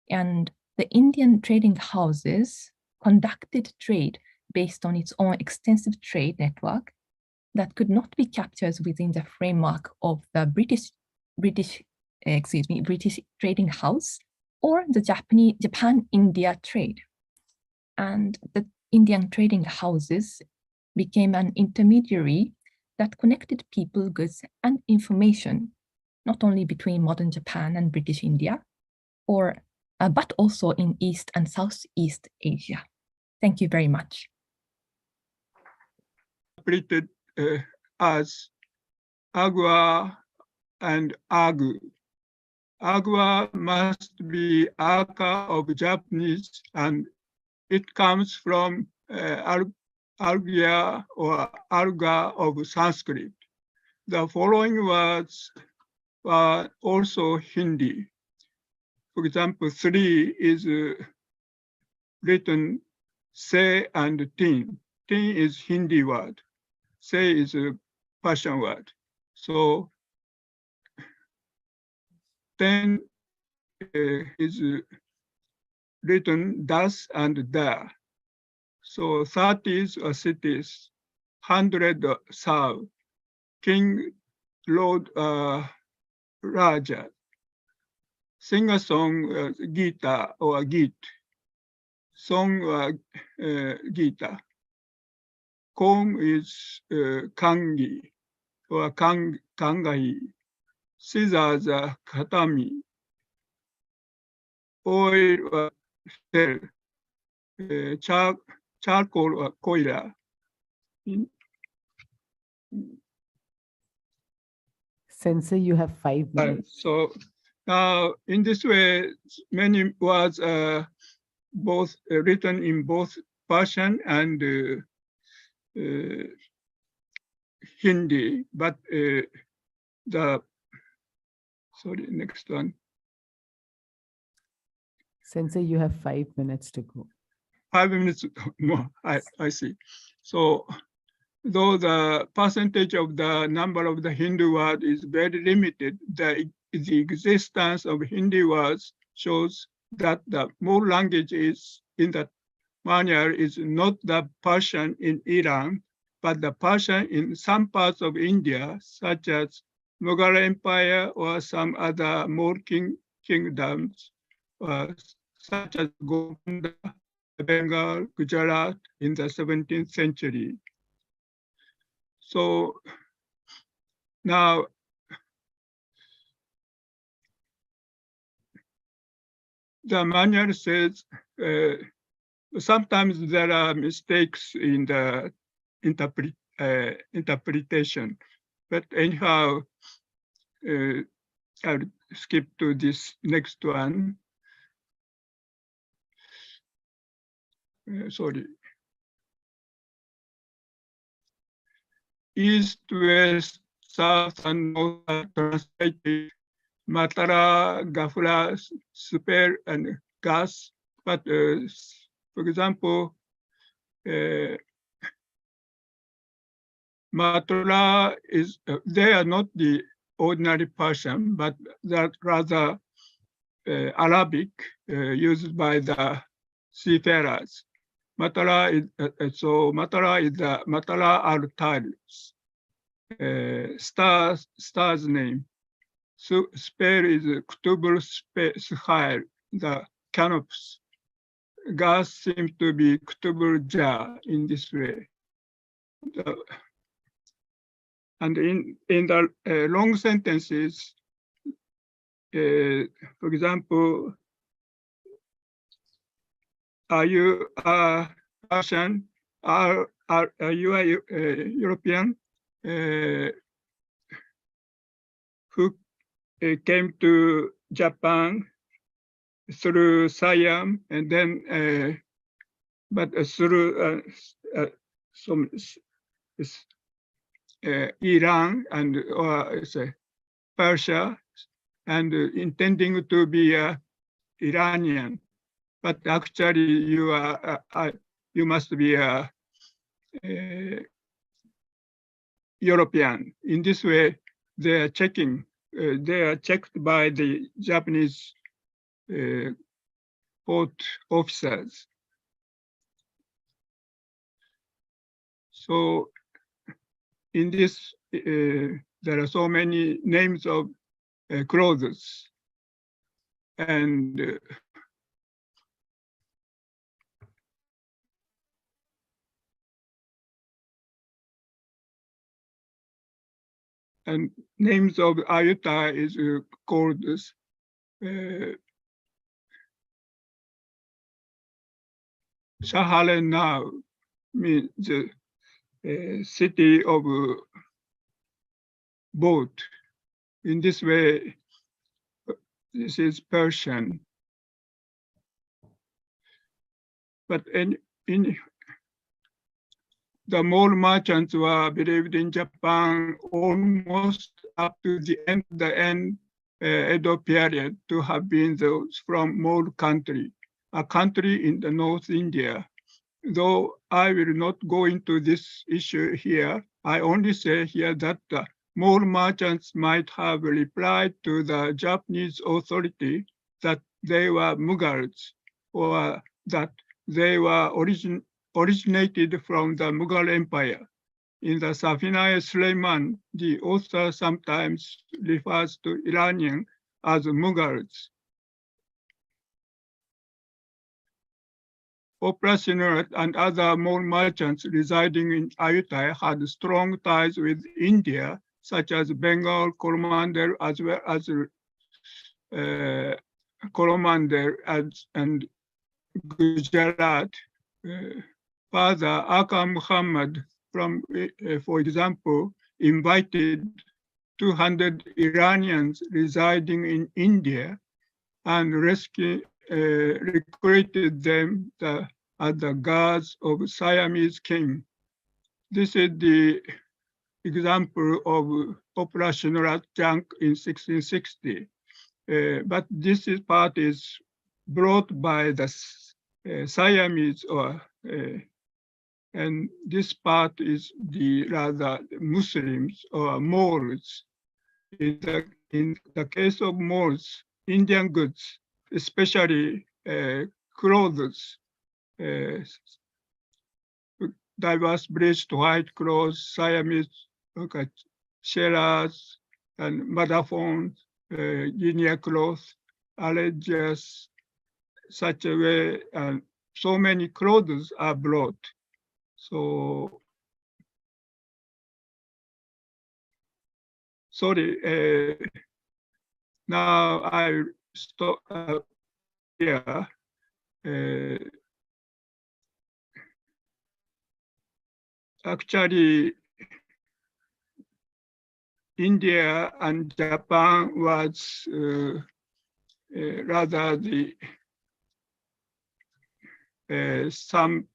And the Indian trading houses conducted trade based on its own extensive trade network that could not be captured within the framework of the British trading house or the Japan-India trade. And the Indian trading houses became an intermediary that connected people, goods, and information, not only between modern Japan and British India, but also in East and Southeast Asia. Thank you very much. Interpreted as agua and agu. Agua must be aka of Japanese, and it comes from Argya or Arga of Sanskrit. The following words are also Hindi. For example, 3 is written se and tin. Tin is Hindi word. Se is a Persian word. So 10 is written das and da. So 30s are cities, 100 serve, king, lord, raja. Sing a song, Gita or Git. Song, Gita. Comb is Kangi or Kangai. Scissors are Katami. Oil, Sel. Charcoal or Koila. Sensei, you have 5 minutes. So now in this way, many words are both written in both Persian and Hindi, but next one. Sensei, you have 5 minutes to go. 5 minutes more, I see. So though the percentage of the number of the Hindu word is very limited, the existence of Hindi words shows that the more languages in that manner is not the Persian in Iran, but the Persian in some parts of India, such as Mughal Empire or some other more kingdoms, such as Golconda, Bengal, Gujarat in the 17th century. So now, the manual says sometimes there are mistakes in the interpretation, but anyhow, I'll skip to this next one. Sorry. East, west, south, and north are translated Matara, Gafra, Super, and Gas. But for example, Matara is, they are not the ordinary Persian, but that rather Arabic used by the seafarers. Matara is Matara is the Matara al-Tals, star's name. So spare is Ktubul Sukhair, the canopies. gas seems to be kutubul-ja in this way. And in the long sentences, for example, are you a Russian? Are you a European who came to Japan through Siam and then, but through some Iran and Persia, and intending to be Iranian, but actually you must be a European. In this way, they are checking. They are checked by the Japanese port officers. So in this, there are so many names of clothes, and names of Ayutthaya is called Shahale now, means city of boat. In this way, this is Persian. But in the mall merchants were believed in Japan almost up to the end Edo period to have been those from Mole country, a country in the North India. Though I will not go into this issue here, I only say here that the Mole merchants might have replied to the Japanese authority that they were Mughals, or that they were originated from the Mughal Empire. In the Safina Sulaiman, the author sometimes refers to Iranian as Mughals. Operational and other Mole merchants residing in Ayutthaya had strong ties with India, such as Bengal, Coromandel, as well as Coromandel and Gujarat. Father Aka Muhammad, for example, invited 200 Iranians residing in India and recruited them as the guards of Siamese king. This is the example of operational junk in 1660. But this part is brought by the Siamese, and this part is the rather Muslims or Moors. In the case of Moors, Indian goods, especially clothes, diverse bleached white clothes, Siamese sheras, and Madafon, Guinea cloth, allegiance, such a way, and so many clothes are brought. So, sorry, now I stop here. Actually, India and Japan was rather the some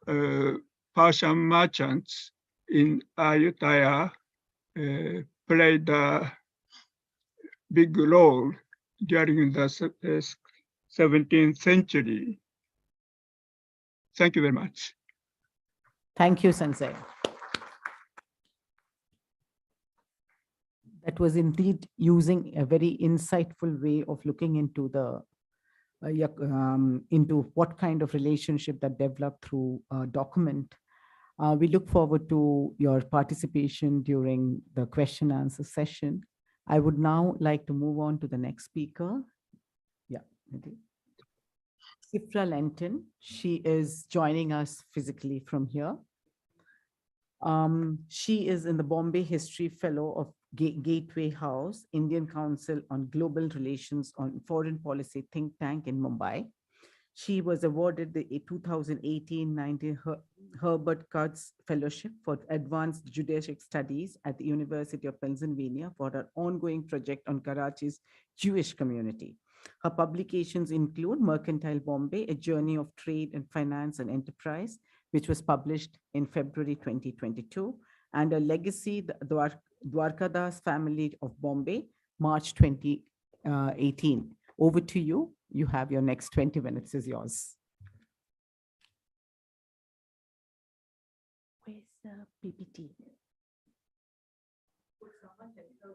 Persian merchants in Ayutthaya played a big role during the 17th century. Thank you very much. Thank you, Sensei. That was indeed using a very insightful way of looking into the into what kind of relationship that developed through a document. We look forward to your participation during the question answer session. I would now like to move on to the next speaker. Yeah. Sifra Lenton. She is joining us physically from here. She is in the Bombay History Fellow of Gateway House, Indian Council on Global Relations on Foreign Policy think tank in Mumbai. She was awarded the 2018-19 Herbert Kurtz Fellowship for Advanced Judaic Studies at the University of Pennsylvania for her ongoing project on Karachi's Jewish community. Her publications include Mercantile Bombay, A Journey of Trade and Finance and Enterprise, which was published in February 2022, and a legacy, the Dwarkadas Family of Bombay, March 2018. Over to you. You have your next 20 minutes is yours. Where's the PPT?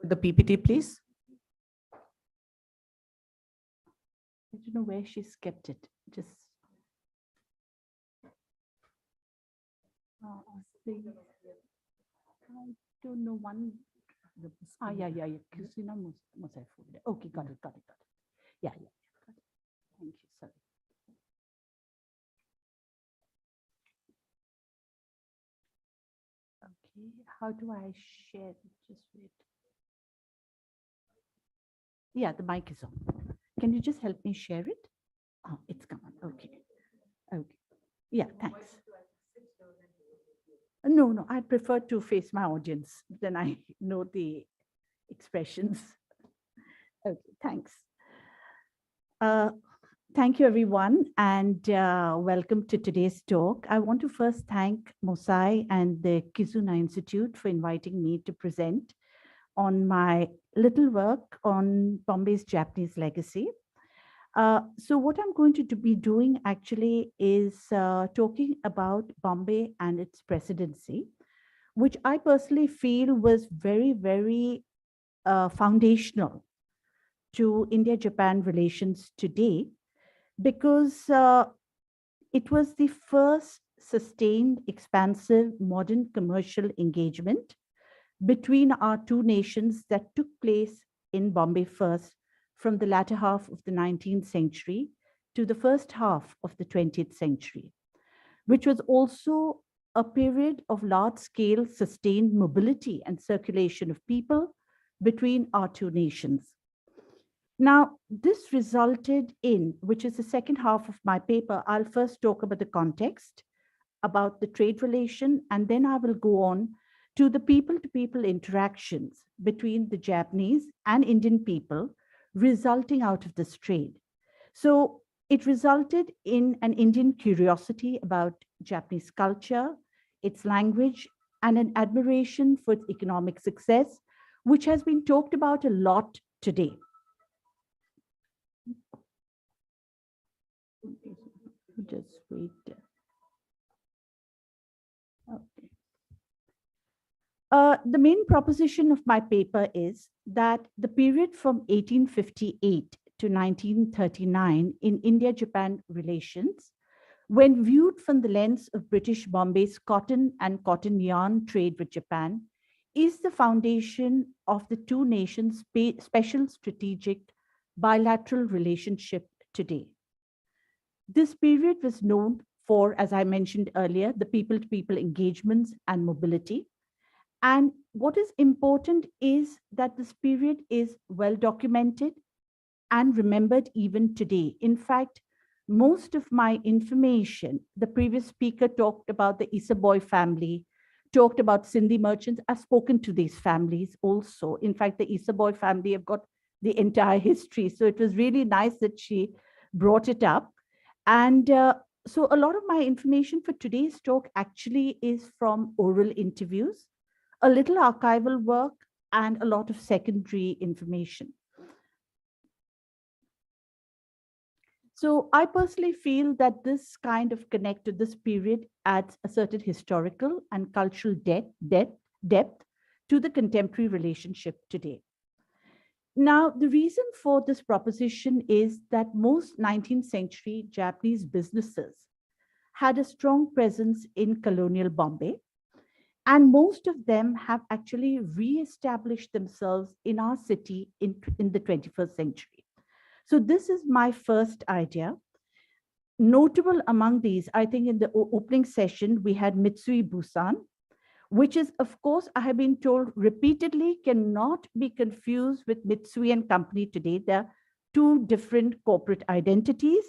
The PPT, please. I don't know where she's kept it. Just I don't know one. Yeah. Christina Mosaifu. Okay, got it. Yeah. Got it. Thank you. Sorry. Okay, how do I share it? Just wait. Yeah, the mic is on. Can you just help me share it? Oh, it's come on. Okay. Yeah, thanks. No, I prefer to face my audience. Then I know the expressions. Okay, thanks. Thank you, everyone, and welcome to today's talk. I want to first thank Mosai and the Kizuna Institute for inviting me to present on my little work on Bombay's Japanese legacy. So what I'm going to be doing actually is talking about Bombay and its presidency, which I personally feel was very, very foundational to India-Japan relations today, because it was the first sustained, expansive, modern commercial engagement between our two nations that took place in Bombay first from the latter half of the 19th century to the first half of the 20th century, which was also a period of large-scale sustained mobility and circulation of people between our two nations. Now, this resulted in, which is the second half of my paper, I'll first talk about the context, about the trade relation, and then I will go on to the people-to-people interactions between the Japanese and Indian people resulting out of this trade. So it resulted in an Indian curiosity about Japanese culture, its language, and an admiration for its economic success, which has been talked about a lot today. Just wait. Okay. The main proposition of my paper is that the period from 1858 to 1939 in India-Japan relations, when viewed from the lens of British Bombay's cotton and cotton yarn trade with Japan, is the foundation of the two nations' special strategic bilateral relationship today. This period was known for, as I mentioned earlier, the people-to-people engagements and mobility. And what is important is that this period is well documented and remembered even today. In fact, most of my information, the previous speaker talked about the Isaboy family, talked about Sindhi merchants. I've spoken to these families also. In fact, the Isaboy family have got the entire history. So it was really nice that she brought it up. And so a lot of my information for today's talk actually is from oral interviews, a little archival work, and a lot of secondary information. So I personally feel that this kind of connect to this period adds a certain historical and cultural depth to the contemporary relationship today. Now, the reason for this proposition is that most 19th century Japanese businesses had a strong presence in colonial Bombay, and most of them have actually re-established themselves in our city in the 21st century. So this is my first idea. notable among these, I think in the opening session, we had Mitsui Bussan, which is, of course, I have been told repeatedly, cannot be confused with Mitsui and Company today. They're two different corporate identities,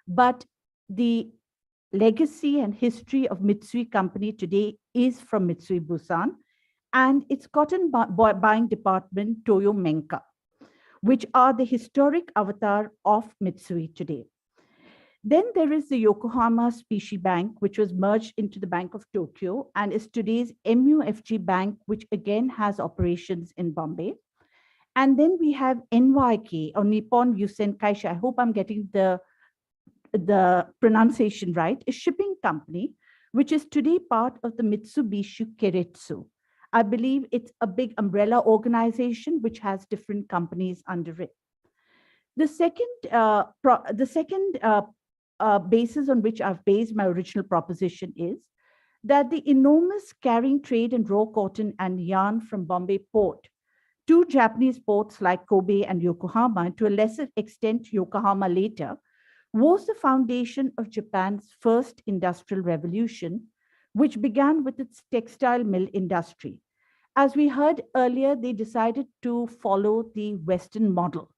but the legacy and history of Mitsui Company today is from Mitsui Bussan and its cotton buying department, Toyo Menka, which are the historic avatar of Mitsui today. Then there is the Yokohama Specie Bank, which was merged into the Bank of Tokyo and is today's MUFG Bank, which again has operations in Bombay. And then we have NYK, or Nippon Yusen Kaisha. I hope I'm getting the pronunciation right, a shipping company, which is today part of the Mitsubishi Keiretsu. I believe it's a big umbrella organization which has different companies under it. The second basis on which I've based my original proposition is that the enormous carrying trade in raw cotton and yarn from Bombay port to Japanese ports like Kobe and Yokohama, and to a lesser extent Yokohama later, was the foundation of Japan's first industrial revolution, which began with its textile mill industry. As we heard earlier, they decided to follow the Western model.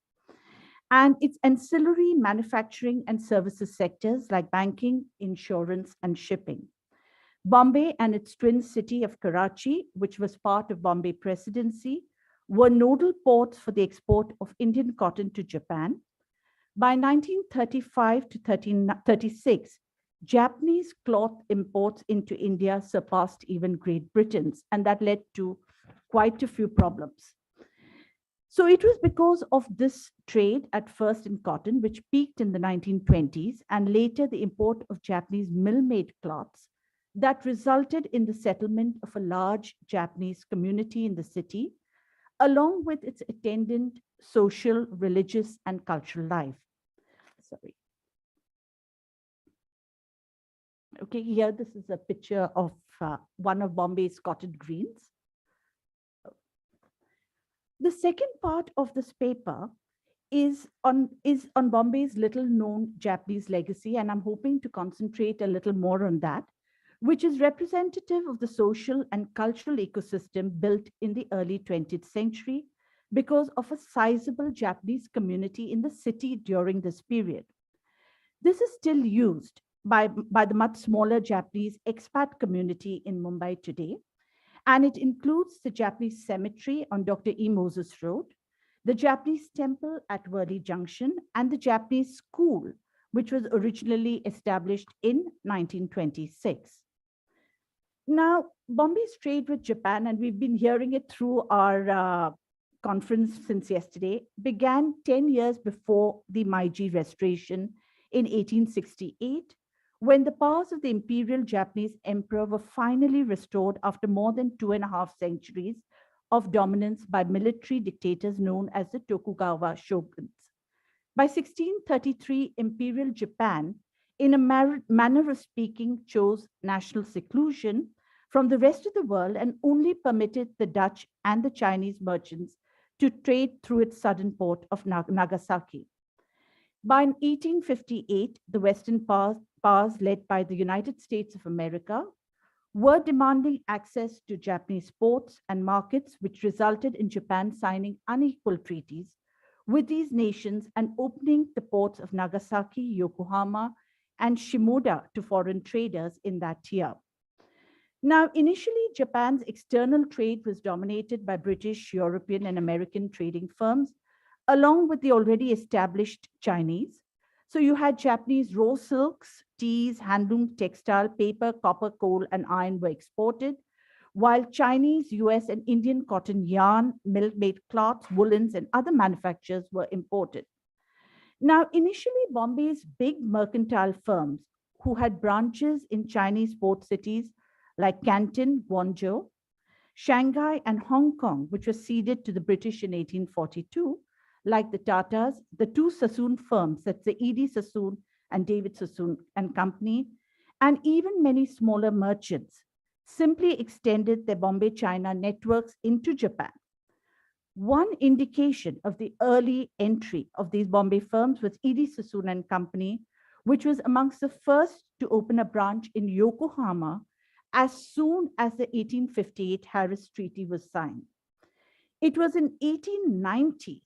And its ancillary manufacturing and services sectors like banking, insurance, and shipping. Bombay and its twin city of Karachi, which was part of Bombay Presidency, were nodal ports for the export of Indian cotton to Japan. By 1935 to 1936, Japanese cloth imports into India surpassed even Great Britain's, and that led to quite a few problems. So it was because of this trade, at first in cotton, which peaked in the 1920s, and later the import of Japanese mill-made cloths, that resulted in the settlement of a large Japanese community in the city, along with its attendant social, religious, and cultural life. Sorry. Okay, here this is a picture of one of Bombay's cotton greens. The second part of this paper is on Bombay's little known Japanese legacy, and I'm hoping to concentrate a little more on that, which is representative of the social and cultural ecosystem built in the early 20th century because of a sizable Japanese community in the city during this period. This is still used by the much smaller Japanese expat community in Mumbai today, and it includes the Japanese cemetery on Dr. E. Moses Road, the Japanese temple at Worli Junction, and the Japanese school, which was originally established in 1926. Now, Bombay's trade with Japan, and we've been hearing it through our conference since yesterday, began 10 years before the Meiji Restoration in 1868, when the powers of the Imperial Japanese Emperor were finally restored after more than 2.5 centuries of dominance by military dictators known as the Tokugawa shoguns. By 1633, Imperial Japan, in a manner of speaking, chose national seclusion from the rest of the world and only permitted the Dutch and the Chinese merchants to trade through its southern port of Nagasaki. By 1858, the Western powers led by the United States of America were demanding access to Japanese ports and markets, which resulted in Japan signing unequal treaties with these nations and opening the ports of Nagasaki, Yokohama, and Shimoda to foreign traders in that year. Now, initially, Japan's external trade was dominated by British, European, and American trading firms, along with the already established Chinese. So you had Japanese raw silks, teas, handloom, textile, paper, copper, coal, and iron were exported, while Chinese, US, and Indian cotton yarn, mill-made cloths, woolens, and other manufactures were imported. Now, initially, Bombay's big mercantile firms, who had branches in Chinese port cities like Canton, Guangzhou, Shanghai, and Hong Kong, which was ceded to the British in 1842, like the Tatas, the two Sassoon firms, that's the E.D. Sassoon and David Sassoon and Company, and even many smaller merchants, simply extended their Bombay China networks into Japan. One indication of the early entry of these Bombay firms was E.D. Sassoon and Company, which was amongst the first to open a branch in Yokohama as soon as the 1858 Harris Treaty was signed. It was in 1890s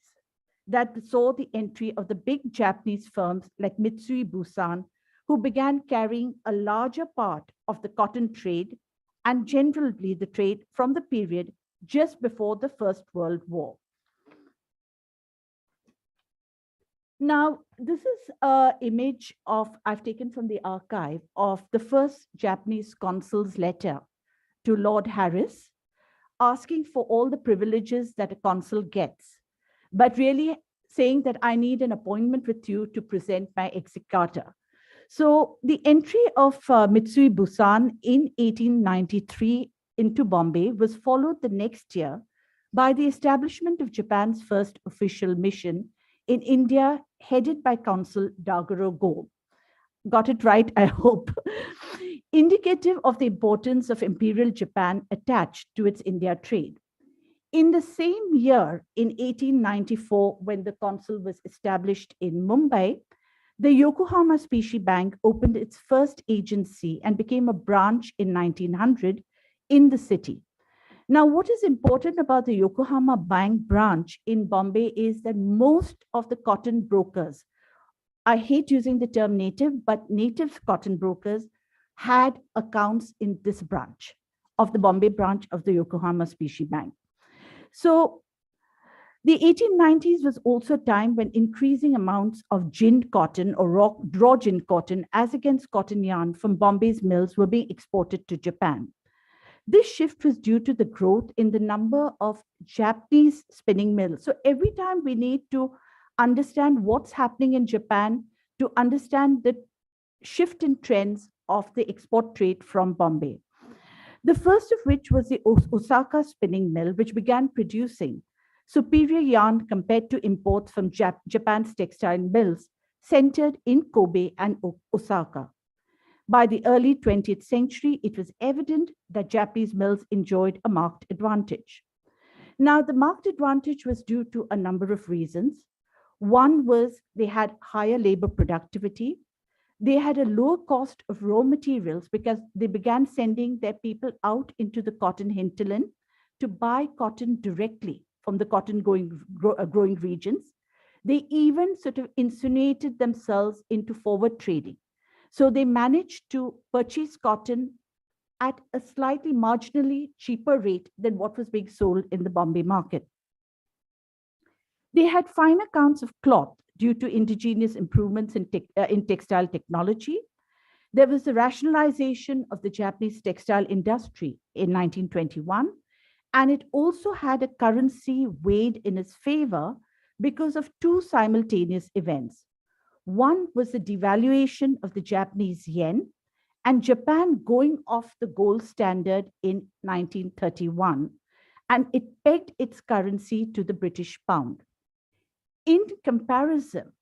that saw the entry of the big Japanese firms like Mitsui Bussan, who began carrying a larger part of the cotton trade and generally the trade from the period just before the First World War. Now, this is an image I've taken from the archive of the first Japanese consul's letter to Lord Harris, asking for all the privileges that a consul gets, but really saying that I need an appointment with you to present my exequatur. So the entry of Mitsui Bussan in 1893 into Bombay was followed the next year by the establishment of Japan's first official mission in India, headed by Consul Dagoro Go. Got it right, I hope. Indicative of the importance of Imperial Japan attached to its India trade. In the same year, in 1894, when the consul was established in Mumbai, the Yokohama Specie Bank opened its first agency and became a branch in 1900 in the city. Now, what is important about the Yokohama Bank branch in Bombay is that most of the cotton brokers, I hate using the term native, but native cotton brokers had accounts in this branch of the Bombay branch of the Yokohama Specie Bank. So the 1890s was also a time when increasing amounts of ginned cotton or raw ginned cotton as against cotton yarn from Bombay's mills were being exported to Japan. This shift was due to the growth in the number of Japanese spinning mills. So every time we need to understand what's happening in Japan to understand the shift in trends of the export trade from Bombay. The first of which was the Osaka spinning mill, which began producing superior yarn compared to imports from Japan's textile mills centered in Kobe and Osaka. By the early 20th century, it was evident that Japanese mills enjoyed a marked advantage. Now, the marked advantage was due to a number of reasons. One was they had higher labor productivity. They had a lower cost of raw materials because they began sending their people out into the cotton hinterland to buy cotton directly from the cotton growing regions. They even sort of insinuated themselves into forward trading. So they managed to purchase cotton at a slightly marginally cheaper rate than what was being sold in the Bombay market. They had finer counts of cloth due to indigenous improvements in textile technology. There was the rationalization of the Japanese textile industry in 1921, and it also had a currency weighed in its favor because of two simultaneous events. One was the devaluation of the Japanese yen and Japan going off the gold standard in 1931, and it pegged its currency to the British pound. In comparison,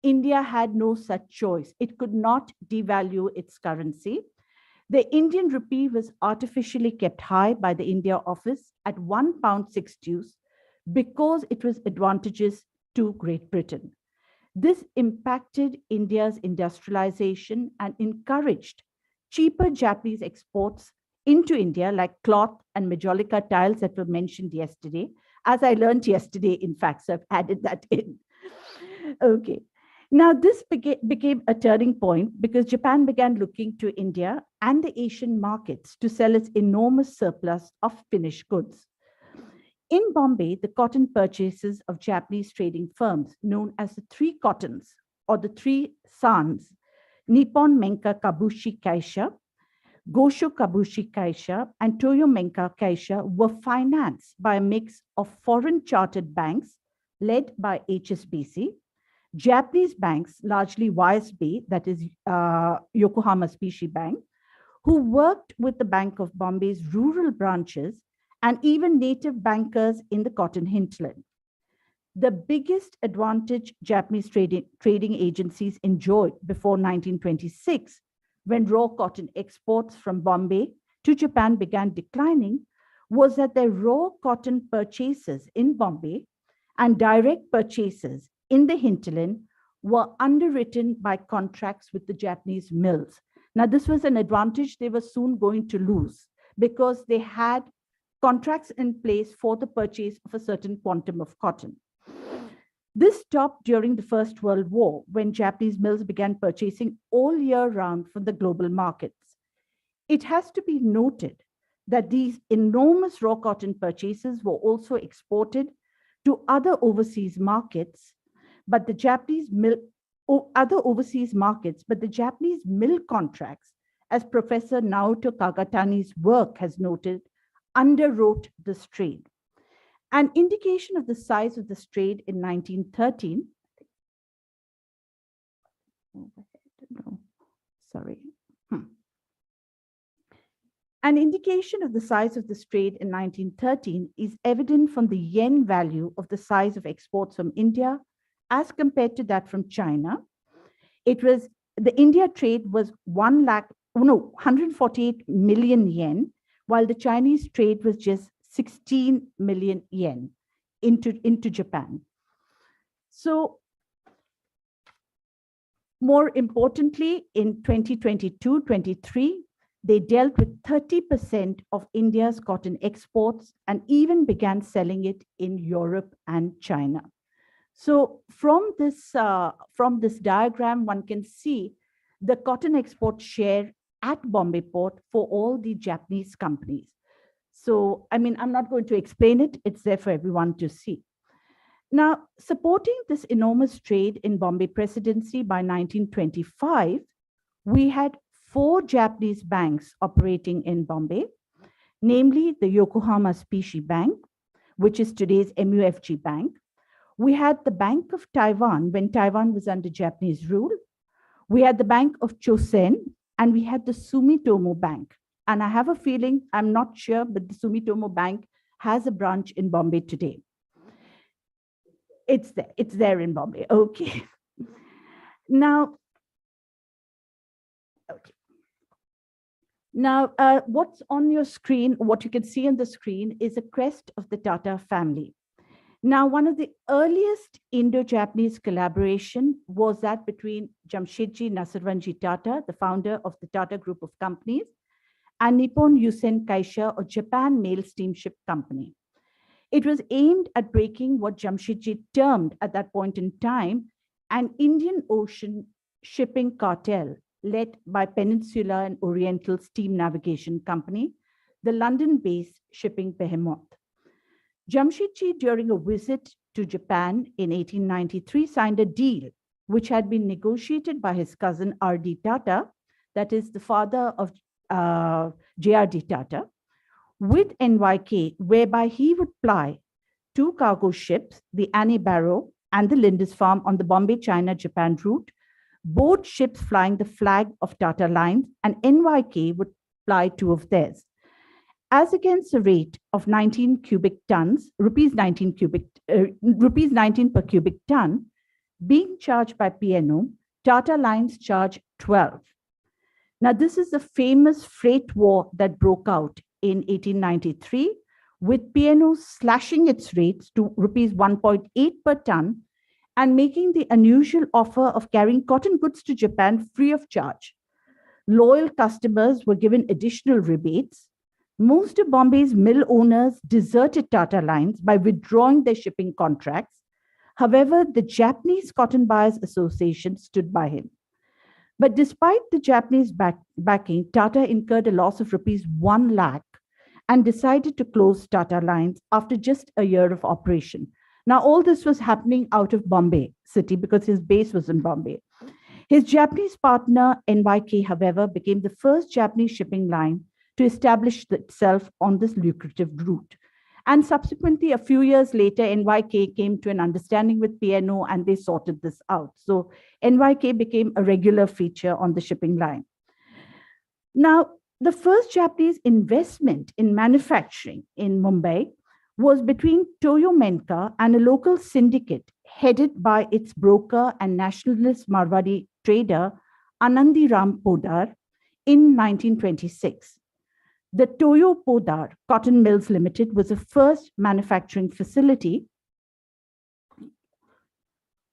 India had no such choice. It could not devalue its currency. The Indian rupee was artificially kept high by the India office at £1.06 because it was advantageous to Great Britain. This impacted India's industrialization and encouraged cheaper Japanese exports into India, like cloth and majolica tiles that were mentioned yesterday, as I learned yesterday, in fact, so I've added that in. Okay. Now, this became a turning point because Japan began looking to India and the Asian markets to sell its enormous surplus of finished goods. In Bombay, the cotton purchases of Japanese trading firms known as the Three Cottons or the Three Sans, Nippon Menka Kabushi Kaisha, Gosho Kabushi Kaisha, and Toyo Menka Kaisha were financed by a mix of foreign chartered banks led by HSBC, Japanese banks, largely YSB, that is Yokohama Specie Bank, who worked with the Bank of Bombay's rural branches and even native bankers in the cotton hinterland. The biggest advantage Japanese trading agencies enjoyed before 1926, when raw cotton exports from Bombay to Japan began declining, was that their raw cotton purchases in Bombay and direct purchases in the hinterland were underwritten by contracts with the Japanese mills. Now, this was an advantage they were soon going to lose because they had contracts in place for the purchase of a certain quantum of cotton. This stopped during the First World War when Japanese mills began purchasing all year round from the global markets. It has to be noted that these enormous raw cotton purchases were also exported to other overseas markets, but the Japanese mill contracts, as Professor Naoto Kagatani's work has noted, underwrote this trade. An indication of the size of this trade in 1913, An indication of the size of this trade in 1913 is evident from the yen value of the size of exports from India as compared to that from China. The India trade was 148 million yen, while the Chinese trade was just 16 million yen into Japan. So more importantly, in 2022-23, they dealt with 30% of India's cotton exports and even began selling it in Europe and China. So from this diagram, one can see the cotton export share at Bombay Port for all the Japanese companies. So, I mean, I'm not going to explain it. It's there for everyone to see. Now, supporting this enormous trade in Bombay Presidency by 1925, we had 4 Japanese banks operating in Bombay, namely the Yokohama Specie Bank, which is today's MUFG Bank. We had the Bank of Taiwan when Taiwan was under Japanese rule. We had the Bank of Chosen, and we had the Sumitomo Bank. And I have a feeling, I'm not sure, but the Sumitomo Bank has a branch in Bombay today. It's there in Bombay, okay. Now, what's on your screen, what you can see on the screen is a crest of the Tata family. Now, one of the earliest Indo-Japanese collaboration was that between Jamshedji Nasarwanji Tata, the founder of the Tata Group of Companies, and Nippon Yusen Kaisha, or Japan Mail Steamship Company. It was aimed at breaking what Jamshedji termed at that point in time an Indian Ocean shipping cartel led by Peninsula and Oriental Steam Navigation Company, the London-based shipping behemoth. Jamshedji, during a visit to Japan in 1893, signed a deal which had been negotiated by his cousin R.D. Tata, that is the father of J.R.D. Tata, with NYK, whereby he would ply 2 cargo ships, the Annie Barrow and the Lindisfarne, on the Bombay-China-Japan route, both ships flying the flag of Tata Lines, and NYK would ply 2 of theirs. As against a rate of 19 cubic tons, rupees 19 per cubic ton, being charged by P&O, Tata Lines charged 12. Now, this is the famous freight war that broke out in 1893, with P&O slashing its rates to rupees 1.8 per ton and making the unusual offer of carrying cotton goods to Japan free of charge. Loyal customers were given additional rebates. Most of Bombay's mill owners deserted Tata Lines by withdrawing their shipping contracts. However, the Japanese Cotton Buyers Association stood by him. But despite the Japanese backing, Tata incurred a loss of rupees 1 lakh and decided to close Tata Lines after just a year of operation. Now, all this was happening out of Bombay city because his base was in Bombay. His Japanese partner, NYK, however, became the first Japanese shipping line to establish itself on this lucrative route. And subsequently, a few years later, NYK came to an understanding with P&O and they sorted this out. So NYK became a regular feature on the shipping line. Now, the first Japanese investment in manufacturing in Mumbai was between Toyo Menka and a local syndicate headed by its broker and nationalist Marwadi trader, Anandi Ram Podar, in 1926. The Toyo Podar Cotton Mills Limited was the first manufacturing facility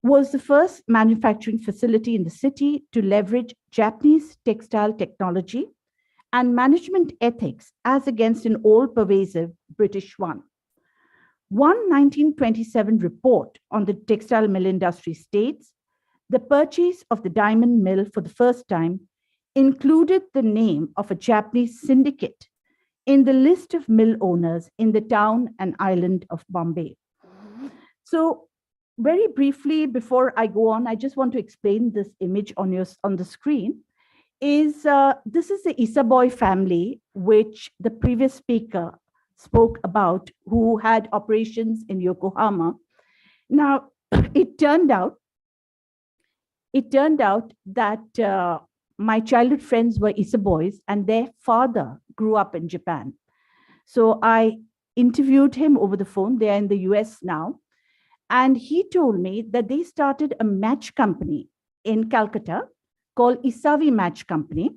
was the first manufacturing facility in the city to leverage Japanese textile technology and management ethics as against an all-pervasive British one. One 1927 report on the textile mill industry states, the purchase of the diamond mill for the first time included the name of a Japanese syndicate in the list of mill owners in the town and island of Bombay. So very briefly, before I go on, I just want to explain this image on the screen. This is the Isaboy family, which the previous speaker spoke about, who had operations in Yokohama. Now, it turned out that my childhood friends were Isaboys, and their father grew up in Japan. So I interviewed him over the phone. They are in the US now. And he told me that they started a match company in Calcutta called Isavi Match Company.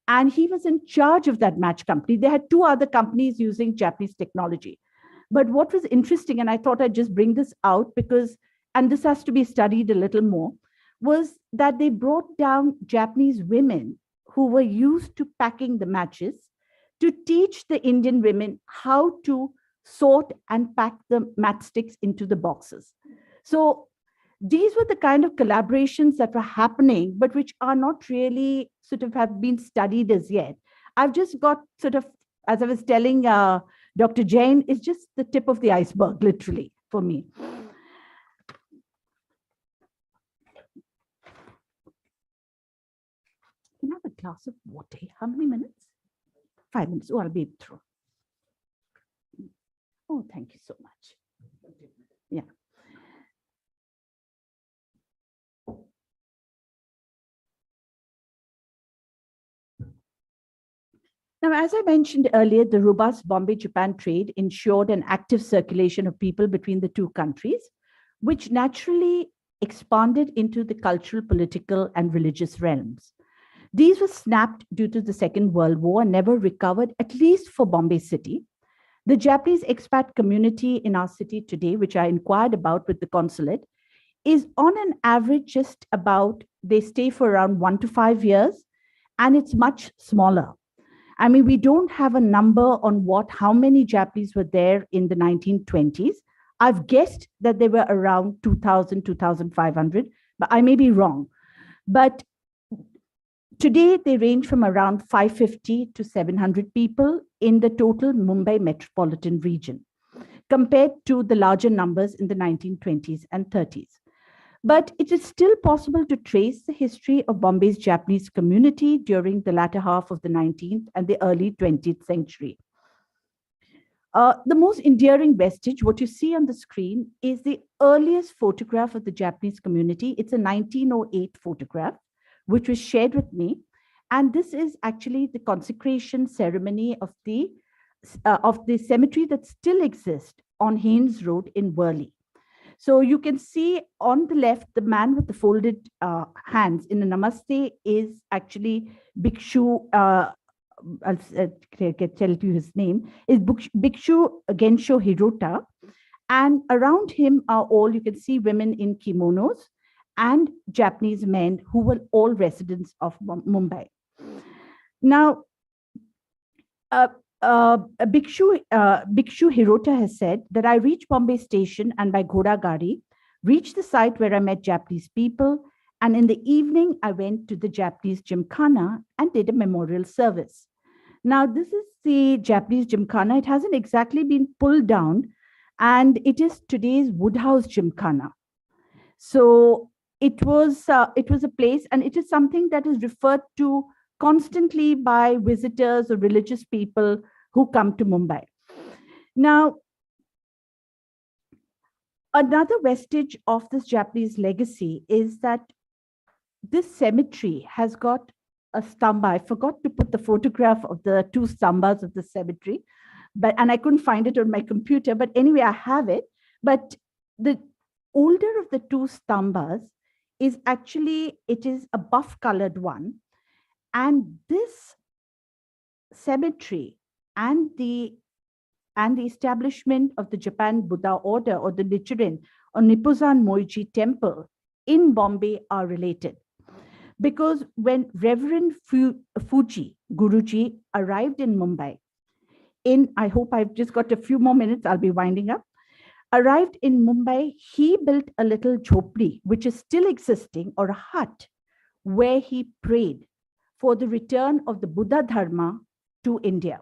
And he was in charge of that match company. They had two other companies using Japanese technology. But what was interesting, and I thought I'd just bring this out because, and this has to be studied a little more, was that they brought down Japanese women who were used to packing the matches to teach the Indian women how to sort and pack the matchsticks into the boxes. So these were the kind of collaborations that were happening, but which are not really sort of have been studied as yet. I've just got sort of, as I was telling Dr. Jain, it's just the tip of the iceberg, literally, for me. Can I have a glass of water? How many minutes? 5 minutes. Oh, I'll be through. Oh, thank you so much. Yeah. Now, as I mentioned earlier, the robust Bombay-Japan trade ensured an active circulation of people between the two countries, which naturally expanded into the cultural, political, and religious realms. These were snapped due to the Second World War and never recovered, at least for Bombay city. The Japanese expat community in our city today, which I inquired about with the consulate, is on an average just about, they stay for around 1 to 5 years, and it's much smaller. I mean, we don't have a number on how many Japanese were there in the 1920s. I've guessed that they were around 2,000, 2,500, but I may be wrong. But today, they range from around 550 to 700 people in the total Mumbai metropolitan region, compared to the larger numbers in the 1920s and 30s. But it is still possible to trace the history of Bombay's Japanese community during the latter half of the 19th and the early 20th century. The most endearing vestige, what you see on the screen, is the earliest photograph of the Japanese community. It's a 1908 photograph, which was shared with me. And this is actually the consecration ceremony of the cemetery that still exists on Haynes Road in Worli. So you can see on the left, the man with the folded hands in a namaste is actually Bhikshu, I'll tell you his name, is Bhikshu Gensho Hirota. And around him are all, you can see women in kimonos and Japanese men who were all residents of Mumbai. Now, Bhikshu Hirota has said that I reached Bombay station and by Ghoda Gadi, reached the site where I met Japanese people. And in the evening, I went to the Japanese Gymkhana and did a memorial service. Now, this is the Japanese Gymkhana. It hasn't exactly been pulled down, and it is today's Woodhouse Gymkhana. So it was a place, and it is something that is referred to constantly by visitors or religious people who come to Mumbai. Now, another vestige of this Japanese legacy is that this cemetery has got a stamba. I forgot to put the photograph of the two stambas of the cemetery, and I couldn't find it on my computer, but anyway, I have it. But the older of the two stambas is actually, it is a buff colored one. And this cemetery and the establishment of the Japan Buddha order or the Nichiren or Nipozan Moiji temple in Bombay are related. Because when Reverend Fuji Guruji arrived in Mumbai, I hope I've just got a few more minutes, I'll be winding up. Arrived in Mumbai, he built a little jhopri, which is still existing, or a hut, where he prayed for the return of the Buddha Dharma to India,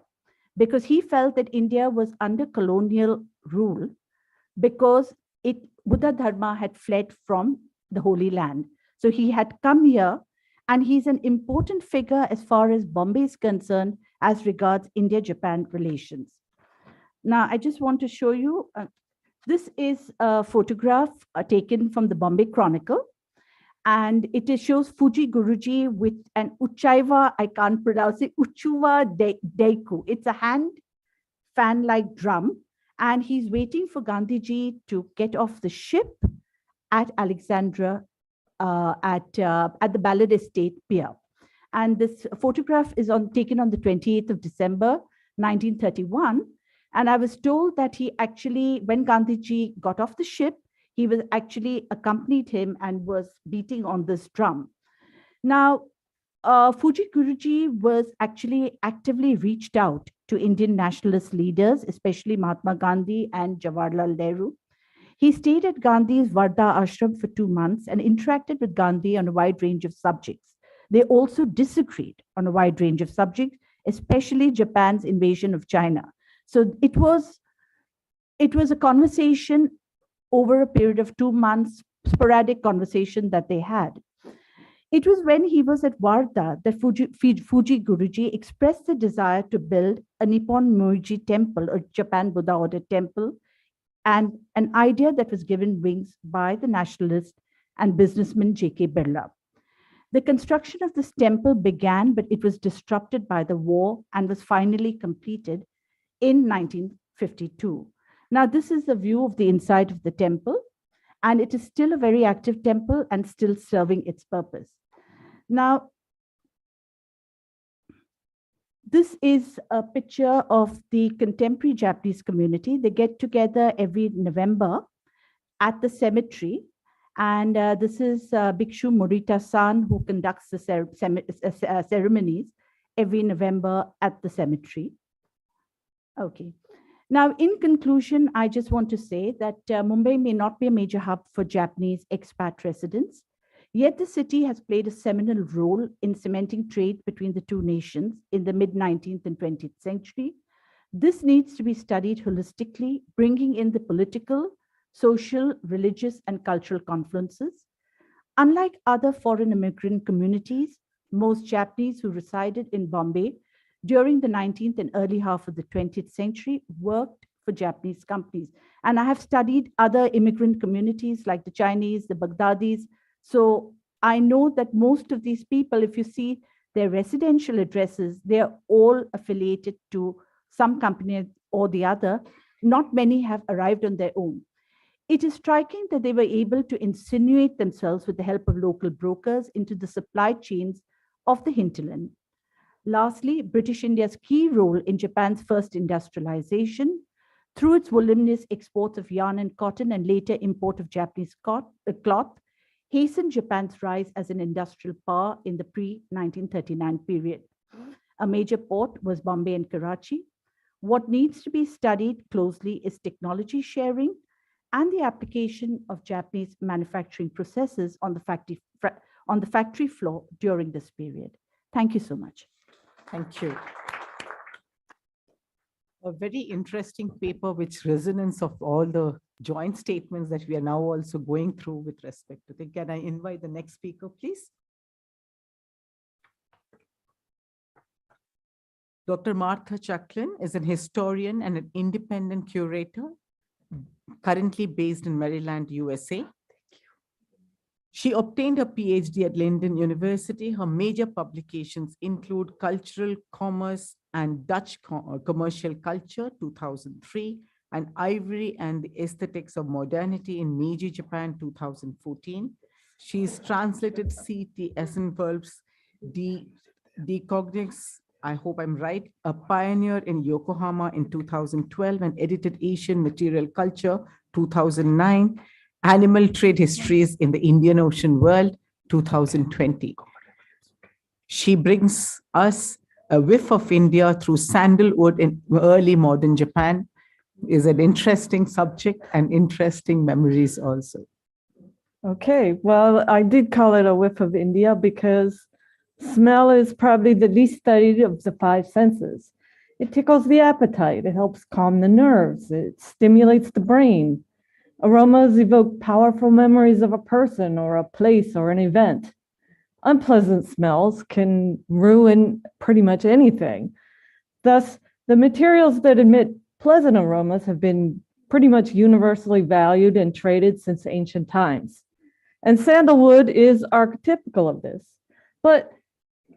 because he felt that India was under colonial rule because Buddha Dharma had fled from the Holy Land. So he had come here, and he's an important figure as far as Bombay is concerned as regards India-Japan relations. Now, I just want to show you, this is a photograph taken from the Bombay Chronicle, and it shows Fuji Guruji with an uchaiva, I can't pronounce it, uchuva deiku. It's a hand fan-like drum, and he's waiting for Gandhiji to get off the ship at Alexandria at the Ballad Estate Pier. And this photograph is taken on the 28th of December, 1931. And I was told that he actually, when Gandhiji got off the ship, he was actually accompanied him and was beating on this drum. Now, Fuji Guruji was actually actively reached out to Indian nationalist leaders, especially Mahatma Gandhi and Jawaharlal Nehru. He stayed at Gandhi's Varda ashram for 2 months and interacted with Gandhi on a wide range of subjects. They also disagreed on a wide range of subjects, especially Japan's invasion of China. So it was a conversation over a period of 2 months, sporadic conversation that they had. It was when he was at Varda that Fuji Guruji expressed the desire to build a Nippon Moiji temple, or Japan Buddha Order temple, and an idea that was given wings by the nationalist and businessman J.K. Birla. The construction of this temple began, but it was disrupted by the war and was finally completed in 1952. Now, this is a view of the inside of the temple, and it is still a very active temple and still serving its purpose. Now, this is a picture of the contemporary Japanese community. They get together every November at the cemetery. And this is Bhikshu Morita-san, who conducts the ceremonies every November at the cemetery. Okay. Now, in conclusion, I just want to say that Mumbai may not be a major hub for Japanese expat residents, yet the city has played a seminal role in cementing trade between the two nations in the mid-19th and 20th century. This needs to be studied holistically, bringing in the political, social, religious, and cultural confluences. Unlike other foreign immigrant communities, most Japanese who resided in Bombay during the 19th and early half of the 20th century worked for Japanese companies. And I have studied other immigrant communities like the Chinese, the Baghdadis. So I know that most of these people, if you see their residential addresses, they're all affiliated to some company or the other. Not many have arrived on their own. It is striking that they were able to insinuate themselves with the help of local brokers into the supply chains of the hinterland. Lastly, British India's key role in Japan's first industrialization, through its voluminous exports of yarn and cotton and later import of Japanese cloth, hastened Japan's rise as an industrial power in the pre-1939 period. A major port was Bombay and Karachi. What needs to be studied closely is technology sharing and the application of Japanese manufacturing processes on the factory floor during this period. Thank you so much. Thank you. A very interesting paper, which resonance of all the joint statements that we are now also going through with respect to it. Can I invite the next speaker, please? Dr. Martha Chaklin is an historian and an independent curator, currently based in Maryland, USA. She obtained a PhD at Leiden University. Her major publications include Cultural Commerce and Dutch Commercial Culture, 2003, and Ivory and the Aesthetics of Modernity in Meiji Japan, 2014. She's translated C.T. Essenwolf's De Cognics, I hope I'm right, A Pioneer in Yokohama in 2012, and edited Asian Material Culture, 2009, Animal Trade Histories in the Indian Ocean World, 2020. She brings us a whiff of India through sandalwood in early modern Japan. Is an interesting subject and interesting memories also. Okay, well, I did call it a whiff of India because smell is probably the least studied of the five senses. It tickles the appetite, it helps calm the nerves, it stimulates the brain. Aromas evoke powerful memories of a person or a place or an event. Unpleasant smells can ruin pretty much anything. Thus, the materials that emit pleasant aromas have been pretty much universally valued and traded since ancient times. And sandalwood is archetypical of this. But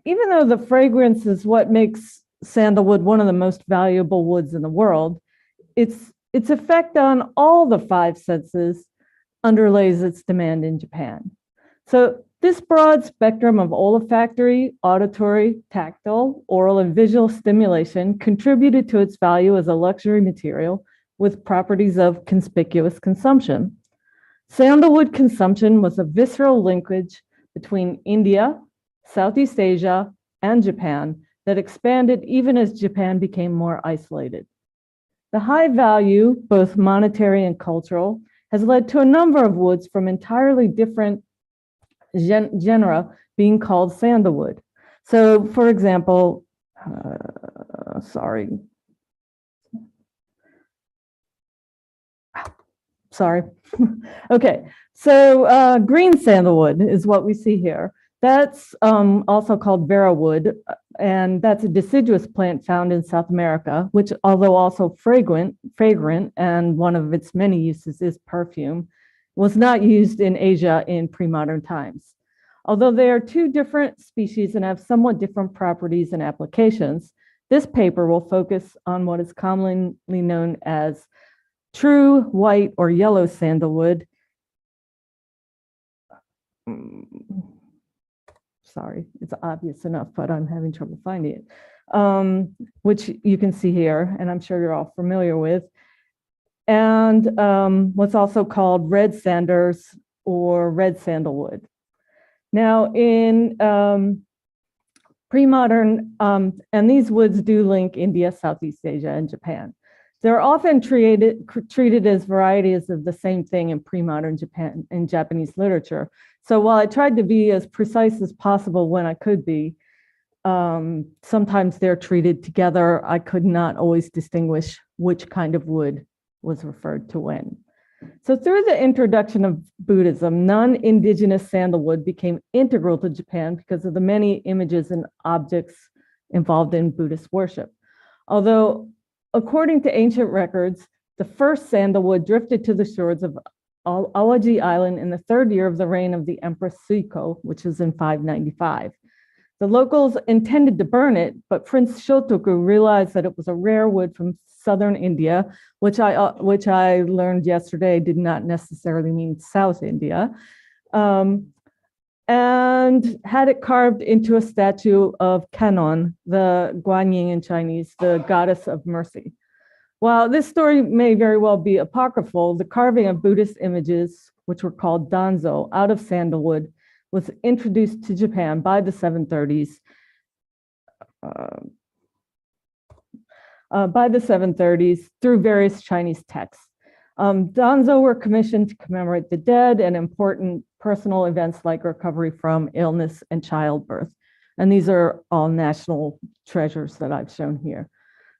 even though the fragrance is what makes sandalwood one of the most valuable woods in the world, its effect on all the five senses underlays its demand in Japan. So this broad spectrum of olfactory, auditory, tactile, oral, and visual stimulation contributed to its value as a luxury material with properties of conspicuous consumption. Sandalwood consumption was a visceral linkage between India, Southeast Asia, and Japan that expanded even as Japan became more isolated. The high value, both monetary and cultural, has led to a number of woods from entirely different genera being called sandalwood. So, for example, sorry. Okay, so green sandalwood is what we see here. That's also called vera wood, and that's a deciduous plant found in South America, which, although also fragrant, and one of its many uses is perfume, was not used in Asia in pre-modern times. Although they are two different species and have somewhat different properties and applications, this paper will focus on what is commonly known as true white or yellow sandalwood. Sorry, it's obvious enough, but I'm having trouble finding it, which you can see here, and I'm sure you're all familiar with. And what's also called red sanders or red sandalwood. Now, in pre-modern, and these woods do link India, Southeast Asia, and Japan. They're often treated as varieties of the same thing in pre-modern Japan in Japanese literature. So while I tried to be as precise as possible when I could be, sometimes they're treated together. I could not always distinguish which kind of wood was referred to when. So through the introduction of Buddhism, non-indigenous sandalwood became integral to Japan because of the many images and objects involved in Buddhist worship. Although, according to ancient records, the first sandalwood drifted to the shores of Awaji Island in the third year of the reign of the Empress Suiko, which is in 595. The locals intended to burn it, but Prince Shotoku realized that it was a rare wood from southern India, which I learned yesterday did not necessarily mean South India, and had it carved into a statue of Kannon, the Guanyin in Chinese, the goddess of mercy. While this story may very well be apocryphal, the carving of Buddhist images, which were called danzo, out of sandalwood, was introduced to Japan by the 730s. Through various Chinese texts. Danzo were commissioned to commemorate the dead and important personal events like recovery from illness and childbirth. And these are all national treasures that I've shown here.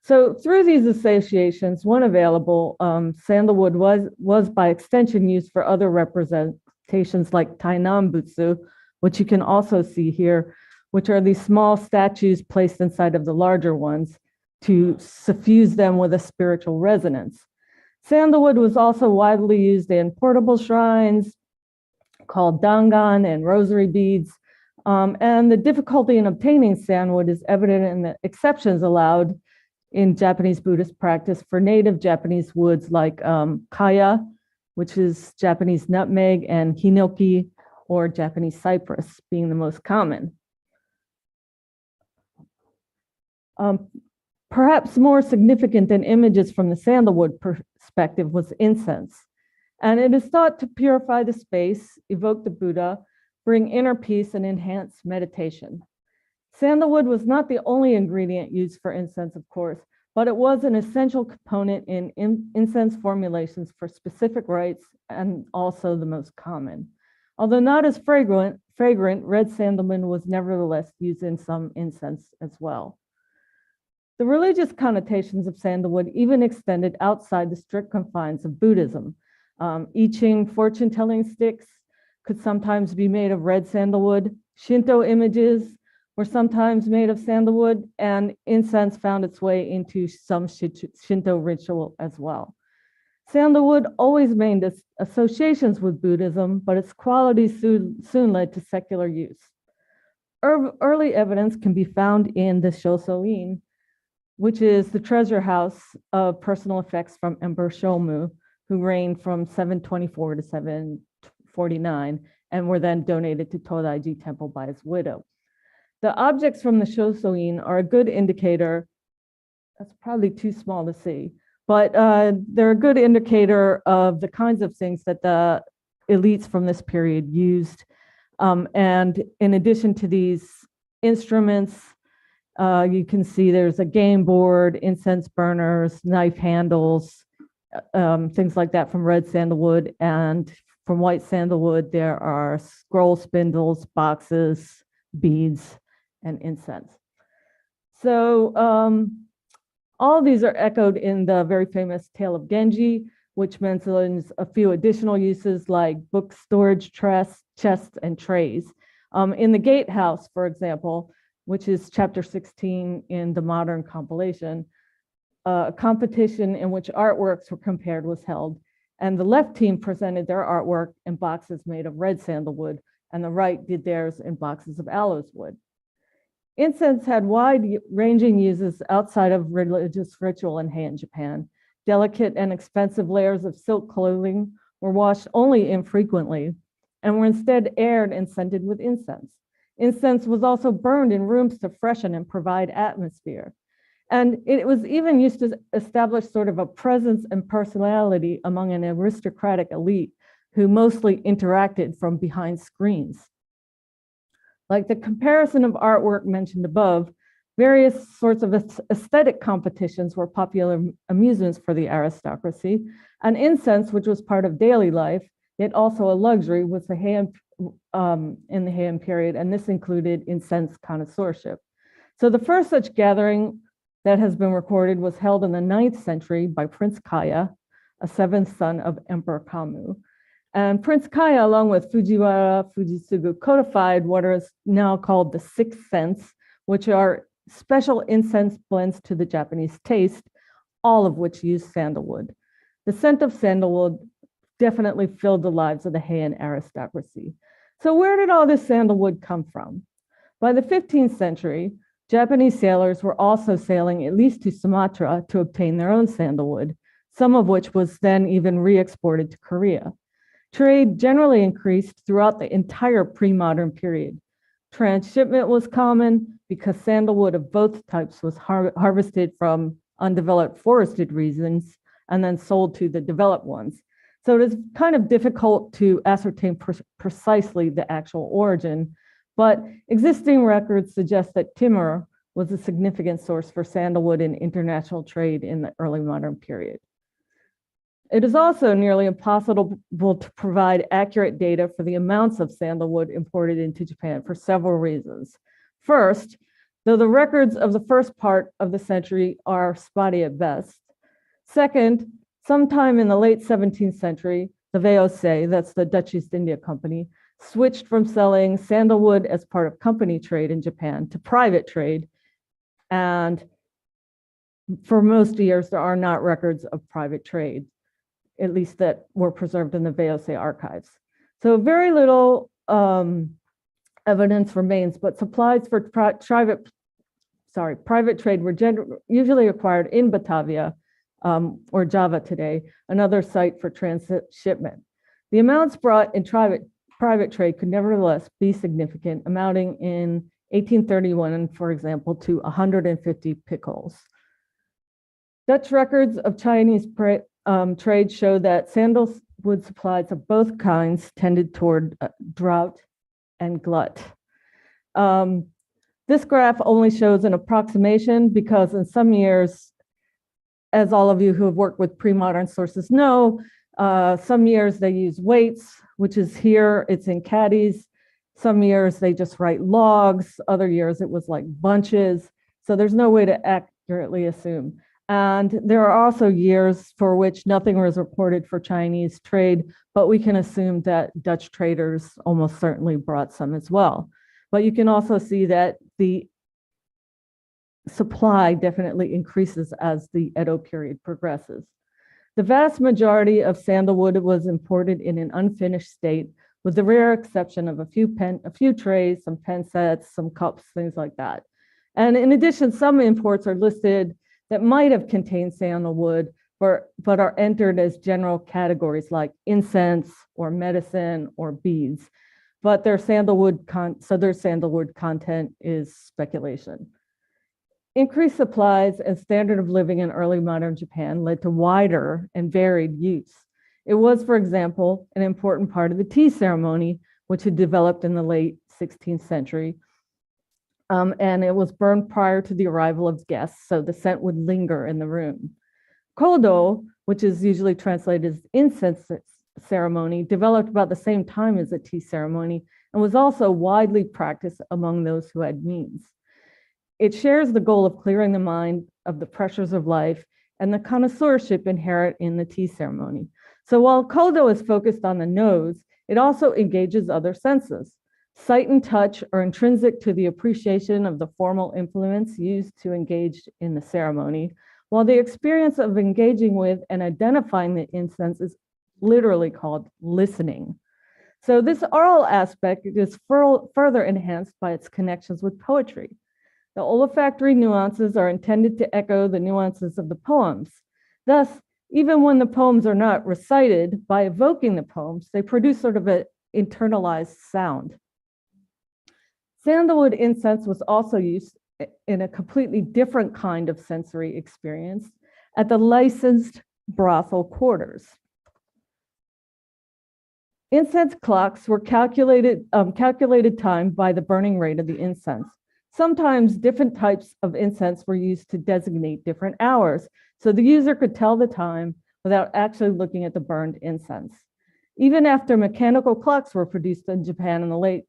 So through these associations, when available, sandalwood was by extension used for other representations like Tainan Butsu, which you can also see here, which are these small statues placed inside of the larger ones to suffuse them with a spiritual resonance. Sandalwood was also widely used in portable shrines called dangan and rosary beads. And the difficulty in obtaining sandalwood is evident in the exceptions allowed in Japanese Buddhist practice for native Japanese woods like kaya, which is Japanese nutmeg, and hinoki, or Japanese cypress, being the most common. Perhaps more significant than images from the sandalwood perspective was incense. And it is thought to purify the space, evoke the Buddha, bring inner peace, and enhance meditation. Sandalwood was not the only ingredient used for incense, of course, but it was an essential component in incense formulations for specific rites and also the most common. Although not as fragrant, red sandalwood was nevertheless used in some incense as well. The religious connotations of sandalwood even extended outside the strict confines of Buddhism. I Ching fortune-telling sticks could sometimes be made of red sandalwood. Shinto images were sometimes made of sandalwood, and incense found its way into some Shinto ritual as well. Sandalwood always made associations with Buddhism, but its qualities soon led to secular use. Early evidence can be found in the Shosoin, which is the treasure house of personal effects from Emperor Shomu, who reigned from 724 to 749, and were then donated to Todaiji Temple by his widow. The objects from the Shosoin are a good indicator. That's probably too small to see, but they're a good indicator of the kinds of things that the elites from this period used. And in addition to these instruments, you can see there's a game board, incense burners, knife handles, things like that from red sandalwood. And from white sandalwood, there are scroll spindles, boxes, beads, and incense. So all of these are echoed in the very famous Tale of Genji, which mentions a few additional uses like book storage chests, and trays. In the gatehouse, for example, which is chapter 16 in the modern compilation, a competition in which artworks were compared was held, and the left team presented their artwork in boxes made of red sandalwood, and the right did theirs in boxes of aloes wood. Incense had wide-ranging uses outside of religious ritual in Heian Japan. Delicate and expensive layers of silk clothing were washed only infrequently and were instead aired and scented with incense. Incense was also burned in rooms to freshen and provide atmosphere. And it was even used to establish sort of a presence and personality among an aristocratic elite who mostly interacted from behind screens. Like the comparison of artwork mentioned above, various sorts of aesthetic competitions were popular amusements for the aristocracy, and incense, which was part of daily life, yet also a luxury, was the Heian, in the Heian period, and this included incense connoisseurship. So the first such gathering that has been recorded was held in the 9th century by Prince Kaya, a 7th son of Emperor Kamu. And Prince Kaya, along with Fujiwara Fujitsugu, codified what is now called the sixth sense, which are special incense blends to the Japanese taste, all of which use sandalwood. The scent of sandalwood definitely filled the lives of the Heian aristocracy. So where did all this sandalwood come from? By the 15th century, Japanese sailors were also sailing at least to Sumatra to obtain their own sandalwood, some of which was then even re-exported to Korea. Trade generally increased throughout the entire pre-modern period. Transshipment was common because sandalwood of both types was harvested from undeveloped forested regions and then sold to the developed ones. So it is kind of difficult to ascertain precisely the actual origin, but existing records suggest that Timor was a significant source for sandalwood in international trade in the early modern period. It is also nearly impossible to provide accurate data for the amounts of sandalwood imported into Japan for several reasons. First, though the records of the first part of the century are spotty at best. Second, sometime in the late 17th century, the VOC, that's the Dutch East India Company, switched from selling sandalwood as part of company trade in Japan to private trade. And for most years, there are not records of private trade, at least that were preserved in the VOC archives. So very little evidence remains, but supplies for private trade were usually acquired in Batavia or Java today, another site for transshipment. The amounts brought in private trade could nevertheless be significant, amounting in 1831, for example, to 150 pickles. Dutch records of Chinese trade show that sandalwood supplies of both kinds tended toward drought and glut. This graph only shows an approximation because in some years, as all of you who have worked with pre-modern sources know, some years they use weights, which is here, it's in caddies. Some years they just write logs, other years it was like bunches. So there's no way to accurately assume. And there are also years for which nothing was reported for Chinese trade, but we can assume that Dutch traders almost certainly brought some as well. But you can also see that the supply definitely increases as the Edo period progresses. The vast majority of sandalwood was imported in an unfinished state, with the rare exception of a few trays, some pen sets, some cups, things like that. And in addition, some imports are listed that might have contained sandalwood, but are entered as general categories like incense or medicine or beads. But their sandalwood content is speculation. Increased supplies and standard of living in early modern Japan led to wider and varied use. It was, for example, an important part of the tea ceremony, which had developed in the late 16th century. And it was burned prior to the arrival of guests, so the scent would linger in the room. Kodo, which is usually translated as incense ceremony, developed about the same time as the tea ceremony and was also widely practiced among those who had means. It shares the goal of clearing the mind of the pressures of life and the connoisseurship inherent in the tea ceremony. So while Kodo is focused on the nose, it also engages other senses. Sight and touch are intrinsic to the appreciation of the formal implements used to engage in the ceremony, while the experience of engaging with and identifying the incense is literally called listening. So this oral aspect is further enhanced by its connections with poetry. The olfactory nuances are intended to echo the nuances of the poems. Thus, even when the poems are not recited, by evoking the poems, they produce sort of an internalized sound. Sandalwood incense was also used in a completely different kind of sensory experience at the licensed brothel quarters. Incense clocks were calculated time by the burning rate of the incense. Sometimes different types of incense were used to designate different hours, so the user could tell the time without actually looking at the burned incense. Even after mechanical clocks were produced in Japan in the late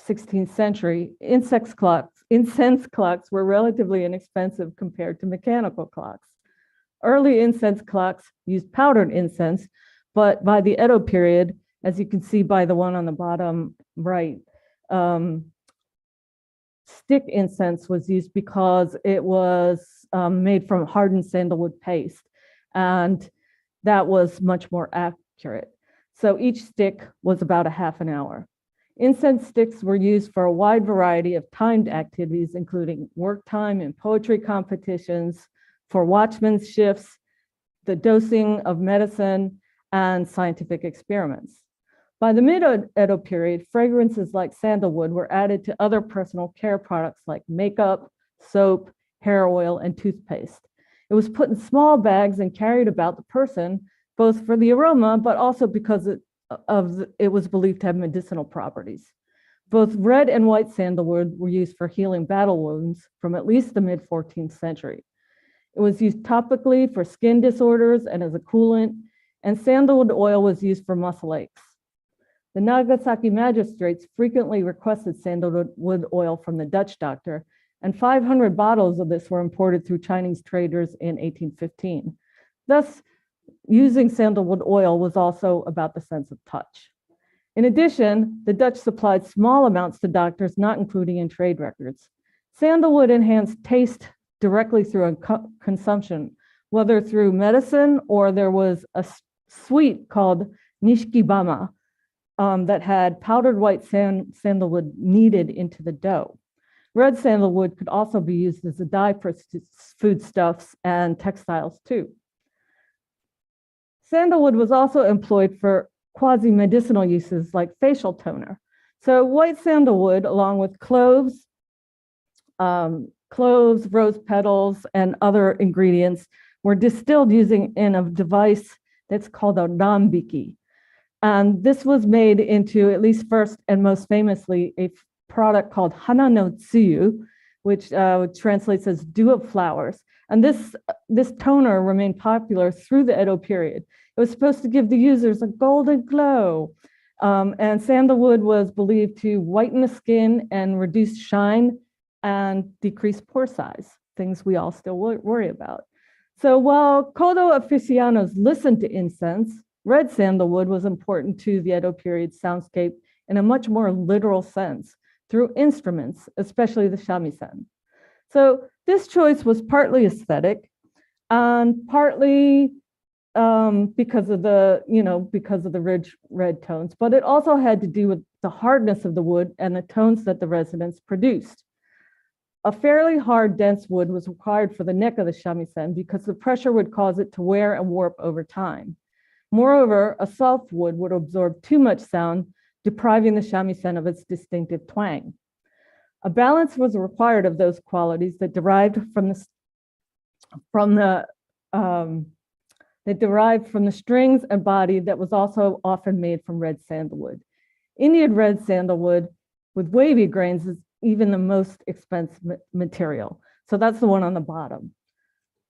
16th century, incense clocks were relatively inexpensive compared to mechanical clocks. Early incense clocks used powdered incense, but by the Edo period, as you can see by the one on the bottom right, stick incense was used because it was made from hardened sandalwood paste, and that was much more accurate. So each stick was about a half an hour. Incense sticks were used for a wide variety of timed activities, including work time and poetry competitions, for watchmen's shifts, the dosing of medicine, and scientific experiments. By the mid-Edo period, fragrances like sandalwood were added to other personal care products like makeup, soap, hair oil, and toothpaste. It was put in small bags and carried about the person, both for the aroma, but also because it was believed to have medicinal properties. Both red and white sandalwood were used for healing battle wounds from at least the mid-14th century. It was used topically for skin disorders and as a coolant, and sandalwood oil was used for muscle aches. The Nagasaki magistrates frequently requested sandalwood oil from the Dutch doctor, and 500 bottles of this were imported through Chinese traders in 1815. Thus, using sandalwood oil was also about the sense of touch. In addition, the Dutch supplied small amounts to doctors not including in trade records. Sandalwood enhanced taste directly through consumption, whether through medicine or there was a sweet called nishikibama that had powdered white sandalwood kneaded into the dough. Red sandalwood could also be used as a dye for foodstuffs and textiles too. Sandalwood was also employed for quasi-medicinal uses like facial toner. So white sandalwood, along with cloves, rose petals, and other ingredients were distilled using in a device that's called a rambiki. And this was made into, at least first and most famously, a product called hana no tsuyu, which translates as dew of flowers. And this toner remained popular through the Edo period. It was supposed to give the users a golden glow. And sandalwood was believed to whiten the skin and reduce shine and decrease pore size, things we all still worry about. So while Kodo aficionados listened to incense, red sandalwood was important to the Edo period soundscape in a much more literal sense through instruments, especially the shamisen. So this choice was partly aesthetic and partly because of the rich red tones, but it also had to do with the hardness of the wood and the tones that the residents produced. A fairly hard, dense wood was required for the neck of the shamisen because the pressure would cause it to wear and warp over time. Moreover, a soft wood would absorb too much sound, depriving the shamisen of its distinctive twang. A balance was required of those qualities that derived from the strings and body that was also often made from red sandalwood. Indian red sandalwood with wavy grains is even the most expensive material. So that's the one on the bottom.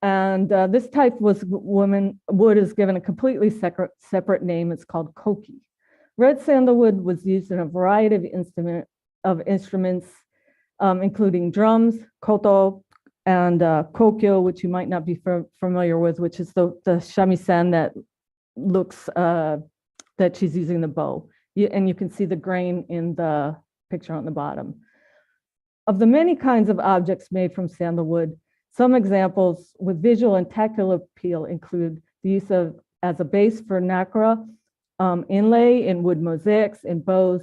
And this type wood is given a completely separate name. It's called koki. Red sandalwood was used in a variety of instruments, including drums, koto, and kokyo, which you might not be familiar with, which is the shamisen that looks that she's using the bow. And you can see the grain in the picture on the bottom. Of the many kinds of objects made from sandalwood, some examples with visual and tactile appeal include the use of as a base for nakara, inlay in wood mosaics, in bows,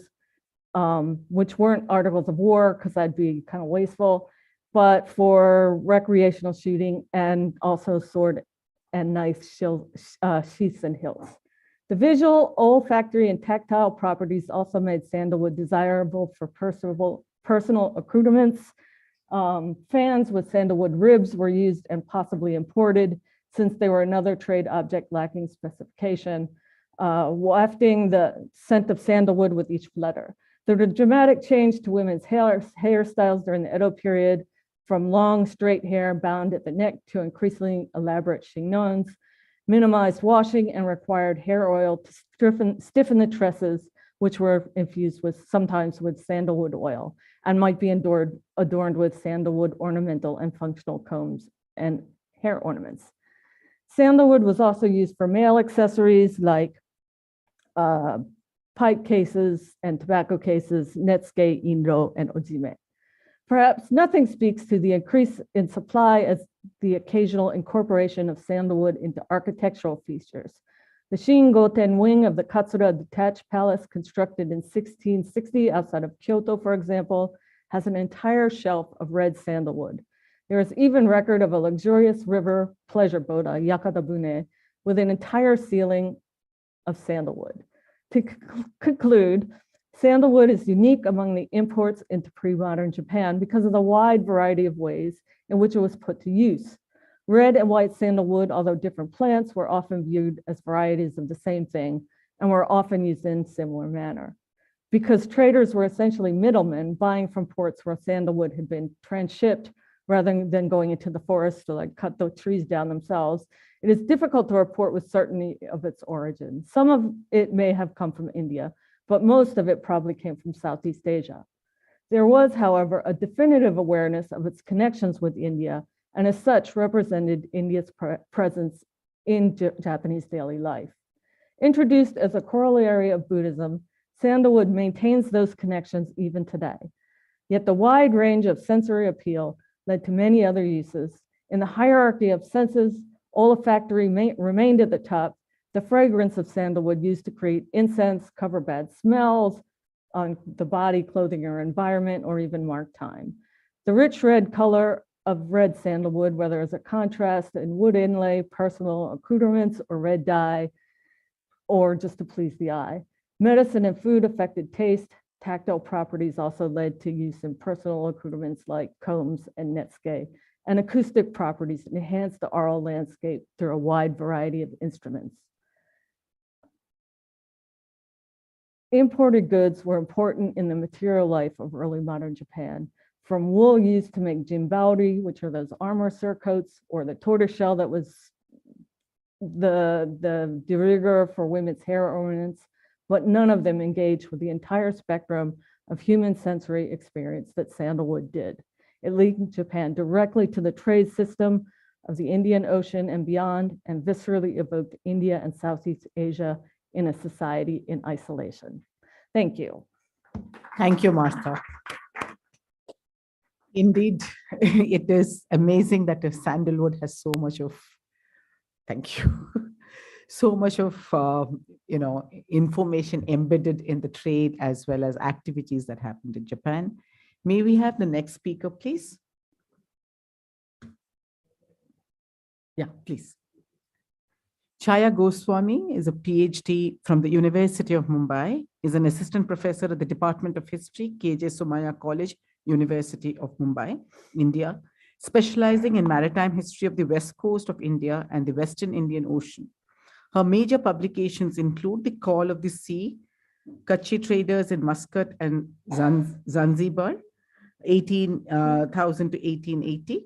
which weren't articles of war because that'd be kind of wasteful, but for recreational shooting and also sword and knife sheaths and hilts. The visual, olfactory, and tactile properties also made sandalwood desirable for personal accoutrements. Fans with sandalwood ribs were used and possibly imported since they were another trade object lacking specification, wafting the scent of sandalwood with each letter. There was a dramatic change to women's hairstyles during the Edo period, from long straight hair bound at the neck to increasingly elaborate chignons, minimized washing, and required hair oil to stiffen the tresses, which were infused sometimes with sandalwood oil and might be adorned with sandalwood ornamental and functional combs and hair ornaments. Sandalwood was also used for male accessories like pipe cases and tobacco cases, netsuke, inro, and ojime. Perhaps nothing speaks to the increase in supply as the occasional incorporation of sandalwood into architectural features. The Shin-Goten wing of the Katsura detached palace, constructed in 1660 outside of Kyoto, for example, has an entire shelf of red sandalwood. There is even record of a luxurious river pleasure boat, a yakata-bune, with an entire ceiling of sandalwood. To conclude, sandalwood is unique among the imports into pre-modern Japan because of the wide variety of ways in which it was put to use. Red and white sandalwood, although different plants, were often viewed as varieties of the same thing and were often used in similar manner. Because traders were essentially middlemen buying from ports where sandalwood had been transshipped rather than going into the forest to cut the trees down themselves, it is difficult to report with certainty of its origin. Some of it may have come from India, but most of it probably came from Southeast Asia. There was, however, a definitive awareness of its connections with India, and as such represented India's presence in Japanese daily life. Introduced as a corollary of Buddhism, sandalwood maintains those connections even today. Yet the wide range of sensory appeal led to many other uses. In the hierarchy of senses, olfactory remained at the top. The fragrance of sandalwood used to create incense, cover bad smells on the body, clothing, or environment, or even mark time. The rich red color of red sandalwood, whether as a contrast in wood inlay, personal accoutrements, or red dye, or just to please the eye. Medicine and food affected taste. Tactile properties also led to use in personal accoutrements like combs and netsuke, and acoustic properties that enhance the oral landscape through a wide variety of instruments. Imported goods were important in the material life of early modern Japan, from wool used to make jimbauri, which are those armor surcoats, or the tortoiseshell that was the de rigueur for women's hair ornaments, but none of them engaged with the entire spectrum of human sensory experience that sandalwood did. It linked Japan directly to the trade system of the Indian Ocean and beyond, and viscerally evoked India and Southeast Asia in a society in isolation. Thank you. Thank you, Martha. Indeed, it is amazing that sandalwood has so much of, thank you, so much of information embedded in the trade as well as activities that happened in Japan. May we have the next speaker, please? Yeah, please. Chaya Goswami is a PhD from the University of Mumbai, is an assistant professor at the Department of History, KJ Somaiya College, University of Mumbai, India, specializing in maritime history of the west coast of India and the Western Indian Ocean. Her major publications include The Call of the Sea, Kutchi Traders in Muscat and Zanzibar, 18,000 to 1880,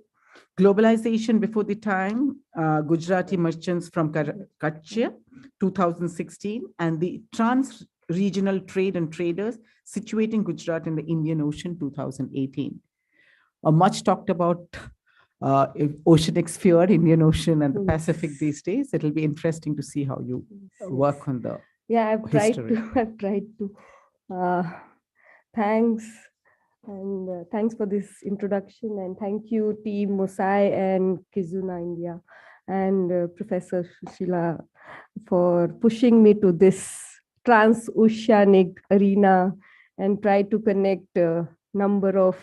Globalization Before the Time, Gujarati Merchants from Kutch, 2016, and the Trans-Regional Trade and Traders Situating Gujarat in the Indian Ocean, 2018. A much talked about oceanic sphere, Indian Ocean and the Pacific these days. It'll be interesting to see how you work on the history. I've tried to. Thanks. And thanks for this introduction, and thank you team Mosai and Kizuna India and Professor Sushila for pushing me to this transoceanic arena and try to connect a number of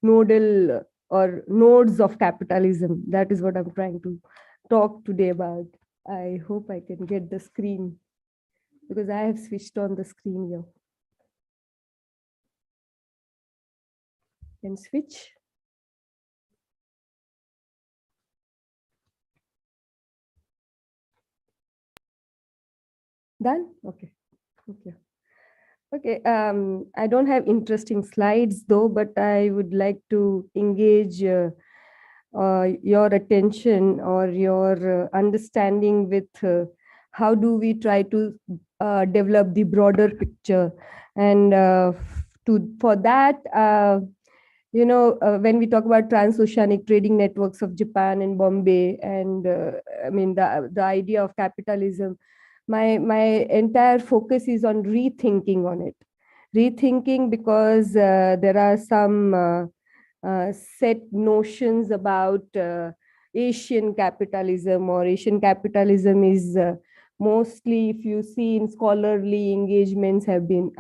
nodal or nodes of capitalism. That is what I'm trying to talk today about. I hope I can get the screen because I have switched on the screen here. Can switch. Done? Okay. Okay. I don't have interesting slides though, but I would like to engage your attention or your understanding with how do we try to develop the broader picture. And for that, when we talk about transoceanic trading networks of Japan and Bombay, and I mean the idea of capitalism, my entire focus is on rethinking on it. Rethinking because there are some set notions about Asian capitalism, or Asian capitalism is mostly, if you see in scholarly engagements, have been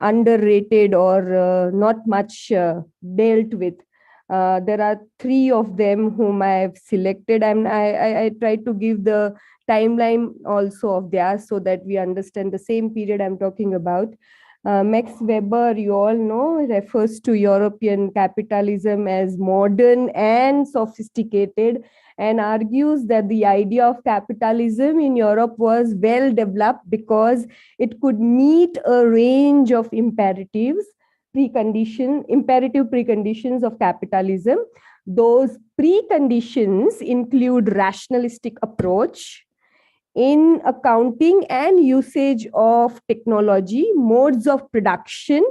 underrated or not much dealt with. There are three of them whom I have selected, and I try to give the timeline also of theirs so that we understand the same period I'm talking about. Max Weber, you all know, refers to European capitalism as modern and sophisticated, and argues that the idea of capitalism in Europe was well developed because it could meet a range of imperative preconditions of capitalism. Those preconditions include rationalistic approach in accounting and usage of technology, modes of production,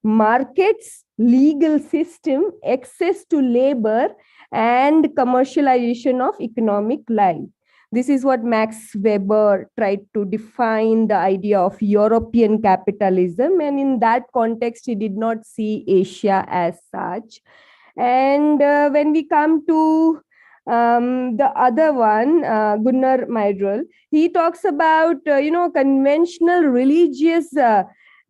markets, legal system, access to labor, and commercialization of economic life. This is what Max Weber tried to define the idea of European capitalism. And in that context, he did not see Asia as such. And when we come to the other one, Gunnar Myrdal, he talks about, conventional religious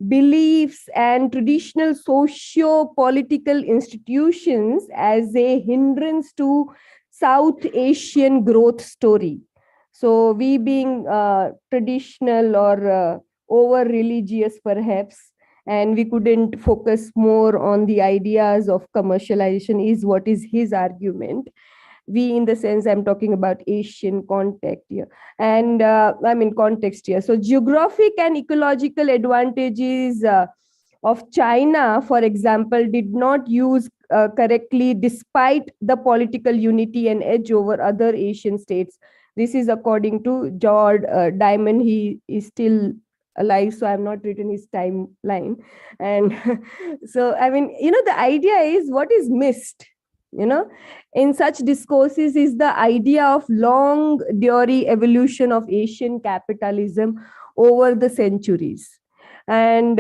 beliefs and traditional socio-political institutions as a hindrance to South Asian growth story. So we being traditional or over-religious perhaps, and we couldn't focus more on the ideas of commercialization, is what is his argument. We, in the sense I'm talking about Asian context here, and context here. So geographic and ecological advantages of China, for example, did not use correctly despite the political unity and edge over other Asian states. This is according to George Diamond. He is still alive, so I've not written his timeline. And so, the idea is what is missed, in such discourses is the idea of long durée evolution of Asian capitalism over the centuries. And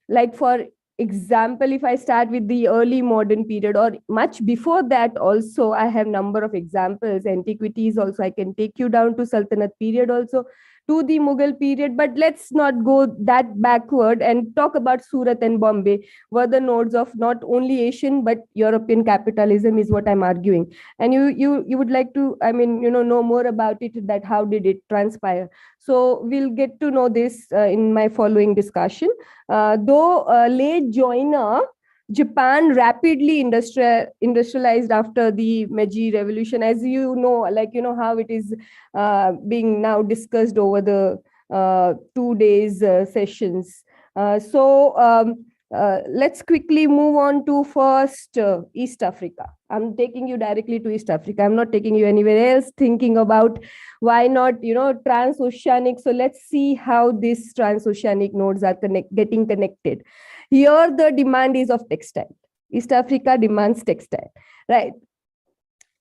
like, for example, if I start with the early modern period or much before that also, I have number of examples, antiquities also, I can take you down to Sultanate period also, to the Mughal period, but let's not go that backward and talk about Surat and Bombay were the nodes of not only Asian but European capitalism, is what I'm arguing. And you would like to, know more about it, that how did it transpire. So we'll get to know this in my following discussion. Though late joiner, Japan rapidly industrialized after the Meiji Revolution, as you know, how it is being now discussed over the 2 days sessions. Let's quickly move on to first East Africa. I'm taking you directly to East Africa. I'm not taking you anywhere else, thinking about why not, transoceanic. So let's see how these transoceanic nodes are getting connected. Here, the demand is of textile. East Africa demands textile, right?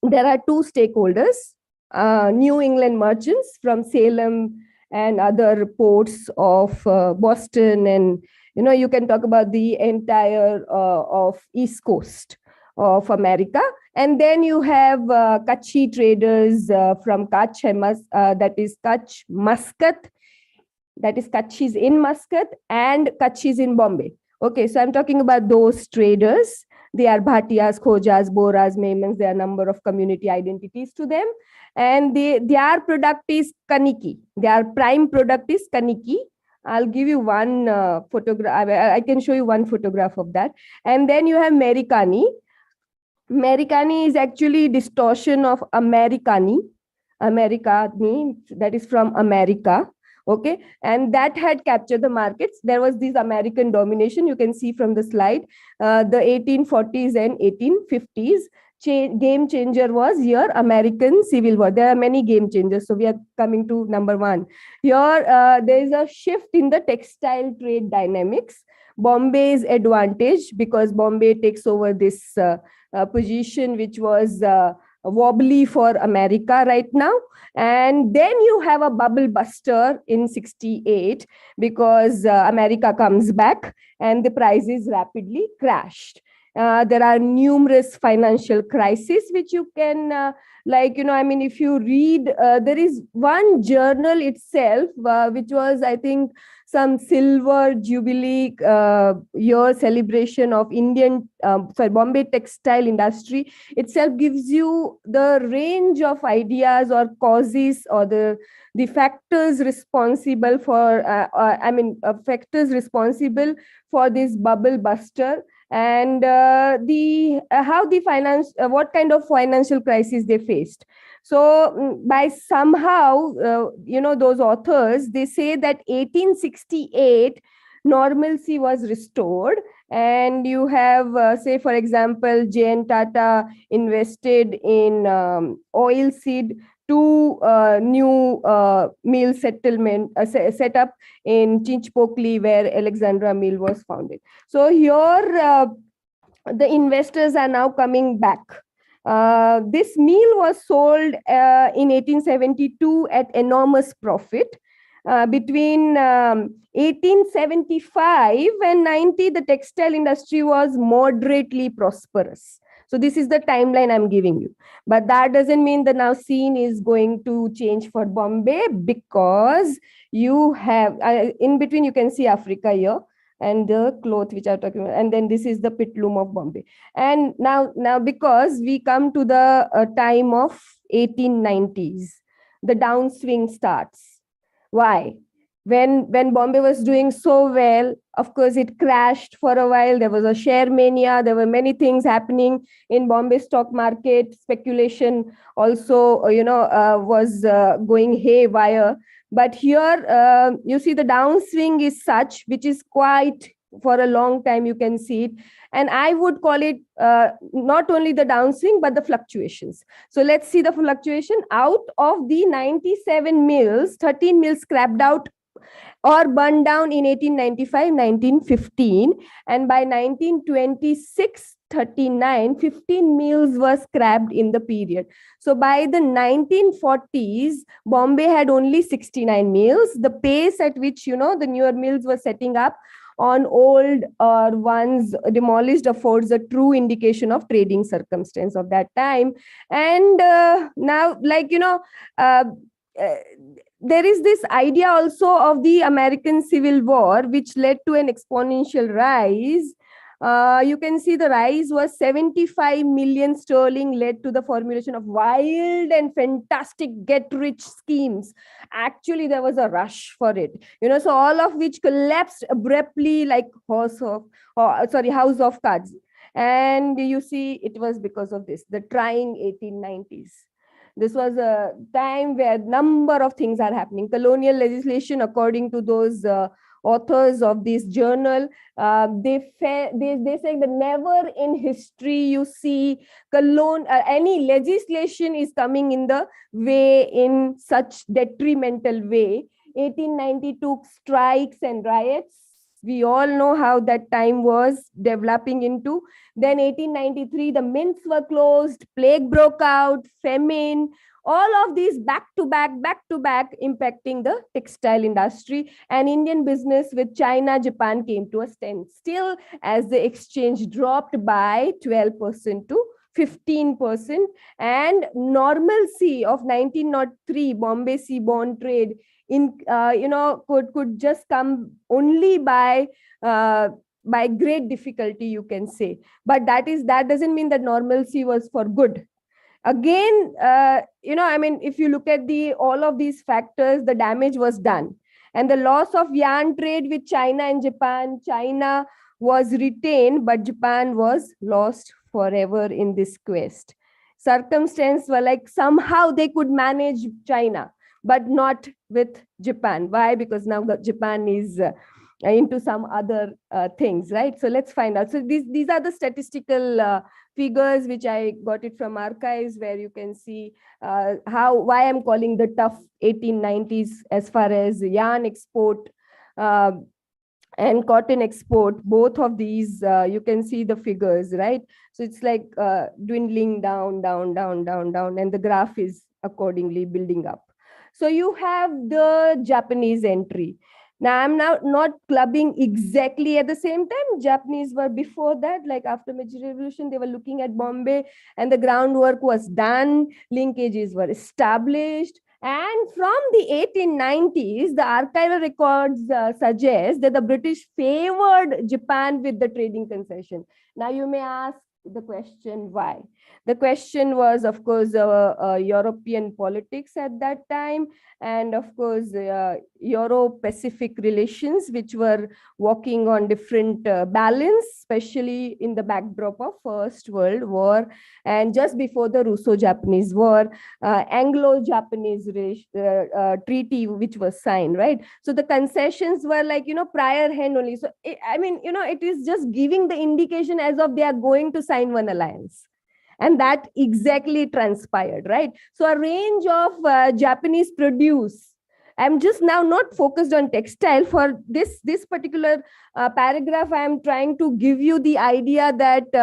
There are two stakeholders, New England merchants from Salem and other ports of Boston, and you can talk about the entire of East Coast of America. And then you have Kutchi traders from Kutch, that is Kutch, Muscat, that is Kutchis in Muscat and Kutchis in Bombay. Okay, so I'm talking about those traders. They are Bhatiyas, Khojas, Boras, Maimans. There are a number of community identities to them. And their product is Kaniki. Their prime product is Kaniki. I'll give you one photograph. I can show you one photograph of that. And then you have Merikani. Merikani is actually distortion of Americani. Americani, that is from America. Okay, and that had captured the markets. There was this American domination. You can see from the slide, the 1840s and 1850s. Game changer was here, American Civil War. There are many game changers. So we are coming to number one. Here, there is a shift in the textile trade dynamics. Bombay's advantage, because Bombay takes over this position, which was wobbly for America right now. And then you have a bubble buster in 68 because America comes back and the prices rapidly crashed. There are numerous financial crises which you can if you read, there is one journal itself which was, I think, some silver jubilee year celebration of Bombay textile industry itself gives you the range of ideas or causes or the factors responsible for factors responsible for this bubble buster, and what kind of financial crisis they faced. So by somehow, those authors, they say that 1868 normalcy was restored, and you have, say, for example, J.N. Tata invested in oilseed, two new mill settlement set up in Chinchpokli, where Alexandra Mill was founded. So here, the investors are now coming back. This mill was sold in 1872 at enormous profit. Between 1875 and 90, the textile industry was moderately prosperous. So this is the timeline I'm giving you. But that doesn't mean the now scene is going to change for Bombay, because you have, in between you can see Africa here, and the cloth which I'm talking about. And then this is the pitloom of Bombay. And now because we come to the time of 1890s, the downswing starts. Why? when Bombay was doing so well, of course, it crashed for a while. There was a share mania. There were many things happening in Bombay stock market. Speculation also, was going haywire. But here, you see the downswing is such, which is quite for a long time, you can see it. And I would call it not only the downswing, but the fluctuations. So let's see the fluctuation. Out of the 97 mills, 13 mills scrapped out or burned down in 1895, 1915. And by 1926, 39, 15 mills were scrapped in the period. So by the 1940s, Bombay had only 69 mills. The pace at which, the newer mills were setting up on old or ones demolished affords a true indication of trading circumstance of that time. And now, there is this idea also of the American Civil War, which led to an exponential rise. You can see the rise was 75 million sterling, led to the formulation of wild and fantastic get-rich schemes. Actually, there was a rush for it, so all of which collapsed abruptly like House of Cards. And you see, it was because of this, the trying 1890s. This was a time where number of things are happening. Colonial legislation, according to those authors of this journal, they say that never in history you see any legislation is coming in the way in such detrimental way. 1892 strikes and riots. We all know how that time was developing into. Then 1893, the mints were closed, plague broke out, famine, all of these back to back, impacting the textile industry, and Indian business with China, Japan came to a standstill as the exchange dropped by 12% to 15%, and normalcy of 1903 Bombay seaborne trade could just come only by great difficulty, you can say. But that doesn't mean that normalcy was for good. Again, if you look at all of these factors, the damage was done. And the loss of yarn trade with China and Japan, China was retained, but Japan was lost forever in this quest. Circumstances were like somehow they could manage China, but not with Japan. Why? Because now Japan is into some other things, right? So let's find out. So these are the statistical figures which I got it from archives, where you can see why I'm calling the tough 1890s as far as yarn export and cotton export. Both of these, you can see the figures, right? So it's like dwindling down, and the graph is accordingly building up. So you have the Japanese entry. Now, I'm now not clubbing exactly at the same time. Japanese were before that, like after Meiji Revolution, they were looking at Bombay and the groundwork was done, linkages were established. And from the 1890s, the archival records suggest that the British favored Japan with the trading concession. Now, you may ask the question, why? The question was, of course, European politics at that time, and of course, Euro-Pacific relations, which were working on different balance, especially in the backdrop of First World War, and just before the Russo-Japanese War, Anglo-Japanese treaty, which was signed, right? So the concessions were like, prior hand only. So, it is just giving the indication as of they are going to sign one alliance. And that exactly transpired, right? So a range of Japanese produce. I'm just now not focused on textile. For this particular paragraph, I'm trying to give you the idea that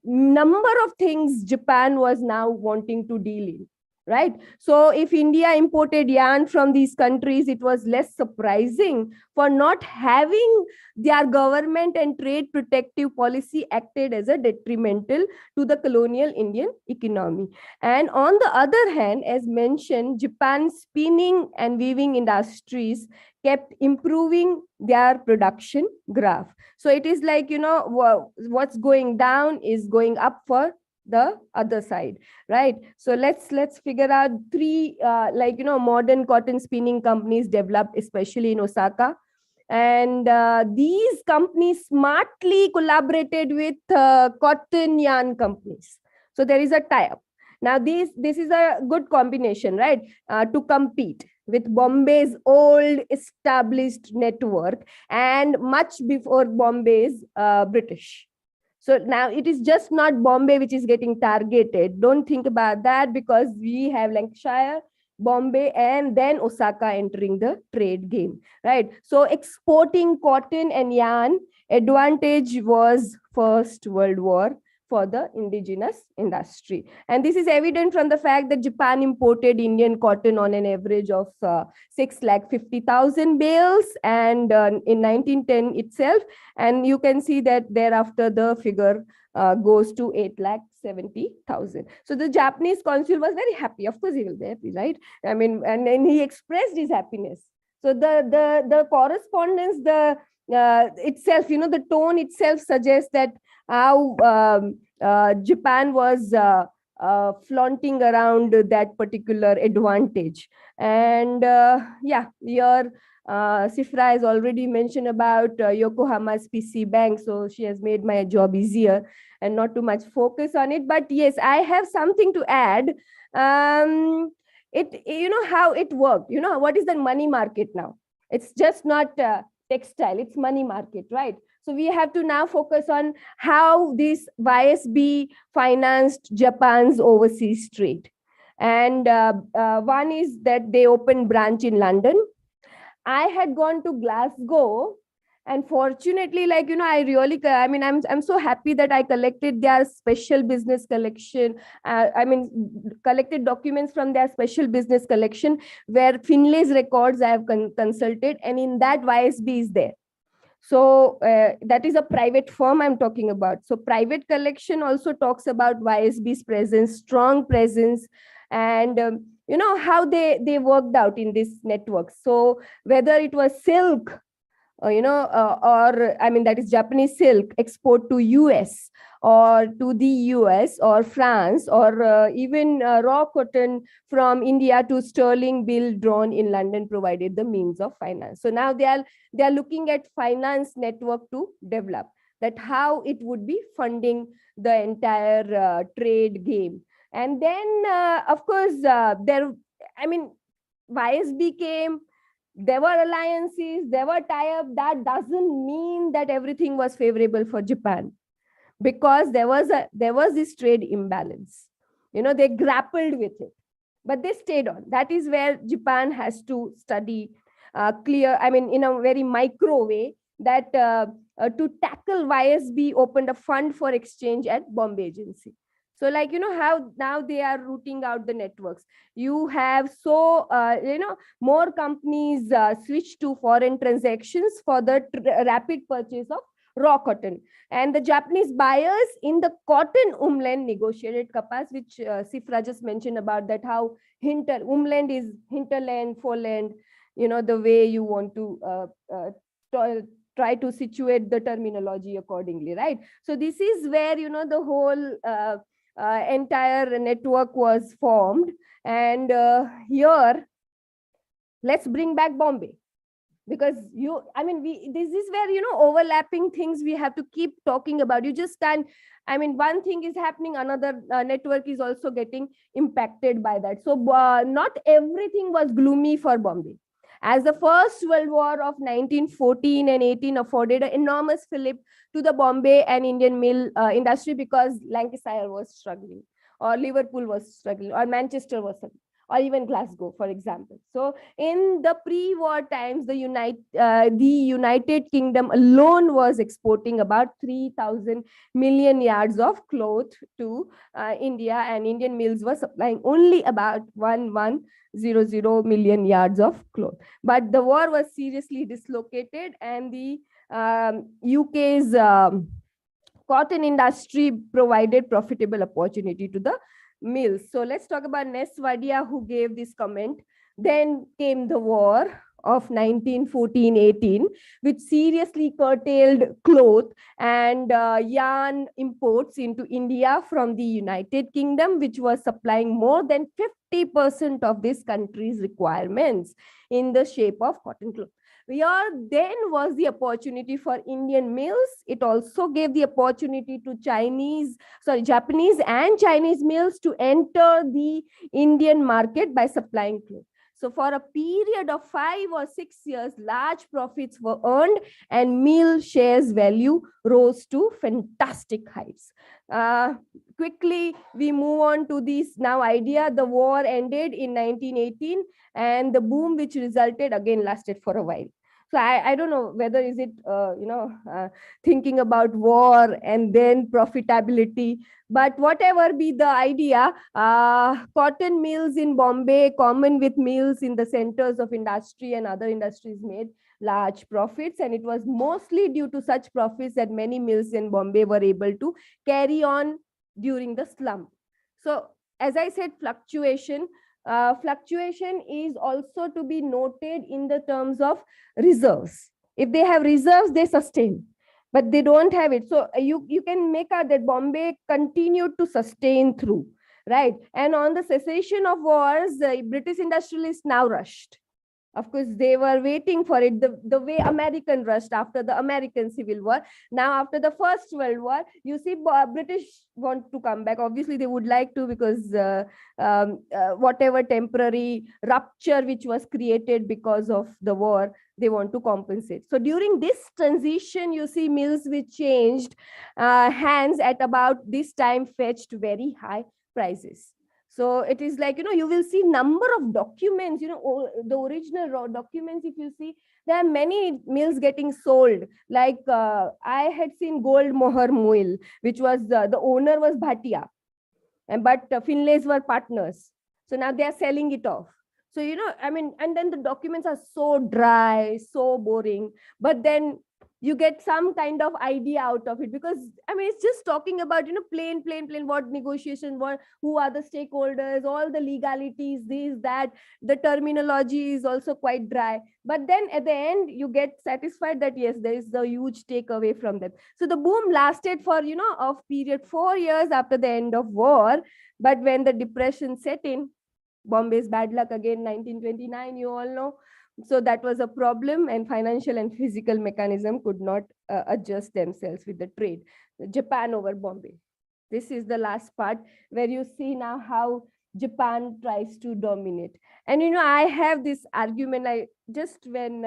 number of things Japan was now wanting to deal in. Right. So if India imported yarn from these countries, it was less surprising for not having their government and trade protective policy acted as a detrimental to the colonial Indian economy. And on the other hand, as mentioned, Japan's spinning and weaving industries kept improving their production graph. So it is like, what's going down is going up for the other side, right? So let's figure out three modern cotton spinning companies developed, especially in Osaka. And these companies smartly collaborated with cotton yarn companies. So there is a tie-up. Now this is a good combination, right? To compete with Bombay's old established network and much before Bombay's British. So now it is just not Bombay which is getting targeted. Don't think about that, because we have Lancashire, Bombay, and then Osaka entering the trade game, right? So exporting cotton and yarn advantage was First World War for the indigenous industry. And this is evident from the fact that Japan imported Indian cotton on an average of 650,000 bales and in 1910 itself. And you can see that thereafter the figure goes to 870,000. So the Japanese consul was very happy. Of course he will be happy, right? I mean, and then he expressed his happiness. So the correspondence, itself, the tone itself suggests that how Japan was flaunting around that particular advantage. And yeah, your Sifra has already mentioned about Yokohama's PC Bank, so she has made my job easier and not too much focus on it. But yes, I have something to add. How it worked. What is the money market now? It's just not textile, it's money market, right? So we have to now focus on how this YSB financed Japan's overseas trade. And one is that they opened branch in London. I had gone to Glasgow, and fortunately, I'm so happy that I collected their special business collection. Collected documents from their special business collection, where Finlay's records I have consulted, and in that YSB is there. So that is a private firm I'm talking about. So private collection also talks about YSB's presence, strong presence, and how they worked out in this network. So whether it was silk, that is Japanese silk export to US or to the US or France, or even raw cotton from India to sterling bill drawn in London provided the means of finance. So now they are looking at finance network to develop, that how it would be funding the entire trade game. And then of course YSB came. There were alliances, there were tie-ups. That doesn't mean that everything was favorable for Japan, because there was this trade imbalance. They grappled with it, but they stayed on. That is where Japan has to study in a very micro way, that to tackle YSB opened a fund for exchange at Bombay Agency. So how now they are rooting out the networks. You have more companies switch to foreign transactions for the rapid purchase of raw cotton. And the Japanese buyers in the cotton umland negotiated kapas, which Sifra just mentioned about, that how umland is hinterland, foreland, the way you want to try to situate the terminology accordingly, right? So this is where, the whole entire network was formed. And here, let's bring back Bombay, because this is where, overlapping things we have to keep talking about. You just can't, one thing is happening, another network is also getting impacted by that. So not everything was gloomy for Bombay. As the First World War of 1914 and 18 afforded an enormous fillip to the Bombay and Indian mill industry, because Lancashire was struggling, or Liverpool was struggling, or Manchester was struggling, or even Glasgow, for example. So in the pre-war times, the United Kingdom alone was exporting about 3,000 million yards of cloth to India, and Indian mills were supplying only about 1,100 million yards of cloth. But the war was seriously dislocated, and the UK's cotton industry provided profitable opportunity to the mills. So let's talk about Ness Wadia, who gave this comment. Then came the war. of 1914-18, which seriously curtailed cloth and yarn imports into India from the United Kingdom, which was supplying more than 50% of this country's requirements in the shape of cotton cloth. Here then was the opportunity for Indian mills. It also gave the opportunity to Japanese and Chinese mills to enter the Indian market by supplying cloth. So for a period of 5 or 6 years, large profits were earned and mill shares value rose to fantastic heights. Quickly, we move on to this now idea. The war ended in 1918 and the boom which resulted again lasted for a while. So I don't know whether is it, thinking about war and then profitability, but whatever be the idea, cotton mills in Bombay, common with mills in the centers of industry and other industries, made large profits. And it was mostly due to such profits that many mills in Bombay were able to carry on during the slump. So as I said, fluctuation is also to be noted in the terms of reserves. If they have reserves, they sustain, but they don't have it. So you can make out that Bombay continued to sustain through, right? And on the cessation of wars, the British industrialists now rushed. Of course, they were waiting for it the way American rushed after the American Civil War. Now, after the First World War, you see British want to come back. Obviously, they would like to, because whatever temporary rupture which was created because of the war, they want to compensate. So during this transition, you see mills which changed hands at about this time fetched very high prices. So it is like, you will see number of documents, the original raw documents, if you see, there are many mills getting sold. Like I had seen Gold Mohar Mill, which was, the owner was Bhatia, but Finlays were partners. So now they are selling it off. So, and then the documents are so dry, so boring, but then you get some kind of idea out of it, because it's just talking about plain what negotiation, who are the stakeholders, all the legalities, that the terminology is also quite dry, but then at the end you get satisfied that yes, there is a huge takeaway from them. So the boom lasted for of period 4 years after the end of war, but when the depression set in, Bombay's bad luck again, 1929, you all know. So that was a problem, and financial and physical mechanism could not adjust themselves with the trade. Japan over Bombay. This is the last part where you see now how Japan tries to dominate. And I have this argument, when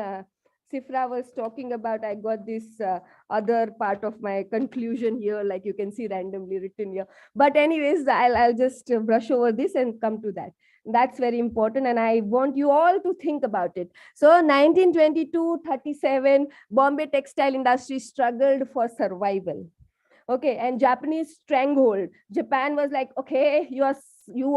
Sifra was talking about, I got this other part of my conclusion here, like you can see randomly written here. But anyways, I'll just brush over this and come to that. That's very important, and I want you all to think about it. So 1922-37, Bombay textile industry struggled for survival. Okay, and Japanese stranglehold. Japan was like, okay, you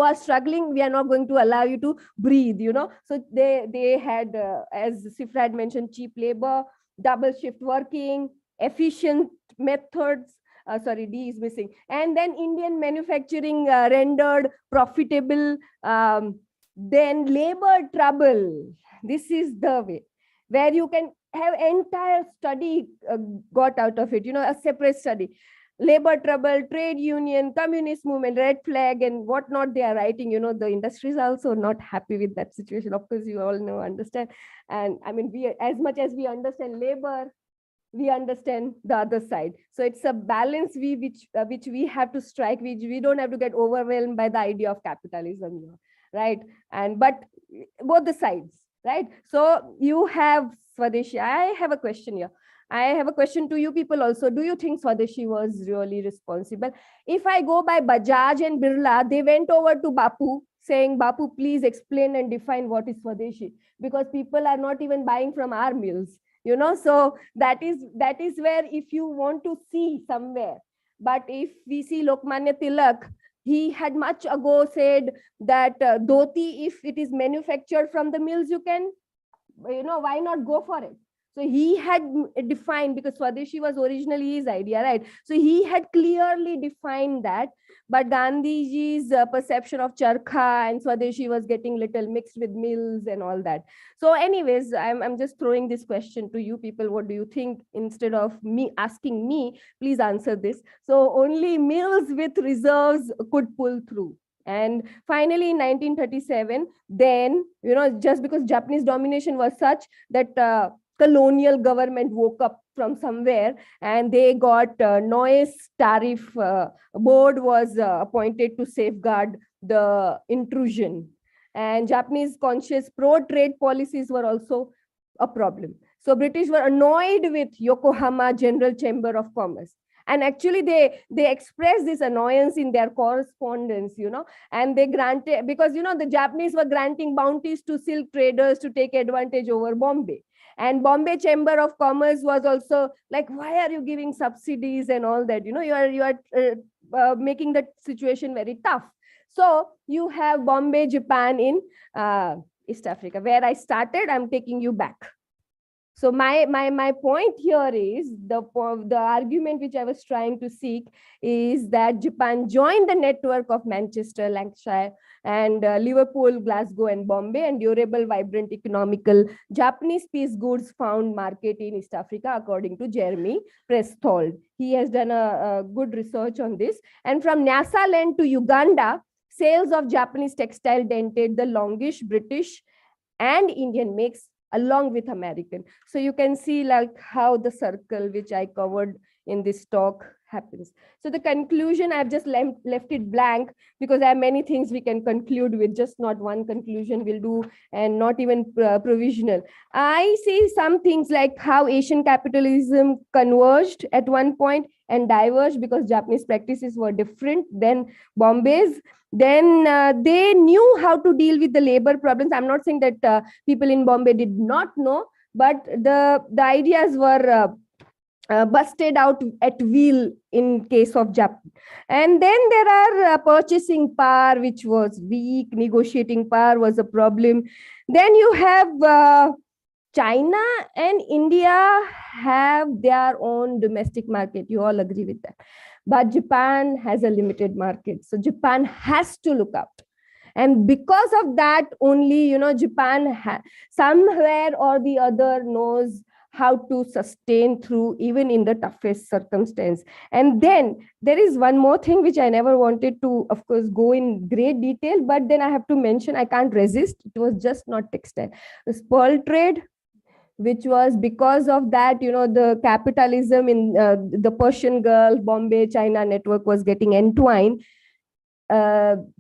are struggling, we are not going to allow you to breathe, So they had, as Sifra had mentioned, cheap labor, double shift working, efficient methods. Sorry, D is missing. And then Indian manufacturing rendered profitable. Then labor trouble. This is the way where you can have entire study got out of it, a separate study. Labor trouble, trade union, communist movement, red flag, and whatnot they are writing. The industry is also not happy with that situation. Of course, you all know, understand. And we, as much as we understand labor, we understand the other side. So it's a balance which we have to strike. We don't have to get overwhelmed by the idea of capitalism, right? But both the sides, right? So you have Swadeshi. I have a question here. I have a question to you people also. Do you think Swadeshi was really responsible? If I go by Bajaj and Birla, they went over to Bapu saying, Bapu, please explain and define what is Swadeshi, because people are not even buying from our mills. So that is where, if you want to see somewhere. But if we see Lokmanya Tilak, he had much ago said that dhoti, if it is manufactured from the mills, you can, why not go for it? So he had defined, because Swadeshi was originally his idea, right? So he had clearly defined that, but Gandhiji's perception of charkha and Swadeshi was getting little mixed with mills and all that. So anyways, I'm just throwing this question to you people. What do you think? Instead of me asking me, please answer this. So only mills with reserves could pull through. And finally, in 1937, then, just because Japanese domination was such that colonial government woke up from somewhere and they got noise tariff board was appointed to safeguard the intrusion. And Japanese conscious pro-trade policies were also a problem. So British were annoyed with Yokohama General Chamber of Commerce. And actually they expressed this annoyance in their correspondence, and they granted, because, the Japanese were granting bounties to silk traders to take advantage over Bombay. And Bombay Chamber of Commerce was also like, why are you giving subsidies and all that? You are making the situation very tough. So you have Bombay, Japan in East Africa, where I started. I'm taking you back. So my point here is the argument which I was trying to seek is that Japan joined the network of Manchester, Lancashire, and Liverpool, Glasgow, and Bombay, and durable, vibrant, economical Japanese piece goods found market in East Africa, according to Jeremy Presthold. He has done a good research on this. And from Nyasaland to Uganda, sales of Japanese textile dented the longish British and Indian makes along with American. So you can see like how the circle which I covered in this talk happens. So the conclusion, I've just left it blank because there are many things we can conclude with, just not one conclusion will do, and not even provisional. I see some things like how Asian capitalism converged at one point and diverged because Japanese practices were different than Bombay's. Then they knew how to deal with the labor problems. I'm not saying that people in Bombay did not know, but the ideas were busted out at will in case of Japan. And then there are purchasing power, which was weak, negotiating power was a problem. Then you have China and India have their own domestic market. You all agree with that. But Japan has a limited market. So Japan has to look out. And because of that only, Japan somewhere or the other knows how to sustain through even in the toughest circumstance. And then there is one more thing which I never wanted to, of course, go in great detail, but then I have to mention, I can't resist. It was just not textile. The pearl trade, which was because of that, the capitalism in the Persian Gulf, Bombay, China network was getting entwined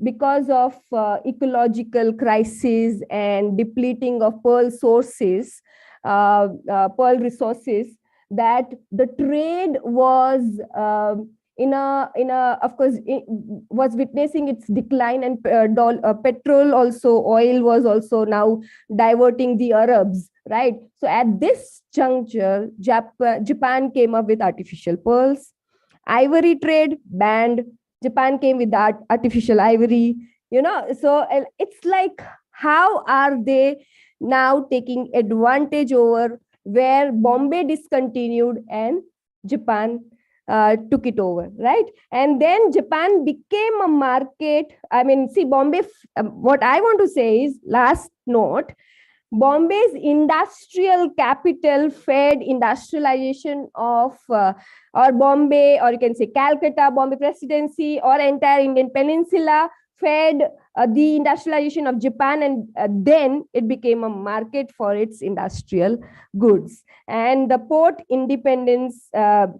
because of ecological crisis and depleting of pearl sources, pearl resources, that the trade was of course, it was witnessing its decline, and petrol also, oil was also now diverting the Arabs, right? So at this juncture, Japan came up with artificial pearls. Ivory trade banned. Japan came with that artificial ivory, so it's like, how are they now taking advantage over where Bombay discontinued and Japan took it over, right? And then Japan became a market. I mean, see, Bombay, what I want to say is, last note, Bombay's industrial capital fed industrialization of, or Bombay, or you can say Calcutta, Bombay Presidency, or entire Indian Peninsula fed the industrialization of Japan, and then it became a market for its industrial goods. And the port independence, the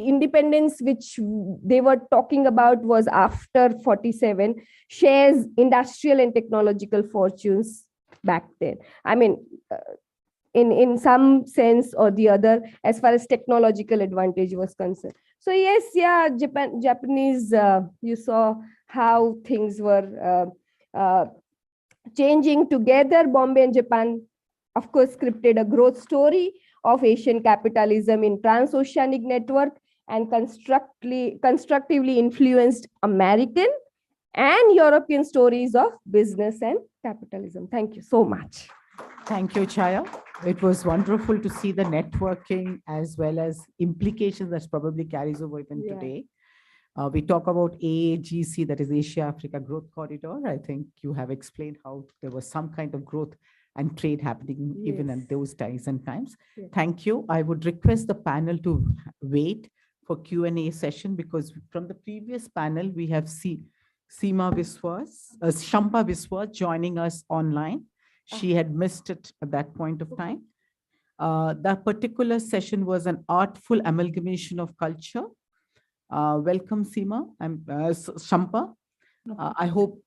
independence which they were talking about was after 47, shares industrial and technological fortunes back then. I mean, in some sense or the other, as far as technological advantage was concerned. So yes, yeah, Japanese, you saw how things were changing together. Bombay and Japan, of course, scripted a growth story of Asian capitalism in transoceanic network, and constructively influenced American and European stories of business and capitalism. Thank you so much. Thank you, Chaya. It was wonderful to see the networking as well as implications that probably carries over even today. We talk about AAGC, that is Asia Africa Growth Corridor. I think you have explained how there was some kind of growth and trade happening even at those times and times. Thank you. I would request the panel to wait for Q&A session, because from the previous panel, we have Shampa Biswas joining us online. She had missed it at that point of time. That particular session was an artful amalgamation of culture. Welcome, Shampa. I hope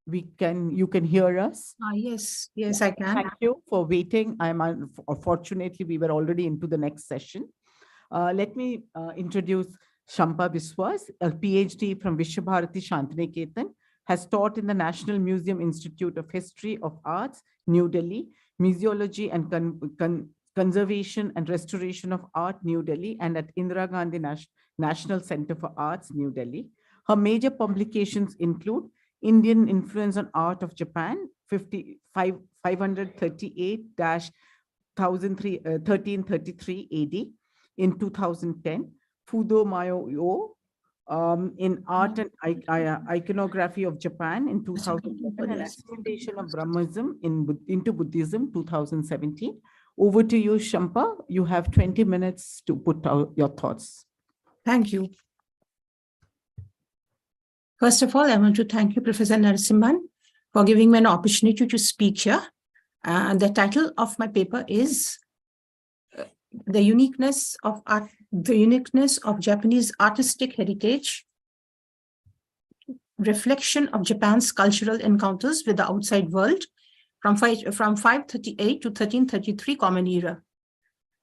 you can hear us. Yes, I can. Thank you for waiting. Unfortunately, we were already into the next session. Let me introduce Shampa Biswas, a PhD from Vishwabharati Shantiniketan, has taught in the National Museum Institute of History of Arts, New Delhi, Museology and Conservation and Restoration of Art, New Delhi, and at Indira Gandhi National Center for Arts, New Delhi. Her major publications include Indian Influence on Art of Japan, 538-1333 AD in 2010, Fudo Mayo in Art and Iconography of Japan in 2011, and Assimilation of Brahmanism into Buddhism 2017. Over to you, Shampa. You have 20 minutes to put out your thoughts. Thank you. First of all, I want to thank you, Professor Narasimhan, for giving me an opportunity to speak here. The title of my paper is The Uniqueness of Japanese Artistic Heritage, Reflection of Japan's Cultural Encounters with the Outside World from 538 to 1333 Common Era.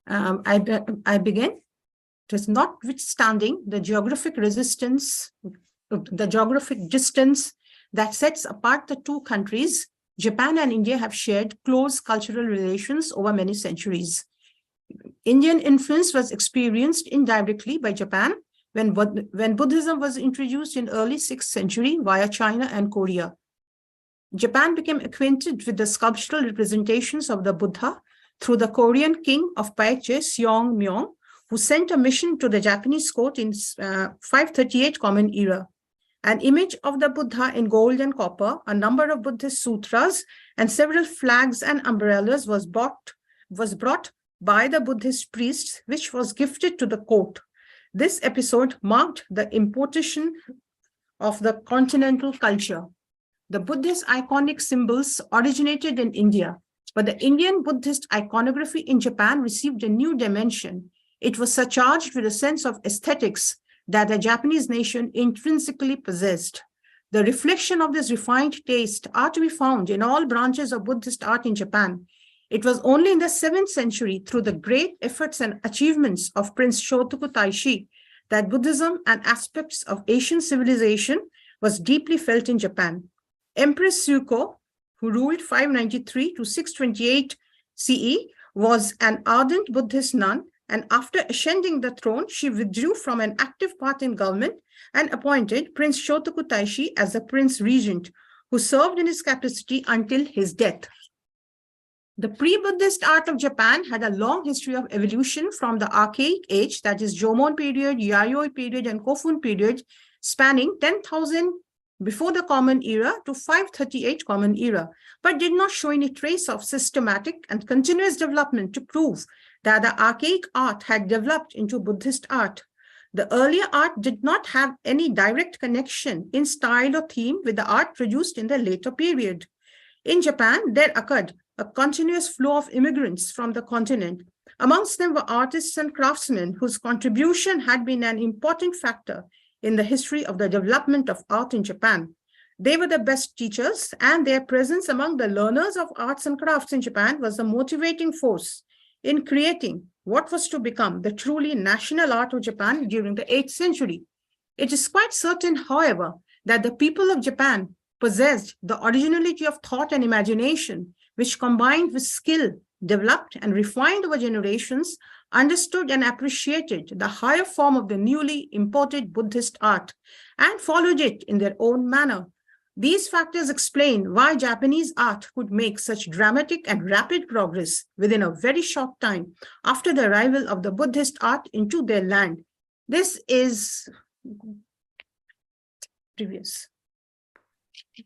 I begin. It is notwithstanding the geographic distance that sets apart the two countries, Japan and India have shared close cultural relations over many centuries. Indian influence was experienced indirectly by Japan when Buddhism was introduced in early 6th century via China and Korea. Japan became acquainted with the sculptural representations of the Buddha through the Korean king of Paeche, Seongmyeong, who sent a mission to the Japanese court in 538 Common Era. An image of the Buddha in gold and copper, a number of Buddhist sutras, and several flags and umbrellas was brought by the Buddhist priests, which was gifted to the court. This episode marked the importation of the continental culture. The Buddhist iconic symbols originated in India, but the Indian Buddhist iconography in Japan received a new dimension. It was surcharged with a sense of aesthetics that the Japanese nation intrinsically possessed. The reflection of this refined taste are to be found in all branches of Buddhist art in Japan. It was only in the 7th century, through the great efforts and achievements of Prince Shotoku Taishi, that Buddhism and aspects of Asian civilization was deeply felt in Japan. Empress Suiko, who ruled 593 to 628 CE, was an ardent Buddhist nun, and after ascending the throne, she withdrew from an active part in government and appointed Prince Shotoku Taishi as the Prince Regent, who served in his capacity until his death. The pre-Buddhist art of Japan had a long history of evolution from the archaic age, that is Jomon period, Yayoi period, and Kofun period, spanning 10,000 before the Common Era to 538 Common Era, but did not show any trace of systematic and continuous development to prove that the archaic art had developed into Buddhist art. The earlier art did not have any direct connection in style or theme with the art produced in the later period. In Japan, there occurred a continuous flow of immigrants from the continent. Amongst them were artists and craftsmen whose contribution had been an important factor in the history of the development of art in Japan. They were the best teachers, and their presence among the learners of arts and crafts in Japan was the motivating force in creating what was to become the truly national art of Japan during the 8th century. It is quite certain, however, that the people of Japan possessed the originality of thought and imagination, which combined with skill, developed and refined over generations, understood and appreciated the higher form of the newly imported Buddhist art, and followed it in their own manner. These factors explain why Japanese art could make such dramatic and rapid progress within a very short time after the arrival of the Buddhist art into their land. This is previous.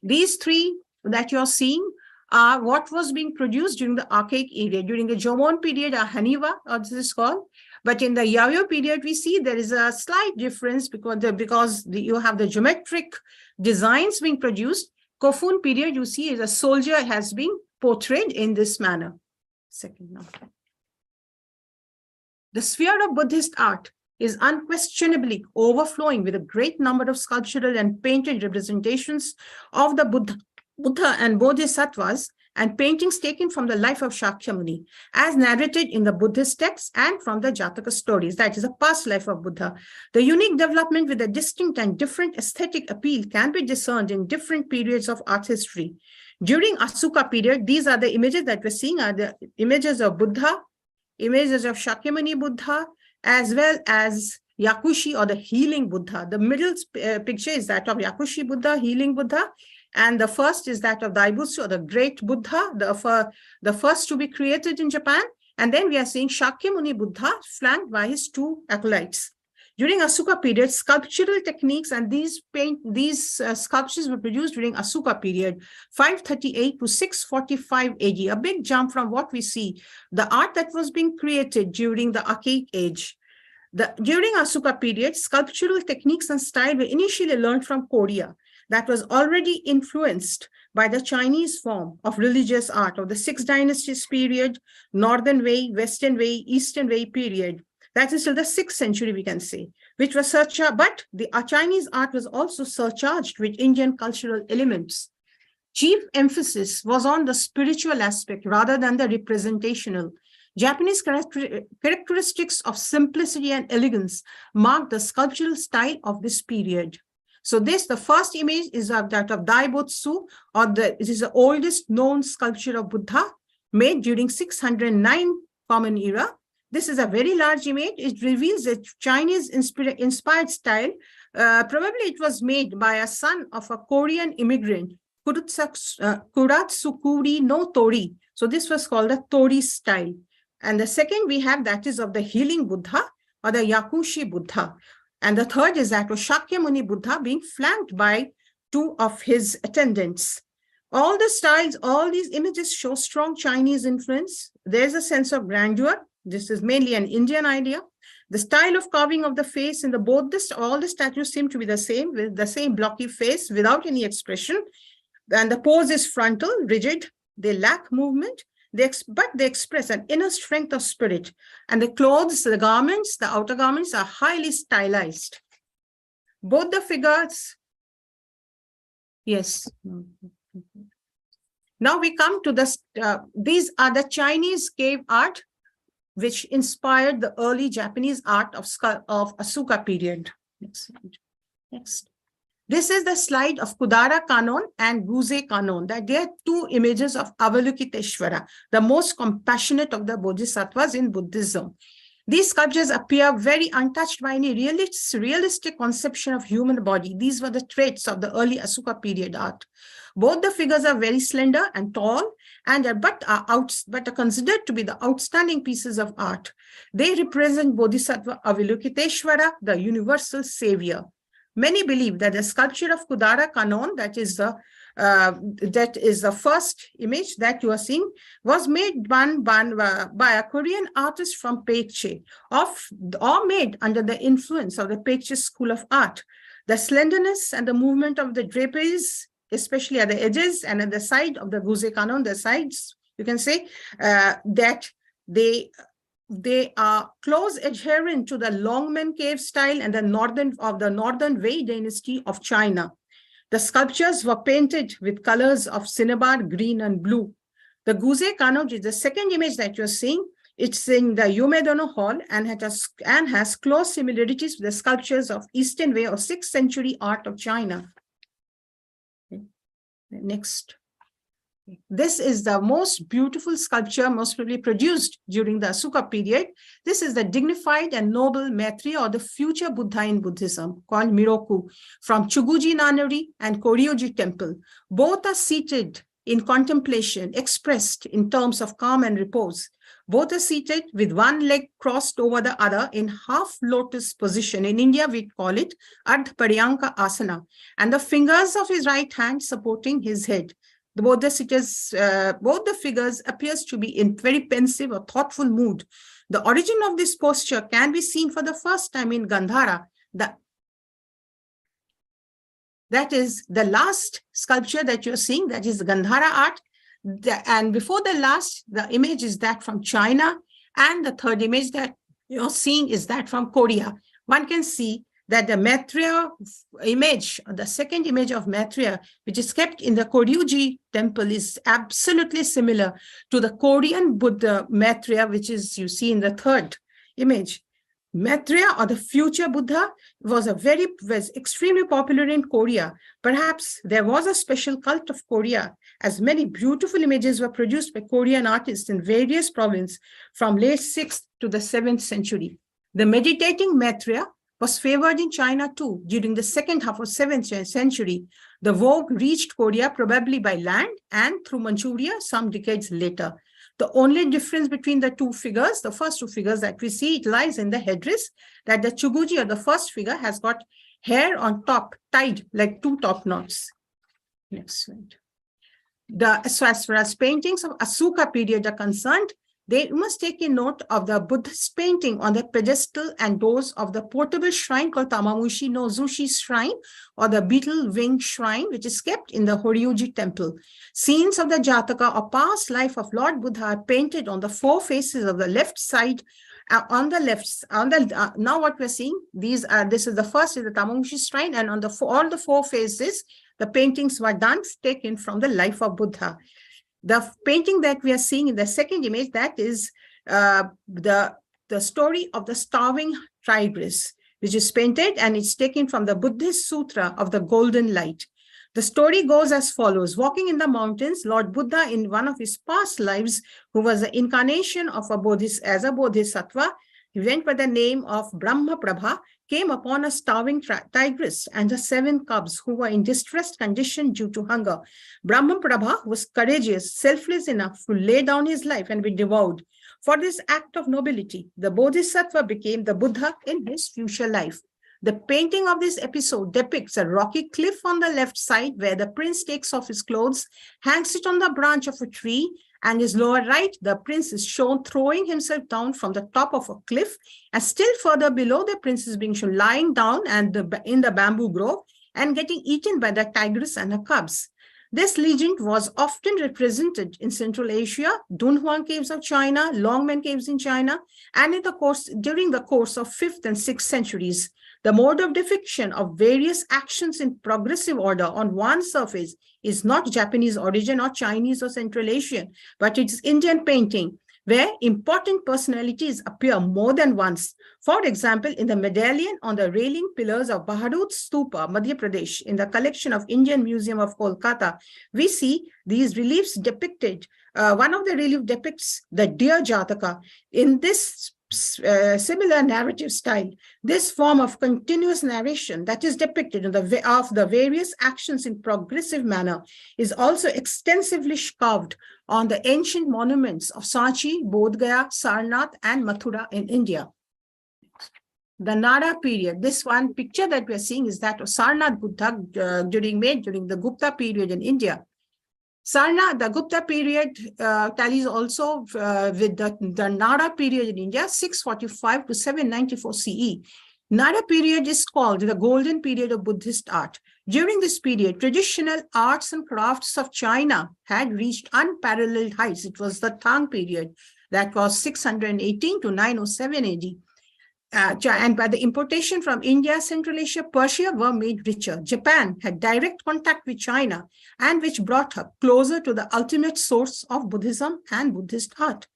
These three that you're seeing are what was being produced during the Archaic era. During the Jomon period, Haniwa, as this is called. But in the Yayoi period, we see there is a slight difference because you have the geometric designs being produced. Kofun period, you see, is a soldier has been portrayed in this manner. Second now. The sphere of Buddhist art is unquestionably overflowing with a great number of sculptural and painted representations of the Buddha and Bodhisattvas, and paintings taken from the life of Shakyamuni, as narrated in the Buddhist texts and from the Jataka stories, that is a past life of Buddha. The unique development with a distinct and different aesthetic appeal can be discerned in different periods of art history. During Asuka period, these are the images that we're seeing are the images of Buddha, images of Shakyamuni Buddha, as well as Yakushi or the healing Buddha. The middle picture is that of Yakushi Buddha, healing Buddha. And the first is that of Daibutsu, or the great Buddha, the first to be created in Japan. And then we are seeing Shakyamuni Buddha flanked by his two acolytes. During Asuka period, sculptural techniques and these sculptures were produced during Asuka period, 538 to 645 AD, a big jump from what we see, the art that was being created during the Archaic age. During Asuka period, sculptural techniques and style were initially learned from Korea, that was already influenced by the Chinese form of religious art of the 6 dynasties period, Northern Wei, Western Wei, Eastern Wei period. That is till the 6th century, we can say, which was but the Chinese art was also surcharged with Indian cultural elements. Chief emphasis was on the spiritual aspect rather than the representational. Japanese characteristics of simplicity and elegance marked the sculptural style of this period. So the first image is of that of Daibutsu, it is the oldest known sculpture of Buddha, made during 609 Common Era. This is a very large image. It reveals a Chinese inspired style. Probably it was made by a son of a Korean immigrant, Kuratsukuri no Tori. So this was called the Tori style. And the second we have that is of the healing Buddha, or the Yakushi Buddha. And the third is that of Shakyamuni Buddha being flanked by 2 of his attendants. All the styles, all these images show strong Chinese influence. There's a sense of grandeur. This is mainly an Indian idea. The style of carving of the face in all the statues seem to be the same, with the same blocky face without any expression. And the pose is frontal, rigid. They lack movement. But they express an inner strength of spirit. And the clothes, the garments, the outer garments are highly stylized. Both the figures, yes. Now we come to these are the Chinese cave art, which inspired the early Japanese art of Asuka period. Next. This is the slide of Kudara Kanon and Guze Kanon, that they are 2 images of Avalokiteshvara, the most compassionate of the Bodhisattvas in Buddhism. These sculptures appear very untouched by any realistic conception of human body. These were the traits of the early Asuka period art. Both the figures are very slender and tall, but are considered to be the outstanding pieces of art. They represent Bodhisattva Avalokiteshvara, the universal savior. Many believe that the sculpture of Kudara Kanon, that is the first image that you are seeing, was made by a Korean artist from Paekche, or made under the influence of the Paekche school of art. The slenderness and the movement of the draperies, especially at the edges and at the side of the Guze Kanon, the sides, you can say that they are close adherent to the Longmen cave style and the Northern Wei dynasty of China. The sculptures were painted with colors of cinnabar, green, and blue. The Guze Kanon is the second image that you're seeing. It's in the Yumedono Hall and has close similarities with the sculptures of Eastern Wei or 6th century art of China. Next. This is the most beautiful sculpture most probably produced during the Asuka period. This is the dignified and noble Maitreya, or the future Buddha in Buddhism, called Miroku, from Chuguji Nanori and Koryoji temple. Both are seated in contemplation, expressed in terms of calm and repose. Both are seated with one leg crossed over the other in half lotus position. In India, we call it Ardha Paryanka Asana, and the fingers of his right hand supporting his head. Both the figures appears to be in very pensive or thoughtful mood. The origin of this posture can be seen for the first time in Gandhara. That is the last sculpture that you're seeing, that is Gandhara art. And before the last, the image is that from China. And the third image that you're seeing is that from Korea. One can see that the Maitreya image, the second image of Maitreya, which is kept in the Koryoji temple, is absolutely similar to the Korean Buddha Maitreya, which is you see in the third image. Maitreya, or the future Buddha, was extremely popular in Korea. Perhaps there was a special cult of Korea, as many beautiful images were produced by Korean artists in various provinces from late 6th to the 7th century. The meditating Maitreya was favored in China too. During the second half of 7th century, the vogue reached Korea probably by land and through Manchuria some decades later. The only difference between the two figures, the first two figures that we see, it lies in the headdress, that the Chuguji, or the first figure, has got hair on top, tied like two top knots. Next slide. As far as paintings of Asuka period are concerned, they must take a note of the Buddhist painting on the pedestal and doors of the portable shrine called Tamamushi no Zushi shrine, or the beetle winged shrine, which is kept in the Horyuji temple. Scenes of the Jataka, or past life of Lord Buddha, are painted on the four faces of the left side. Now what we're seeing, this is the first, is the Tamamushi shrine, and on all the four faces, the paintings were taken from the life of Buddha. The painting that we are seeing in the second image, that is the story of the starving tigress, which is painted, and it's taken from the Buddhist Sutra of the Golden Light. The story goes as follows. Walking in the mountains, Lord Buddha, in one of his past lives, who was the incarnation of a bodhisattva, he went by the name of Brahma Prabha, came upon a starving tigress and her 7 cubs who were in distressed condition due to hunger. Brahma Prabha was courageous, selfless enough to lay down his life and be devoured. For this act of nobility, the bodhisattva became the Buddha in his future life. The painting of this episode depicts a rocky cliff on the left side where the prince takes off his clothes, hangs it on the branch of a tree, and his lower right, the prince is shown throwing himself down from the top of a cliff, and still further below, the prince is being shown lying down and in the bamboo grove and getting eaten by the tigress and her cubs. This legend was often represented in Central Asia, Dunhuang caves of China, Longmen caves in China, and during the course of 5th and 6th centuries. The mode of depiction of various actions in progressive order on one surface is not Japanese origin or Chinese or Central Asian, but it's Indian painting, where important personalities appear more than once. For example, in the medallion on the railing pillars of Bahadut Stupa, Madhya Pradesh, in the collection of Indian Museum of Kolkata, we see these reliefs depicted. One of the reliefs depicts the deer Jataka. In this similar narrative style, this form of continuous narration that is depicted of the various actions in progressive manner is also extensively carved on the ancient monuments of Sanchi, Bodh Gaya, Sarnath, and Mathura in India. The Nara period, this one picture that we are seeing is that of Sarnath Buddha during the Gupta period in India. Sarnath, the Gupta period tallies also with the Nara period in India, 645 to 794 CE. Nara period is called the golden period of Buddhist art. During this period, traditional arts and crafts of China had reached unparalleled heights. It was the Tang period that was 618 to 907 AD. And by the importation from India, Central Asia, Persia were made richer. Japan had direct contact with China, and which brought her closer to the ultimate source of Buddhism and Buddhist art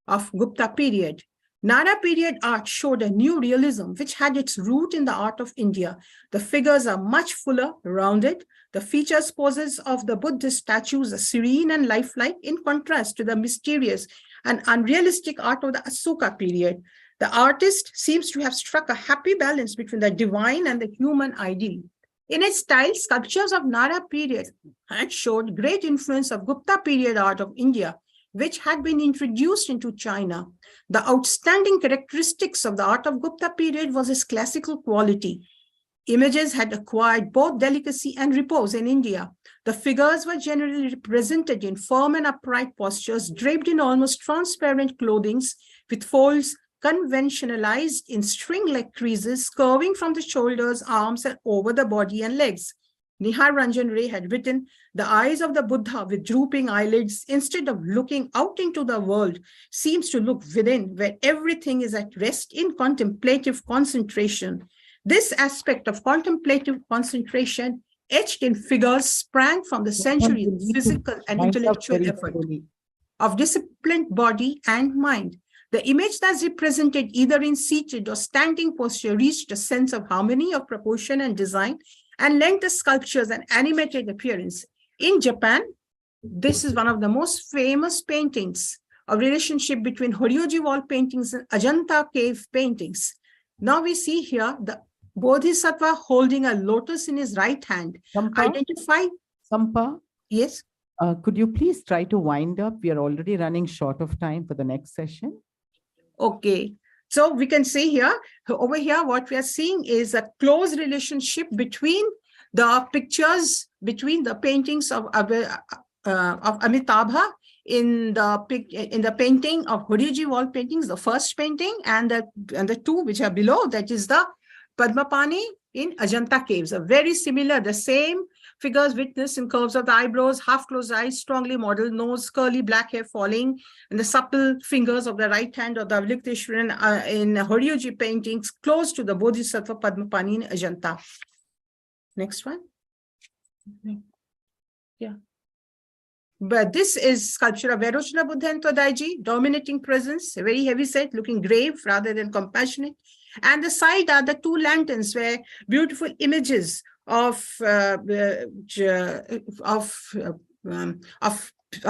of Gupta period. Nara period art showed a new realism which had its root in the art of India. The figures are much fuller, rounded. The features poses of the Buddhist statues are serene and lifelike in contrast to the mysterious and unrealistic art of the Ashoka period. The artist seems to have struck a happy balance between the divine and the human ideal. In its style, sculptures of Nara period had showed great influence of Gupta period art of India, which had been introduced into China. The outstanding characteristics of the art of Gupta period was its classical quality. Images had acquired both delicacy and repose in India. The figures were generally represented in firm and upright postures, draped in almost transparent clothing, with folds conventionalized in string-like creases, curving from the shoulders, arms, and over the body and legs. Nihar Ranjan Ray had written, "The eyes of the Buddha with drooping eyelids, instead of looking out into the world, seems to look within, where everything is at rest in contemplative concentration." This aspect of contemplative concentration, etched in figures, sprang from the centuries of physical and intellectual effort of disciplined body and mind. The image that's represented either in seated or standing posture reached a sense of harmony, of proportion and design, and lent the sculptures an animated appearance. In Japan, this is one of the most famous paintings of relationship between Horyoji wall paintings and Ajanta cave paintings. Now we see here the Bodhisattva holding a lotus in his right hand. Sampa? Yes. Could you please try to wind up? We are already running short of time for the next session. Okay. So we can see here, over here, what we are seeing is a close relationship between the pictures, between the paintings of Amitabha in the painting of Horyoji wall paintings, the first painting, and the two which are below, that is the Padmapani in Ajanta caves, are very similar, the same figures witnessed in curves of the eyebrows, half-closed eyes, strongly modeled nose, curly black hair falling, and the supple fingers of the right hand of the Avalokiteshvaran in Horyoji paintings close to the Bodhisattva Padmapani in Ajanta. Next one. Yeah. But this is sculpture of Vairochana Buddha and Todaiji, dominating presence, a very heavy set, looking grave rather than compassionate. And the side are the two lanterns where beautiful images of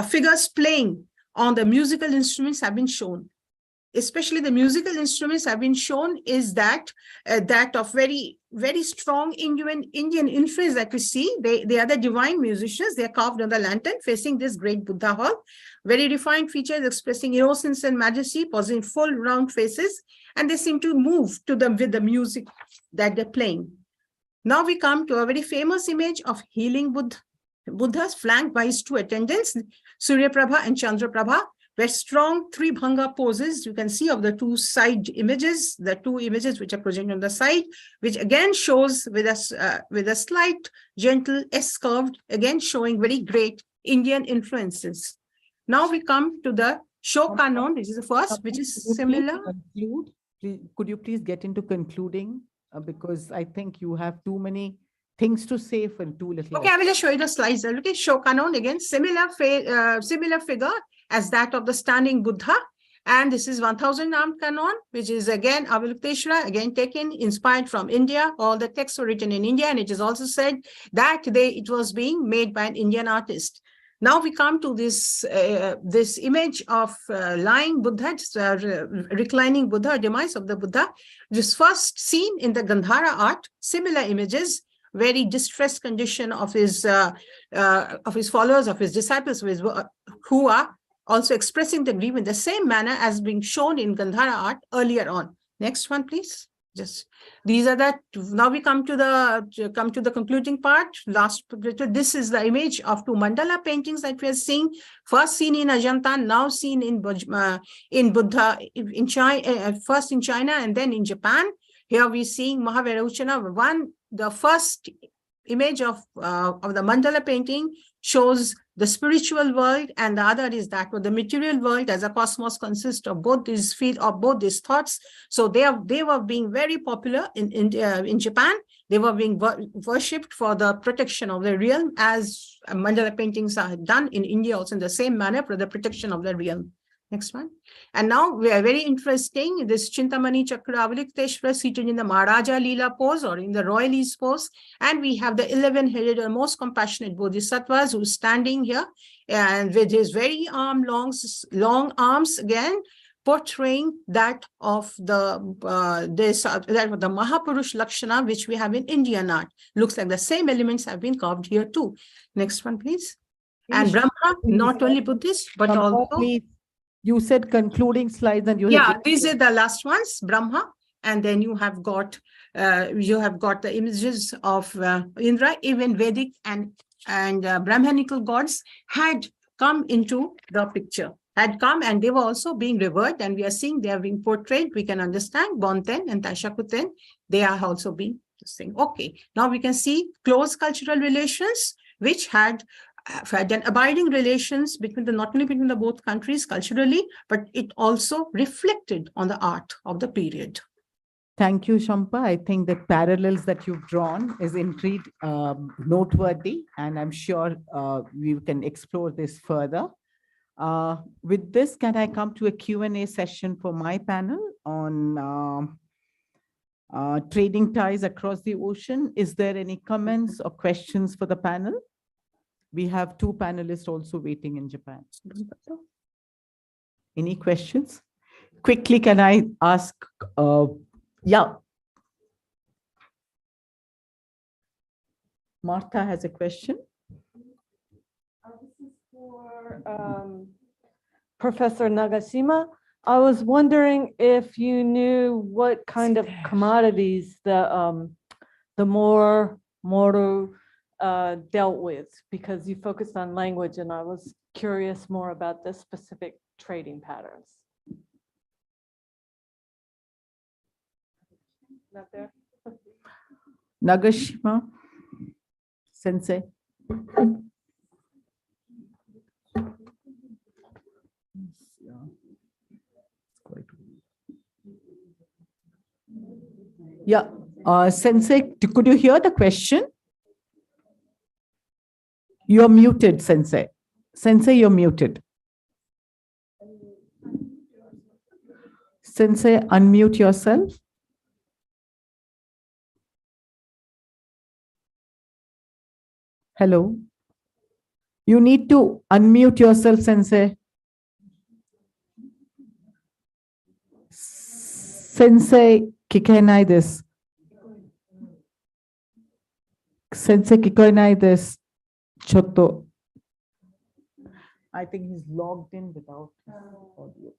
figures playing on the musical instruments have been shown. Especially the musical instruments have been shown is that of very, very strong Indian influence that we see. They are the divine musicians. They are carved on the lantern facing this great Buddha hall. Very refined features expressing innocence and majesty, posing full round faces, and they seem to move to them with the music that they're playing. Now we come to a very famous image of healing Buddhas flanked by his two attendants, Surya Prabha and Chandra Prabha, where strong Tribhanga poses you can see of the two side images, the two images which are presented on the side, which again shows with a slight gentle S-curved, again showing very great Indian influences. Now we come to the Shokanon, which is the first, which is similar. Could you please get into concluding? Because I think you have too many things to say for too little. Okay, I will just show you the slides. Look at Shokanon again, similar figure as that of the standing Buddha. And this is 1000 armed canon, which is again Avalokiteshvara, again taken, inspired from India. All the texts were written in India, and it is also said that it was being made by an Indian artist. Now we come to this image of lying Buddha, reclining Buddha, demise of the Buddha. This first seen in the Gandhara art, similar images, very distressed condition of his followers, of his disciples, who are also expressing the grief in the same manner as being shown in Gandhara art earlier on. Next one, please. Just these are that. Now we come to the concluding part. This is the image of two mandala paintings that we are seeing. First seen in Ajanta, now seen in Buddha in China, first in China and then in Japan. Here we seeing Mahavairochana. The first image of the mandala painting shows the spiritual world, and the other is that of the material world, as a cosmos consists of both these fields, of both these thoughts. So they were being very popular in Japan. They were being worshipped for the protection of the realm, as mandala paintings are done in India also in the same manner for the protection of the realm. Next one. And now we are very interesting. This Chintamani Chakravalokiteshvara seated in the Maharaja Leela pose or in the Royal Ease pose. And we have the 11-headed or most compassionate Bodhisattvas who's standing here and with his very long arms again, portraying that of the the Mahapurush Lakshana, which we have in Indian art. Looks like the same elements have been carved here too. Next one, please. And Brahma, not only Buddhist, but also. Please. You said concluding slides, and you These are the last ones, Brahma, and then you have got the images of Indra. Even Vedic and Brahmanical gods had come into the picture, had come, and they were also being revered, and we are seeing they are being portrayed. We can understand Bonten and Taishakuten, they are also being saying. Okay, now we can see close cultural relations, which had an abiding relations between not only between the both countries culturally, but it also reflected on the art of the period. Thank you, Shampa. I think the parallels that you've drawn is indeed noteworthy, and I'm sure we can explore this further. With this, can I come to a Q&A session for my panel on trading ties across the ocean? Is there any comments or questions for the panel? We have two panelists also waiting in Japan. Any questions? Quickly, can I ask? Martha has a question. This is for Professor Nagashima. I was wondering if you knew what kind of commodities the Moro dealt with, because you focused on language, and I was curious more about the specific trading patterns. Not there? Nagashima Sensei. Yeah, Sensei, could you hear the question? You're muted, Sensei. Sensei, you're muted. Sensei, unmute yourself. Hello. You need to unmute yourself, Sensei. Sensei, kikenai desu. Sensei, kikenai desu. Chotto. I think he's logged in without audio.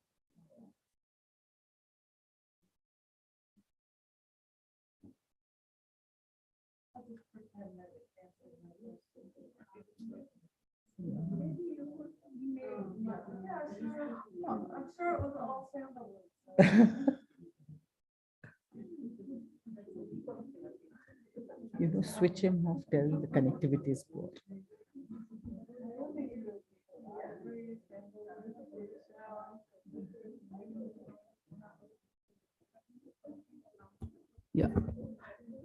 I'm sure it was all sample. Switch him off, tell the connectivity is poor. Yeah.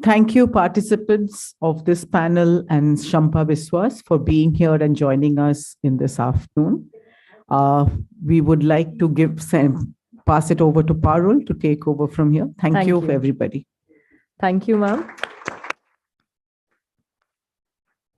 Thank you, participants of this panel, and Shampa Biswas for being here and joining us in this afternoon. We would like to pass it over to Parul to take over from here. Thank you for everybody. Thank you, ma'am.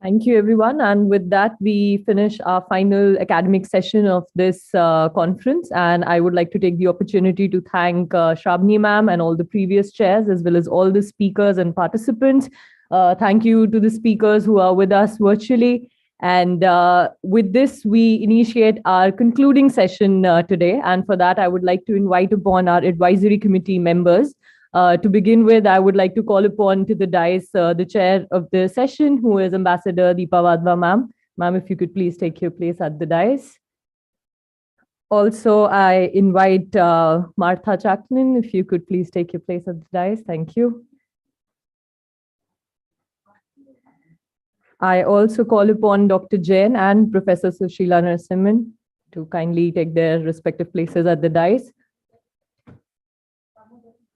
Thank you, everyone. And with that, we finish our final academic session of this conference. And I would like to take the opportunity to thank Shravani ma'am and all the previous chairs, as well as all the speakers and participants. Thank you to the speakers who are with us virtually. And with this, we initiate our concluding session today. And for that, I would like to invite upon our advisory committee members. To begin with, I would like to call upon to the dais the chair of the session, who is Ambassador Deepa Wadhwa ma'am. Ma'am, if you could please take your place at the dais. Also, I invite Martha Chaklin, if you could please take your place at the dais. Thank you. I also call upon Dr. Jain and Professor Sushila Narasimhan to kindly take their respective places at the dais.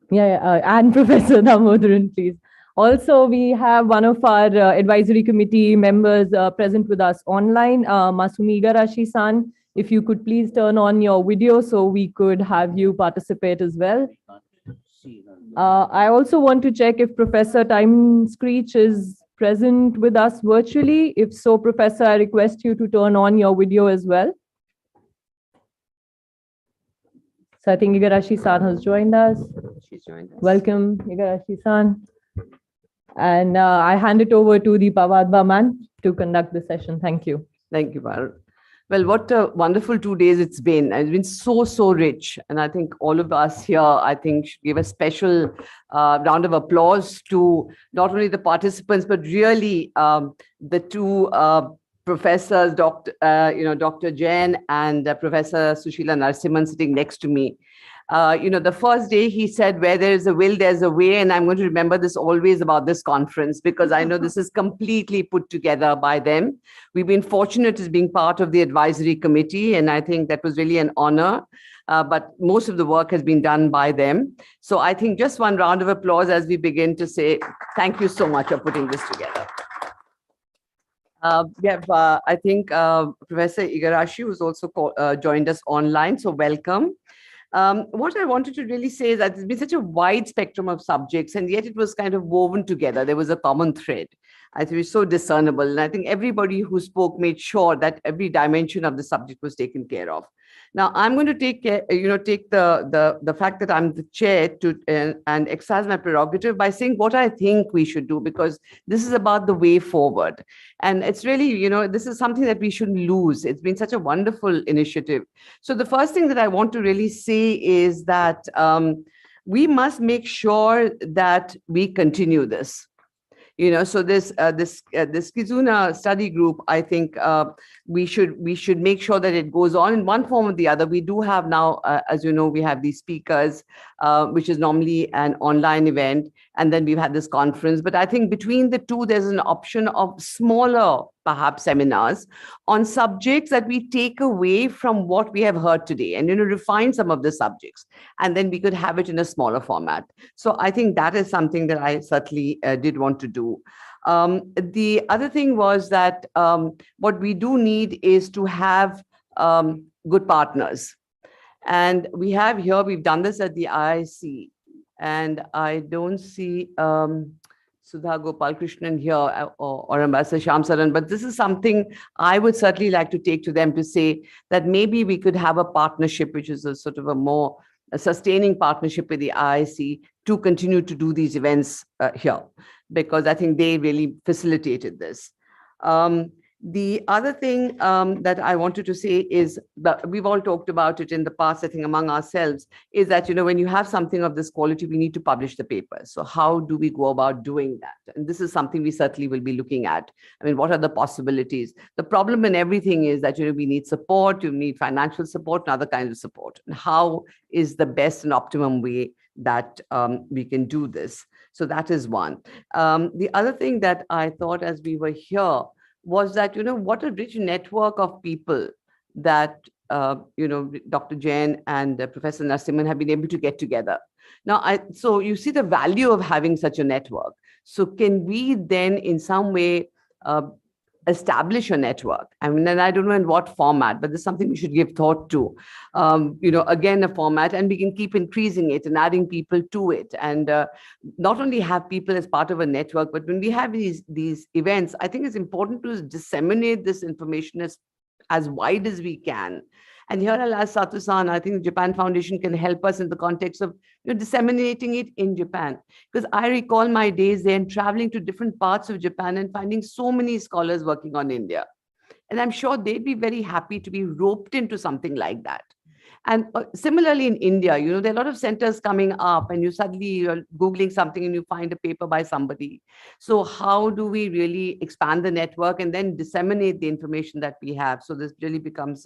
And Professor Damodaran, please. Also, we have one of our advisory committee members present with us online, Masumi Igarashi-san, If you could please turn on your video so we could have you participate as well. I also want to check if Professor Time Screech is present with us virtually. If so, Professor, I request you to turn on your video as well. So I think Igarashi-san has joined us. She's joined us. Welcome, Igarashi-san. And I hand it over to the Pavadba man to conduct the session. Thank you. Thank you, Bharat. Well, what a wonderful 2 days it's been. It's been so, so rich. And I think all of us here, I think, should give a special round of applause to not only the participants, but really the two professors, Dr. Jain and Professor Sushila Narasimhan sitting next to me. The first day he said, where there is a will, there's a way. And I'm going to remember this always about this conference, because I know this is completely put together by them. We've been fortunate as being part of the advisory committee, and I think that was really an honor. But most of the work has been done by them. So I think just one round of applause as we begin to say, thank you so much for putting this together. I think Professor Igarashi, who's also joined us online, so welcome. What I wanted to really say is that there's been such a wide spectrum of subjects, and yet it was kind of woven together. There was a common thread. I think it was so discernible. And I think everybody who spoke made sure that every dimension of the subject was taken care of. Now, I'm going to take the fact that I'm the chair to and exercise my prerogative by saying what I think we should do, because this is about the way forward. And it's really, this is something that we shouldn't lose. It's been such a wonderful initiative. So the first thing that I want to really say is that we must make sure that we continue this. So this Kizuna study group, I think we should make sure that it goes on in one form or the other. We do have now, as you know, we have these speakers, which is normally an online event, and then we've had this conference. But I think between the two, there's an option of smaller, perhaps, seminars on subjects that we take away from what we have heard today, and refine some of the subjects, and then we could have it in a smaller format. So I think that is something that I certainly did want to do. The other thing was that what we do need is to have good partners. And we have here, we've done this at the IIC, and I don't see Sudha Gopalkrishnan here or Ambassador Shyam Saran, but this is something I would certainly like to take to them to say that maybe we could have a partnership, which is a sort of a sustaining partnership with the IIC to continue to do these events here, because I think they really facilitated this. The other thing that I wanted to say is that we've all talked about it in the past, I think, among ourselves, is that, when you have something of this quality, we need to publish the papers. So how do we go about doing that? And this is something we certainly will be looking at. I mean, what are the possibilities? The problem in everything is that, we need support, you need financial support and other kinds of support. And how is the best and optimum way that we can do this? So that is one. The other thing that I thought as we were here was that, what a rich network of people that, Dr. Jain and Professor Narasimhan have been able to get together. Now, so you see the value of having such a network. So can we then in some way establish a network? I mean, and I don't know in what format, but this is something we should give thought to. Again, a format, and we can keep increasing it and adding people to it. And not only have people as part of a network, but when we have these events, I think it's important to disseminate this information as wide as we can. And here I'll ask Satu-san, I think the Japan Foundation can help us in the context of disseminating it in Japan. Because I recall my days there and traveling to different parts of Japan and finding so many scholars working on India. And I'm sure they'd be very happy to be roped into something like that. And similarly in India, there are a lot of centers coming up, and you're Googling something and you find a paper by somebody. So how do we really expand the network and then disseminate the information that we have? So this really becomes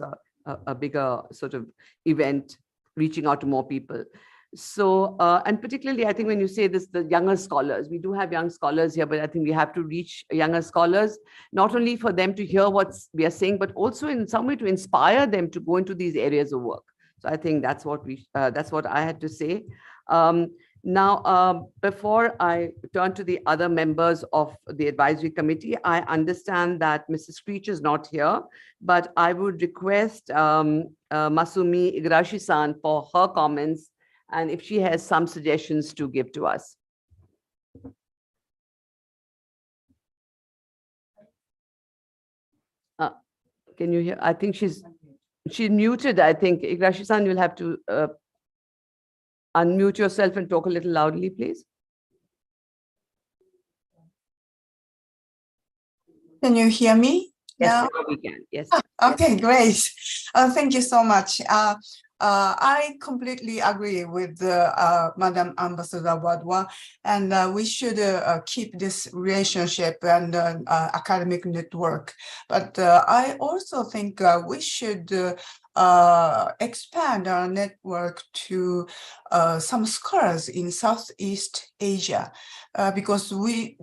a bigger sort of event, reaching out to more people. So, and particularly, I think when you say this, the younger scholars, we do have young scholars here, but I think we have to reach younger scholars, not only for them to hear what we are saying, but also in some way to inspire them to go into these areas of work. So I think that's what I had to say. Now, before I turn to the other members of the advisory committee, I understand that Mrs. Screech is not here, but I would request Masumi Igarashi-san for her comments and if she has some suggestions to give to us. Can you hear? I think she's muted. I think Igarashi-san, you'll have to unmute yourself and talk a little loudly, please. Can you hear me? Yes, now? we can. Yes. Okay, great. Thank you so much. I completely agree with Madam Ambassador Wadwa, and we should keep this relationship and academic network. But I also think we should expand our network to some scholars in Southeast Asia, because we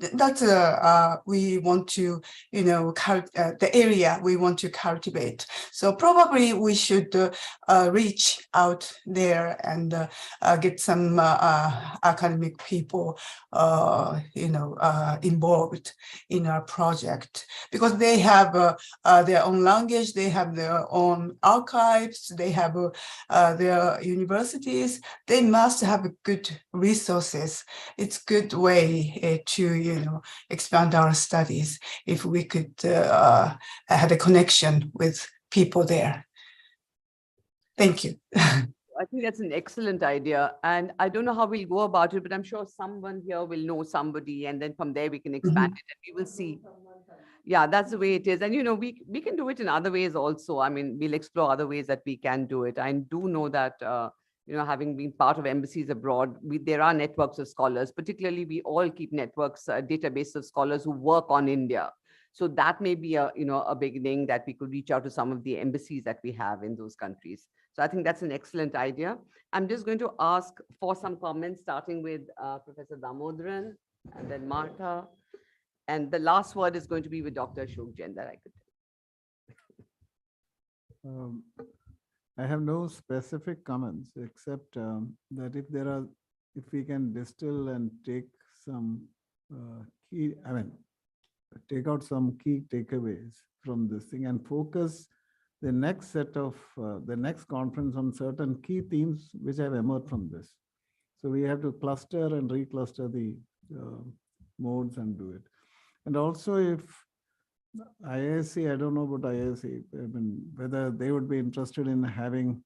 want to, the area we want to cultivate. So probably we should reach out there and get some academic people, involved in our project, because they have their own language, they have their own archives, they have their universities. They must have good resources. It's a good way to, expand our studies if we could have a connection with people there. Thank you. I think that's an excellent idea. And I don't know how we'll go about it, but I'm sure someone here will know somebody. And then from there, we can expand it and we will see. Yeah, that's the way it is. And, we can do it in other ways also. I mean, we'll explore other ways that we can do it. I do know that, having been part of embassies abroad, there are networks of scholars. Particularly, we all keep networks, database of scholars who work on India. So that may be a beginning that we could reach out to some of the embassies that we have in those countries. So I think that's an excellent idea. I'm just going to ask for some comments, starting with Professor Damodaran and then Martha. And the last word is going to be with Dr. Ashok Jain that I could. I have no specific comments except that if we can distill and take some take out some key takeaways from this thing and focus the next set of the next conference on certain key themes which have emerged from this. So we have to cluster and recluster the modes and do it. And also, if IISc, I don't know about IISc, whether they would be interested in having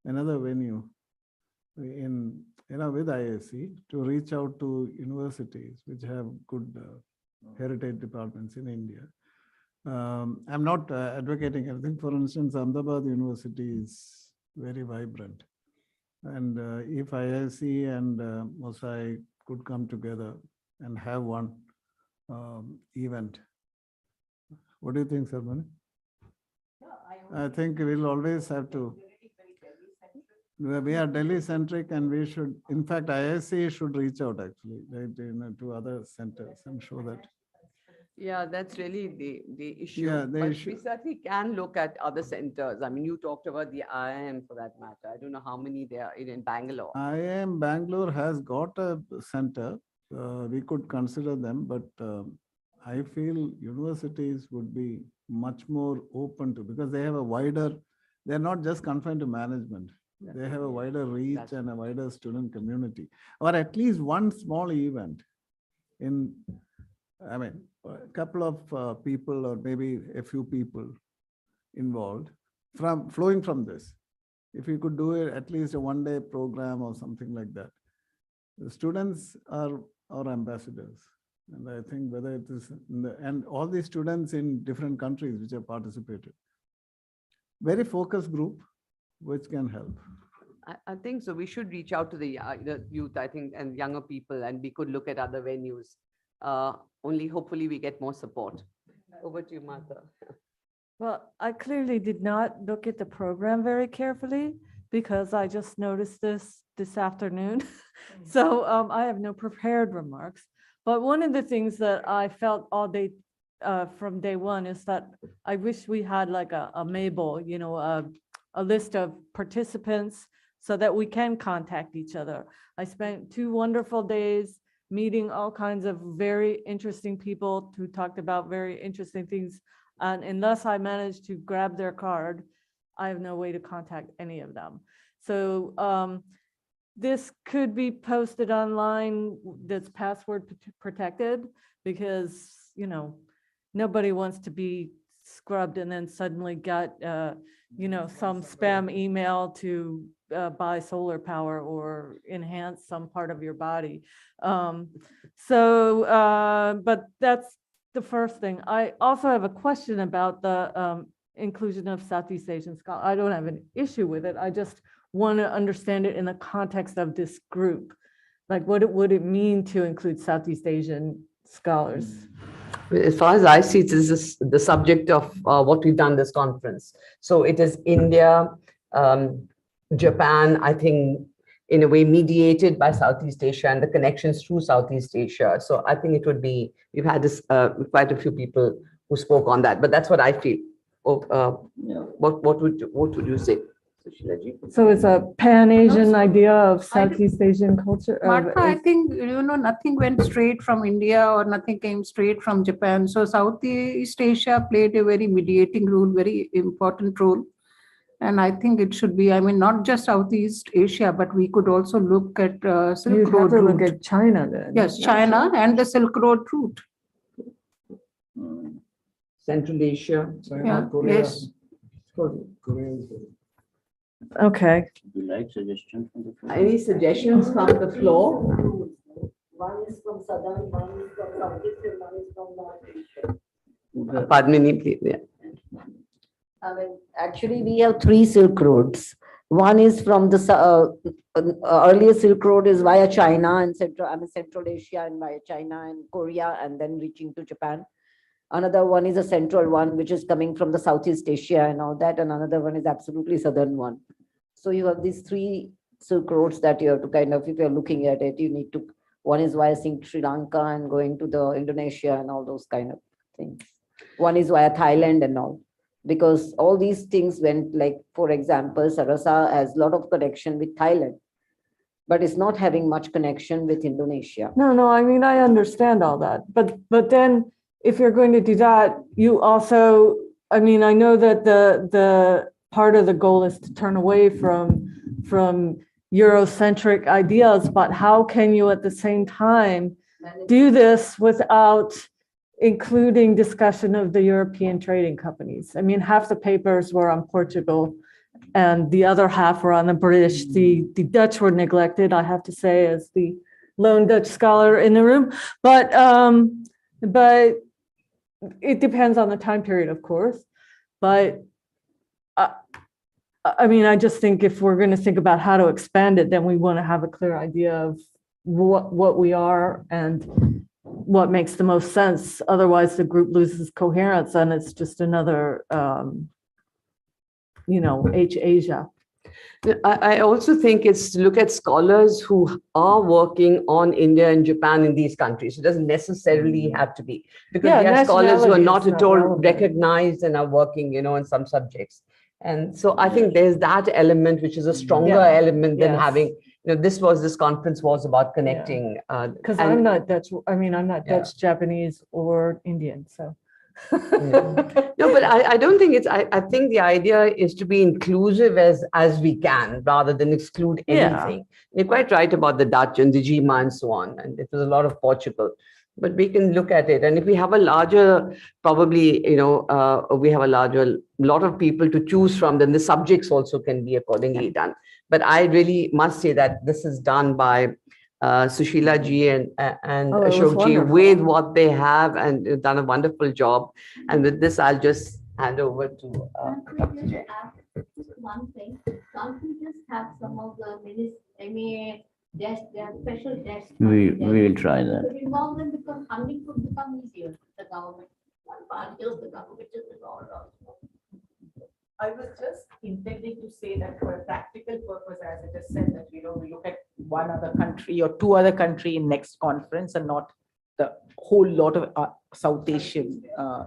another venue with IISc to reach out to universities which have good heritage departments in India. I'm not advocating anything. For instance, Ahmedabad University is very vibrant. And if IISc and Mosai could come together and have one event. What do you think, Sarmani? I think we'll always have to. We are Delhi-centric, and we should, in fact, IISc should reach out actually, right, to other centers. I'm sure that. Yeah, that's really the issue. Yeah, but we certainly can look at other centers. I mean, you talked about the IIM for that matter. I don't know how many there are in Bangalore. IIM Bangalore has got a center. We could consider them, but I feel universities would be much more open to, because they have a wider, they're not just confined to management. They have a wider reach and a wider student community, or at least one small event in, a couple of people or maybe a few people involved flowing from this. If you could do it at least a one-day program or something like that. The students are our ambassadors. And I think whether it is, and all these students in different countries which have participated. Very focused group, which can help. I think so. We should reach out to the youth, I think, and younger people, and we could look at other venues. Only hopefully we get more support. Over to you, Martha. Well, I clearly did not look at the program very carefully because I just noticed this afternoon. So I have no prepared remarks. But one of the things that I felt all day from day one is that I wish we had like a Mabel, a list of participants so that we can contact each other. I spent 2 wonderful days meeting all kinds of very interesting people who talked about very interesting things. And unless I managed to grab their card, I have no way to contact any of them. So this could be posted online that's password protected, because, you know, nobody wants to be scrubbed and then suddenly got, you know, some spam email to buy solar power or enhance some part of your body. But that's the first thing. I also have a question about the inclusion of Southeast Asian scholars. I don't have an issue with it. I just want to understand it in the context of this group. Like, what would it mean to include Southeast Asian scholars? As far as I see, it is the subject of what we've done this conference. So it is India, Japan, I think, in a way mediated by Southeast Asia and the connections through Southeast Asia. So I think it would be, we've had this, quite a few people who spoke on that, but that's what I feel. What would you say? So it's a pan-Asian idea of Southeast Asian culture. Martha, I think, you know, nothing went straight from India or nothing came straight from Japan. So Southeast Asia played a very mediating role, very important role. And I think it should be, I mean, not just Southeast Asia, but we could also look at Silk Road route. Look at China then. Yes, China and the Silk Road route. Central Asia. Yeah, yes. Okay. Would you like suggestions from the floor? Any suggestions from the floor? One is from southern, one is from southeast, and one is from north Asia. Padmini, please. Yeah. I mean, actually, we have 3 Silk Roads. One is from the earlier Silk Road is via China and Central Asia and via China and Korea, and then reaching to Japan. Another one is a central one, which is coming from the Southeast Asia and all that. And another one is absolutely southern one. So you have these 3 Silk Roads that you have to kind of, if you're looking at it, you need to, one is via Sri Lanka and going to the Indonesia and all those kind of things. One is via Thailand and all. Because all these things went, like, for example, Sarasa has a lot of connection with Thailand, but it's not having much connection with Indonesia. No, I mean, I understand all that. But then if you're going to do that, you also, I mean, I know that the part of the goal is to turn away from Eurocentric ideas, but how can you at the same time do this without including discussion of the European trading companies? I mean, half the papers were on Portugal and the other half were on the British. The Dutch were neglected, I have to say, as the lone Dutch scholar in the room. But it depends on the time period, of course. But I mean, I just think if we're going to think about how to expand it, then we want to have a clear idea of what we are and what makes the most sense. Otherwise, the group loses coherence and it's just another, Asia. I also think it's to look at scholars who are working on India and Japan in these countries. It doesn't necessarily have to be, because there are scholars who are not at all recognized and are working, in some subjects. And so I think there's that element, which is a stronger element than having, this conference was about connecting. Because I'm not Dutch, I'm not Dutch, Japanese, or Indian, so. No, but I don't think it's, I think the idea is to be inclusive as we can, rather than exclude anything. You're quite right about the Dutch and the Jima and so on, and it was a lot of Portugal. But we can look at it, and if we have a larger, probably, we have a lot of people to choose from, then the subjects also can be accordingly done. But I really must say that this is done by Sushila ji and Ashok ji with what they have, and done a wonderful job. And with this, I'll just hand over to. Just one thing, can't we just have some of the desks, their special desks? We will try that. To involve them, because funding could become easier. The government, one part is the government is involved also. I was just intending to say that for a practical purpose, as I just said, that we look at one other country or 2 other country in next conference and not the whole lot of South Asian,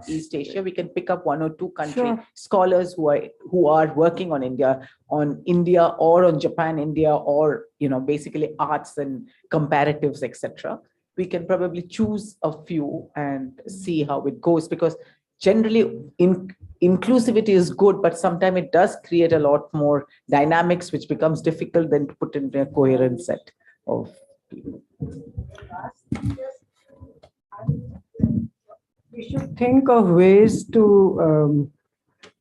East Asia, we can pick up one or two country Sure. scholars who are working on India or on Japan, India, or basically arts and comparatives, etc. We can probably choose a few and see how it goes, because generally inclusivity is good, but sometimes it does create a lot more dynamics, which becomes difficult then to put in a coherent set of people. We should think of ways to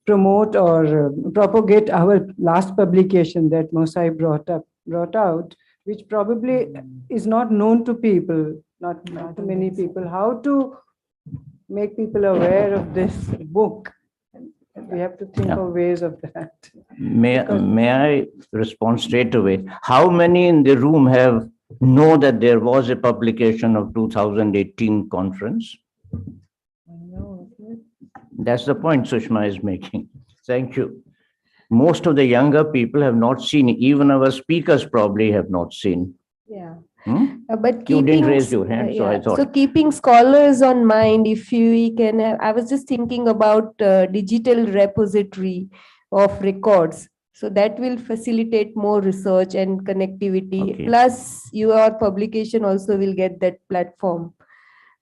promote or propagate our last publication that Mosai brought out, which probably is not known to people, not to many people. How to make people aware of this book? We have to think of ways of that. May I respond straight away? How many in the room know that there was a publication of 2018 conference? That's the point Sushma is making. Thank you. Most of the younger people have not seen, even our speakers probably have not seen. Yeah. But you didn't raise your hand, so I thought. So keeping scholars on mind, if we can have, I was just thinking about digital repository of records. So that will facilitate more research and connectivity. Okay. Plus, your publication also will get that platform.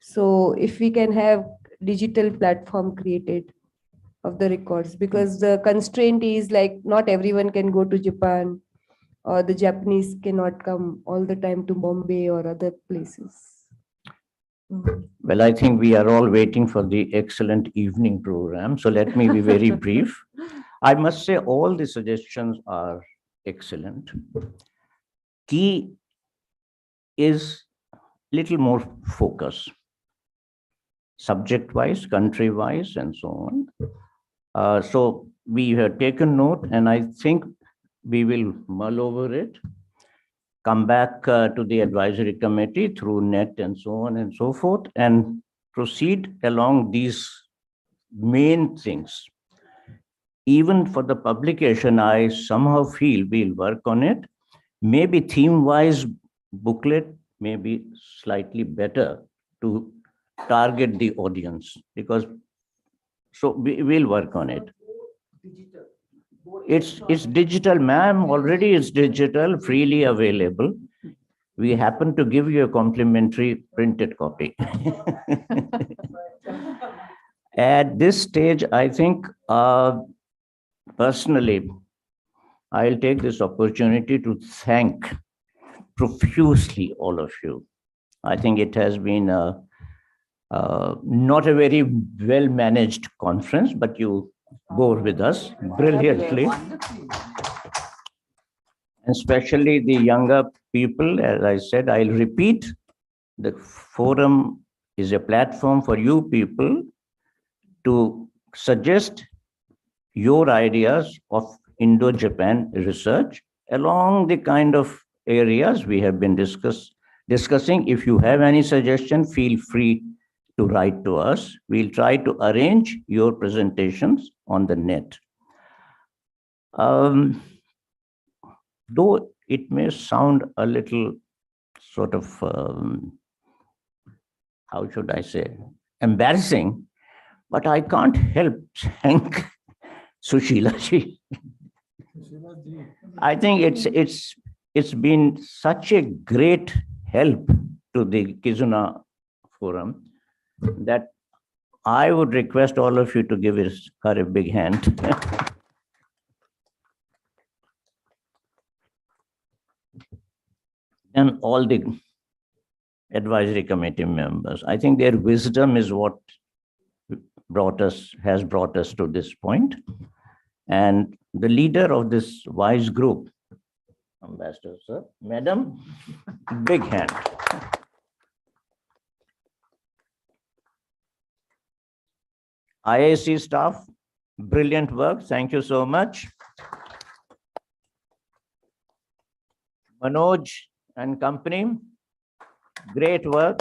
So if we can have digital platform created of the records, because the constraint is like not everyone can go to Japan, or the Japanese cannot come all the time to Bombay or other places. Well, I think we are all waiting for the excellent evening program. So let me be very brief. I must say all the suggestions are excellent. Key is little more focus, subject-wise, country-wise, and so on. So we have taken note, and I think we will mull over it, come back to the advisory committee through net and so on and so forth, and proceed along these main things. Even for the publication, I somehow feel we'll work on it. Maybe theme-wise booklet may be slightly better to target the audience, because so we'll work on it. It's digital, ma'am. Already it's digital, freely available. We happen to give you a complimentary printed copy. At this stage, I think personally, I'll take this opportunity to thank profusely all of you. I think it has been not a very well-managed conference, but you bore with us brilliantly. And especially the younger people, as I said, I'll repeat, the forum is a platform for you people to suggest your ideas of Indo-Japan research along the kind of areas we have been discussing. If you have any suggestion, feel free to write to us. We'll try to arrange your presentations on the net. Though it may sound a little sort of, how should I say, embarrassing, but I can't help thank Sushila ji. I think it's been such a great help to the Kizuna Forum that I would request all of you to give her a big hand. And all the advisory committee members. I think their wisdom is what has brought us to this point. And the leader of this wise group, Ambassador, sir, Madam, big hand. IAC staff, brilliant work. Thank you so much. Manoj and company, great work.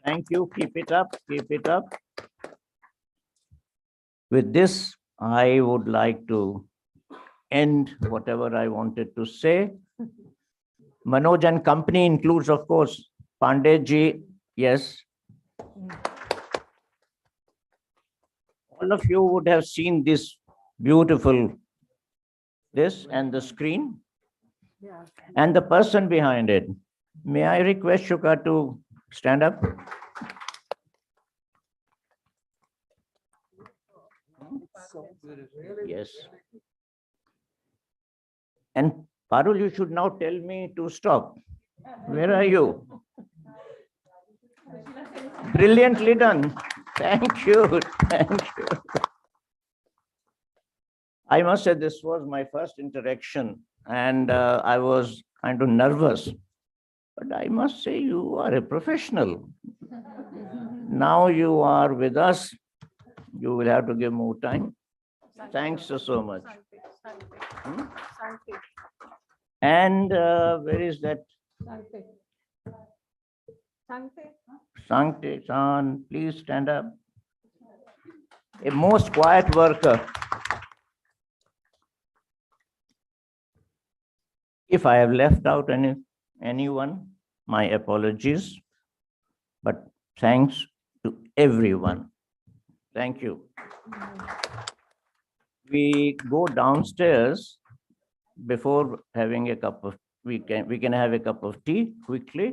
Thank you. Keep it up. Keep it up. With this, I would like to end whatever I wanted to say. Manoj and company includes, of course, Pandey ji, yes. All of you would have seen this beautiful, this and the screen and the person behind it. May I request Shuka to stand up? Yes. And Parul, you should now tell me to stop. Where are you? Brilliantly done. Thank you. Thank you. I must say this was my first interaction and I was kind of nervous. But I must say you are a professional. Now you are with us. You will have to give more time. Thanks so much. And where is that? Sankte San, please stand up. A most quiet worker. If I have left out anyone, my apologies. But thanks to everyone. Thank you. We go downstairs before having a cup of, we can have a cup of tea quickly.